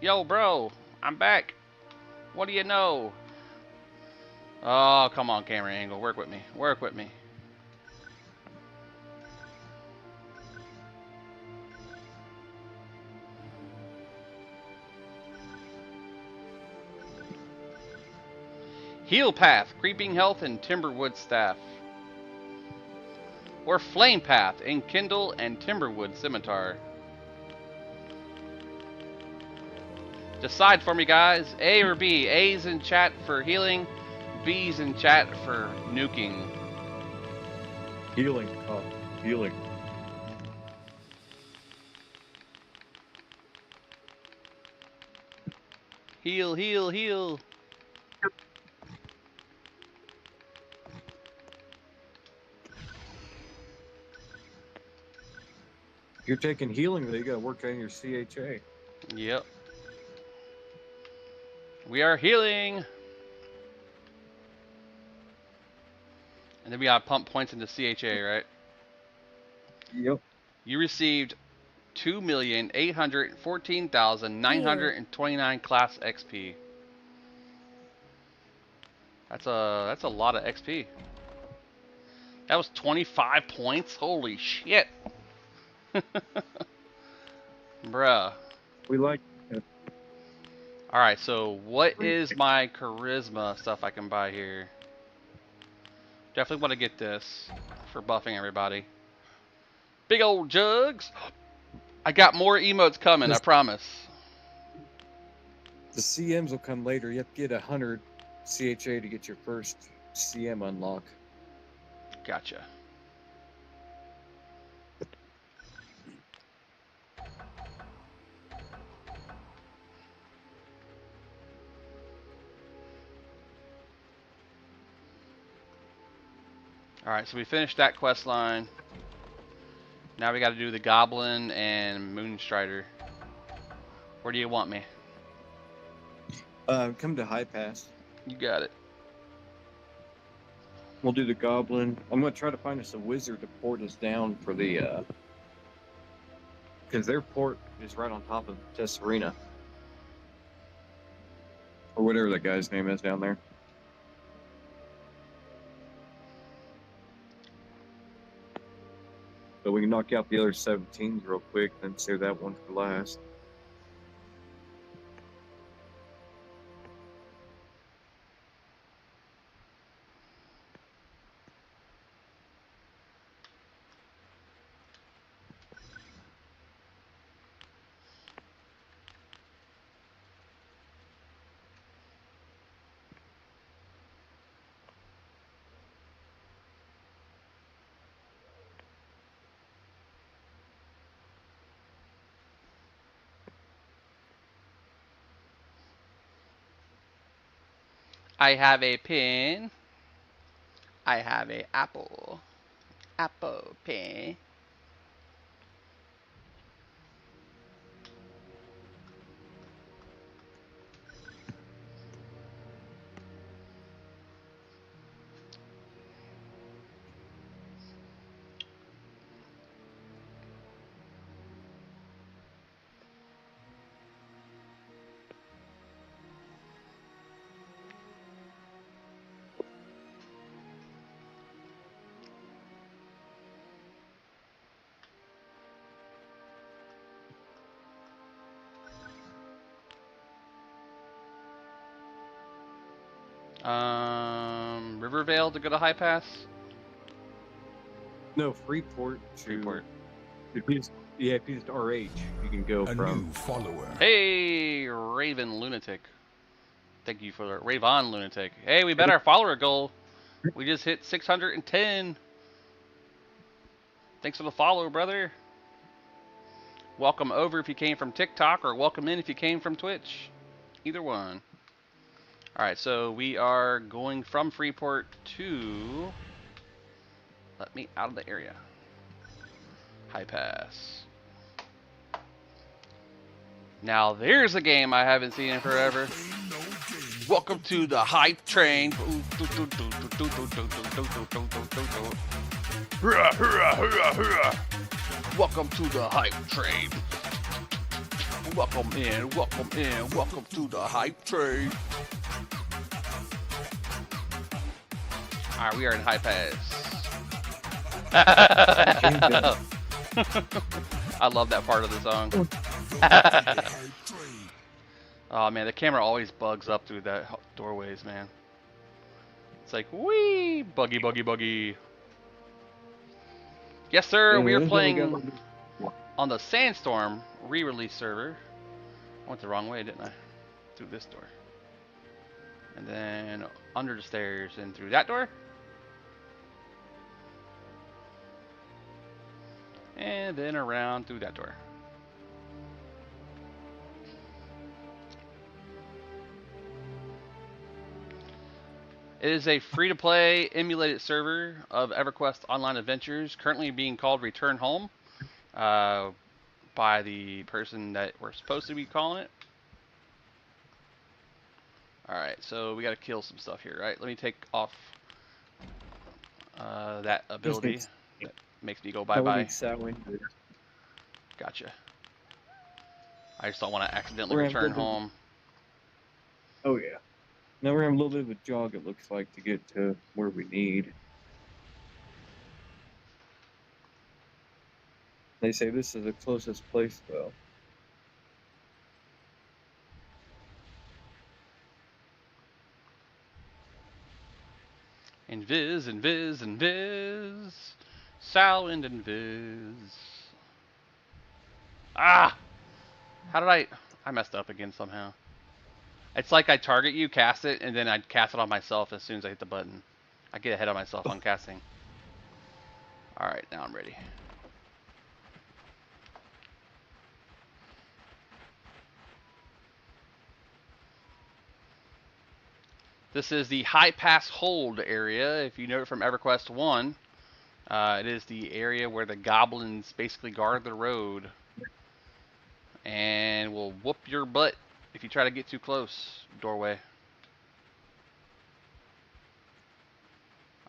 Yo, bro. I'm back. What do you know? Oh, come on, camera angle. Work with me. Work with me. Heal Path, Creeping Health, and Timberwood Staff. Or Flame Path, Enkindle, and Timberwood Scimitar. Decide for me, guys. A or B. A's in chat for healing. B's in chat for nuking. Healing. Oh, healing. Heal, heal, heal. If you're taking healing, though, you gotta work on your CHA. Yep. We are healing. And then we gotta pump points into CHA, right? Yep. You received 2,814,929 class XP. That's a lot of XP. That was 25 points. Holy shit. Bruh. We like it. Alright, so what is my charisma stuff I can buy here? Definitely want to get this for buffing everybody. Big old jugs. I got more emotes coming, I promise. The CMs will come later. You have to get 100 CHA to get your first CM unlock. Gotcha. Alright, so we finished that quest line. Now we gotta do the Goblin and Moonstrider. Where do you want me? Come to High Pass. You got it. We'll do the Goblin. I'm gonna try to find us a wizard to port us down for the, because their port is right on top of Tesserina. Or whatever that guy's name is down there. But we can knock out the other 17s real quick, then save that one for last. I have a pin. I have a apple. Apple pin. Rivervale to go to High Pass. No, Freeport to Freeport. If you just, yeah, if you just RH, you can go A from. new follower. Hey, Raven Lunatic. Thank you for the Ravon Lunatic. Hey, we met our follower goal. We just hit 610. Thanks for the follow, brother. Welcome over if you came from TikTok, or welcome in if you came from Twitch. Either one. Alright, so we are going from Freeport to... Let me out of the area. High Pass. Now there's a game I haven't seen in forever. Welcome to the hype train. Welcome to the hype train. Welcome in, welcome in, welcome to the hype train. Alright, we are in High Pass. I love that part of the song. Oh man, the camera always bugs up through that doorways, man. It's like, wee, buggy, buggy, buggy. Yes, sir. We are playing on the Sandstorm re-release server. I went the wrong way, didn't I? Through this door, and then under the stairs and through that door, and then around through that door. It is a free-to-play emulated server of EverQuest Online Adventures, currently being called Return Home by the person that we're supposed to be calling it. Alright, so we gotta kill some stuff here, right? Let me take off that ability that makes me go bye-bye. Gotcha. I just don't want to accidentally return home. Oh yeah. Now we're having a little bit of a jog, it looks like, to get to where we need. They say this is the closest place, though. Invis, invis, invis. Sound invis. Ah! How did I messed up again somehow. It's like I target you, cast it, and then I cast it on myself as soon as I hit the button. I get ahead of myself on casting. Alright, now I'm ready. This is the High Pass Hold area. If you know it from EverQuest 1, it is the area where the goblins basically guard the road and will whoop your butt if you try to get too close. Doorway.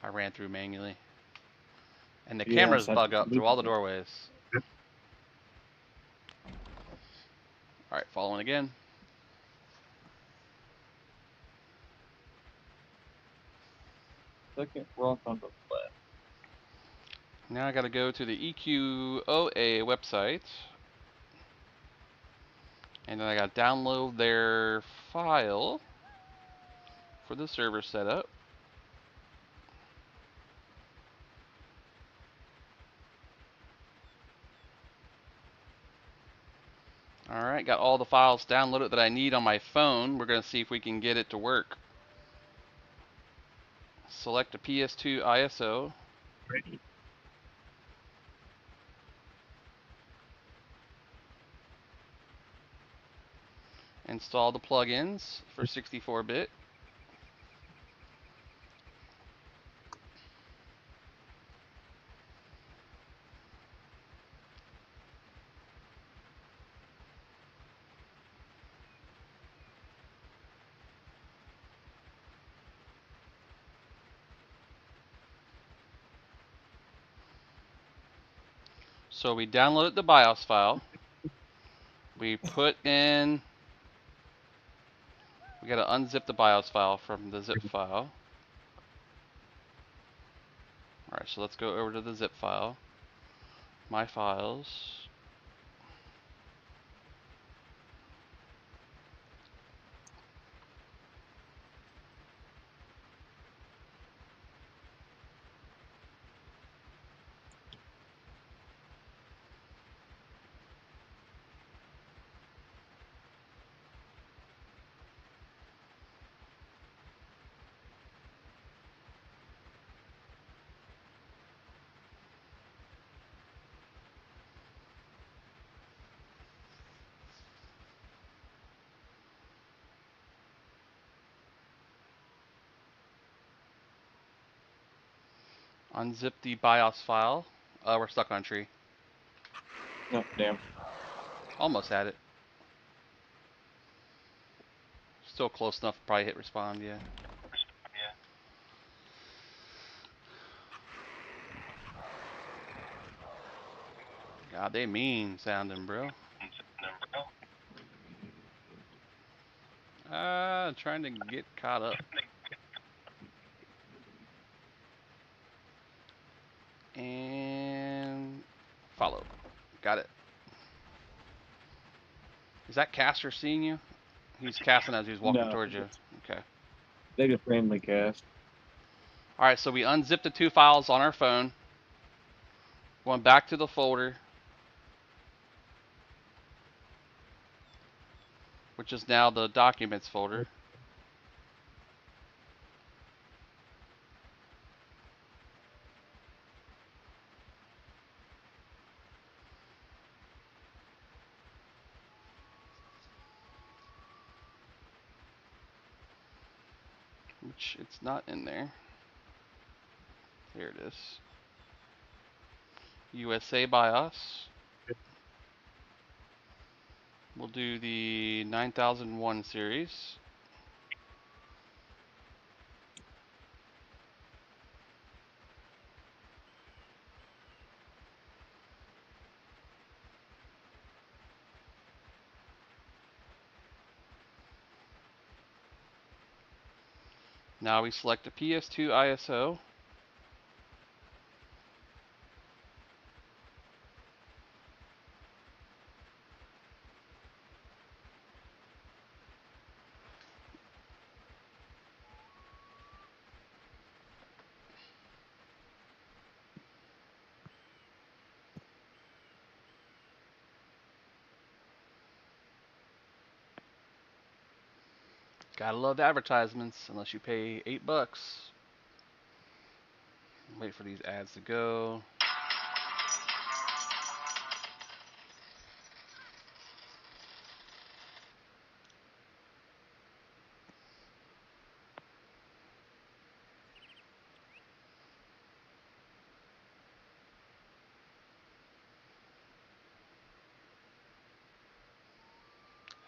I ran through manually. And the cameras bug up through all the doorways. Alright, following again. Second rock on the left. Now I gotta go to the EQOA website. And then I gotta download their file for the server setup. Alright, got all the files downloaded that I need on my phone. We're gonna see if we can get it to work. Select a PS2 ISO. Ready. Install the plugins for 64-bit. So we downloaded the BIOS file. We put in, we gotta unzip the BIOS file from the zip file. Alright, so let's go over to the zip file. My files. Unzip the BIOS file. We're stuck on tree. No, damn. Almost had it. Still close enough to probably hit respond, yeah. God, they mean sounding, bro. Trying to get caught up. And follow. Got it. Is that caster seeing you? He's casting as he's walking No, towards you. Okay. they just randomly cast. Alright, so we unzipped the 2 files on our phone. Going back to the folder, which is now the documents folder. Which it's not in there. Here it is. USA BIOS. We'll do the 9001 series. Now we select the PS2 ISO. Gotta love advertisements, unless you pay $8. Wait for these ads to go.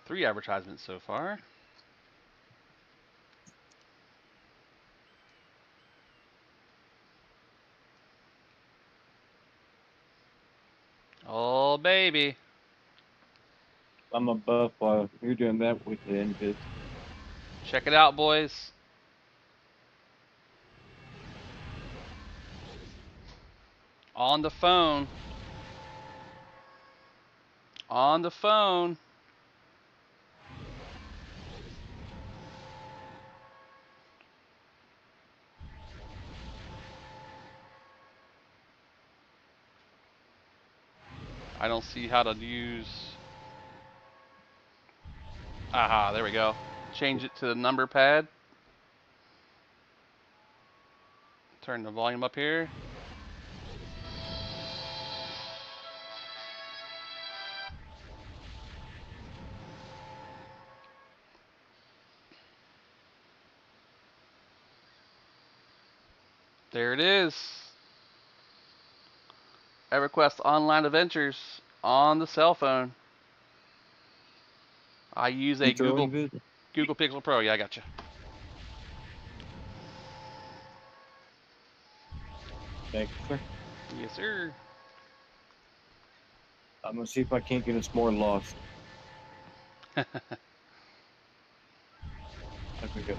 Three advertisements so far. Oh, baby. I'm a buff while you're doing that with the invis. Check it out, boys. On the phone. On the phone. I don't see how to use... Aha, there we go. Change it to the number pad. Turn the volume up here. There it is. EverQuest Online Adventures on the cell phone. I use a Google Pixel Pro. Yeah, I got you. Thank you, sir. Yes, sir. I'm gonna see if I can't get us more lost. I can get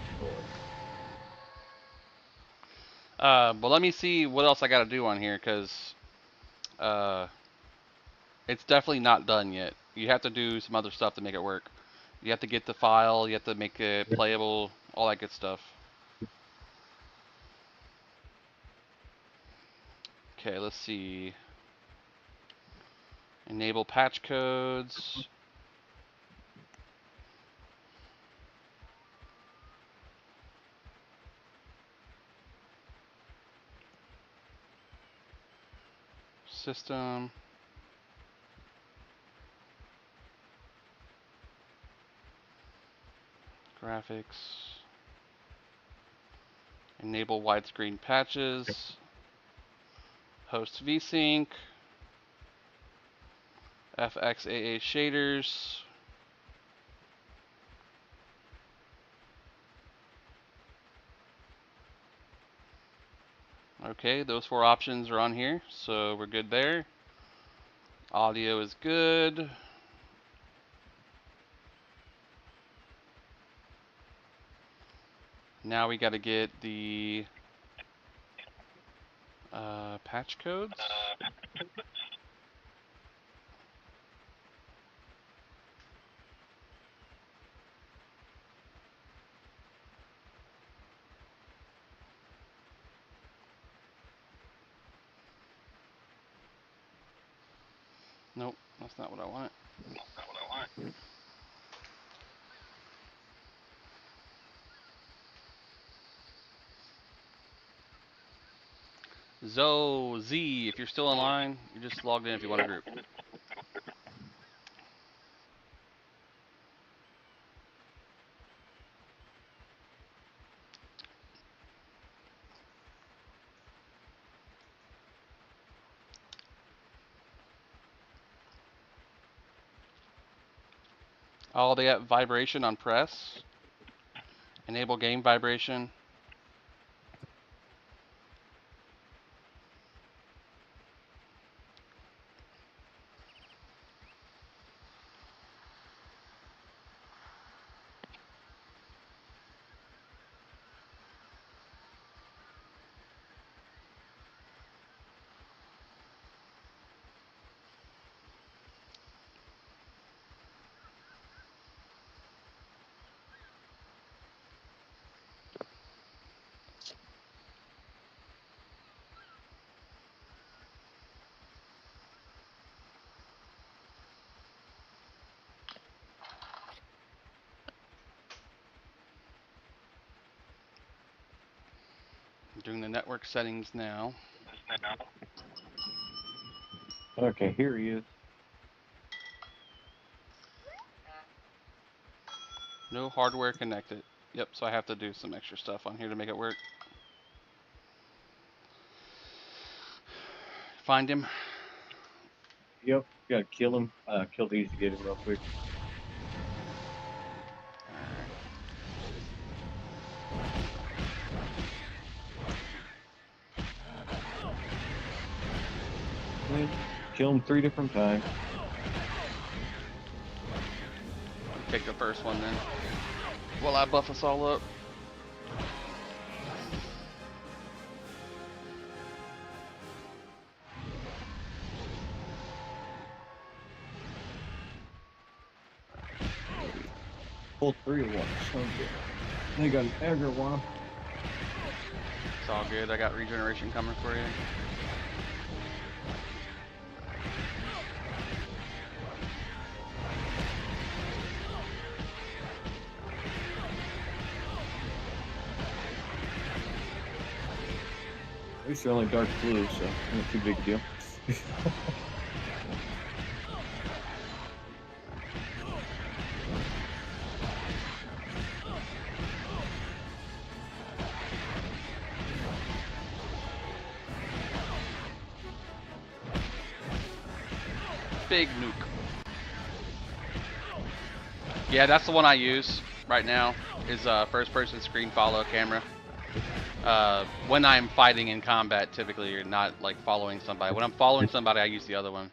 Well, let me see what else I got to do on here, because it's definitely not done yet. You have to do some other stuff to make it work. You have to get the file, you have to make it playable, all that good stuff. Okay, let's see. Enable patch codes. System. Graphics. Enable widescreen patches. host vsync, FXAA shaders. Okay, those 4 options are on here, so we're good there. Audio is good. Now we got to get the patch codes. Nope, that's not what I want. Z, if you're still online, you're just logged in if you want a group. Oh, they got vibration on press. Enable game vibration. I'm doing the network settings now. Okay, here he is. No hardware connected. Yep, so I have to do some extra stuff on here to make it work. Find him. Yep, gotta kill him. Kill these to get him real quick. Kill him 3 different times. Take the first one then. While I buff us all up. Pull 3 at once. Okay. They got an aggro one. It's all good. I got regeneration coming for you. At least they're only dark blue, so not too big a deal. Big nuke. Yeah, that's the one I use right now, is first person screen follow camera. When I'm fighting in combat, typically you're not like following somebody. When I'm following somebody, I use the other one.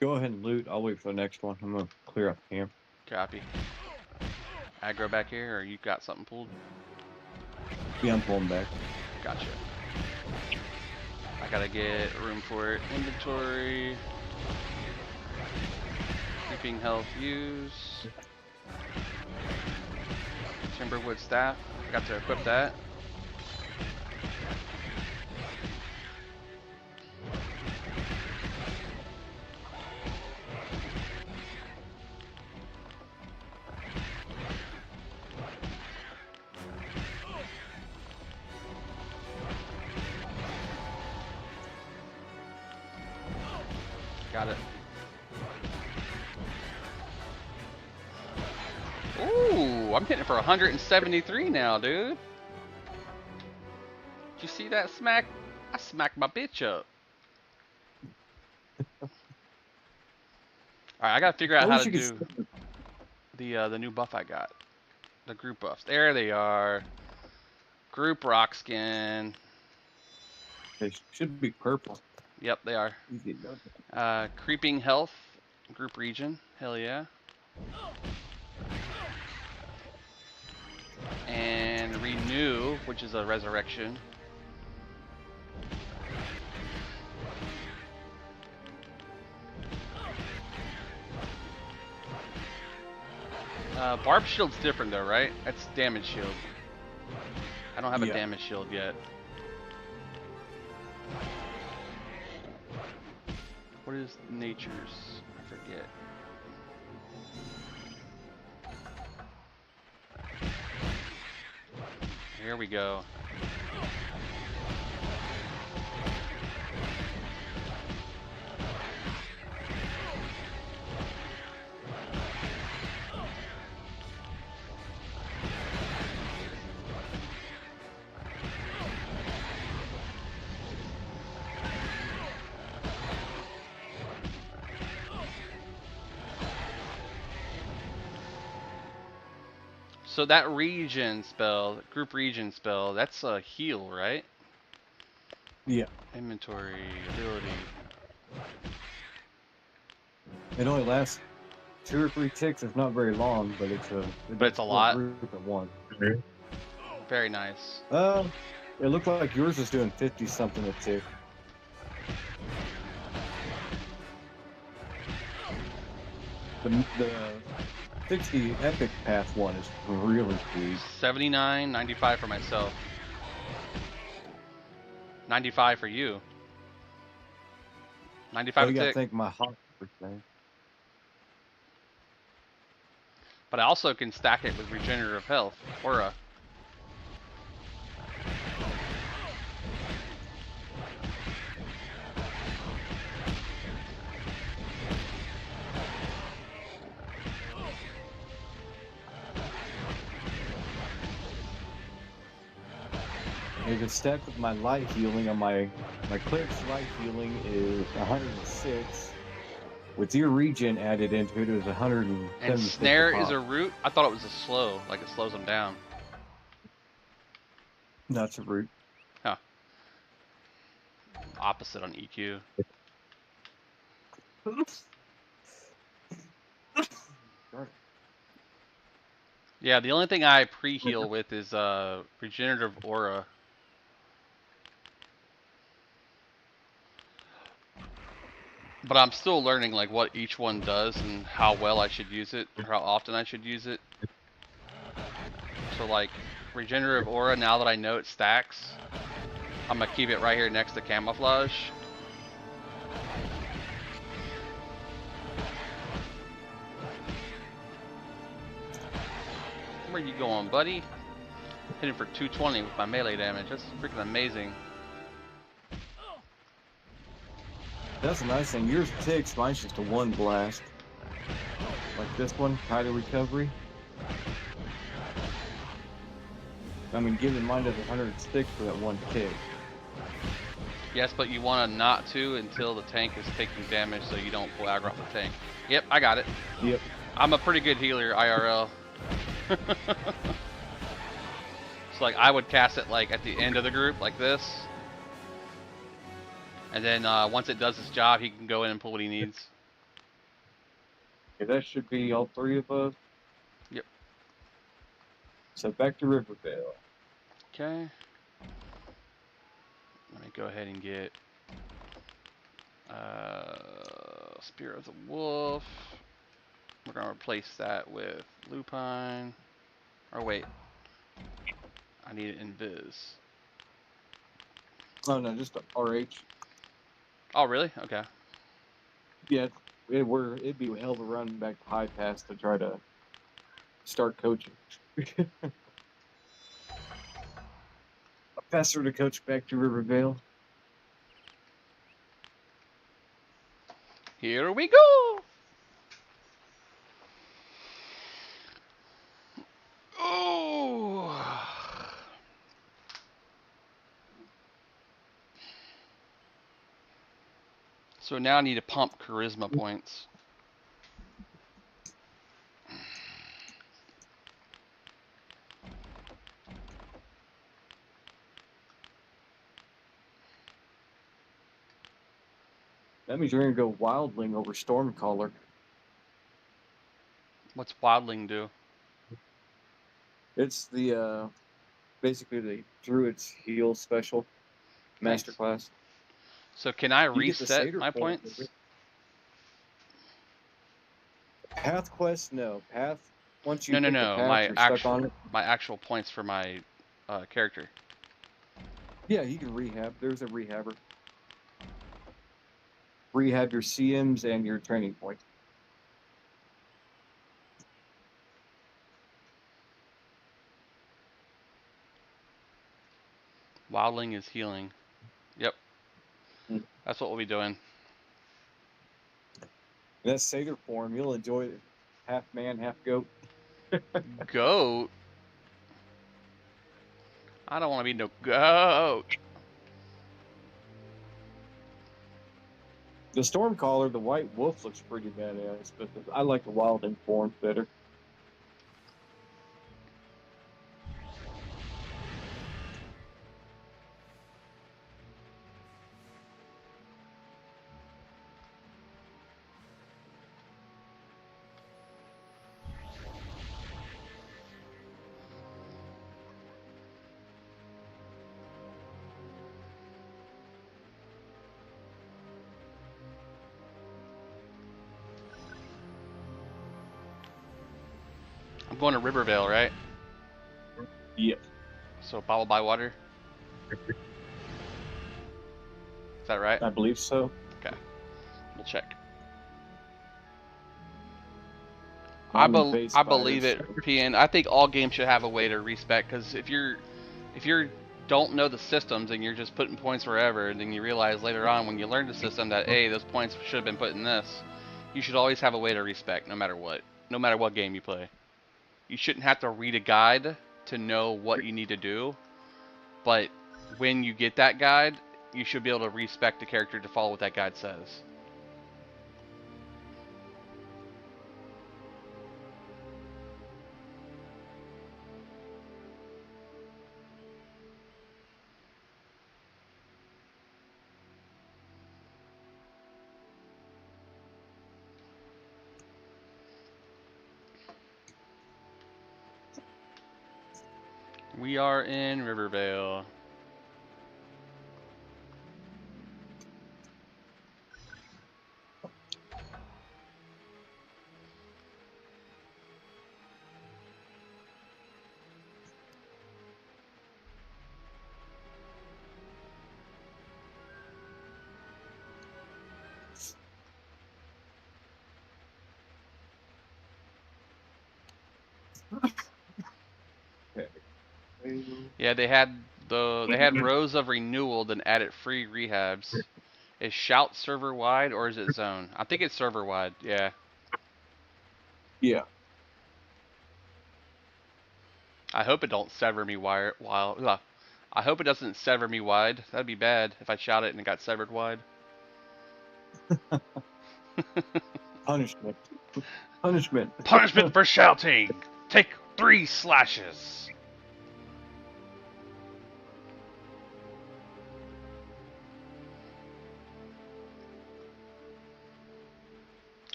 Go ahead and loot. I'll wait for the next one. I'm gonna clear up the camp. Copy. Aggro back here, or you got something pulled? Yeah, I'm pulling back. Gotcha. I gotta get room for it. Inventory. Keeping health use. Timberwood staff. I got to equip that. Got it. Ooh, I'm hitting for 173 now, dude. Did you see that smack? I smacked my bitch up. Alright, I gotta figure out I how wish to you could. do the new buff I got. The group buffs. There they are. Group rock skin. They should be purple. Yep, they are. Easy enough. Creeping health. Group region. Hell yeah. And renew, which is a resurrection. Barb shield's different though, right? That's damage shield. I don't have a Yeah. damage shield yet. What is nature's? I forget. Here we go. So that region spell, group region spell, that's a heal, right? Yeah. Inventory, ability. It only lasts 2 or 3 ticks. It's not very long, but it's a. But it's a lot. Group at once. Very nice. It looked like yours was doing 50 something a tick. The 60 epic path one is really sweet. 79, 95 for myself. 95 for you. 95 I a gotta tick. thank my hot percent. But I also can stack it with regenerative health, aura. If it's stacked with my light healing on my cleric's light healing is 106. With your regen added into it, it was 176. And snare is a root? I thought it was a slow, like it slows them down. That's a root. Huh. Opposite on EQ. Yeah, the only thing I pre-heal with is regenerative aura. But I'm still learning like what each one does and how well I should use it, or how often I should use it. So like regenerative aura, now that I know it stacks, I'm gonna keep it right here next to camouflage. Where you going, buddy? Hitting for 220 with my melee damage. That's freaking amazing. That's a nice thing. Yours ticks, mine's just a 1 blast. Like this one, Tidal Recovery. I mean, given mine does 106 for that 1 tick. Yes, but you want to not to until the tank is taking damage so you don't pull aggro off the tank. Yep, I got it. Yep. I'm a pretty good healer, IRL. So like I would cast it like at the end of the group, like this. And then once it does its job, he can go in and pull what he needs. Okay, that should be all 3 of us. Yep. So back to Rivervale. Okay. Let me go ahead and get Spear of the Wolf. We're gonna replace that with Lupine. Or wait, I need Invis. Oh no, just a RH. Oh really? Okay. Yeah, it'd be a hell of a run back to High Pass to try to start coaching. Faster to coach back to Rivervale. Here we go. Oh. So now I need to pump charisma points. That means you're gonna go Wildling over Stormcaller. What's Wildling do? It's the basically the Druid's heal special masterclass. So can I You get the reset Satyr my point points? with it. Path quest, no. Path, once you No, pick the no. path, My you're stuck on it. actual points for my character. Yeah, you can rehab. There's a rehabber. Rehab your CMs and your training points. Wildling is healing. Yep. Mm. That's what we'll be doing. That Satyr form, you'll enjoy it. Half man, half goat. Goat? I don't want to be no goat. The Stormcaller, the White Wolf, looks pretty badass, but I like the Wildling form better. I'm going to Rivervale, right? Yeah. So Bottle by Water? Is that right? I believe so. Okay. We'll check. I'm I invaded by believe this. it, PN. I think all games should have a way to respec, because if you don't know the systems and you're just putting points wherever, and then you realize later on when you learn the system that, hey, those points should have been put in this, you should always have a way to respec no matter what game you play. You shouldn't have to read a guide to know what you need to do, but when you get that guide, you should be able to respec the character to follow what that guide says. We are in Rivervale. Yeah, they had Rows of Renewal, then added free rehabs. Is Shout server wide or is it zone? I think it's server wide. Yeah. Yeah. I hope it don't sever me I hope it doesn't sever me wide. That'd be bad if I shout it and it got severed wide. Punishment. Punishment. Punishment for shouting. Take 3 slashes.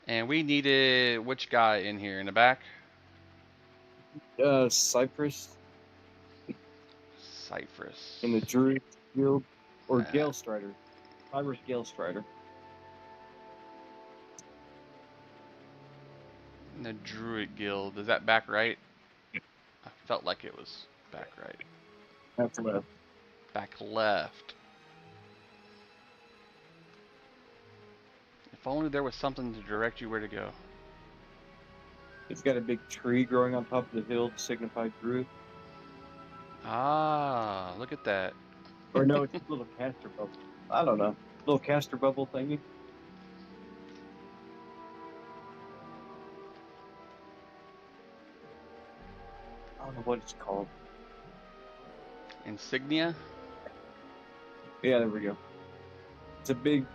And we needed which guy in here in the back? Cypress Cypress. in the Druid Guild, or Gale Strider. Cypress Gale Strider. In the Druid Guild. Is that back right? I felt like it was back right. That's left. Back left. If only there was something to direct you where to go. It's got a big tree growing on top of the hill to signify Druid. Ah, look at that. Or no, it's a little caster bubble. I don't know. Little caster bubble thingy. I don't know what it's called. Insignia? Yeah, there we go. It's a big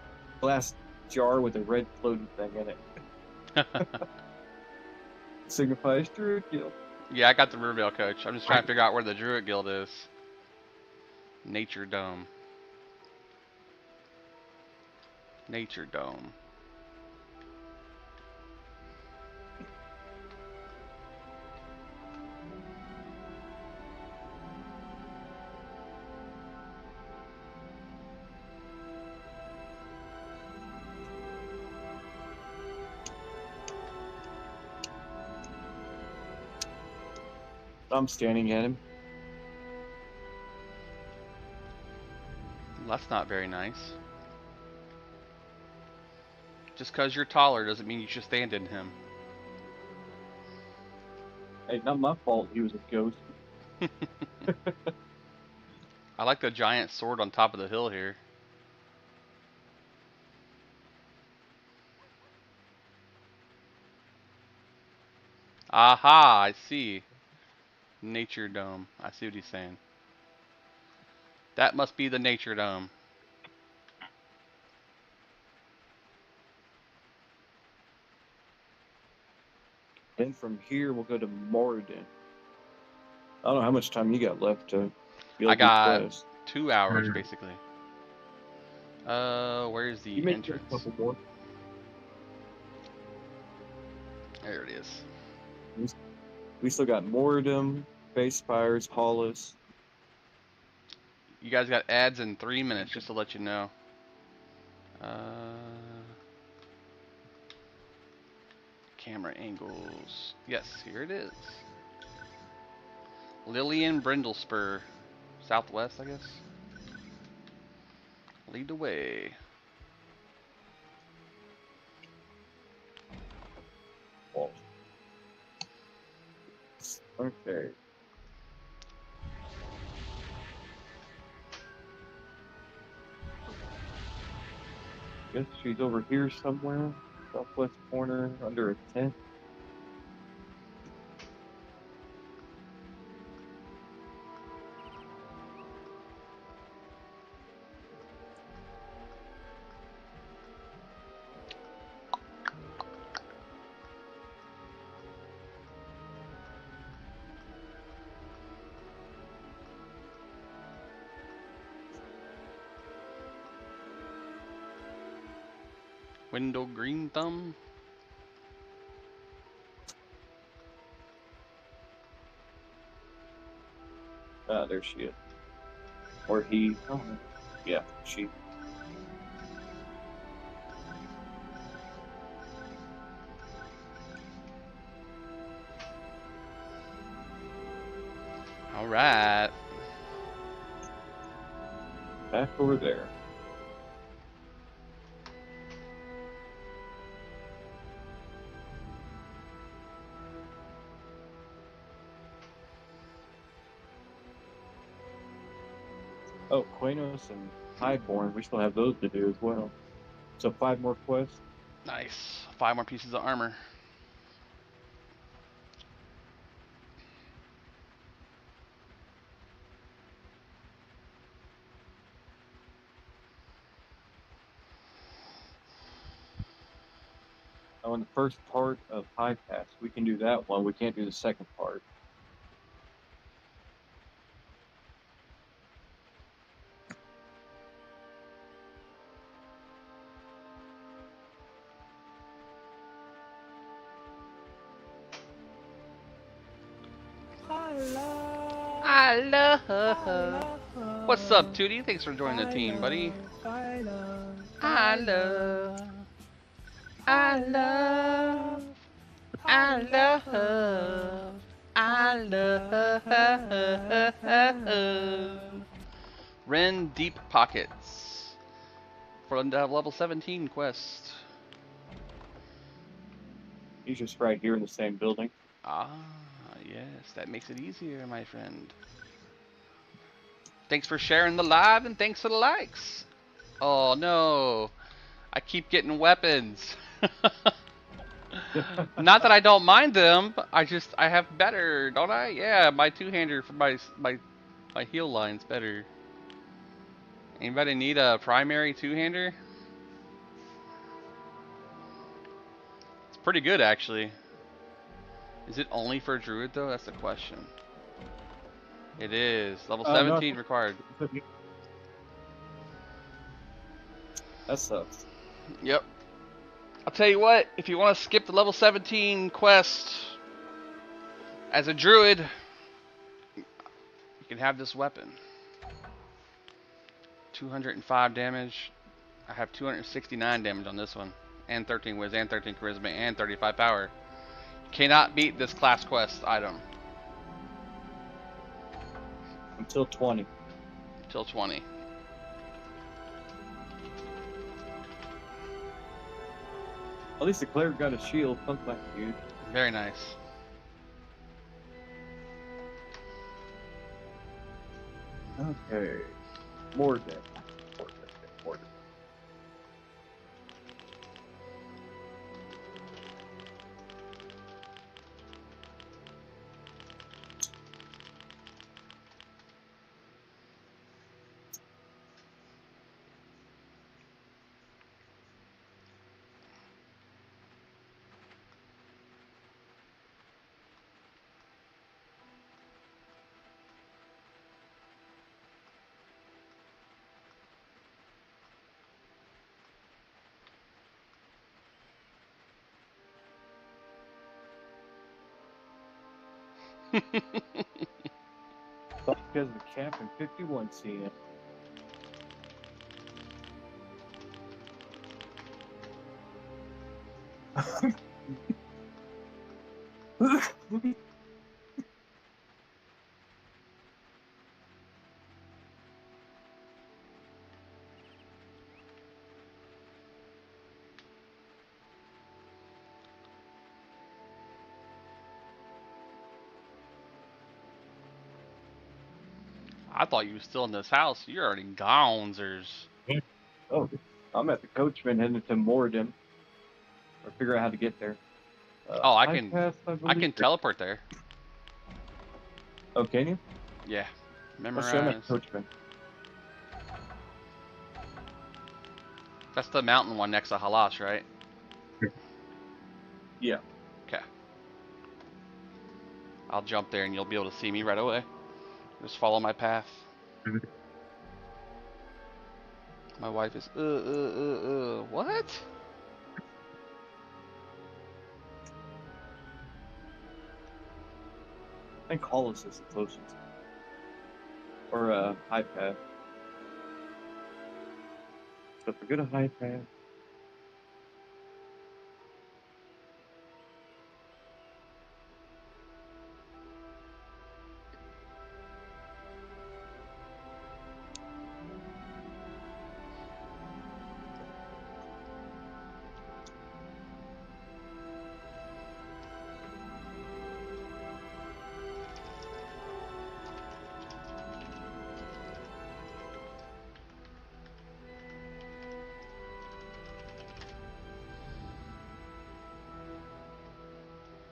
glass jar with a red floating thing in it. Signifies Druid Guild. Yeah, I got the Riverdale coach. I'm just trying to figure out where the Druid Guild is. Nature Dome. Nature Dome. I'm standing at him. That's not very nice. Just because you're taller doesn't mean you should stand in him. Hey, not my fault. He was a ghost. I like the giant sword on top of the hill here. Aha, I see. Nature Dome. I see what he's saying. That must be the Nature Dome. Then from here, we'll go to Moradin. I don't know how much time you got left to be able I to do got quests. 2 hours, basically. Where's the You may get a entrance? couple more. There it is. We still got Moradin, Base Spires, Hollis. You guys got ads in 3 minutes, just to let you know. Camera angles. Yes, here it is. Lillian Brindlespur. Southwest, I guess. Lead the way. Okay. Guess she's over here somewhere. Southwest corner, under a tent. Window green thumb. Ah, there she is. Or he. Oh, yeah, she. All right. Back over there. Oh, Quanos and Highborn, we still have those to do as well. So 5 more quests. Nice. 5 more pieces of armor. Oh, in the first part of High Pass, we can do that one. We can't do the second part. I love. What's up, Tootie? Thanks for joining the team, buddy. I love. I love. I love. I love. Ren Deep Pockets for the level 17 quest. He's just right here in the same building. Ah, yes, that makes it easier, my friend. Thanks for sharing the live and thanks for the likes. Oh no, I keep getting weapons. Not that I don't mind them, but I have better, don't I? Yeah, my two-hander for my heal line's better. Anybody need a primary two-hander? pretty good actually. Is it only for Druid though? That's the question. It is. Level No. 17 required. That sucks. Yep. I'll tell you what, if you want to skip the level 17 quest as a Druid, you can have this weapon. 205 damage. I have 269 damage on this one. And 13 Wiz, and 13 Charisma, and 35 Power. Cannot beat this class quest item. Until 20. Till 20. At least the cleric got a shield. Fuck that, dude. Very nice. Okay. More death. More death. More death. Fuck, because of the cap and 51 CM. I thought you were still in this house. You're already gone, Zers. Oh, I'm at the Coachman heading to Morden. Or figure out how to get there. Oh, I High can- Pass, I believe. can teleport there. Oh, can you? Yeah. I'll show me Memorize. Coachman. That's the mountain one next to Halash, right? Yeah. Okay. I'll jump there and you'll be able to see me right away. Just follow my path. My wife is, what? I think Hollis is the closest. Or High Path. So if we go to High Path.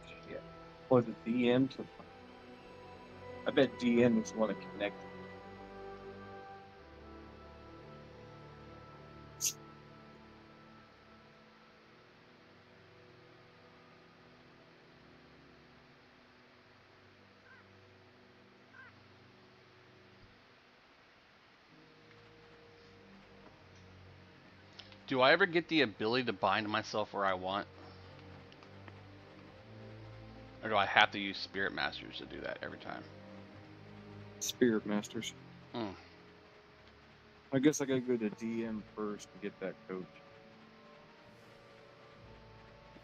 Shit. Was it DM? I bet DM is the one that connected. Do I ever get the ability to bind myself where I want? Or do I have to use Spirit Masters to do that every time? Spirit Masters. Hmm. I guess I gotta go to DM first to get that coach.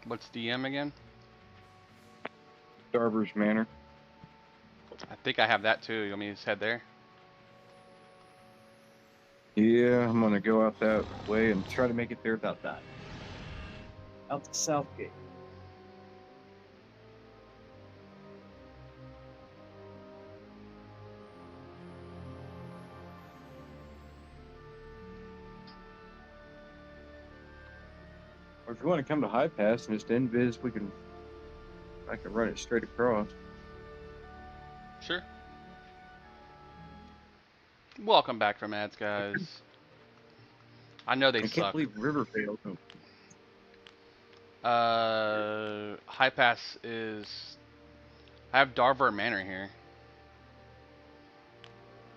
What's DM again? Darver's Manor. I think I have that too. You want me to just head there? Yeah, I'm gonna go out that way and try to make it there without dying. Out the south gate. Or if you want to come to High Pass and just invis, I can run it straight across. Sure. Welcome back from ads, guys. I know they I can't suck. believe Rivervale. High Pass is. I have Darver Manor here.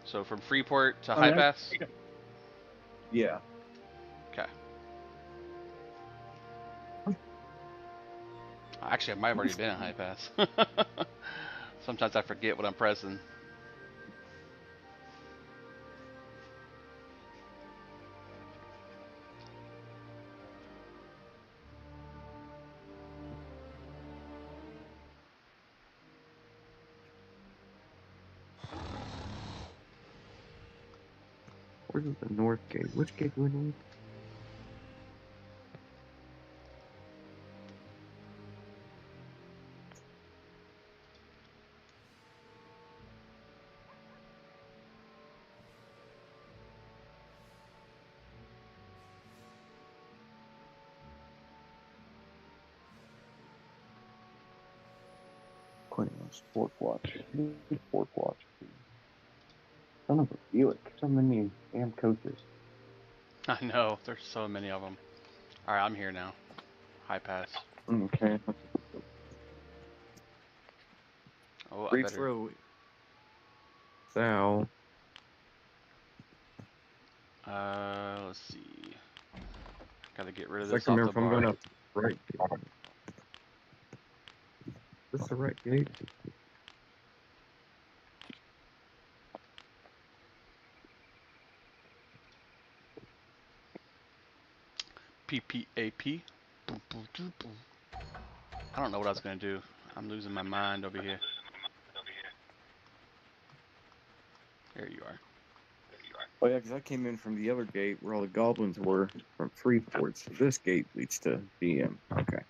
So from Freeport to I High mean, Pass. Yeah. Okay. Actually, I might have already been at High Pass. Sometimes I forget what I'm pressing. Where's the north gate? Which gate do we need? Quinlan's Fort Watch. Fort Watch. Son of a Buick. So many damn coaches. I know. There's so many of them. All right, I'm here now. High Pass. Okay. Oh, I Free better. throw. Sal. Let's see. Gotta get rid of I this can off remember the if I'm bar. going up right. Is this the right gate? PPAP. I don't know what I was gonna do. I'm losing my mind over here. There you are. Oh yeah, because I came in from the other gate where all the goblins were from Freeport. So this gate leads to DM. Okay.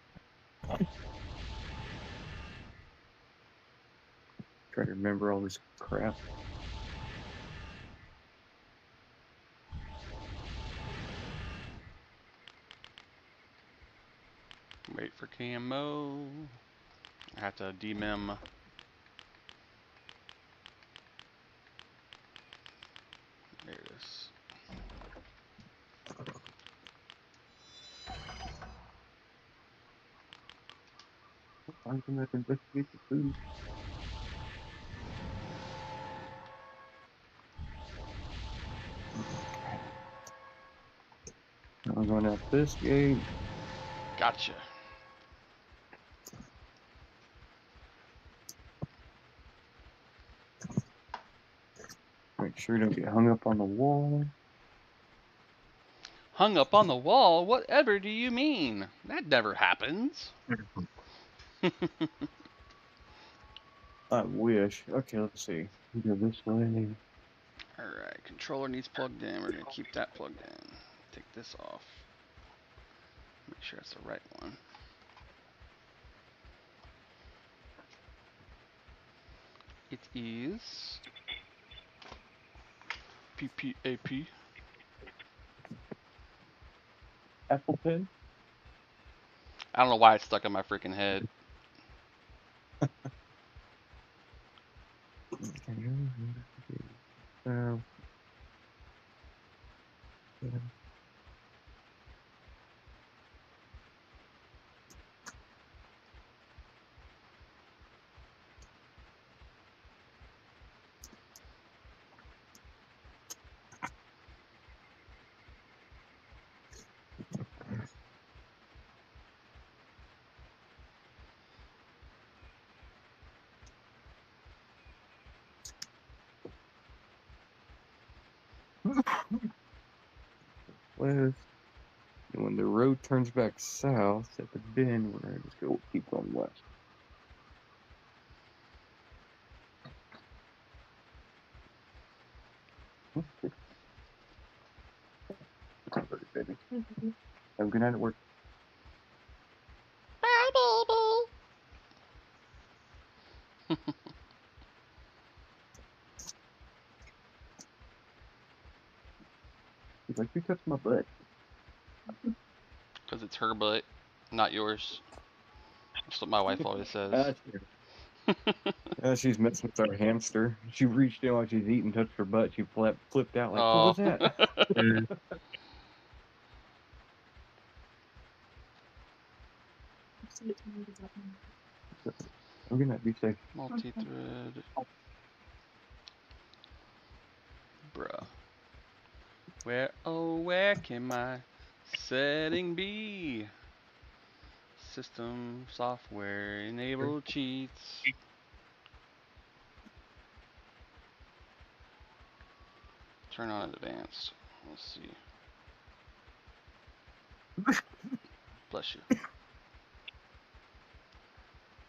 Try to remember all this crap. Wait for camo. I have to demem. There it is. I'm gonna investigate the food. I'm going out this gate. Gotcha. Make sure you don't get hung up on the wall. Hung up on the wall? Whatever do you mean? That never happens. I wish. Okay, let's see. Go this way. Alright, controller needs plugged in. We're gonna keep that plugged in. Take this off. Make sure it's the right one. It is PPAP. Apple Pen. I don't know why it's stuck in my freaking head. West. And when the road turns back south at the bend, we're gonna just go keep going west. Baby. Have a good night at work. Bye, baby. He's like, you touched my butt. Because it's her butt, not yours. That's what my wife always says. She's messing with our hamster. She reached in while she's eating, touched her butt. She flipped out like, Oh. what was that? I'm gonna be safe. Multi-thread. Bruh. Where can my setting be? System software enable cheats. Turn on advanced. Let's see. Bless you.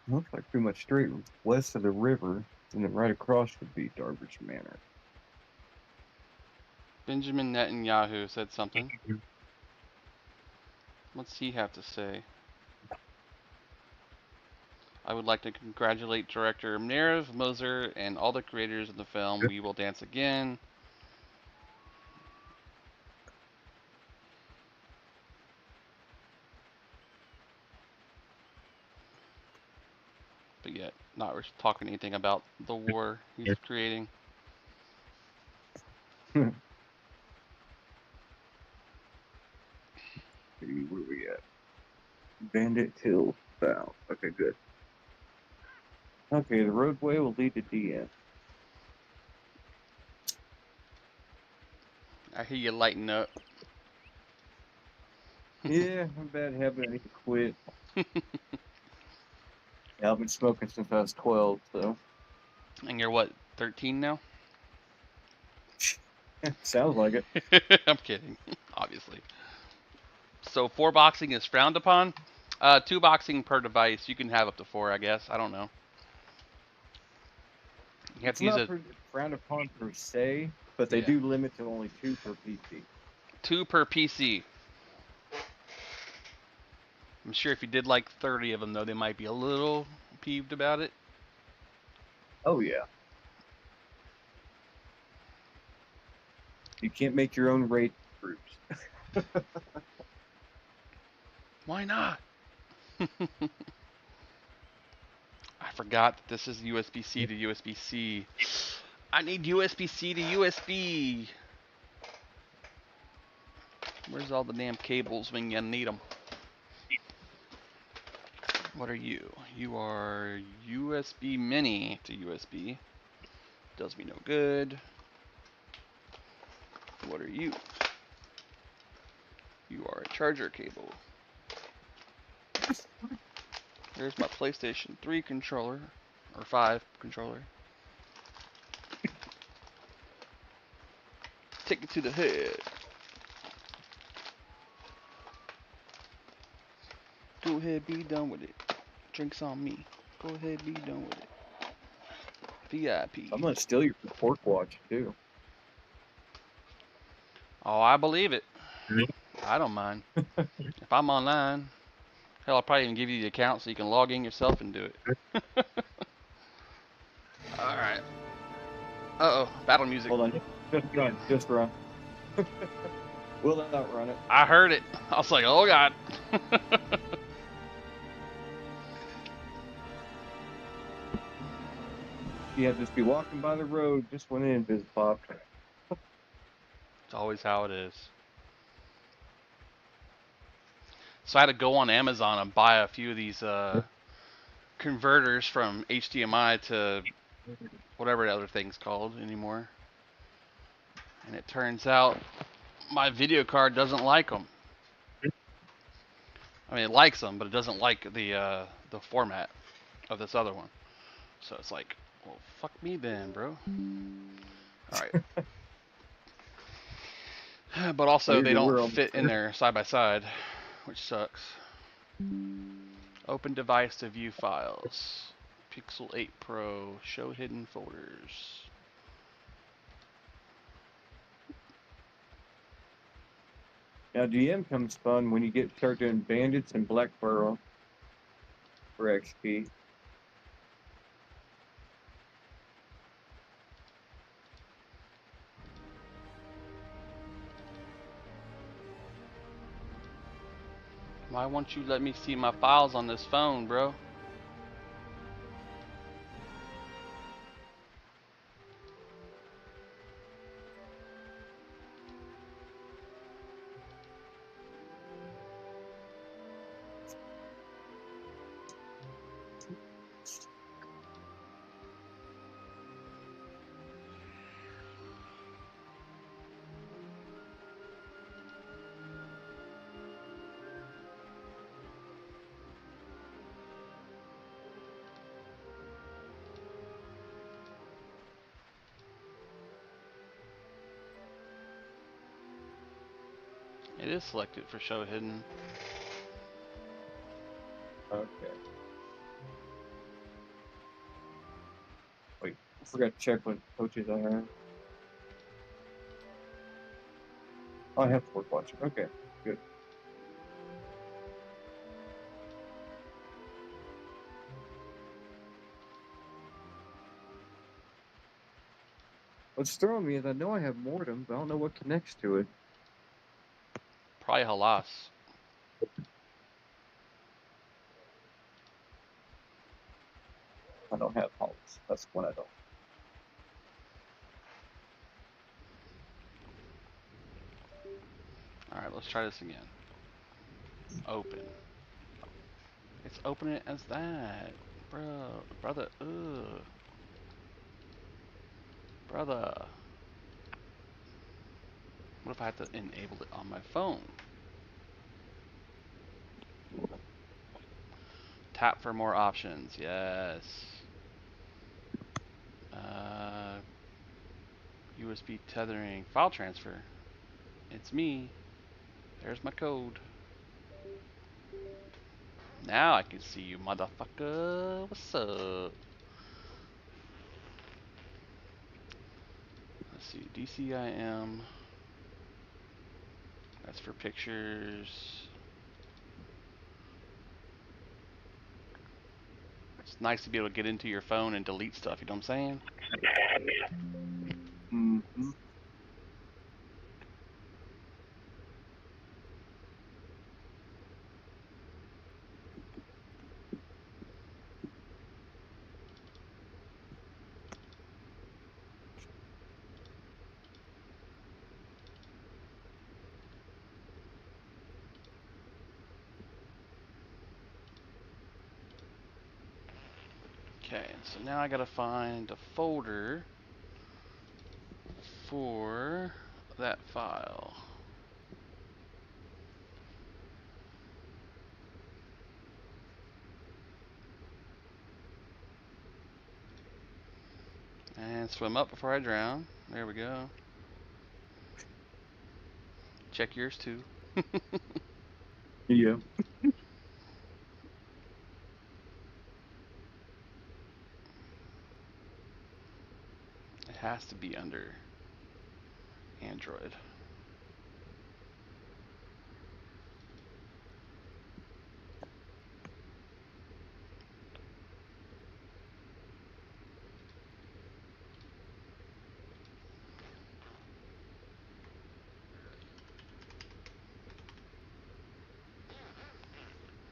Looks like pretty much straight west of the river, and then right across would be Darbridge Manor. Benjamin Netanyahu said something. What's he have to say? I would like to congratulate director Merev Moser and all the creators of the film We Will Dance Again. But yet, not talking anything about the war he's creating. See, where we at? Bandit Hill South. Okay, good. Okay, the roadway will lead to DN. I hear you lighten up. Yeah, I'm a bad habit. I need to quit. Yeah, I've been smoking since I was 12, so. And you're what, 13 now? Sounds like it. I'm kidding, obviously. So 4 boxing is frowned upon? 2 boxing per device. You can have up to 4, I guess. I don't know. You have It's to use not frowned upon per se, but they do limit to only 2 per PC. 2 per PC. I'm sure if you did like 30 of them, though, they might be a little peeved about it. Oh, yeah. You can't make your own raid groups. Why not? I forgot that this is USB-C to USB-C. I need USB-C to USB. Where's all the damn cables when you need them? What are you? You are USB mini to USB. Does me no good. What are you? You are a charger cable. There's my PlayStation 3 controller, or 5 controller. Take it to the head. Go ahead, be done with it. Drinks on me. Go ahead, be done with it. VIP. I'm gonna steal your pork watch, too. Oh, I believe it. I don't mind. If I'm online, hell, I'll probably even give you the account so you can log in yourself and do it. Alright. Uh-oh, battle music. Hold on, just run. We'll outrun it. I heard it. I was like, oh god. Yeah, just be walking by the road, just went in, Biz Pop. It's always how it is. So I had to go on Amazon and buy a few of these converters from HDMI to whatever the other thing's called anymore. And it turns out my video card doesn't like them. I mean, it likes them, but it doesn't like the format of this other one. So it's like, well, fuck me then, bro. All right. But also, they don't fit in there side by side, which sucks. Open device to view files. Pixel 8 Pro. Show hidden folders. Now, GM comes fun when you start doing bandits and Black Burrow for XP. Why won't you let me see my files on this phone, bro? It is selected for show hidden. Okay. Wait, I forgot to check what coaches I have. Oh, I have Fort Watcher. Okay, good. What's throwing me is I know I have Mortem, but I don't know what connects to it. Probably Halas. I don't have Halls. That's one I don't. Alright, let's try this again. Open. It's opening as that. Bro, brother, ugh. Brother. What if I have to enable it on my phone? Tap for more options. Yes. USB tethering. File transfer. It's me. There's my code. Now I can see you, motherfucker. What's up? Let's see. DCIM. That's for pictures. It's nice to be able to get into your phone and delete stuff, you know what I'm saying? Mm-hmm. Okay, so now I gotta find a folder for that file. And swim up before I drown. There we go. Check yours too. Yeah. It has to be under Android.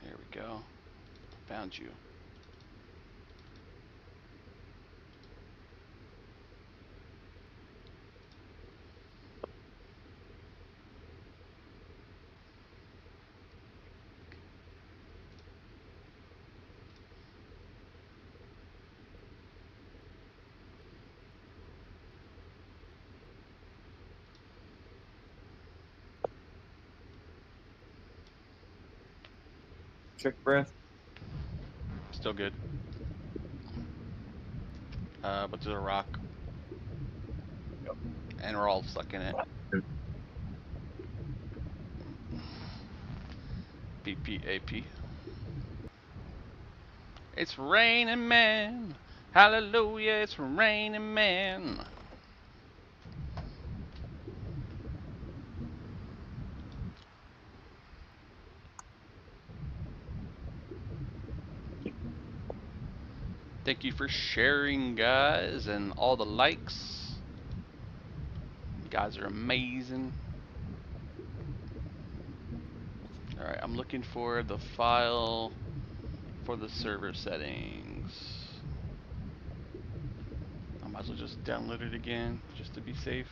There we go. Found you. Check breath. Still good. But there's a rock. Yep. And we're all stuck in it. BPAP. It's raining man. Hallelujah, it's raining man. Thank you for sharing, guys, and all the likes. You guys are amazing. Alright, I'm looking for the file for the server settings. I might as well just download it again, just to be safe.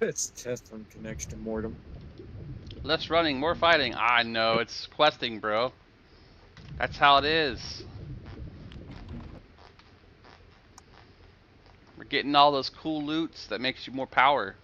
It's Tesla connects to Mortem. Less running, more fighting. I know, it's questing, bro. That's how it is. We're getting all those cool loots that makes you more power.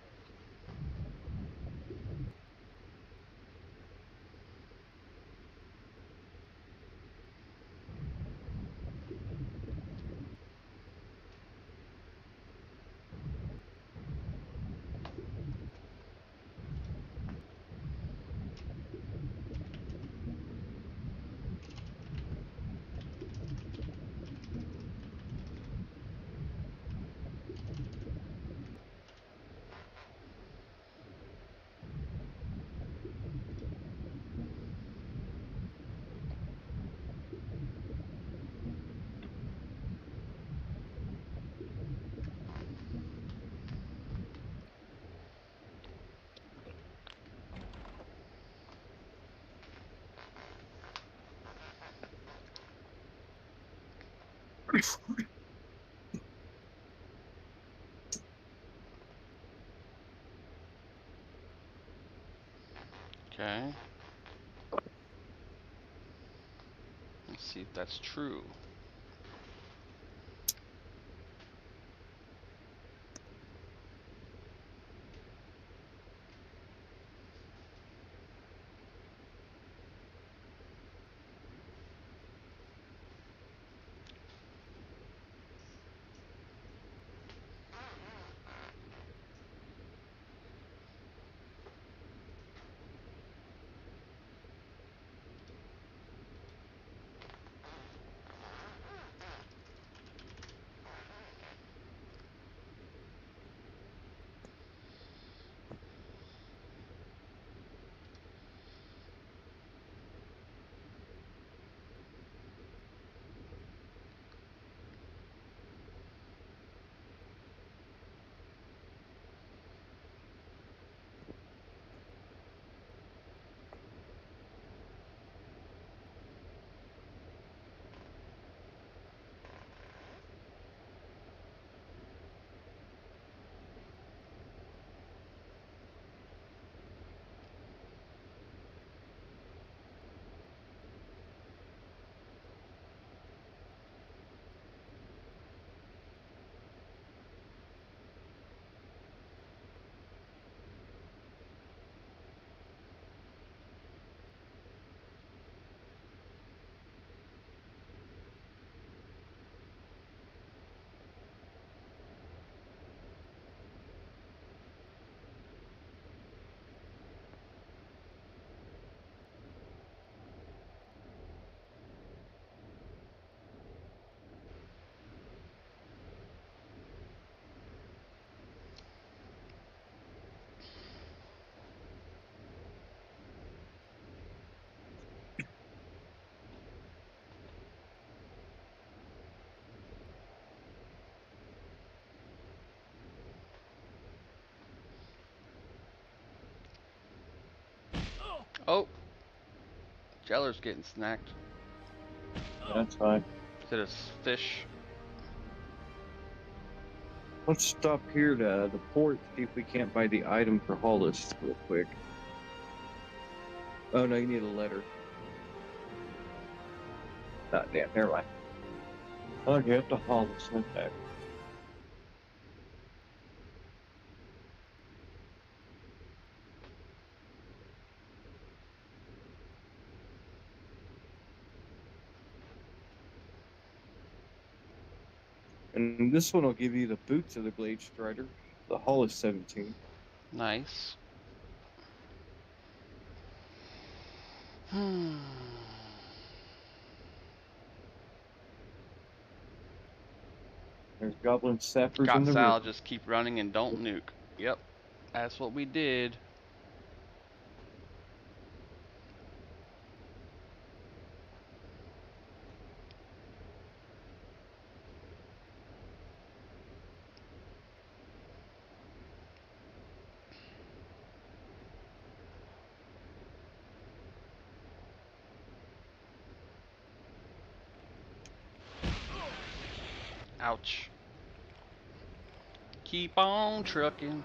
Okay. Let's see if that's true. Oh! Jeller's getting snacked. That's fine. Is it a fish? Let's stop here to the port, see if we can't buy the item for Hollis real quick. Oh no, you need a letter. Ah, damn, never mind. Okay, up to Hollis, okay. And this one will give you the boots of the Glade Strider. The Hollis 17. Nice. There's Goblin Sappers Got in the Sal, river. just keep running and don't nuke. Yep. That's what we did. Ouch. Keep on trucking.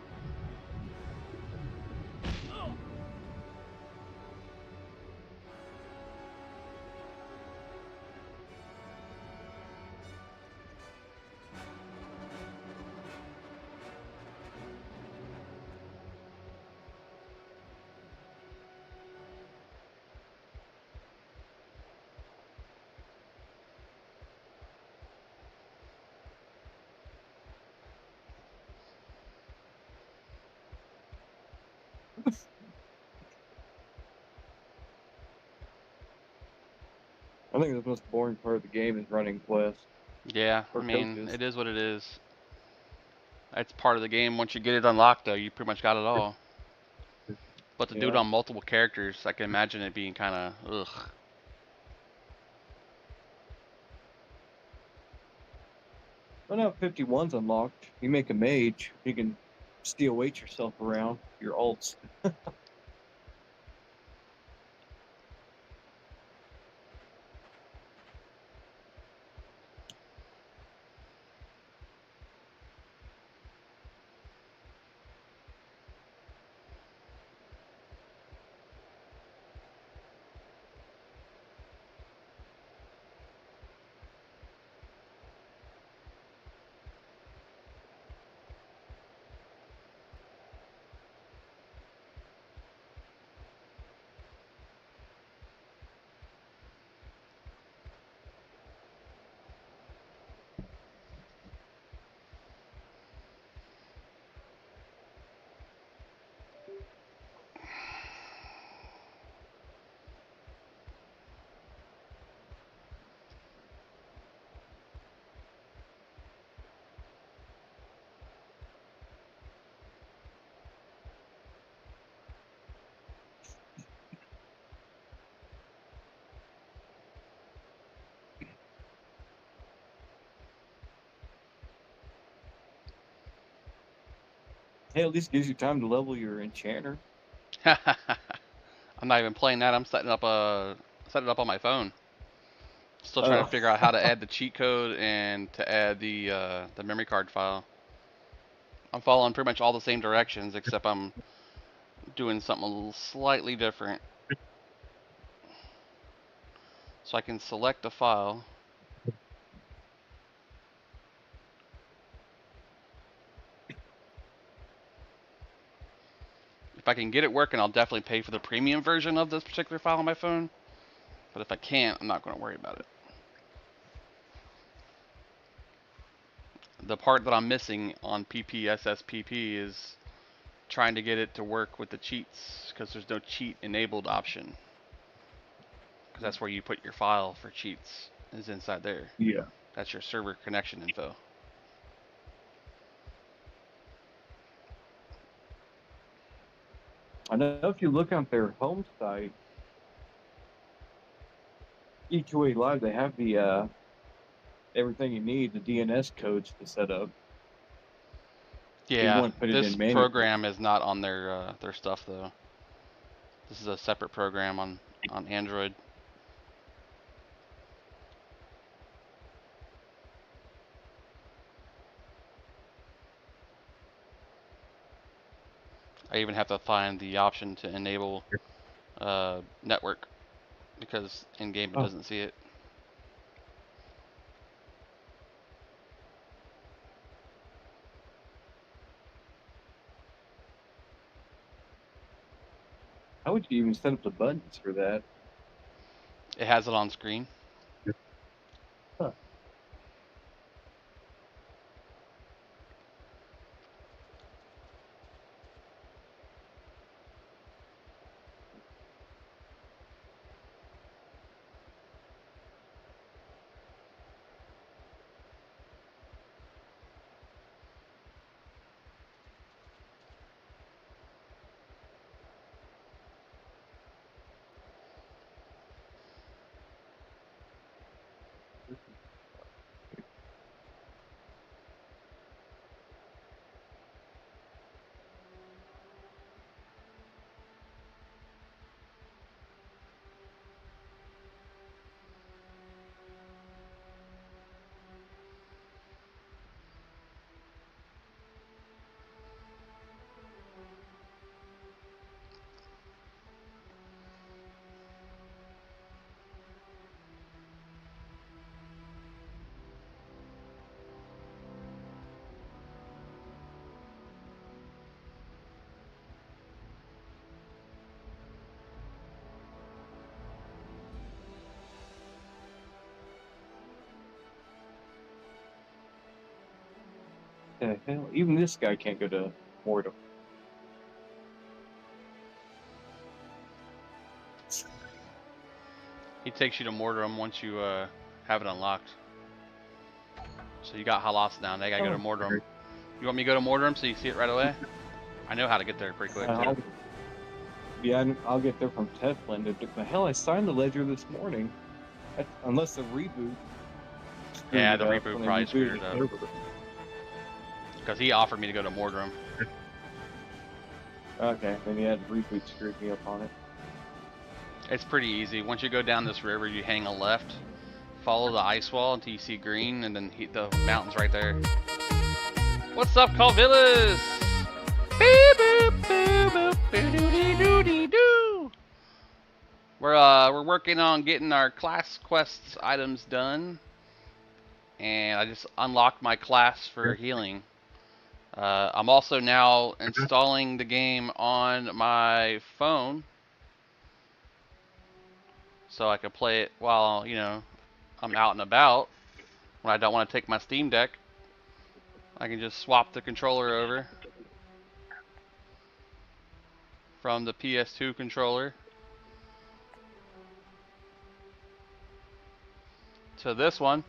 I think the most boring part of the game is running quests. Yeah, I Or mean, coaches. it is what it is. It's part of the game. Once you get it unlocked, though, you pretty much got it all. But to do it Yeah. on multiple characters, I can imagine it being kind of ugh. Well, now 51's unlocked. You make a mage, you can steal weight yourself around your alts. Hey, at least gives you time to level your enchanter. I'm not even playing that. I'm setting up on my phone. Still trying to figure out how to add the cheat code and to add the memory card file. I'm following pretty much all the same directions, except I'm doing something a little slightly different. So I can select a file. If I can get it working, I'll definitely pay for the premium version of this particular file on my phone. But if I can't, I'm not going to worry about it. The part that I'm missing on PPSSPP is trying to get it to work with the cheats, because there's no cheat enabled option. Because that's where you put your file for cheats, is inside there. Yeah. That's your server connection info. I know if you look on their home site, E2A Live, they have the everything you need, the DNS codes to set up. You Yeah, want to put it this in manually. program is not on their stuff though. This is a separate program on Android. I even have to find the option to enable network, because in game it doesn't see it. How would you even set up the buttons for that? It has it on screen. Huh. The hell? Even this guy can't go to Mordor. He takes you to Mortram once you have it unlocked. So you got Halas now. Now you gotta go to Mortram. You want me to go to Mortram so you see it right away? I know how to get there pretty quick. Too. Yeah, I'll get there from Teflon. The hell, I signed the ledger this morning. Unless the reboot. Yeah, the reboot probably screwed it up. Because he offered me to go to Mortram. Okay, then yeah, the reboot screwed me up on it. It's pretty easy. Once you go down this river, you hang a left, follow the ice wall until you see green, and then the mountain's right there. What's up, Calvillas? We're working on getting our class quests items done, and I just unlocked my class for healing. I'm also now installing the game on my phone, so I can play it while, you know, I'm out and about. When I don't want to take my Steam Deck, I can just swap the controller over from the PS2 controller to this one.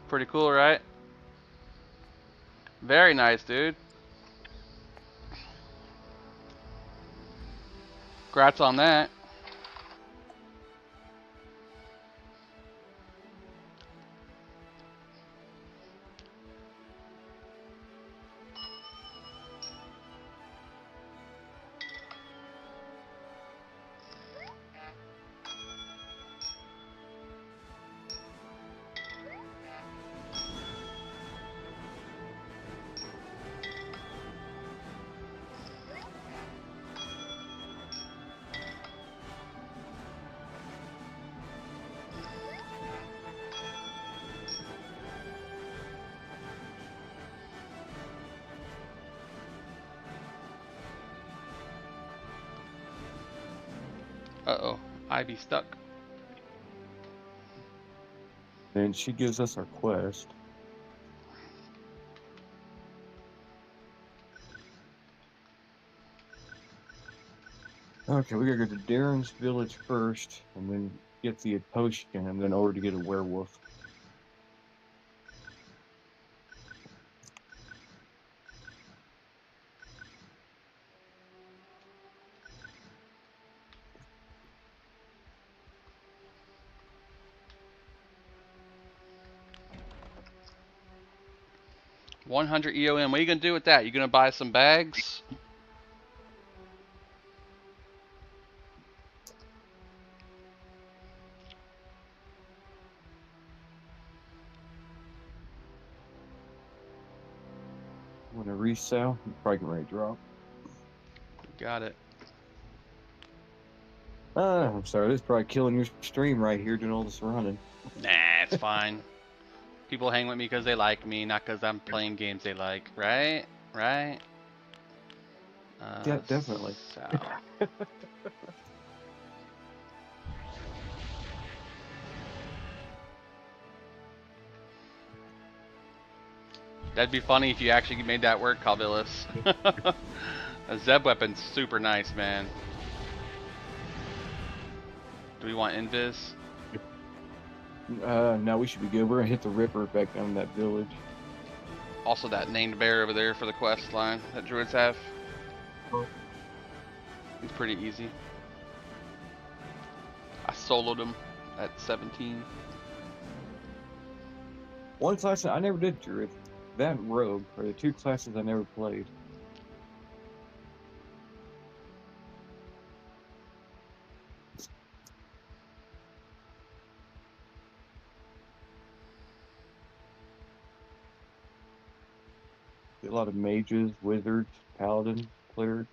Pretty cool, right? Very nice, dude. Congrats on that. Uh-oh, Ivy stuck. Then she gives us our quest. Okay, we gotta go to Darren's village first, and then get the potion, and then over to get a werewolf. $100 EOM. What are you gonna do with that? You gonna buy some bags? Want to resell? I'm probably getting ready to drop. Got it. I'm sorry, this is probably killing your stream right here doing all this running. Nah, it's fine. People hang with me because they like me, not because I'm playing games they like. Right? Right? Yeah, definitely. South. That'd be funny if you actually made that work, Calvillas. A Zeb weapon's super nice, man. Do we want invis? No, we should be good. We're gonna hit the Ripper back down in that village. Also that named bear over there for the quest line that druids have. It's pretty easy. I soloed him at 17. One class I never did Druid. That and Rogue are the two classes I never played. A lot of mages, wizards, paladin, cleric.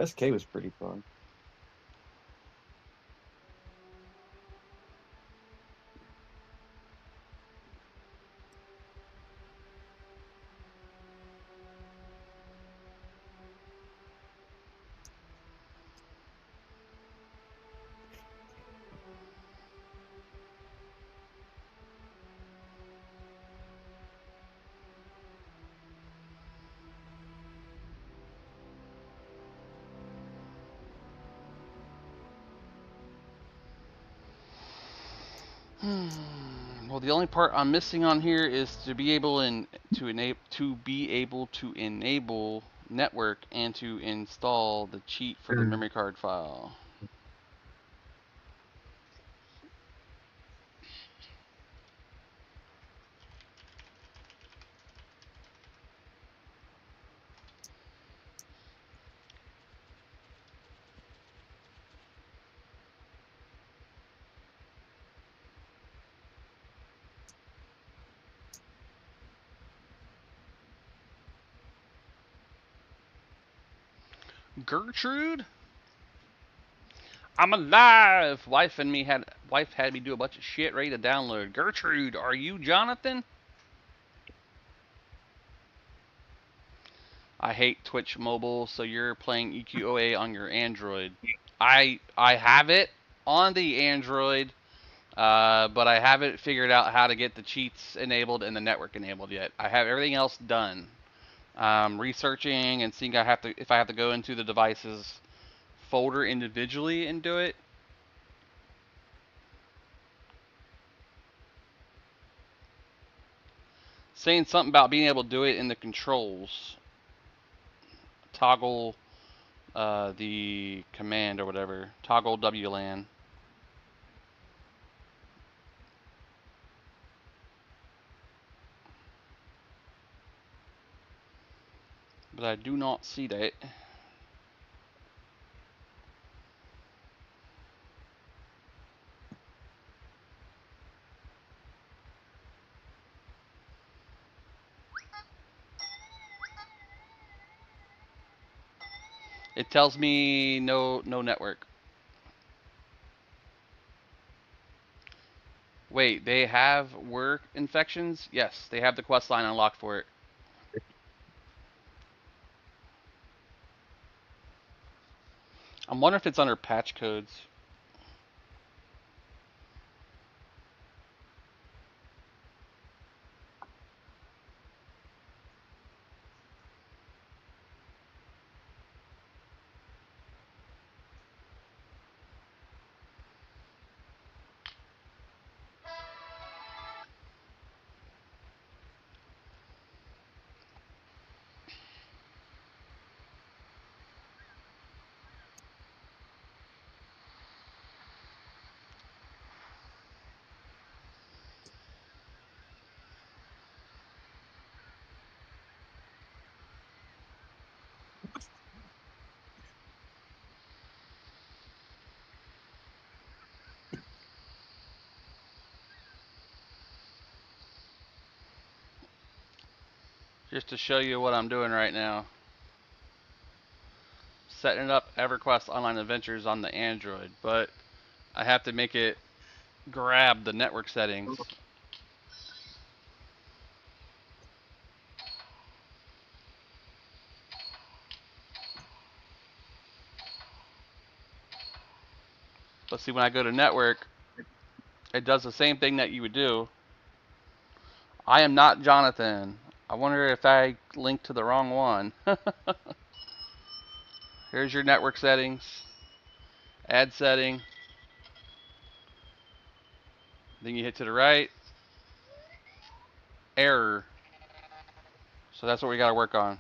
SK was pretty fun. Well, the only part I'm missing on here is to be able to enable network and to install the cheat for the memory card file. Gertrude, I'm alive. Wife had me do a bunch of shit ready to download. Gertrude, are you Jonathan? I hate Twitch Mobile, so you're playing EQOA on your Android. I have it on the Android, but I haven't figured out how to get the cheats enabled and the network enabled yet. I have everything else done. Researching and seeing if I have to go into the devices folder individually and do it. Saying something about being able to do it in the controls. Toggle the command or whatever. Toggle WLAN. But I do not see that. It tells me no network. Wait, they have work infections? Yes, they have the quest line unlocked for it. I'm wondering if it's under patch codes. Just to show you what I'm doing right now. Setting up EverQuest Online Adventures on the Android, but I have to make it grab the network settings. But see, when I go to network, it does the same thing that you would do. I am not Jonathan. I wonder if I linked to the wrong one. Here's your network settings. Add setting. Then you hit to the right. Error. So that's what we got to work on.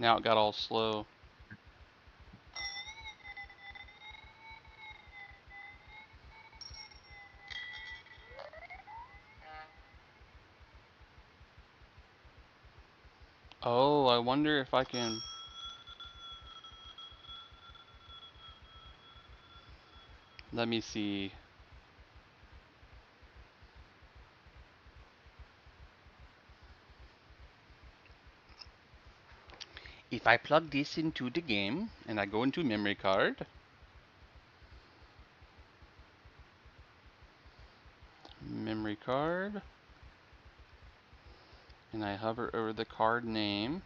Now it got all slow. Oh, I wonder if I can... Let me see. If I plug this into the game and I go into memory card, and I hover over the card name,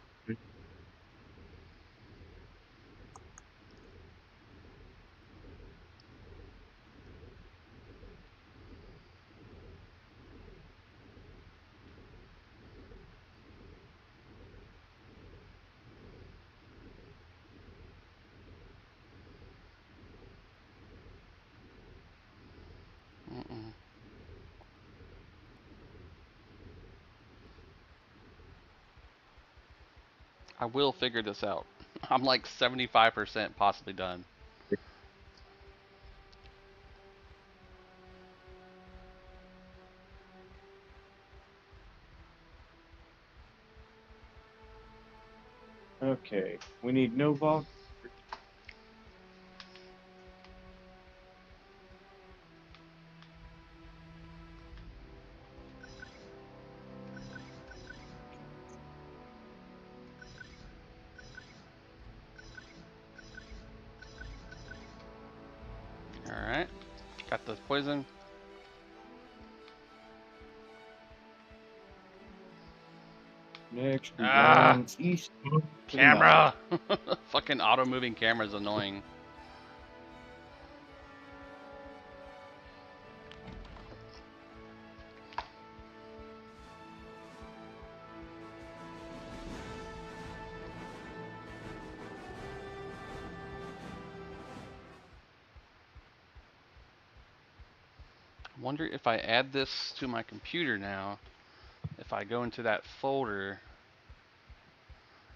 I will figure this out. I'm like 75% possibly done. Okay, we need Novak. Alright. Got the poison. Next, we Ah! run east to the mountain. Camera! Fucking auto moving camera is annoying. I wonder if I add this to my computer now, if I go into that folder,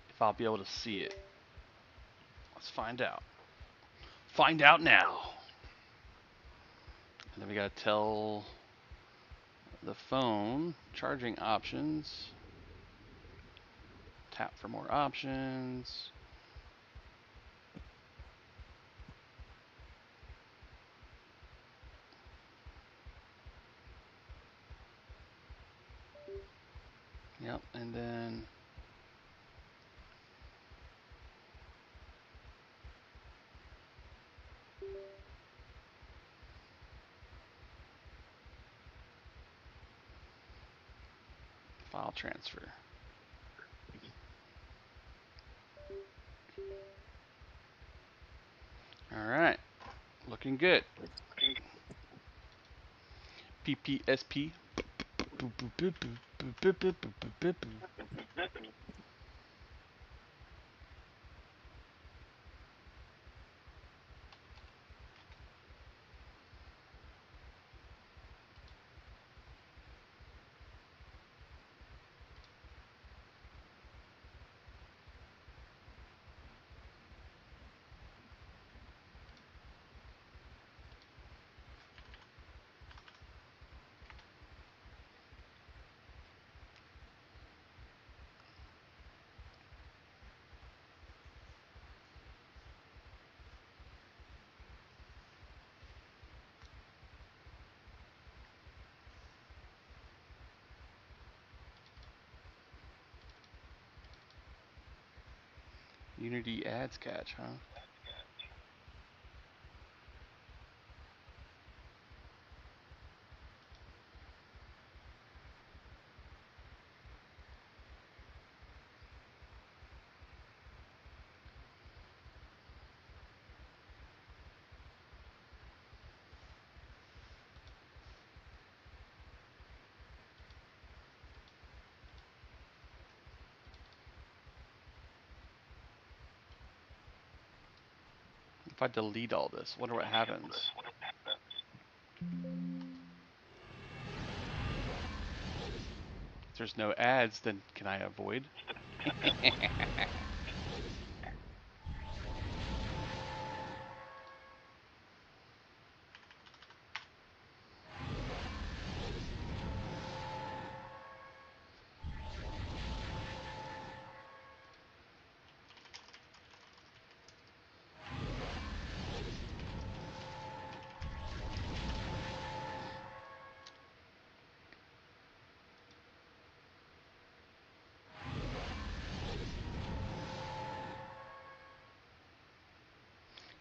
if I'll be able to see it. Let's find out. Find out now. And then we gotta tell the phone charging options. Tap for more options. Yep, and then file transfer. Alright, looking good. PPSP. Unity ads catch, huh? If I delete all this, wonder what happens. If there's no ads, then can I avoid?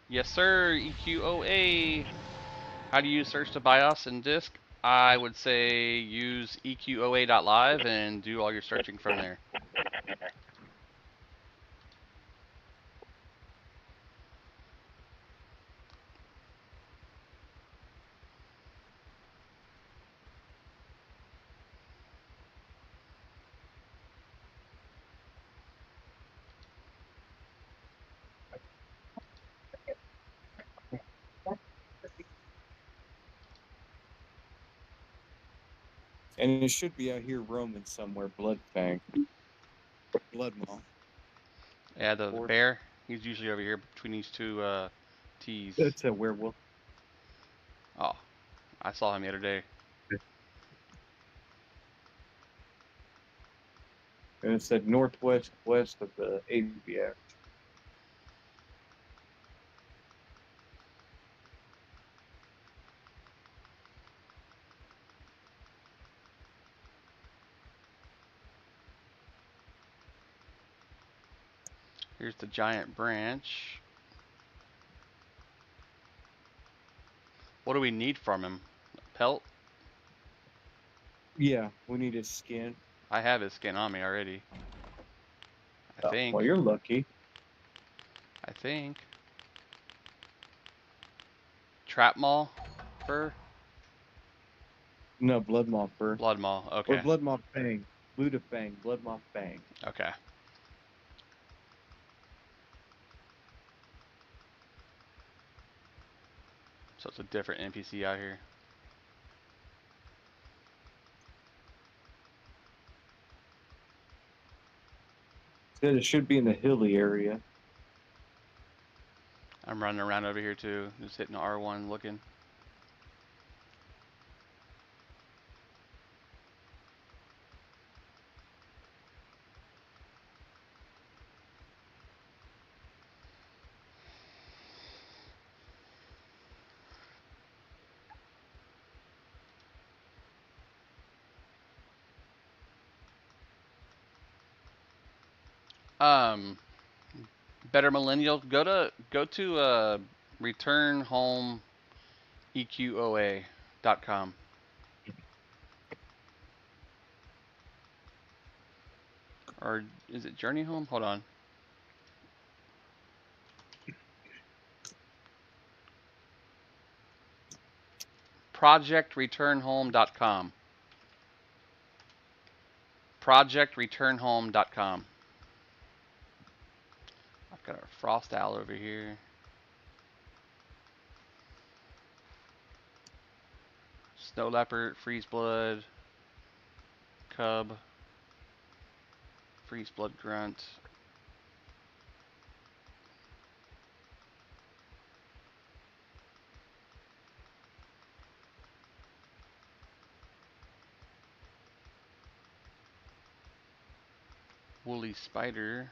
Yes, sir. EQOA. How do you search to BIOS and disk? I would say use EQOA.live and do all your searching from there. And it should be out here roaming somewhere, Blood Fang. Blood Maw. Yeah, the Or- bear. He's usually over here between these two T's. That's a werewolf. Oh, I saw him the other day. And it said northwest west of the ABX. Here's the giant branch. What do we need from him? Pelt? Yeah, we need his skin. I have his skin on me already. I think. Well, you're lucky. I think. Trap Maw fur? No, blood moth fur. Blood Maw. Or Okay. blood moth fang. Luda fang. Blood moth fang. Okay. So it's a different NPC out here. Said it should be in the hilly area. I'm running around over here too, just hitting R1 looking. Better Millennial, go to returnhomeeqoa.com. Or is it Journey Home? Hold on. Projectreturnhome.com. Projectreturnhome.com. I've got our Frost Owl over here. Snow Leopard, Freeze Blood, Cub, Freeze Blood Grunt. Woolly Spider.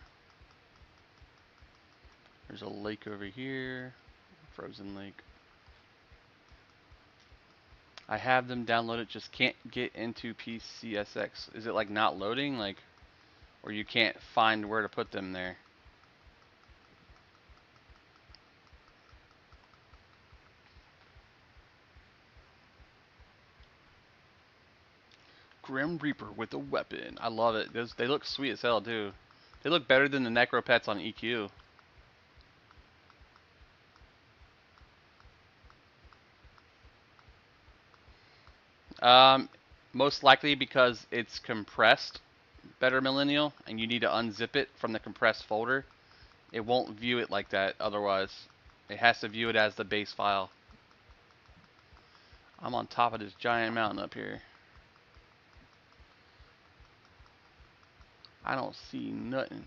There's a lake over here. Frozen lake. I have them downloaded, just can't get into PCSX. Is it like not loading? Like, or you can't find where to put them there? Grim Reaper with a weapon. I love it. They look sweet as hell too. They look better than the Necropets on EQ. Most likely because it's compressed, Better Millennial, and you need to unzip it from the compressed folder. It won't view it like that otherwise. It has to view it as the base file. I'm on top of this giant mountain up here. I don't see nothing.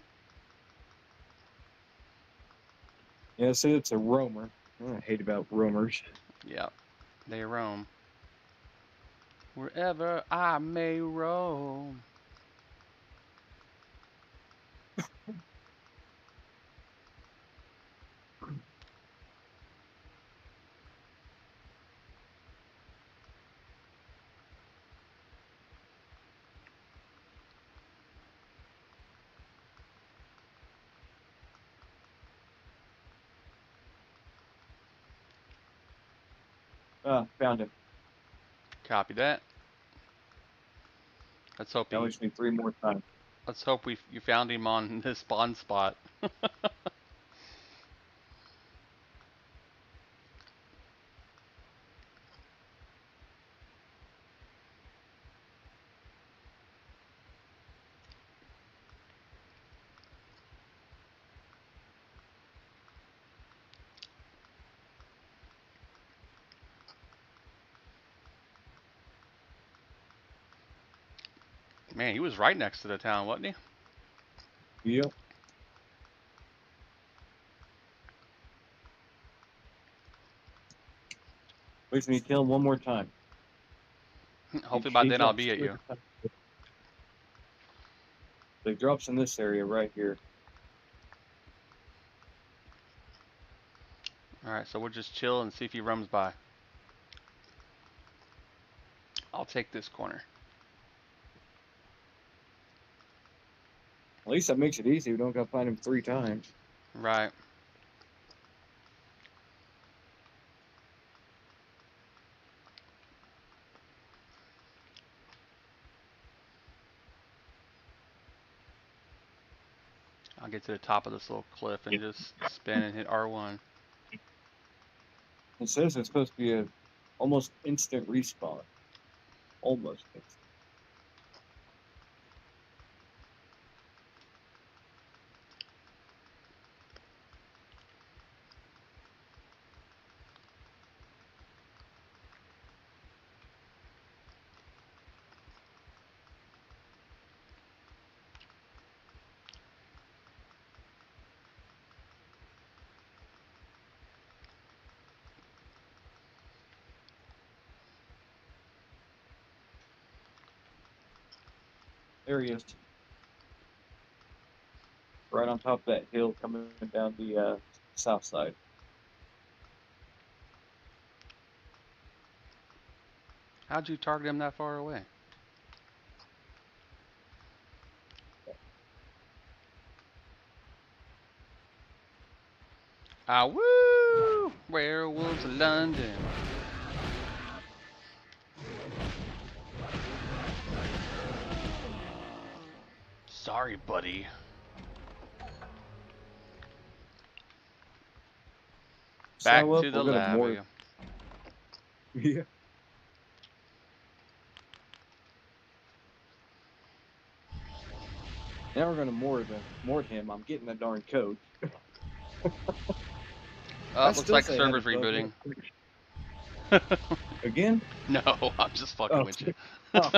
Yeah, so it's a roamer. I hate about roamers. Yep, they roam. Wherever I may roam. Found him. Copy that. Let's hope Now we just need 3 more times. Let's hope you found him on this spawn spot. Man, he was right next to the town, wasn't he? Yep. We just need to kill him one more time. Hopefully by He then I'll drops be at two you. times. So he drops in this area right here. Alright, so we'll just chill and see if he roams by. I'll take this corner. At least that makes it easy. We don't gotta find him 3 times. Right. I'll get to the top of this little cliff and just spin and hit R1. It says it's supposed to be a almost instant respawn. Almost instant. There he is. Right on top of that hill coming down the south side. How'd you target him that far away? Ah, woo! Werewolves of London. Sorry, buddy. Back So, to the we're gonna lab. more- Yeah. Now we're gonna more him. I'm getting the darn coach. Oh, looks like server's rebooting. Again? No, I'm just fucking Oh. with you. Oh.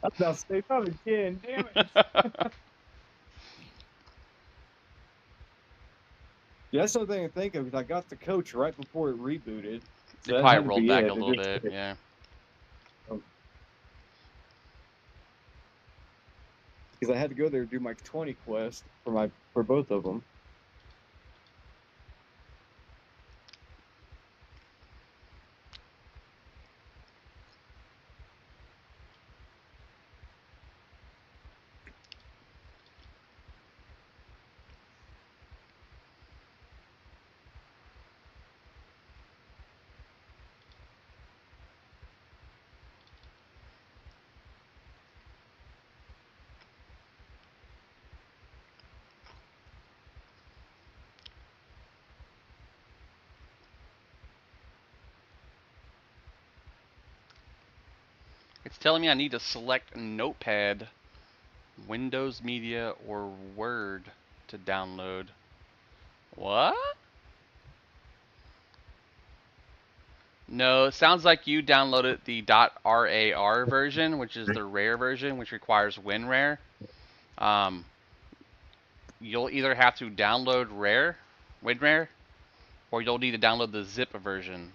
I'm about to say probably 10. Damn it. Yeah, that's something to think of because I got the coach right before it rebooted. So It that probably had to rolled be back it. a It little just- bit, yeah. Because I had to go there to do my 20 quest for both of them. It's telling me I need to select Notepad, Windows Media, or Word to download. What? No, it sounds like you downloaded the .rar version, which is the rare version, which requires WinRAR. You'll either have to download WinRAR, or you'll need to download the zip version.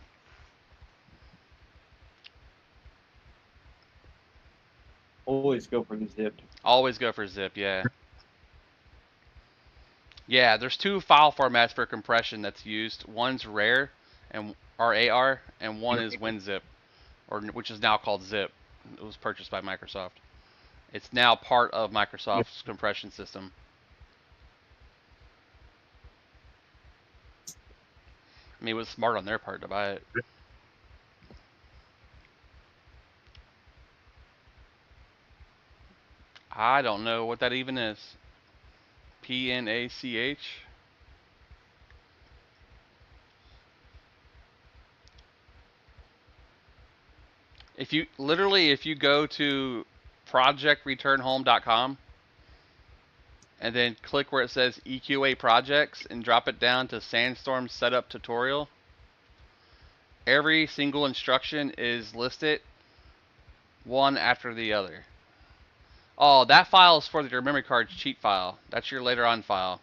Always go for the zip. Always go for zip, yeah. Yeah, there's 2 file formats for compression that's used. One's RAR and RAR, and one is WinZip, which is now called Zip. It was purchased by Microsoft. It's now part of Microsoft's compression system. I mean, it was smart on their part to buy it. I don't know what that even is. PNACH? If you go to projectreturnhome.com and then click where it says EQA projects and drop it down to Sandstorm setup tutorial, every single instruction is listed one after the other. Oh, that file is for your memory card's cheat file. That's your later on file.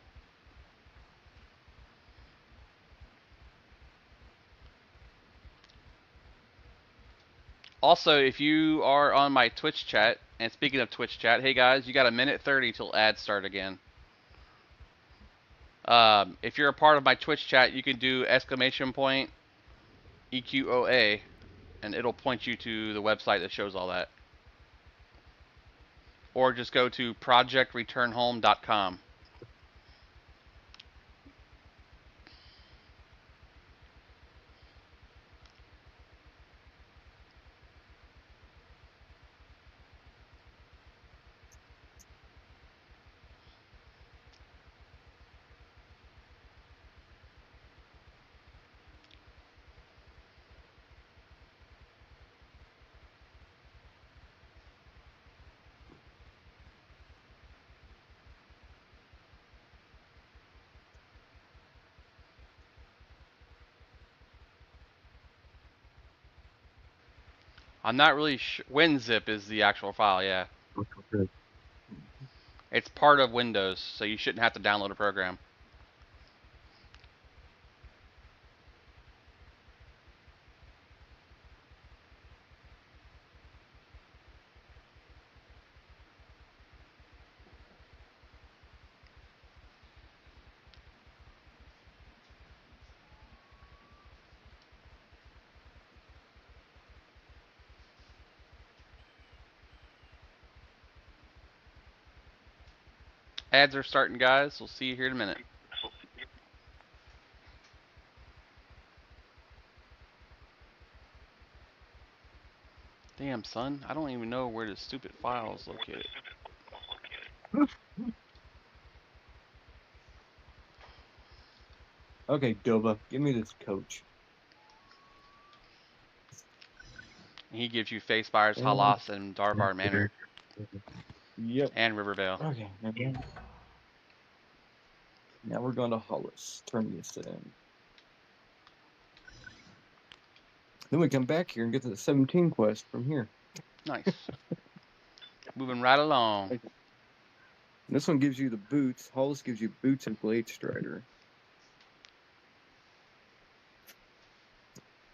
Also, if you are on my Twitch chat, and speaking of Twitch chat, hey guys, you got a minute 30 till ads start again. If you're a part of my Twitch chat, you can do !EQOA, and it'll point you to the website that shows all that. Or just go to projectreturnhome.com. I'm not really sure. WinZip is the actual file, yeah. Okay. It's part of Windows, so you shouldn't have to download a program. Ads are starting, guys. We'll see you here in a minute. Damn, son. I don't even know where this stupid file is located. Okay, Doba, give me this coach. He gives you Face Fires, Halas, and Darbar Manor. Yep. And Rivervale. Okay. Now we're going to Hollis. Turn this in. Then we come back here and get to the 17 quest from here. Nice. Moving right along. This one gives you the boots. Hollis gives you boots and Blade Strider.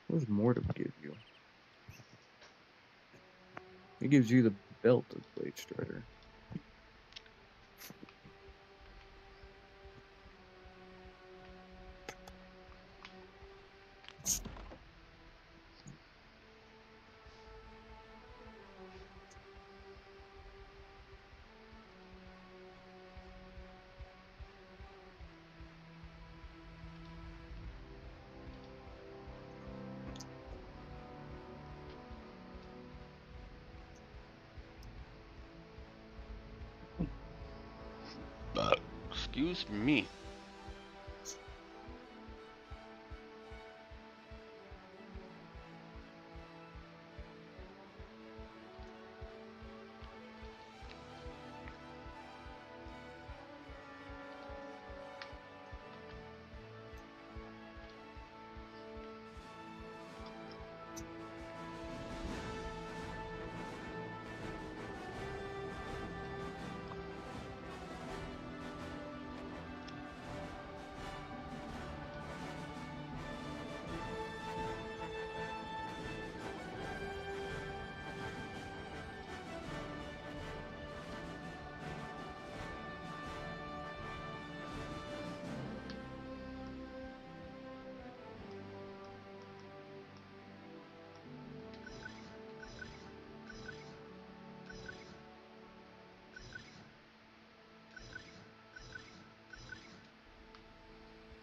What's more to give you? It gives you the belt of Blade Strider. Excuse me.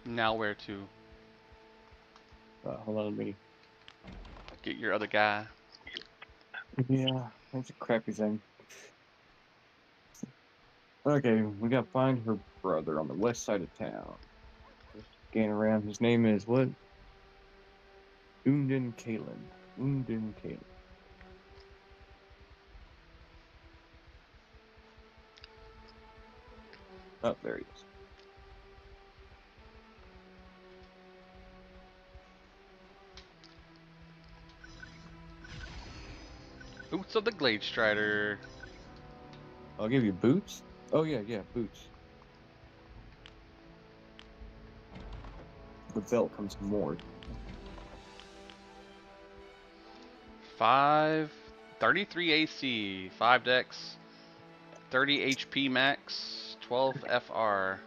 Now where to Hold on a minute. get your other guy? Yeah, that's a crappy thing. Okay, we gotta find her brother on the west side of town. Scan around. His name is what? Undin Kalen. Undin Kalen. Oh, there he is. Boots of the Glade Strider. I'll give you boots. Oh yeah, boots. The belt comes more. 33 AC, 5 dex, 30 HP max, 12 FR.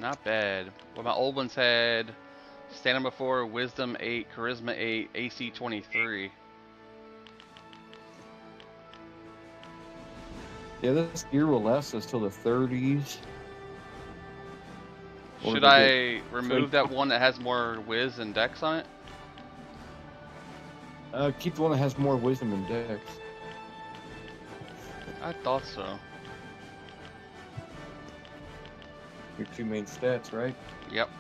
Not bad. Well, my old ones had Stamina 4, Wisdom 8, Charisma 8, AC 23. Yeah, this gear will last us till the 30s. Or Should they I remove that one that has more Wiz and Dex on it? Keep the one that has more wisdom and dex. I thought so. Your two main stats, right? Yep.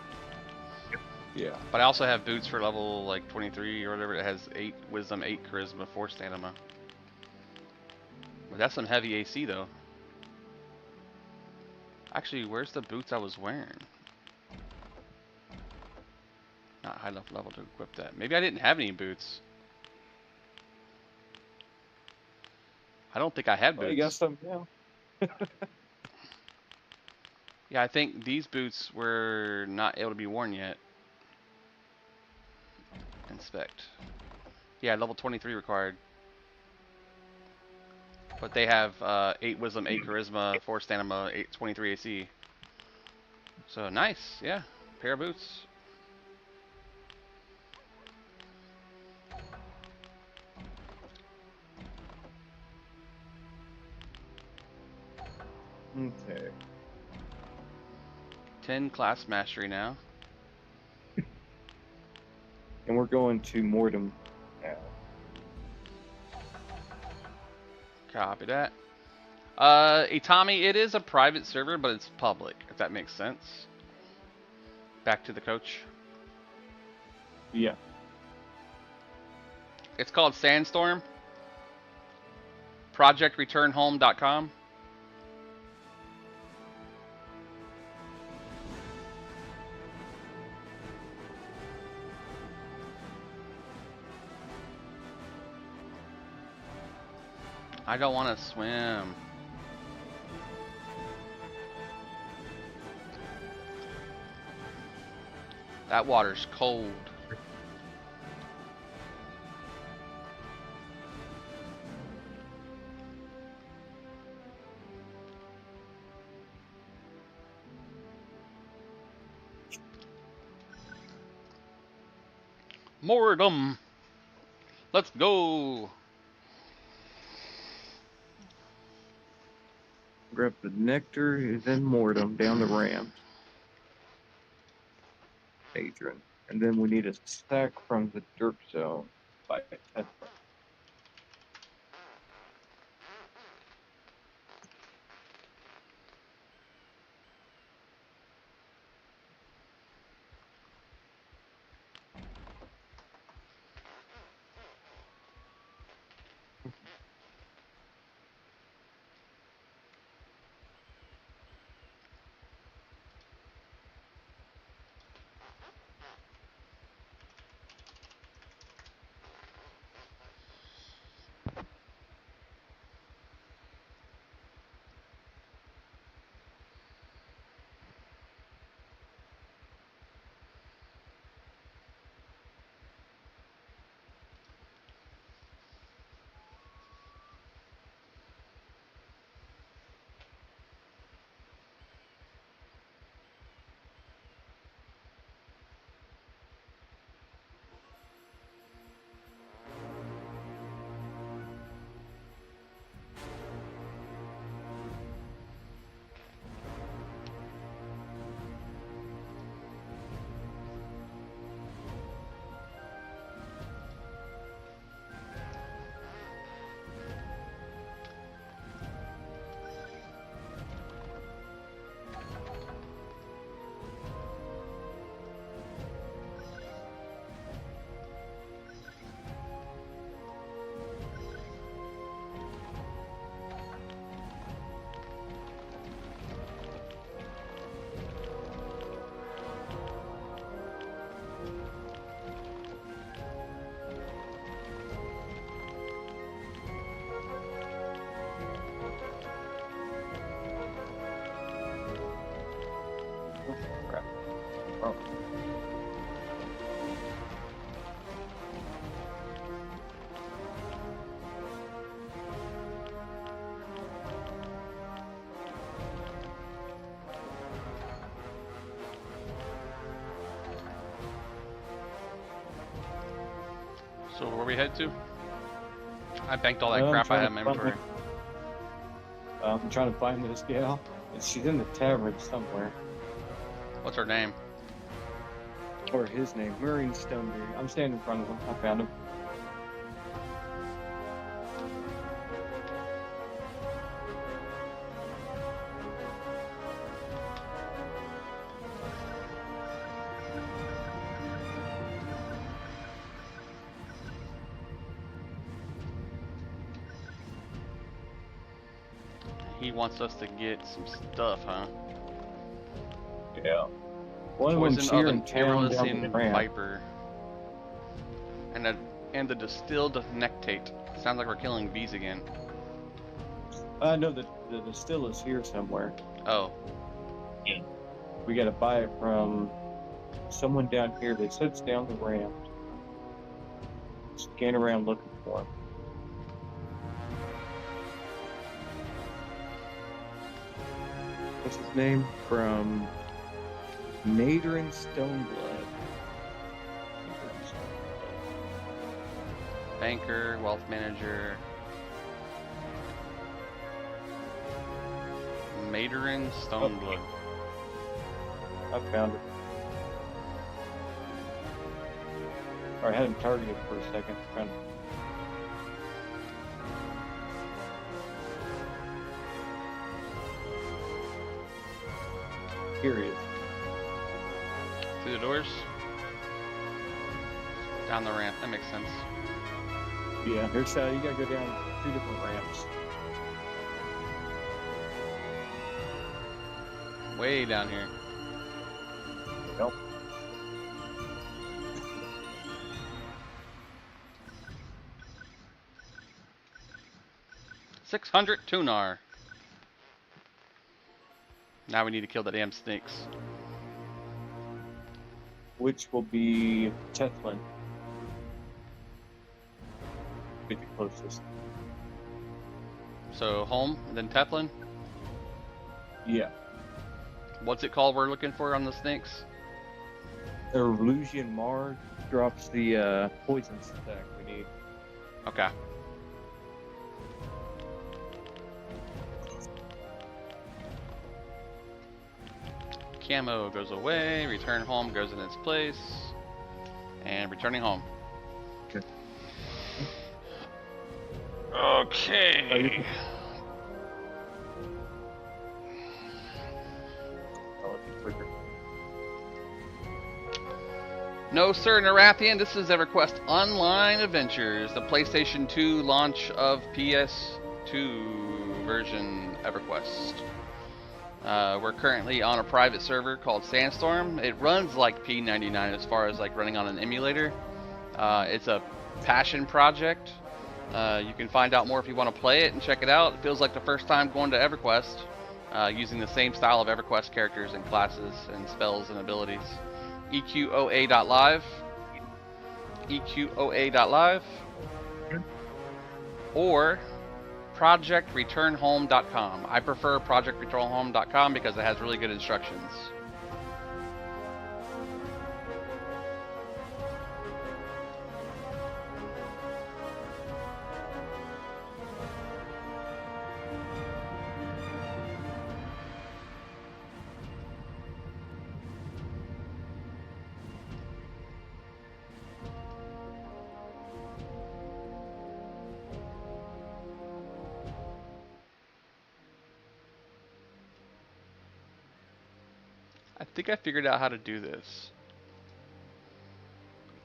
Yeah. But I also have boots for level like 23 or whatever. It has 8 Wisdom, 8 Charisma, 4 Stamina. But that's some heavy AC though. Actually, where's the boots I was wearing? Not high enough level to equip that. Maybe I didn't have any boots. I don't think I had boots. Well, you got some now. Yeah, I think these boots were not able to be worn yet. Inspect. Yeah, level 23 required. But they have 8 Wisdom, 8 Charisma, 4 Stamina, 23 AC. So nice, yeah. Pair of boots. Okay. 10 class mastery now. And we're going to Mortem now. Copy that. Itami, it is a private server, but it's public, if that makes sense. Back to the coach. Yeah. It's called Sandstorm. ProjectReturnHome.com. I don't want to swim. That water's cold. Mordom. Let's go. Grab the nectar, and then Mortem down the ramp. Adrian. And then we need a stack from the dirt zone by Tetra. So where we head to? I banked all that I'm crap I trying have in my to find inventory. I'm trying to find this gal. She's in the tavern somewhere. What's her name? Or his name, Murray Stoneberry. I'm standing in front of him. I found him. He wants us to get some stuff, huh? Yeah. One of them's Poison here of in an town down the Irrelisian ramp. viper. And the distilled nectate. Sounds like we're killing bees again. No, the distill is here somewhere. Oh. We gotta buy it from someone down here that sits down the ramp. Scan around looking for him. What's his name? From Nadrin Stoneblood. Banker, wealth manager. Maderin Stoneblood. I found it. Or I had him targeted for a second. Found it. Here he is. Through the doors? Down the ramp. That makes sense. Yeah, there's you gotta go down 2 different ramps. Way down here. Yep. $600 tunar. Now we need to kill the damn snakes. Which will be Teflon. Be the closest. So home, and then Teflon. Yeah. What's it called we're looking for on the snakes? Evolution Mar drops the poison stack we need. Okay. Camo goes away, return home goes in its place, and returning home. Okay. Okay. No, sir, Narathian, this is EverQuest Online Adventures, the PlayStation 2 launch of PS2 version EverQuest. We're currently on a private server called Sandstorm. It runs like P99 as far as like running on an emulator. It's a passion project. You can find out more if you want to play it and check it out. It feels like the first time going to EverQuest, using the same style of EverQuest characters and classes and spells and abilities. EQOA.live, EQOA.live, or ProjectReturnHome.com. I prefer ProjectReturnHome.com because it has really good instructions. I think I figured out how to do this.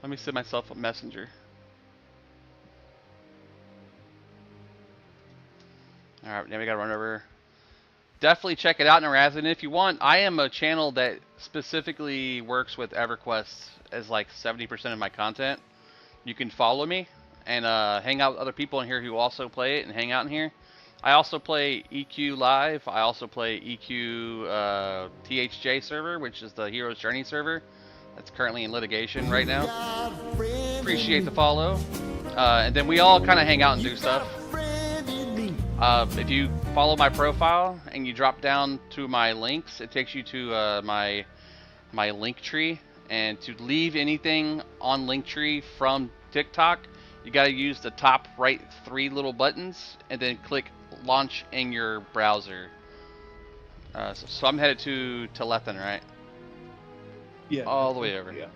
Let me send myself a messenger. Alright, now we gotta run over. Definitely check it out, Narazin. If you want, I am a channel that specifically works with EverQuest as like 70% of my content. You can follow me and hang out with other people in here who also play it and hang out in here. I also play EQ Live. I also play EQ THJ server, which is the Hero's Journey server. That's currently in litigation right now. Appreciate the follow. And then we all kind of hang out and do stuff. If you follow my profile and you drop down to my links, it takes you to my Linktree. And to leave anything on Linktree from TikTok, You got to use the top right 3 little buttons and then click launch in your browser. So I'm headed to Telethan, right? Yeah. All the way over. Yeah.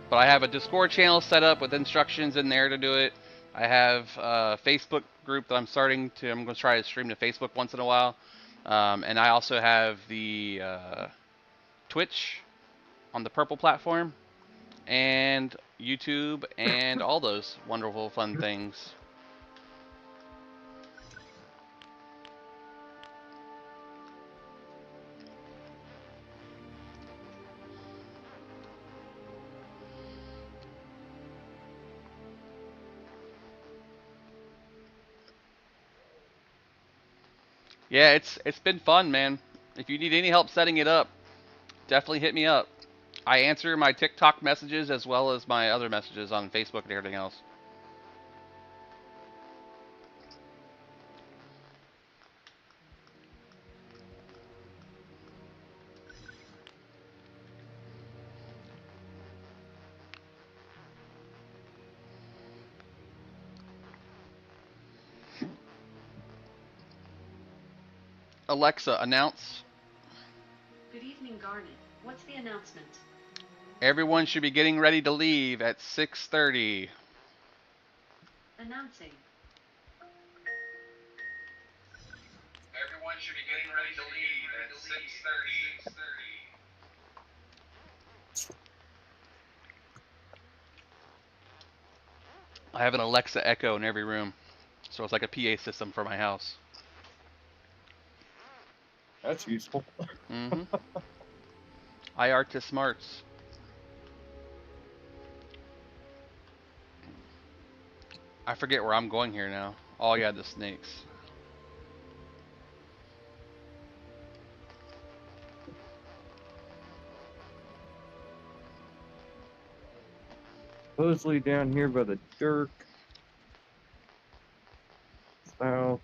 But I have a Discord channel set up with instructions in there to do it. I have a Facebook group that I'm going to try to stream to Facebook once in a while. And I also have the Twitch on the Purple platform and YouTube and all those wonderful fun things. Yeah, it's been fun, man. If you need any help setting it up, definitely hit me up. I answer my TikTok messages as well as my other messages on Facebook and everything else. Alexa, announce. Good evening, Garnet. What's the announcement? Everyone should be getting ready to leave at 6:30. Announcing. Everyone should be getting ready to leave at 6:30. I have an Alexa Echo in every room, so it's like a PA system for my house. That's useful. Mm-hmm. IR to smarts. I forget where I'm going here now. Oh yeah, the snakes. Supposedly down here by the Dirk. South.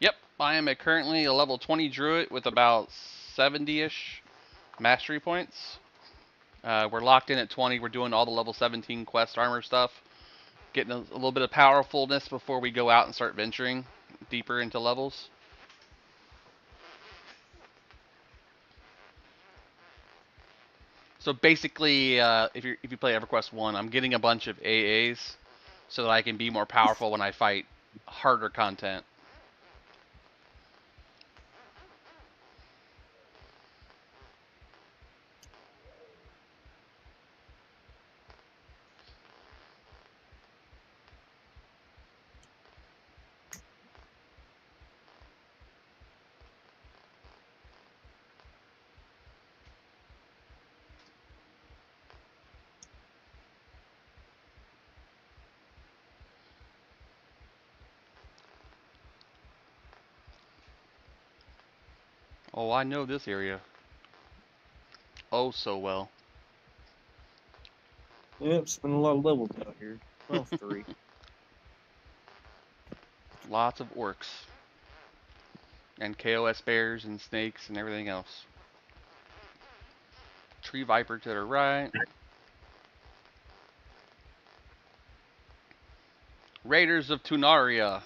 Yep, I am currently a level 20 druid with about 70-ish mastery points. We're locked in at 20. We're doing all the level 17 quest armor stuff. Getting a little bit of powerfulness before we go out and start venturing deeper into levels. So basically, if you play EverQuest 1, I'm getting a bunch of AAs so that I can be more powerful when I fight harder content. Oh, I know this area. Oh, so well. Yep, spent a lot of levels out here. Well, 3. Lots of orcs. And KOS bears and snakes and everything else. Tree viper to the right. Raiders of Tunaria.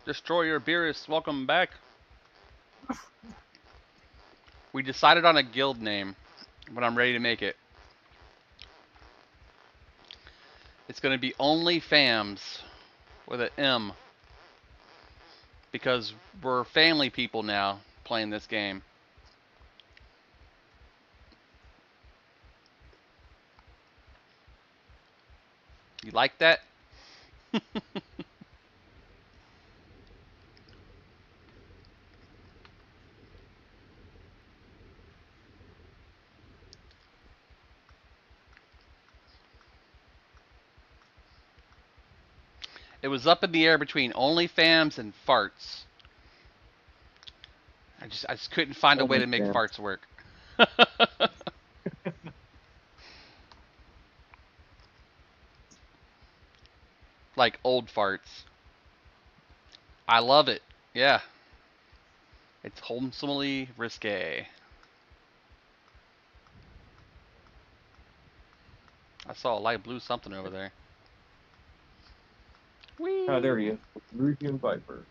Destroyer Beerus, welcome back. We decided on a guild name, but I'm ready to make it. It's going to be Only Fams with an M. Because we're family people now playing this game. You like that? It was up in the air between OnlyFans and farts. I just couldn't find a way to make OnlyFans. farts work. Like old farts. I love it. Yeah. It's wholesomely risque. I saw a light blue something over there. Whee! Oh, there he is. Rugian Viper.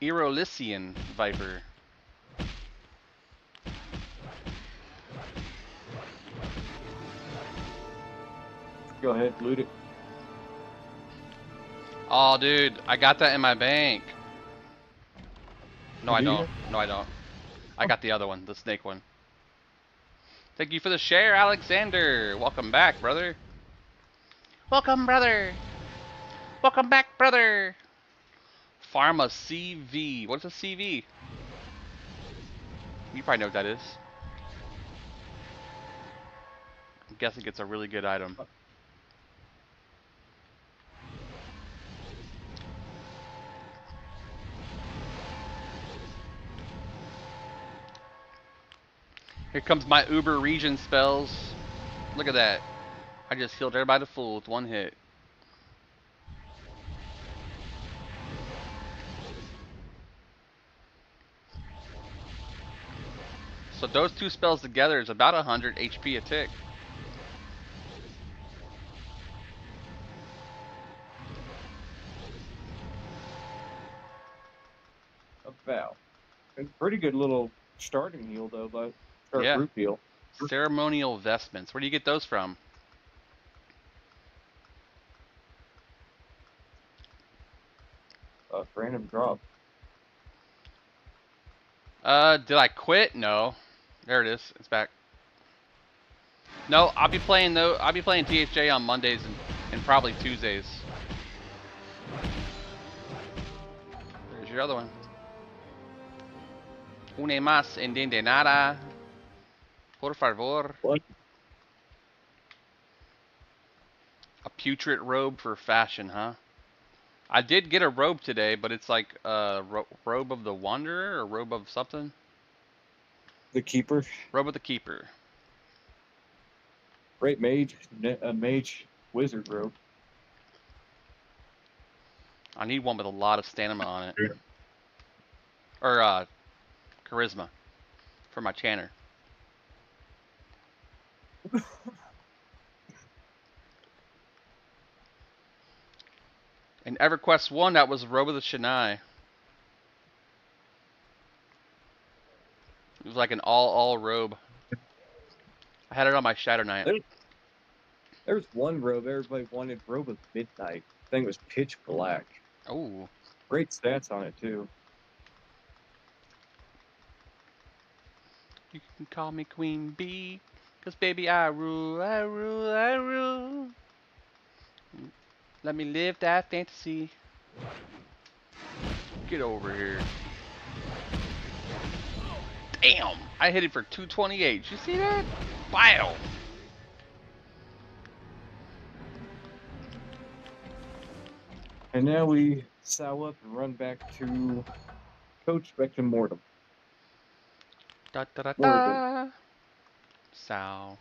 Aerolysian Viper. Go ahead, loot it. Oh, dude, I got that in my bank. No, I Do you? don't. No, I don't. I got the other one, the snake one. Thank you for the share, Alexander. Welcome back, brother. Welcome, brother. Welcome back, brother. Pharma CV. What's a CV? You probably know what that is. I'm guessing it's a really good item. Here comes my Uber region spells. Look at that. I just healed everybody to full with one hit. So those two spells together is about 100 HP a tick. About. It's a pretty good little starting heal, though, but start Yeah. group heal. Ceremonial vestments. Where do you get those from? Random drop. Did I quit? No. There it is. It's back. No, I'll be playing though. I'll be playing THJ on Mondays and probably Tuesdays. There's your other one. Une más entiende nada. Por favor. What? A putrid robe for fashion, huh? I did get a robe today, but it's like robe of the wanderer or robe of something. The Keeper. Robe of the keeper. Great mage. Mage wizard robe. I need one with a lot of stamina on it. Or charisma for my chanter. In EverQuest 1, that was Robe of the Shania. It was like an all robe. I had it on my Shadow Knight. There's one robe everybody wanted. Robe of Midnight. Thing was pitch black. Oh, Great stats on it, too. you can call me Queen Bee, 'cause baby I rule, I rule, I rule. Let me live that fantasy. Get over here. Damn! I hit it for 228. You see that? Wow! And now we sow up and run back to Coach Vectum Mortem. Da da da Morgan. da. Sow.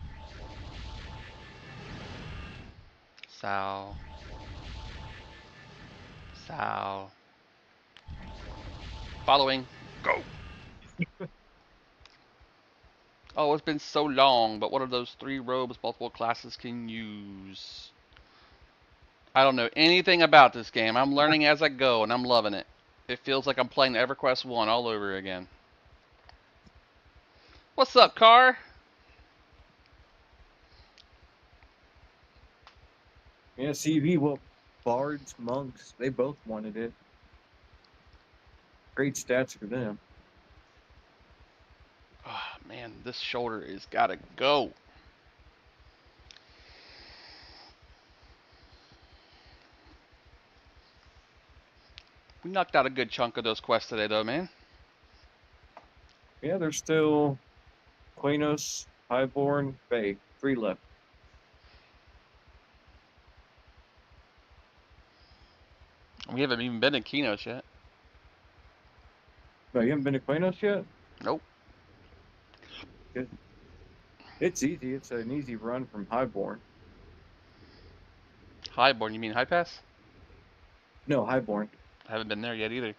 Sow. Sow. Following. Go. Oh, it's been so long, but what are those 3 robes multiple classes can use? I don't know anything about this game. I'm learning as I go, and I'm loving it. It feels like I'm playing EverQuest 1 all over again. What's up, Car? Yeah, CV, well, bards, monks, they both wanted it. Great stats for them. Oh, man, this shoulder is gotta go. We knocked out a good chunk of those quests today, though, man. Yeah, there's still Quanos, Highborn, Faye. 3 left. We haven't even been in Kinos yet. No, you haven't been to Quanos yet? Nope. Good. It's easy. It's an easy run from Highborn. Highborn, you mean High Pass? No, Highborn. I haven't been there yet either.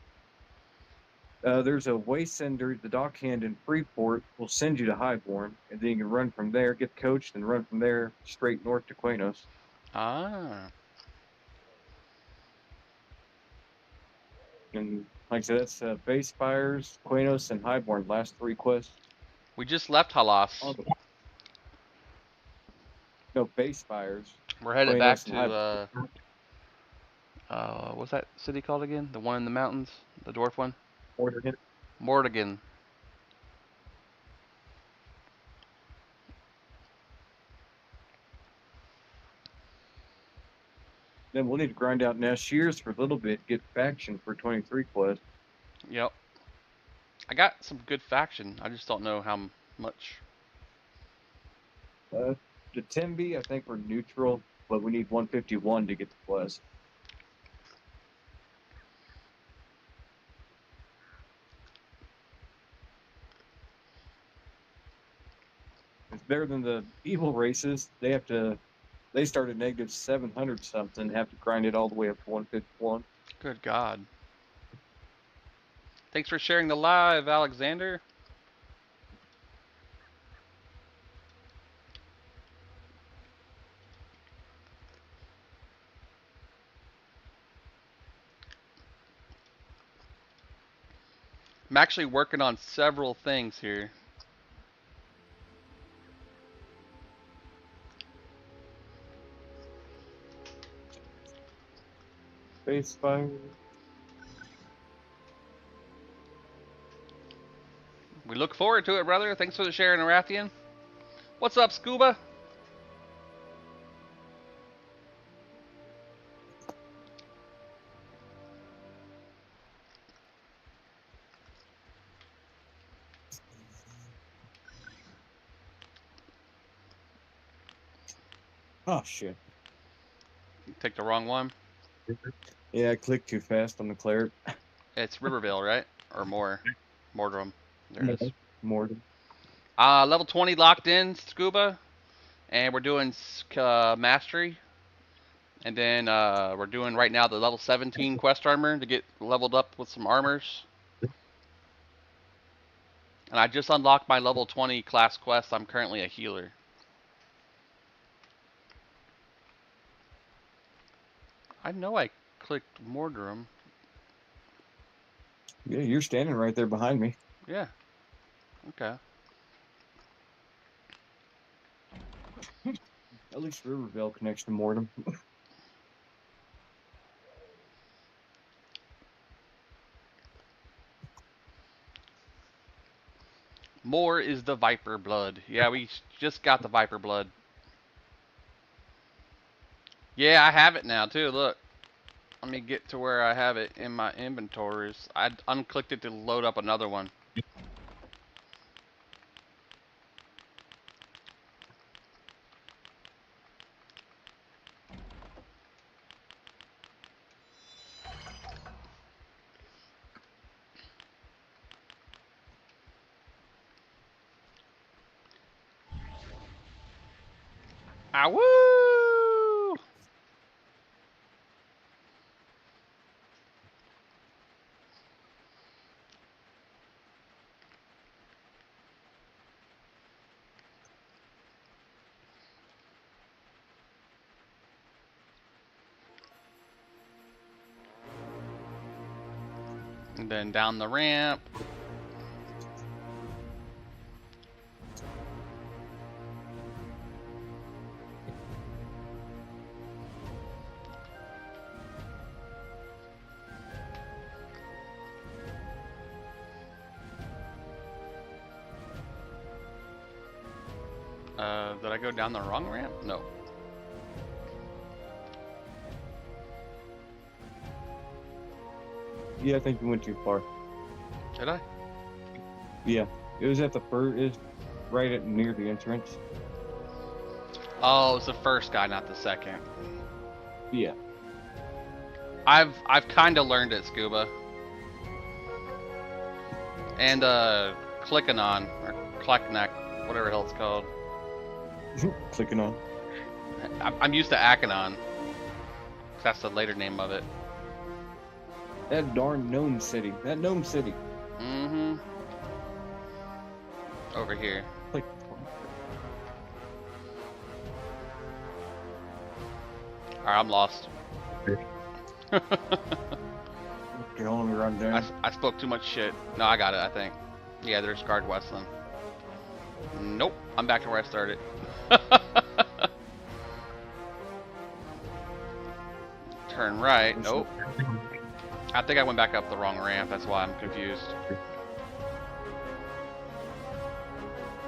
There's a way sender. The dock hand in Freeport will send you to Highborn, and then you can run from there, get coached, and run from there straight north to Quanos. Ah. And like I said, that's Base Fires, Quanos, and Highborn. Last 3 quests. We just left Halas. No, Base Fires. We're headed Quanos back and to, what's that city called again? The one in the mountains? The dwarf one? Morgan. Mordigan. Then we'll need to grind out Nashirs for a little bit, get faction for 23 quests. Yep. I got some good faction. I just don't know how much. The Tembi, I think we're neutral, but we need 151 to get the quest. It's better than the evil races. They start at negative 700 something, have to grind it all the way up to 151. Good God. Thanks for sharing the live, Alexander. I'm actually working on several things here. Base fire. We look forward to it, brother. Thanks for the sharing, Arathian. What's up, Scuba? Oh, shit. You take the wrong one. Yeah, I clicked too fast on the cleric. It's Riverville, right? Or Mordrum. There it is. Morden. Level 20 locked in, Scuba. And we're doing Mastery. And then we're doing right now the level 17 quest armor to get leveled up with some armors. And I just unlocked my level 20 class quest. I'm currently a healer. I know I clicked Mordrum. Yeah, you're standing right there behind me. Yeah. Okay. At least Riverville connects to Mordum. More is the Viper blood. Yeah, we just got the Viper blood. Yeah, I have it now too. Look. Let me get to where I have it in my inventories. I unclicked it to load up another one. Ah, woo! And then down the ramp. Did I go down the wrong ramp? No. Yeah, I think you went too far. Did I? Yeah, it was at the first, it's right at near the entrance. Oh, it was the first guy, not the second. Yeah. I've kind of learned it, Scuba. And clicking on or Kleckneck, whatever the hell it's called. Clicking on. I'm used to Akanon. That's the later name of it. That darn gnome city. That gnome city. Mm-hmm. Over here. Like, Alright, I'm lost. get on and run down. I spoke too much shit. No, I got it, I think. Yeah, there's Guard Westland. Nope, I'm back to where I started. Turn right. Nope. I think I went back up the wrong ramp. That's why I'm confused.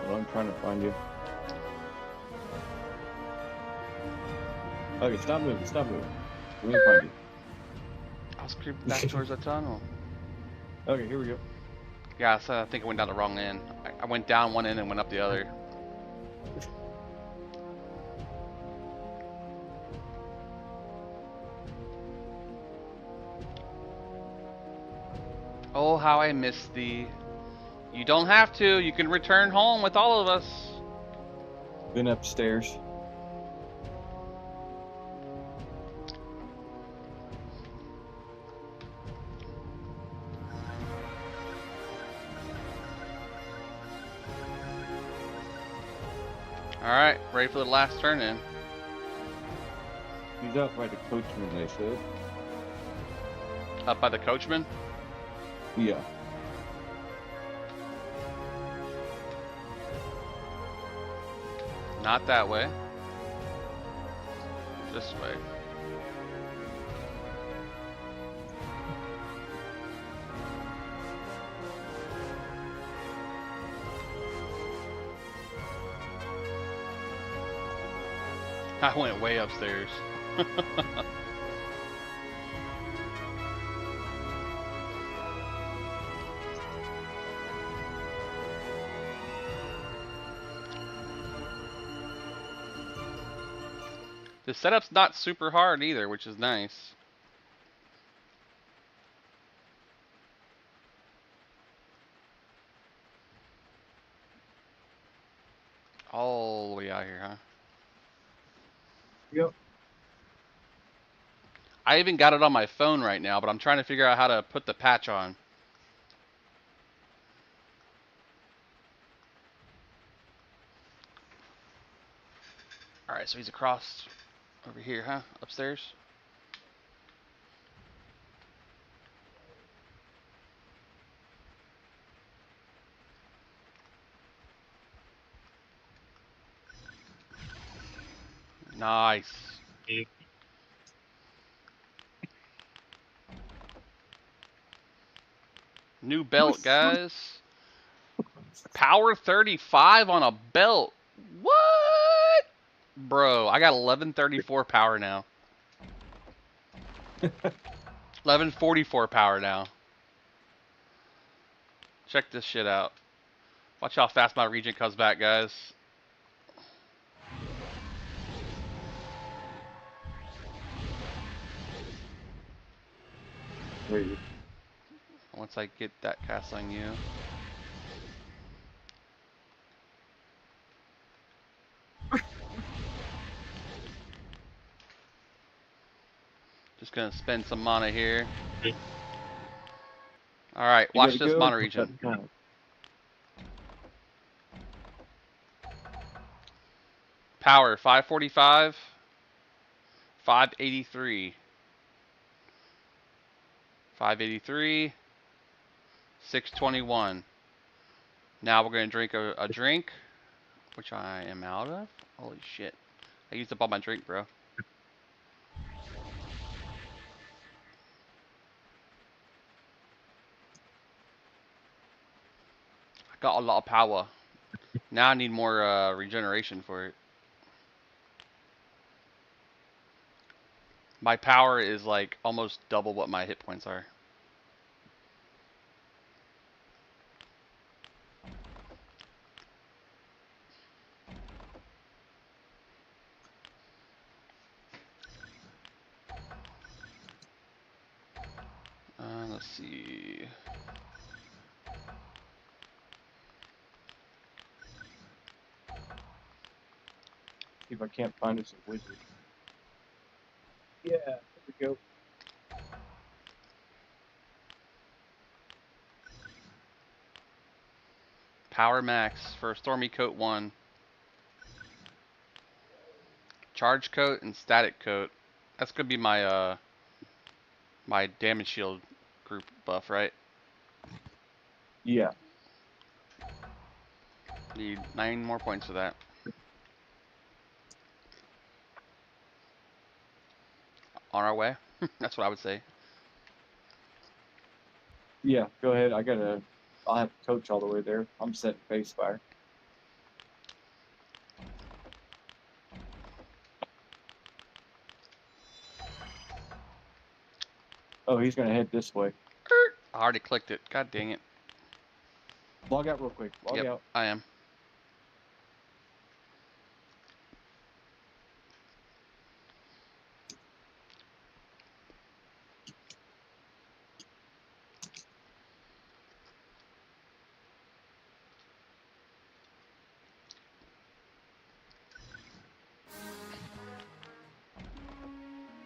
Well, I'm trying to find you. Okay, stop moving. Stop moving. Let me find you. I was creeping back towards the tunnel. Okay, here we go. Yeah, so I think I went down the wrong end. I went down one end and went up the other. Oh, how I miss thee. You don't have to. You can return home with all of us. Been upstairs. Alright, ready for the last turn in. He's up by the coachman, they said. Up by the coachman? Yeah. Not that way. This way. I went way upstairs. The setup's not super hard either, which is nice. All the way out here, huh? Yep. I even got it on my phone right now, but I'm trying to figure out how to put the patch on. Alright, so he's across over here, huh? Upstairs? Nice. New belt, guys. Power 35 on a belt. What? Bro, I got 1134 power now. 1144 power now. Check this shit out. Watch how fast my region comes back, guys. Wait. Once I get that cast on you. Just gonna spend some mana here. Alright, watch this mana region. Power 545, 583, 583, 621. Now we're gonna drink a drink, which I am out of. Holy shit! I used up all my drink, bro. I got a lot of power. Now I need more regeneration for it. My power is like almost double what my hit points are. Let's see. See if I can't find us a wizard. Yeah, there we go. Power max for Stormy Coat 1. Charge coat and static coat. That's gonna be my my damage shield group buff, right? Yeah. Need 9 more points for that. On our way. That's what I would say. Yeah, go ahead. I'll have to coach all the way there. I'm setting face fire. Oh, he's gonna head this way. I already clicked it. God dang it. Log out real quick. Log Yep, out. I am.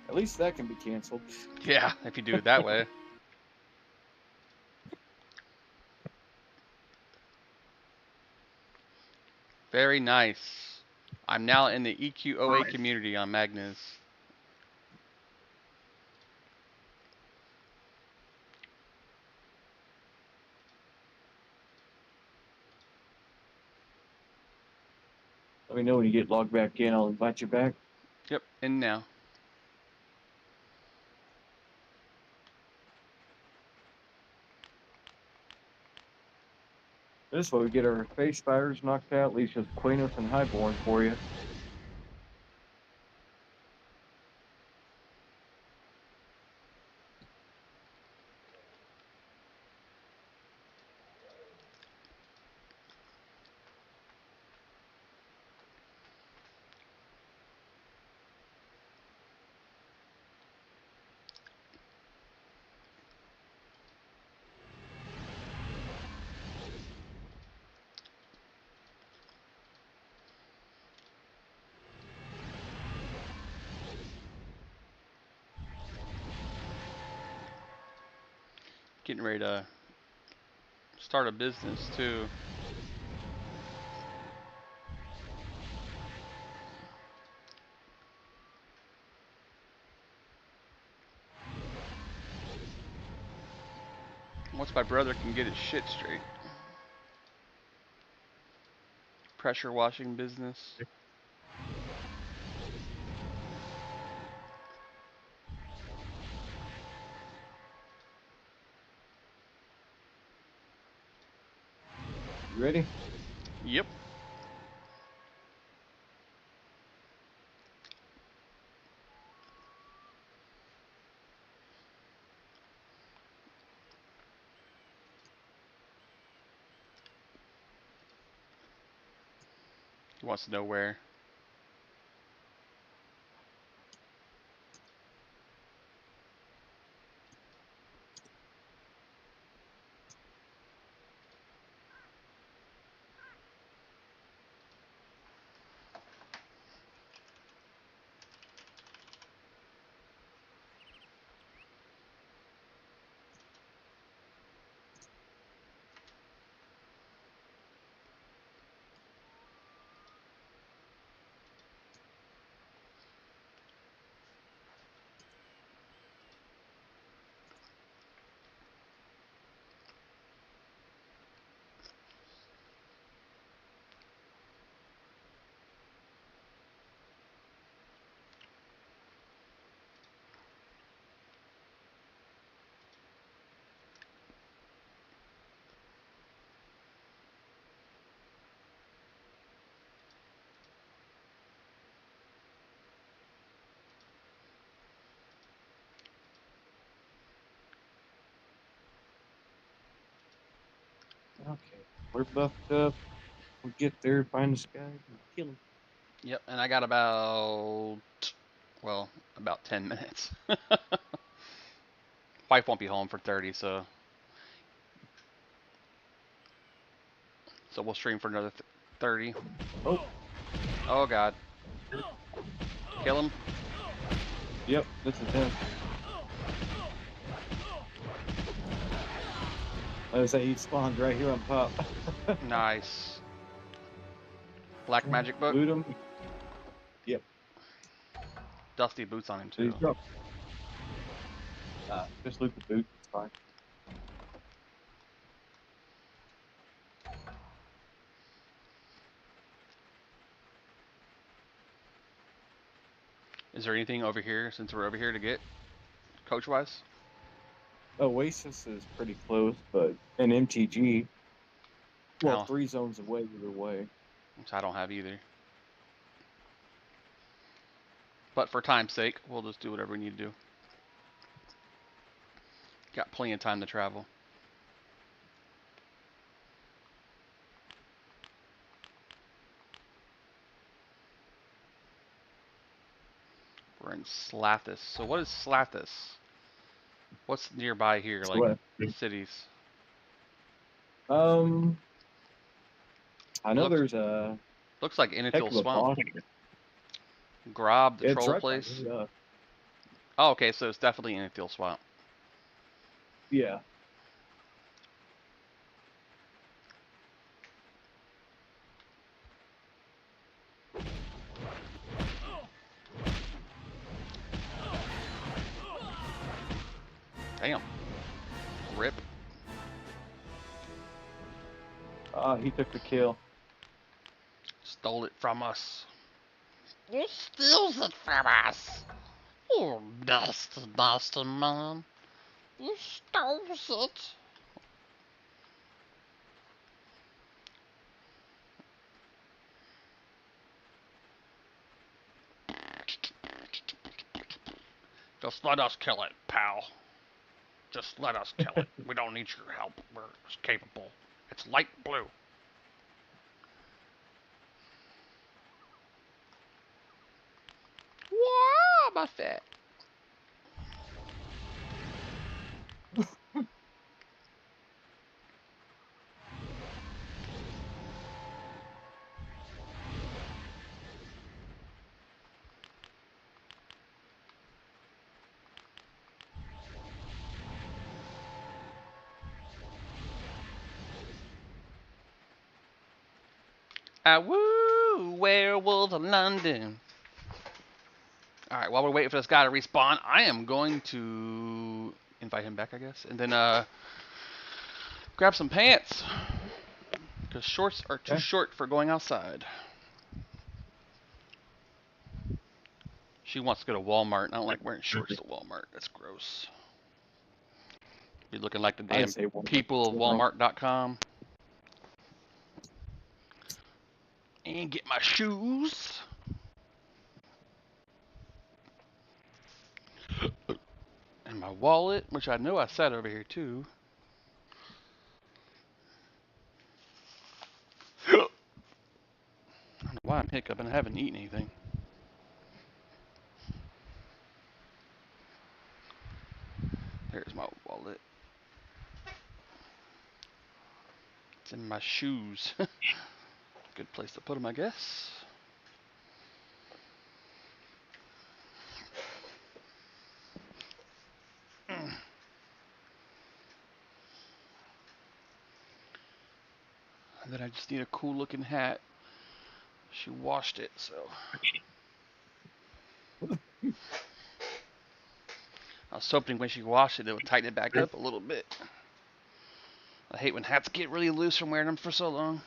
At least that can be canceled. Yeah, if you do it that way. Very nice. I'm now in the EQOA community on Magnus. Let me know when you get logged back in. I'll invite you back. Yep, in now. This way we get our face fires knocked out. Leaves just Quenos and Highborn for you. Getting ready to start a business too. Once my brother can get his shit straight. Pressure washing business. You ready? Yep. He wants to know where. Okay. We're buffed up. We'll get there, find this guy, and kill him. Yep, and I got about 10 minutes. Wife won't be home for 30, so we'll stream for another 30. Oh. Oh God. Kill him. Yep, this is him. Like I say, he spawned right here on top. Nice. Black magic book. Loot him. Yep. Dusty boots on him So he's too. dropped. Just loot the boot. It's fine. Is there anything over here since we're over here to get coach wise? Oasis is pretty close, but an MTG. Well, Oh. 3 zones away either way. Which I don't have either. But for time's sake, we'll just do whatever we need to do. Got plenty of time to travel. We're in Slathis. So what is Slathis? What's nearby here, like What? cities? I know Looks- there's a Looks like heck Innitil of a Swamp. boss. Grob, the It's troll right by place. me, Oh, okay, so it's definitely Innitil Swamp. yeah. Damn. Rip. He took the kill. Stole it from us. Who steals it from us? You nasty man. You stole it. Just let us kill it, pal. Just let us kill it. We don't need your help. We're capable. It's light blue. Wow, my fat. Woo! Werewolf of London. Alright, while we're waiting for this guy to respawn, I am going to invite him back, I guess. And then, grab some pants. Because shorts are too Okay. short for going outside. She wants to go to Walmart. I don't like wearing shorts to Walmart. That's gross. Be looking like the I damn say Walmart. people of Walmart.com. And get my shoes. And my wallet, which I know I set over here too. I don't know why I'm hiccuping. I haven't eaten anything. There's my wallet. It's in my shoes. Good place to put them, I guess. And then I just need a cool looking hat. She washed it, so. I was hoping when she washed it, it would tighten it back up a little bit. I hate when hats get really loose from wearing them for so long.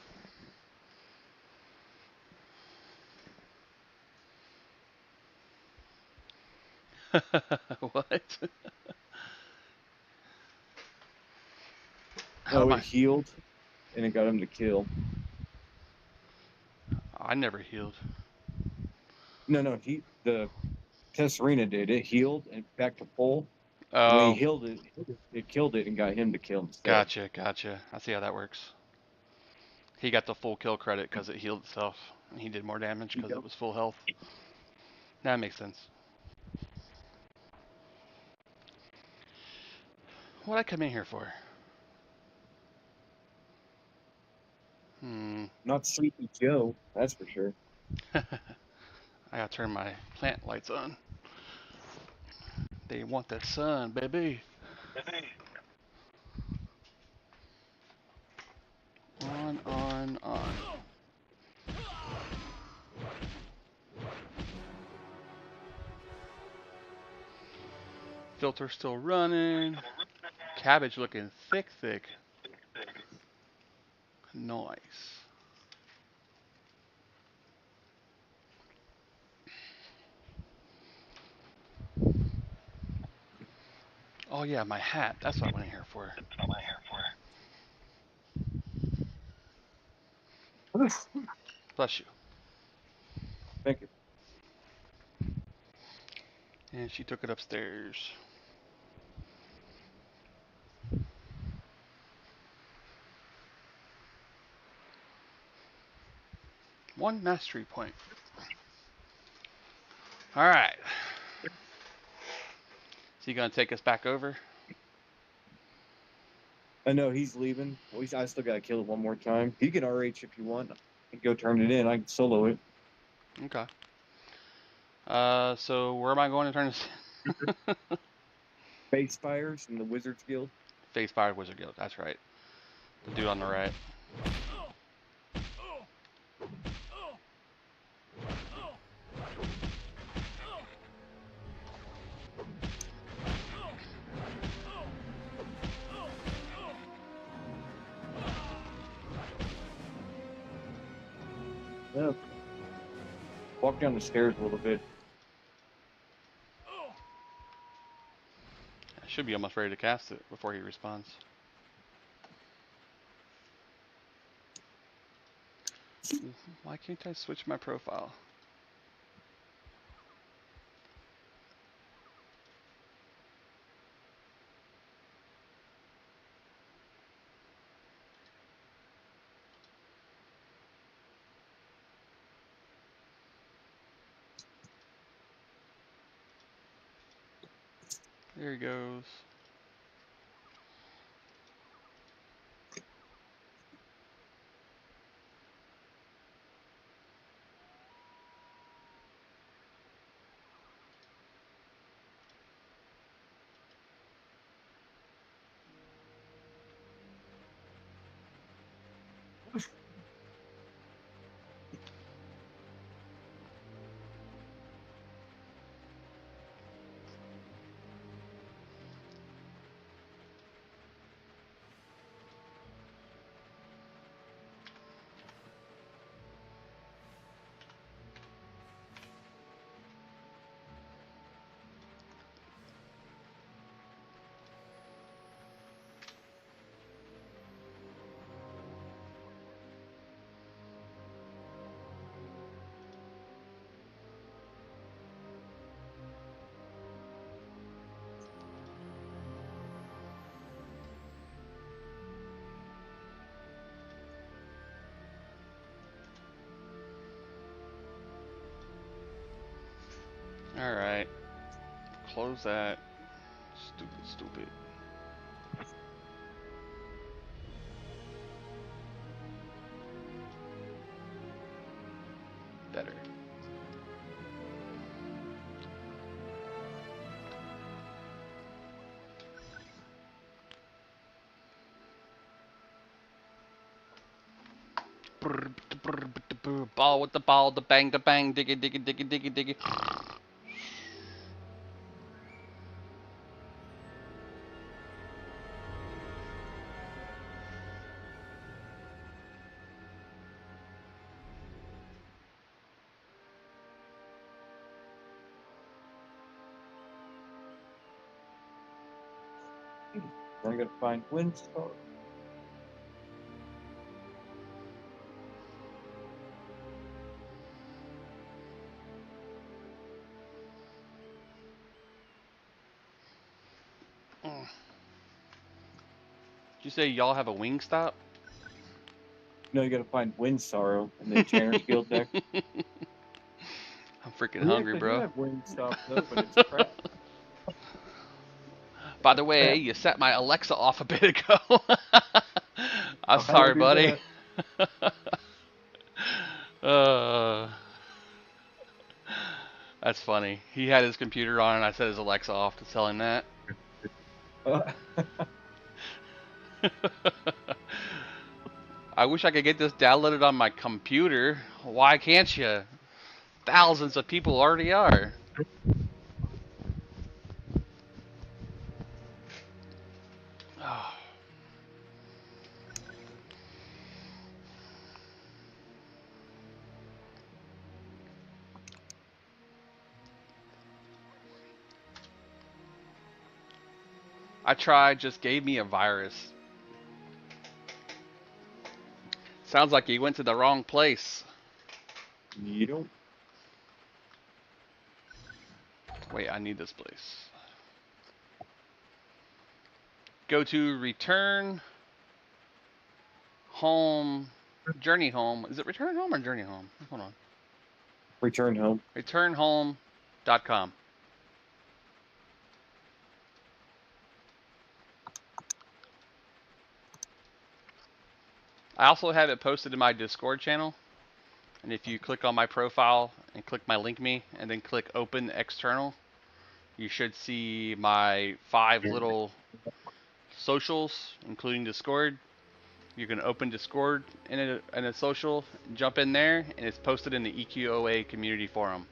What? How Oh, am it I? healed, and it got him to kill. I never healed. No, the Tesserina did. It healed and back to full. And when Oh, he healed it, it killed it and got him to kill instead. gotcha. I see how that works. He got the full kill credit because it healed itself. And he did more damage because it was full health. That makes sense. What'd I come in here for? Not Sleepy Joe, that's for sure. I gotta turn my plant lights on. They want that sun, baby. On. Filter still running. Cabbage looking thick. Nice. Oh yeah, my hat. That's what I went in here for. Bless you. Thank you. And she took it upstairs. One mastery point. Alright. Is he gonna take us back over? I know he's leaving. I still gotta kill it one more time. You can RH if you want. And go turn it in. I can solo it. Okay. So where am I going to turn this in? Face Fires and the Wizards Guild. Face Fire Wizard Guild, that's right. The dude on the right. Yeah. Walk down the stairs a little bit. I should be almost ready to cast it before he responds. Why can't I switch my profile? There he goes. Alright. Close that. Stupid. Better. Ball with the ball, the bang, diggy. I gotta find Windstar. Did you say y'all have a wing stop? No, you gotta find Wind Sorrow in the Enchanter's Guild deck. I'm freaking We hungry, actually do bro. have Wingstop though, but it's crap. By the way, you set my Alexa off a bit ago. I'm Oh, how sorry, do buddy. That's funny. He had his computer on and I set his Alexa off to tell him that. I wish I could get this downloaded on my computer. Why can't you? Thousands of people already are. Oh. I tried, just gave me a virus. Sounds like you went to the wrong place. You don't. Wait, I need this place. Go to return home, journey home. Is it return home or journey home? Hold on. Return home. Returnhome.com. I also have it posted in my Discord channel. And if you click on my profile and click my link me and then click open external, you should see my 5 little socials, including Discord. You can open Discord in a social, jump in there, and it's posted in the EQOA community forum.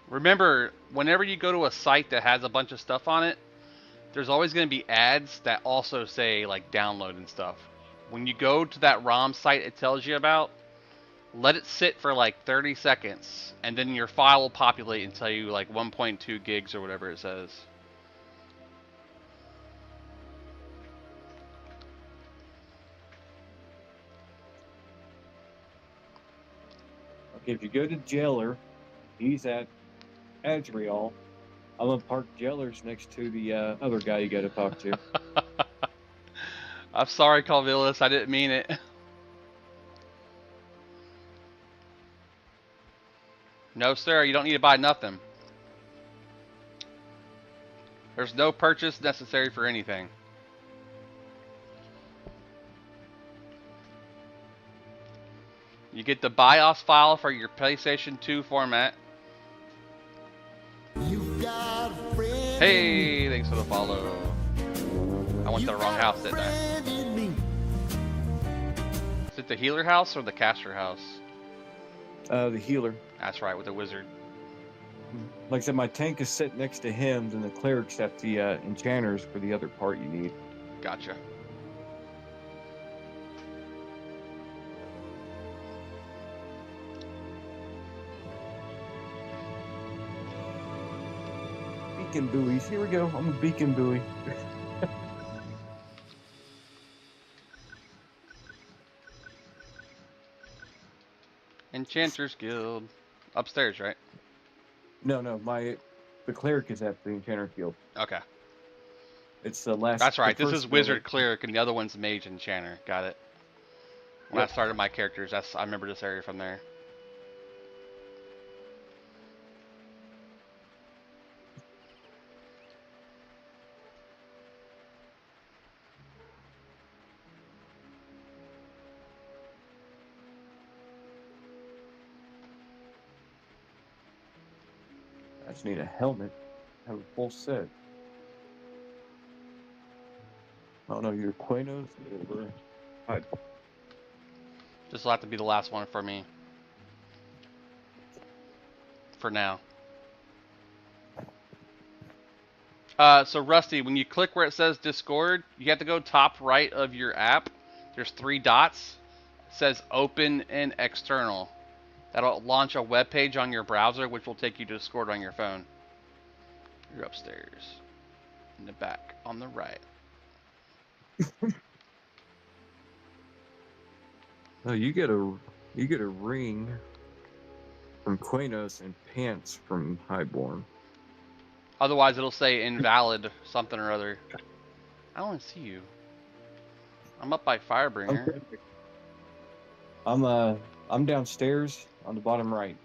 Remember, whenever you go to a site that has a bunch of stuff on it, there's always going to be ads that also say like download and stuff. When you go to that ROM site it tells you about, let it sit for like 30 seconds, and then your file will populate and tell you like 1.2 gigs or whatever it says. Okay, if you go to Jailer, he's at Adriel. I'm gonna park Jailers next to the other guy you gotta talk to. I'm sorry, Calvilus, I didn't mean it. No, sir, you don't need to buy nothing. There's no purchase necessary for anything. You get the BIOS file for your PlayStation 2 format. Hey, thanks for the follow. I went to the wrong house, didn't I? Is it the healer house or the caster house? The healer. That's right, with the wizard. Like I said, my tank is set next to him, and the clerics at the enchanters for the other part you need. Gotcha. Beacon buoys. Here we go. I'm a beacon buoy. Enchanters Guild. Upstairs, right? No, the cleric is at the enchanter guild. Okay. It's the last. That's right. the This first is Wizard building. Cleric, and the other one's Mage Enchanter. Got it. When Yep. I started my characters, I remember this area from there. I just need a helmet. Have a full set. I don't know, your Quanos or This will have to be the last one for me. For now. So Rusty, when you click where it says Discord, you have to go top right of your app. There's 3 dots. It says Open and External. That'll launch a web page on your browser, which will take you to Discord on your phone. You're upstairs. In the back, on the right. Oh, you get a ring from Quanos and pants from Highborn. Otherwise, it'll say invalid something or other. I don't see you. I'm up by Firebringer. I'm downstairs on the bottom right.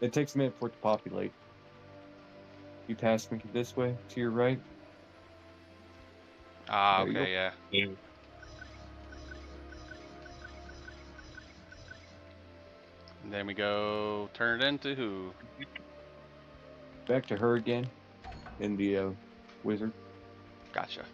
It takes a minute for it to populate. You pass me this way, to your right. Ah, There you okay, yeah. And then we go turn it into who? Back to her again, in the wizard. Gotcha.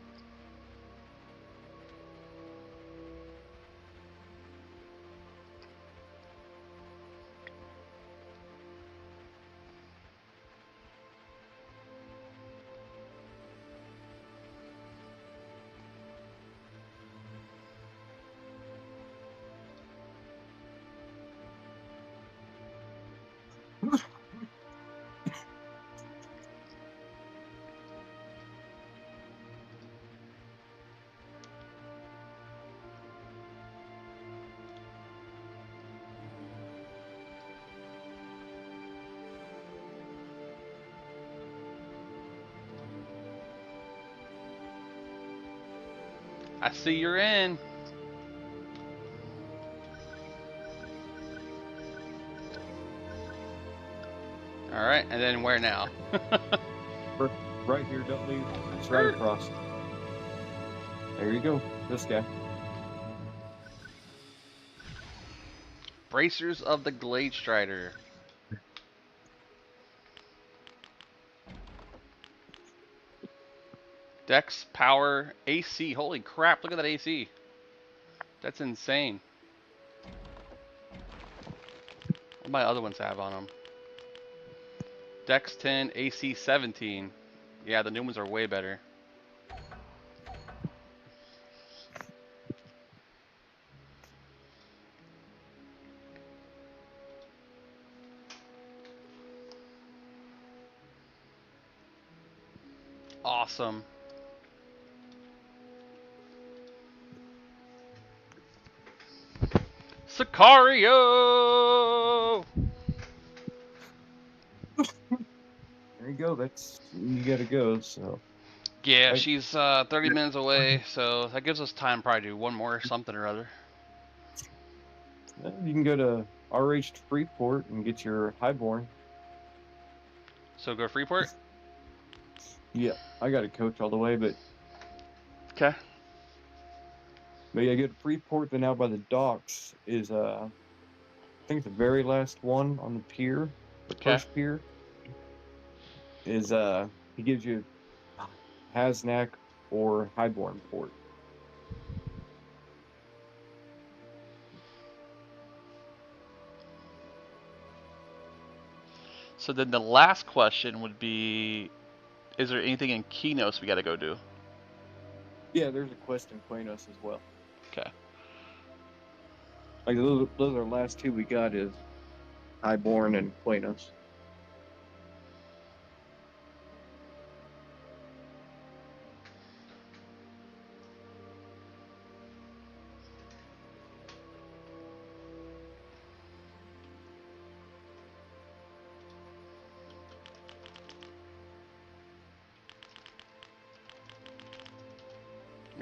I see you're in. Alright, and then where now? Right here, don't leave. It's right across. There you go. This guy. Bracers of the Glade Strider. Dex, power, AC. Holy crap, look at that AC. That's insane. What my other ones have on them? Dex 10, AC 17. Yeah, the new ones are way better. Awesome. Sicario! There you go. That's you gotta go. So Yeah, Right. she's 30 minutes away, so that gives us time probably to do one more something or other. you can go to RH Freeport and get your highborn. So go Freeport? Yeah, I got a coach all the way, but Okay. yeah, go to Freeport. Then out by the docks is I think the very last one on the pier, the Okay. first pier. Is he gives you Haznak or highborn port. So then the last question would be, is there anything in Kinos we gotta go do? Yeah, there's a quest in Quanos as well. Okay. Like those are the last two we got is Highborn and Quanos.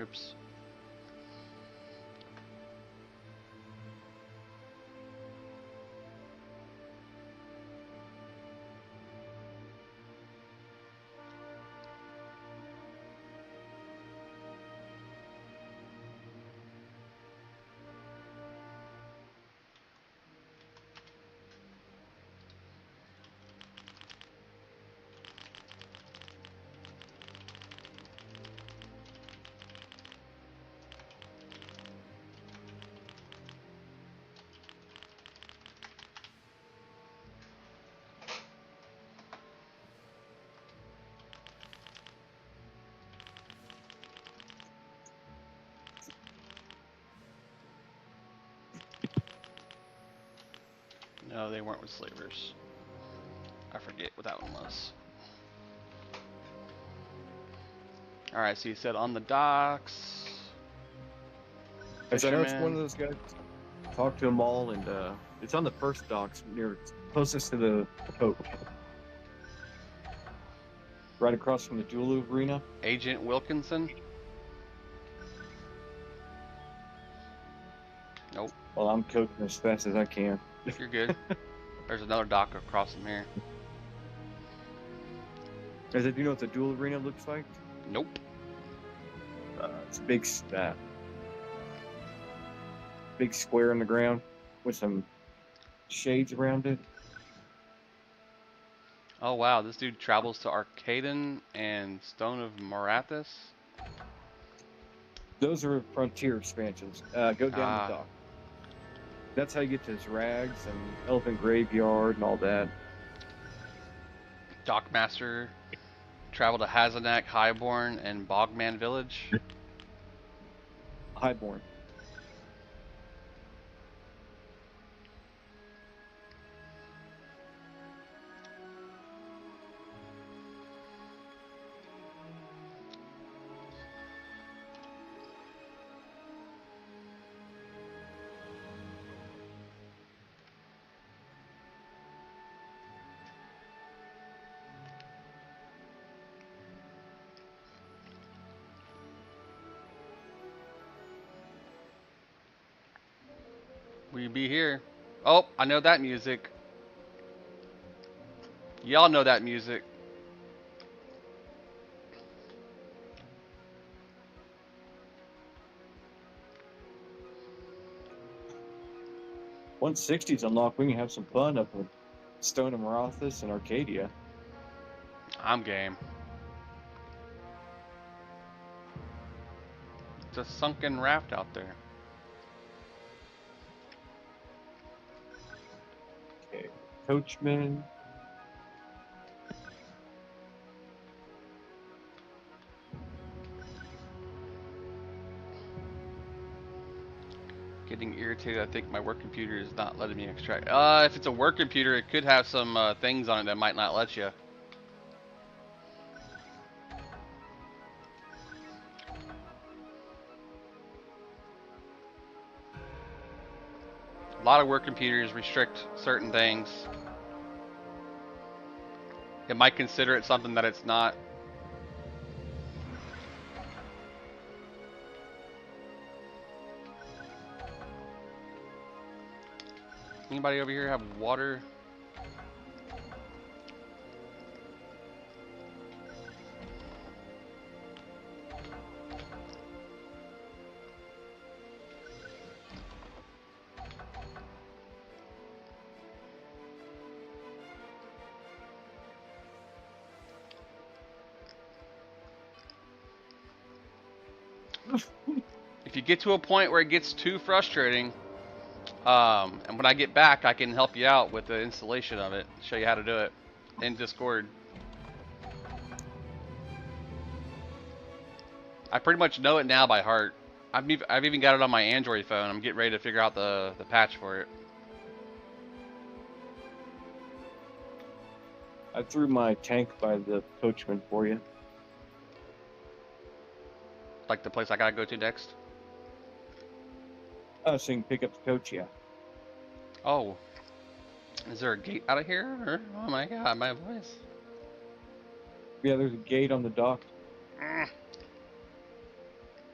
Oops. No, they weren't with slavers. I forget what that one was. Alright, so you said on the docks. As I know, it's Fisherman. one of those guys. Talk to them all, and it's on the first docks near closest to the coach, right across from the Julu Arena. Agent Wilkinson. Nope. Well, I'm coaching as fast as I can. You're good. There's another dock across from here. As if you know what the duel arena looks like? Nope. It's a big square on the ground with some shades around it. Oh wow, this dude travels to Arcaden and Stone of Morathis. Those are Frontier expansions. Go down Ah. the dock. That's how you get to Zrags and Elephant Graveyard and all that. Dockmaster, travel to Hazanak, Highborn, and Bogman Village. Highborn. We be here. Oh, I know that music. Y'all know that music. $160's unlocked. We can have some fun up with Stone of Morathis and Arcadia. I'm game. It's a sunken raft out there. Okay. Coachman. Getting irritated. I think my work computer is not letting me extract. If it's a work computer, it could have some things on it that might not let you. A lot of work computers restrict certain things. It might consider it something that it's not. Anybody over here have water? If you get to a point where it gets too frustrating, and when I get back, I can help you out with the installation of it, show you how to do it in Discord. I pretty much know it now by heart. I've even got it on my Android phone. I'm getting ready to figure out the patch for it. I threw my tank by the Coachman for you. Like the place I gotta go to next. Oh, so you can pick up the coach, yeah. Oh, is there a gate out of here? Or, oh my god, my voice. Yeah, there's a gate on the dock.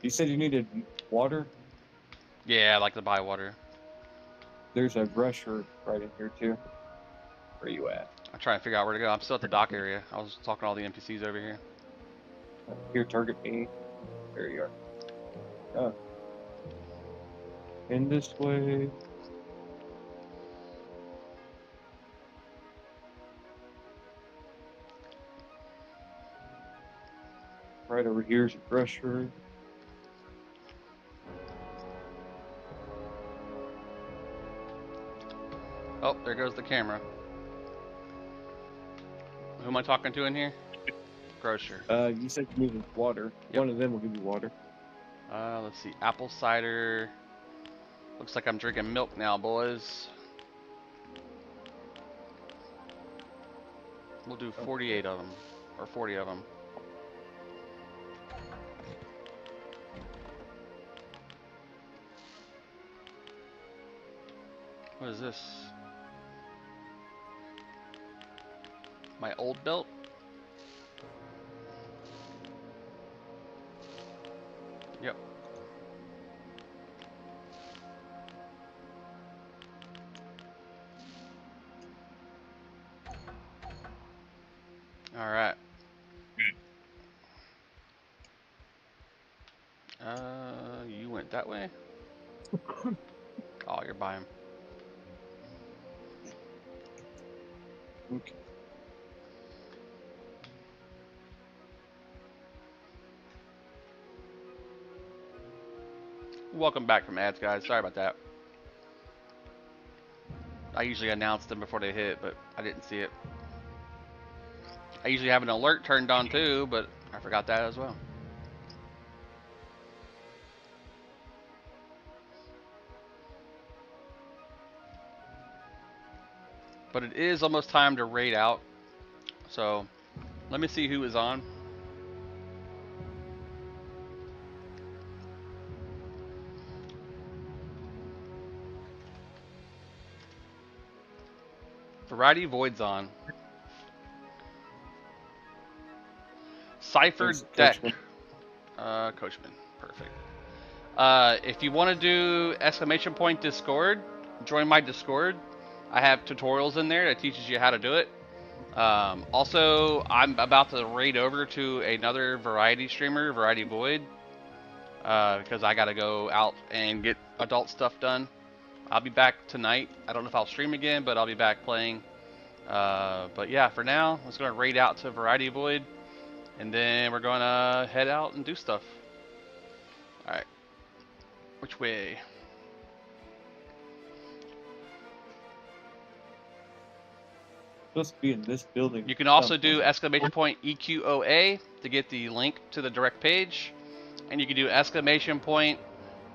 You said you needed water? Yeah, I like to buy water. There's a brusher right in here, too. Where you at? I'm trying to figure out where to go. I'm still at the dock area. I was talking to all the NPCs over here. Here, target me. There you are. Oh. In this way. Right over here's a brusher. Oh, there goes the camera. Who am I talking to in here? Grocer. You said you needed water. Yep. One of them will give you water. Let's see. Apple cider. Looks like I'm drinking milk now, boys. We'll do 48 of them. Or 40 of them. What is this? My old belt? Yep. Alright. that way? Oh, you're by him. Okay. Welcome back from ads, guys. Sorry about that. I usually announce them before they hit, but I didn't see it. I usually have an alert turned on too, but I forgot that as well. But it is almost time to raid out. So let me see who is on. Variety Void's on. Cypher Thanks, Deck. Coachman. Coachman. Perfect. If you want to do exclamation point Discord, join my Discord. I have tutorials in there that teaches you how to do it. Also, I'm about to raid over to another Variety streamer, Variety Void, because I gotta go out and get adult stuff done. I'll be back tonight. I don't know if I'll stream again, but I'll be back playing. But yeah, for now, I'm just gonna raid out to Variety Void, and then we're gonna head out and do stuff. All right, which way? Supposed to be in this building. You can also do exclamation point EQOA to get the link to the direct page, and you can do exclamation point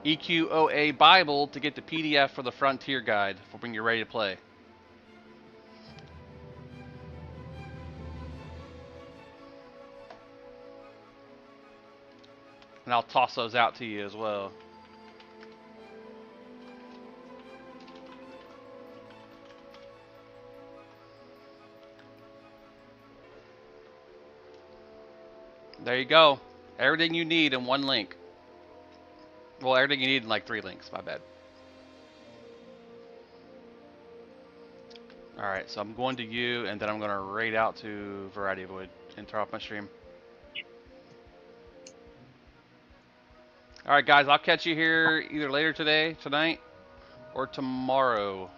EQOA Bible to get the PDF for the Frontier Guide for when you're ready to play. And I'll toss those out to you as well. There you go. Everything you need in one link. Well, everything you need in like 3 links, my bad. Alright, so I'm going to you, and then I'm going to raid out to Variety Void and turn off my stream. Alright guys, I'll catch you here either later today, tonight, or tomorrow.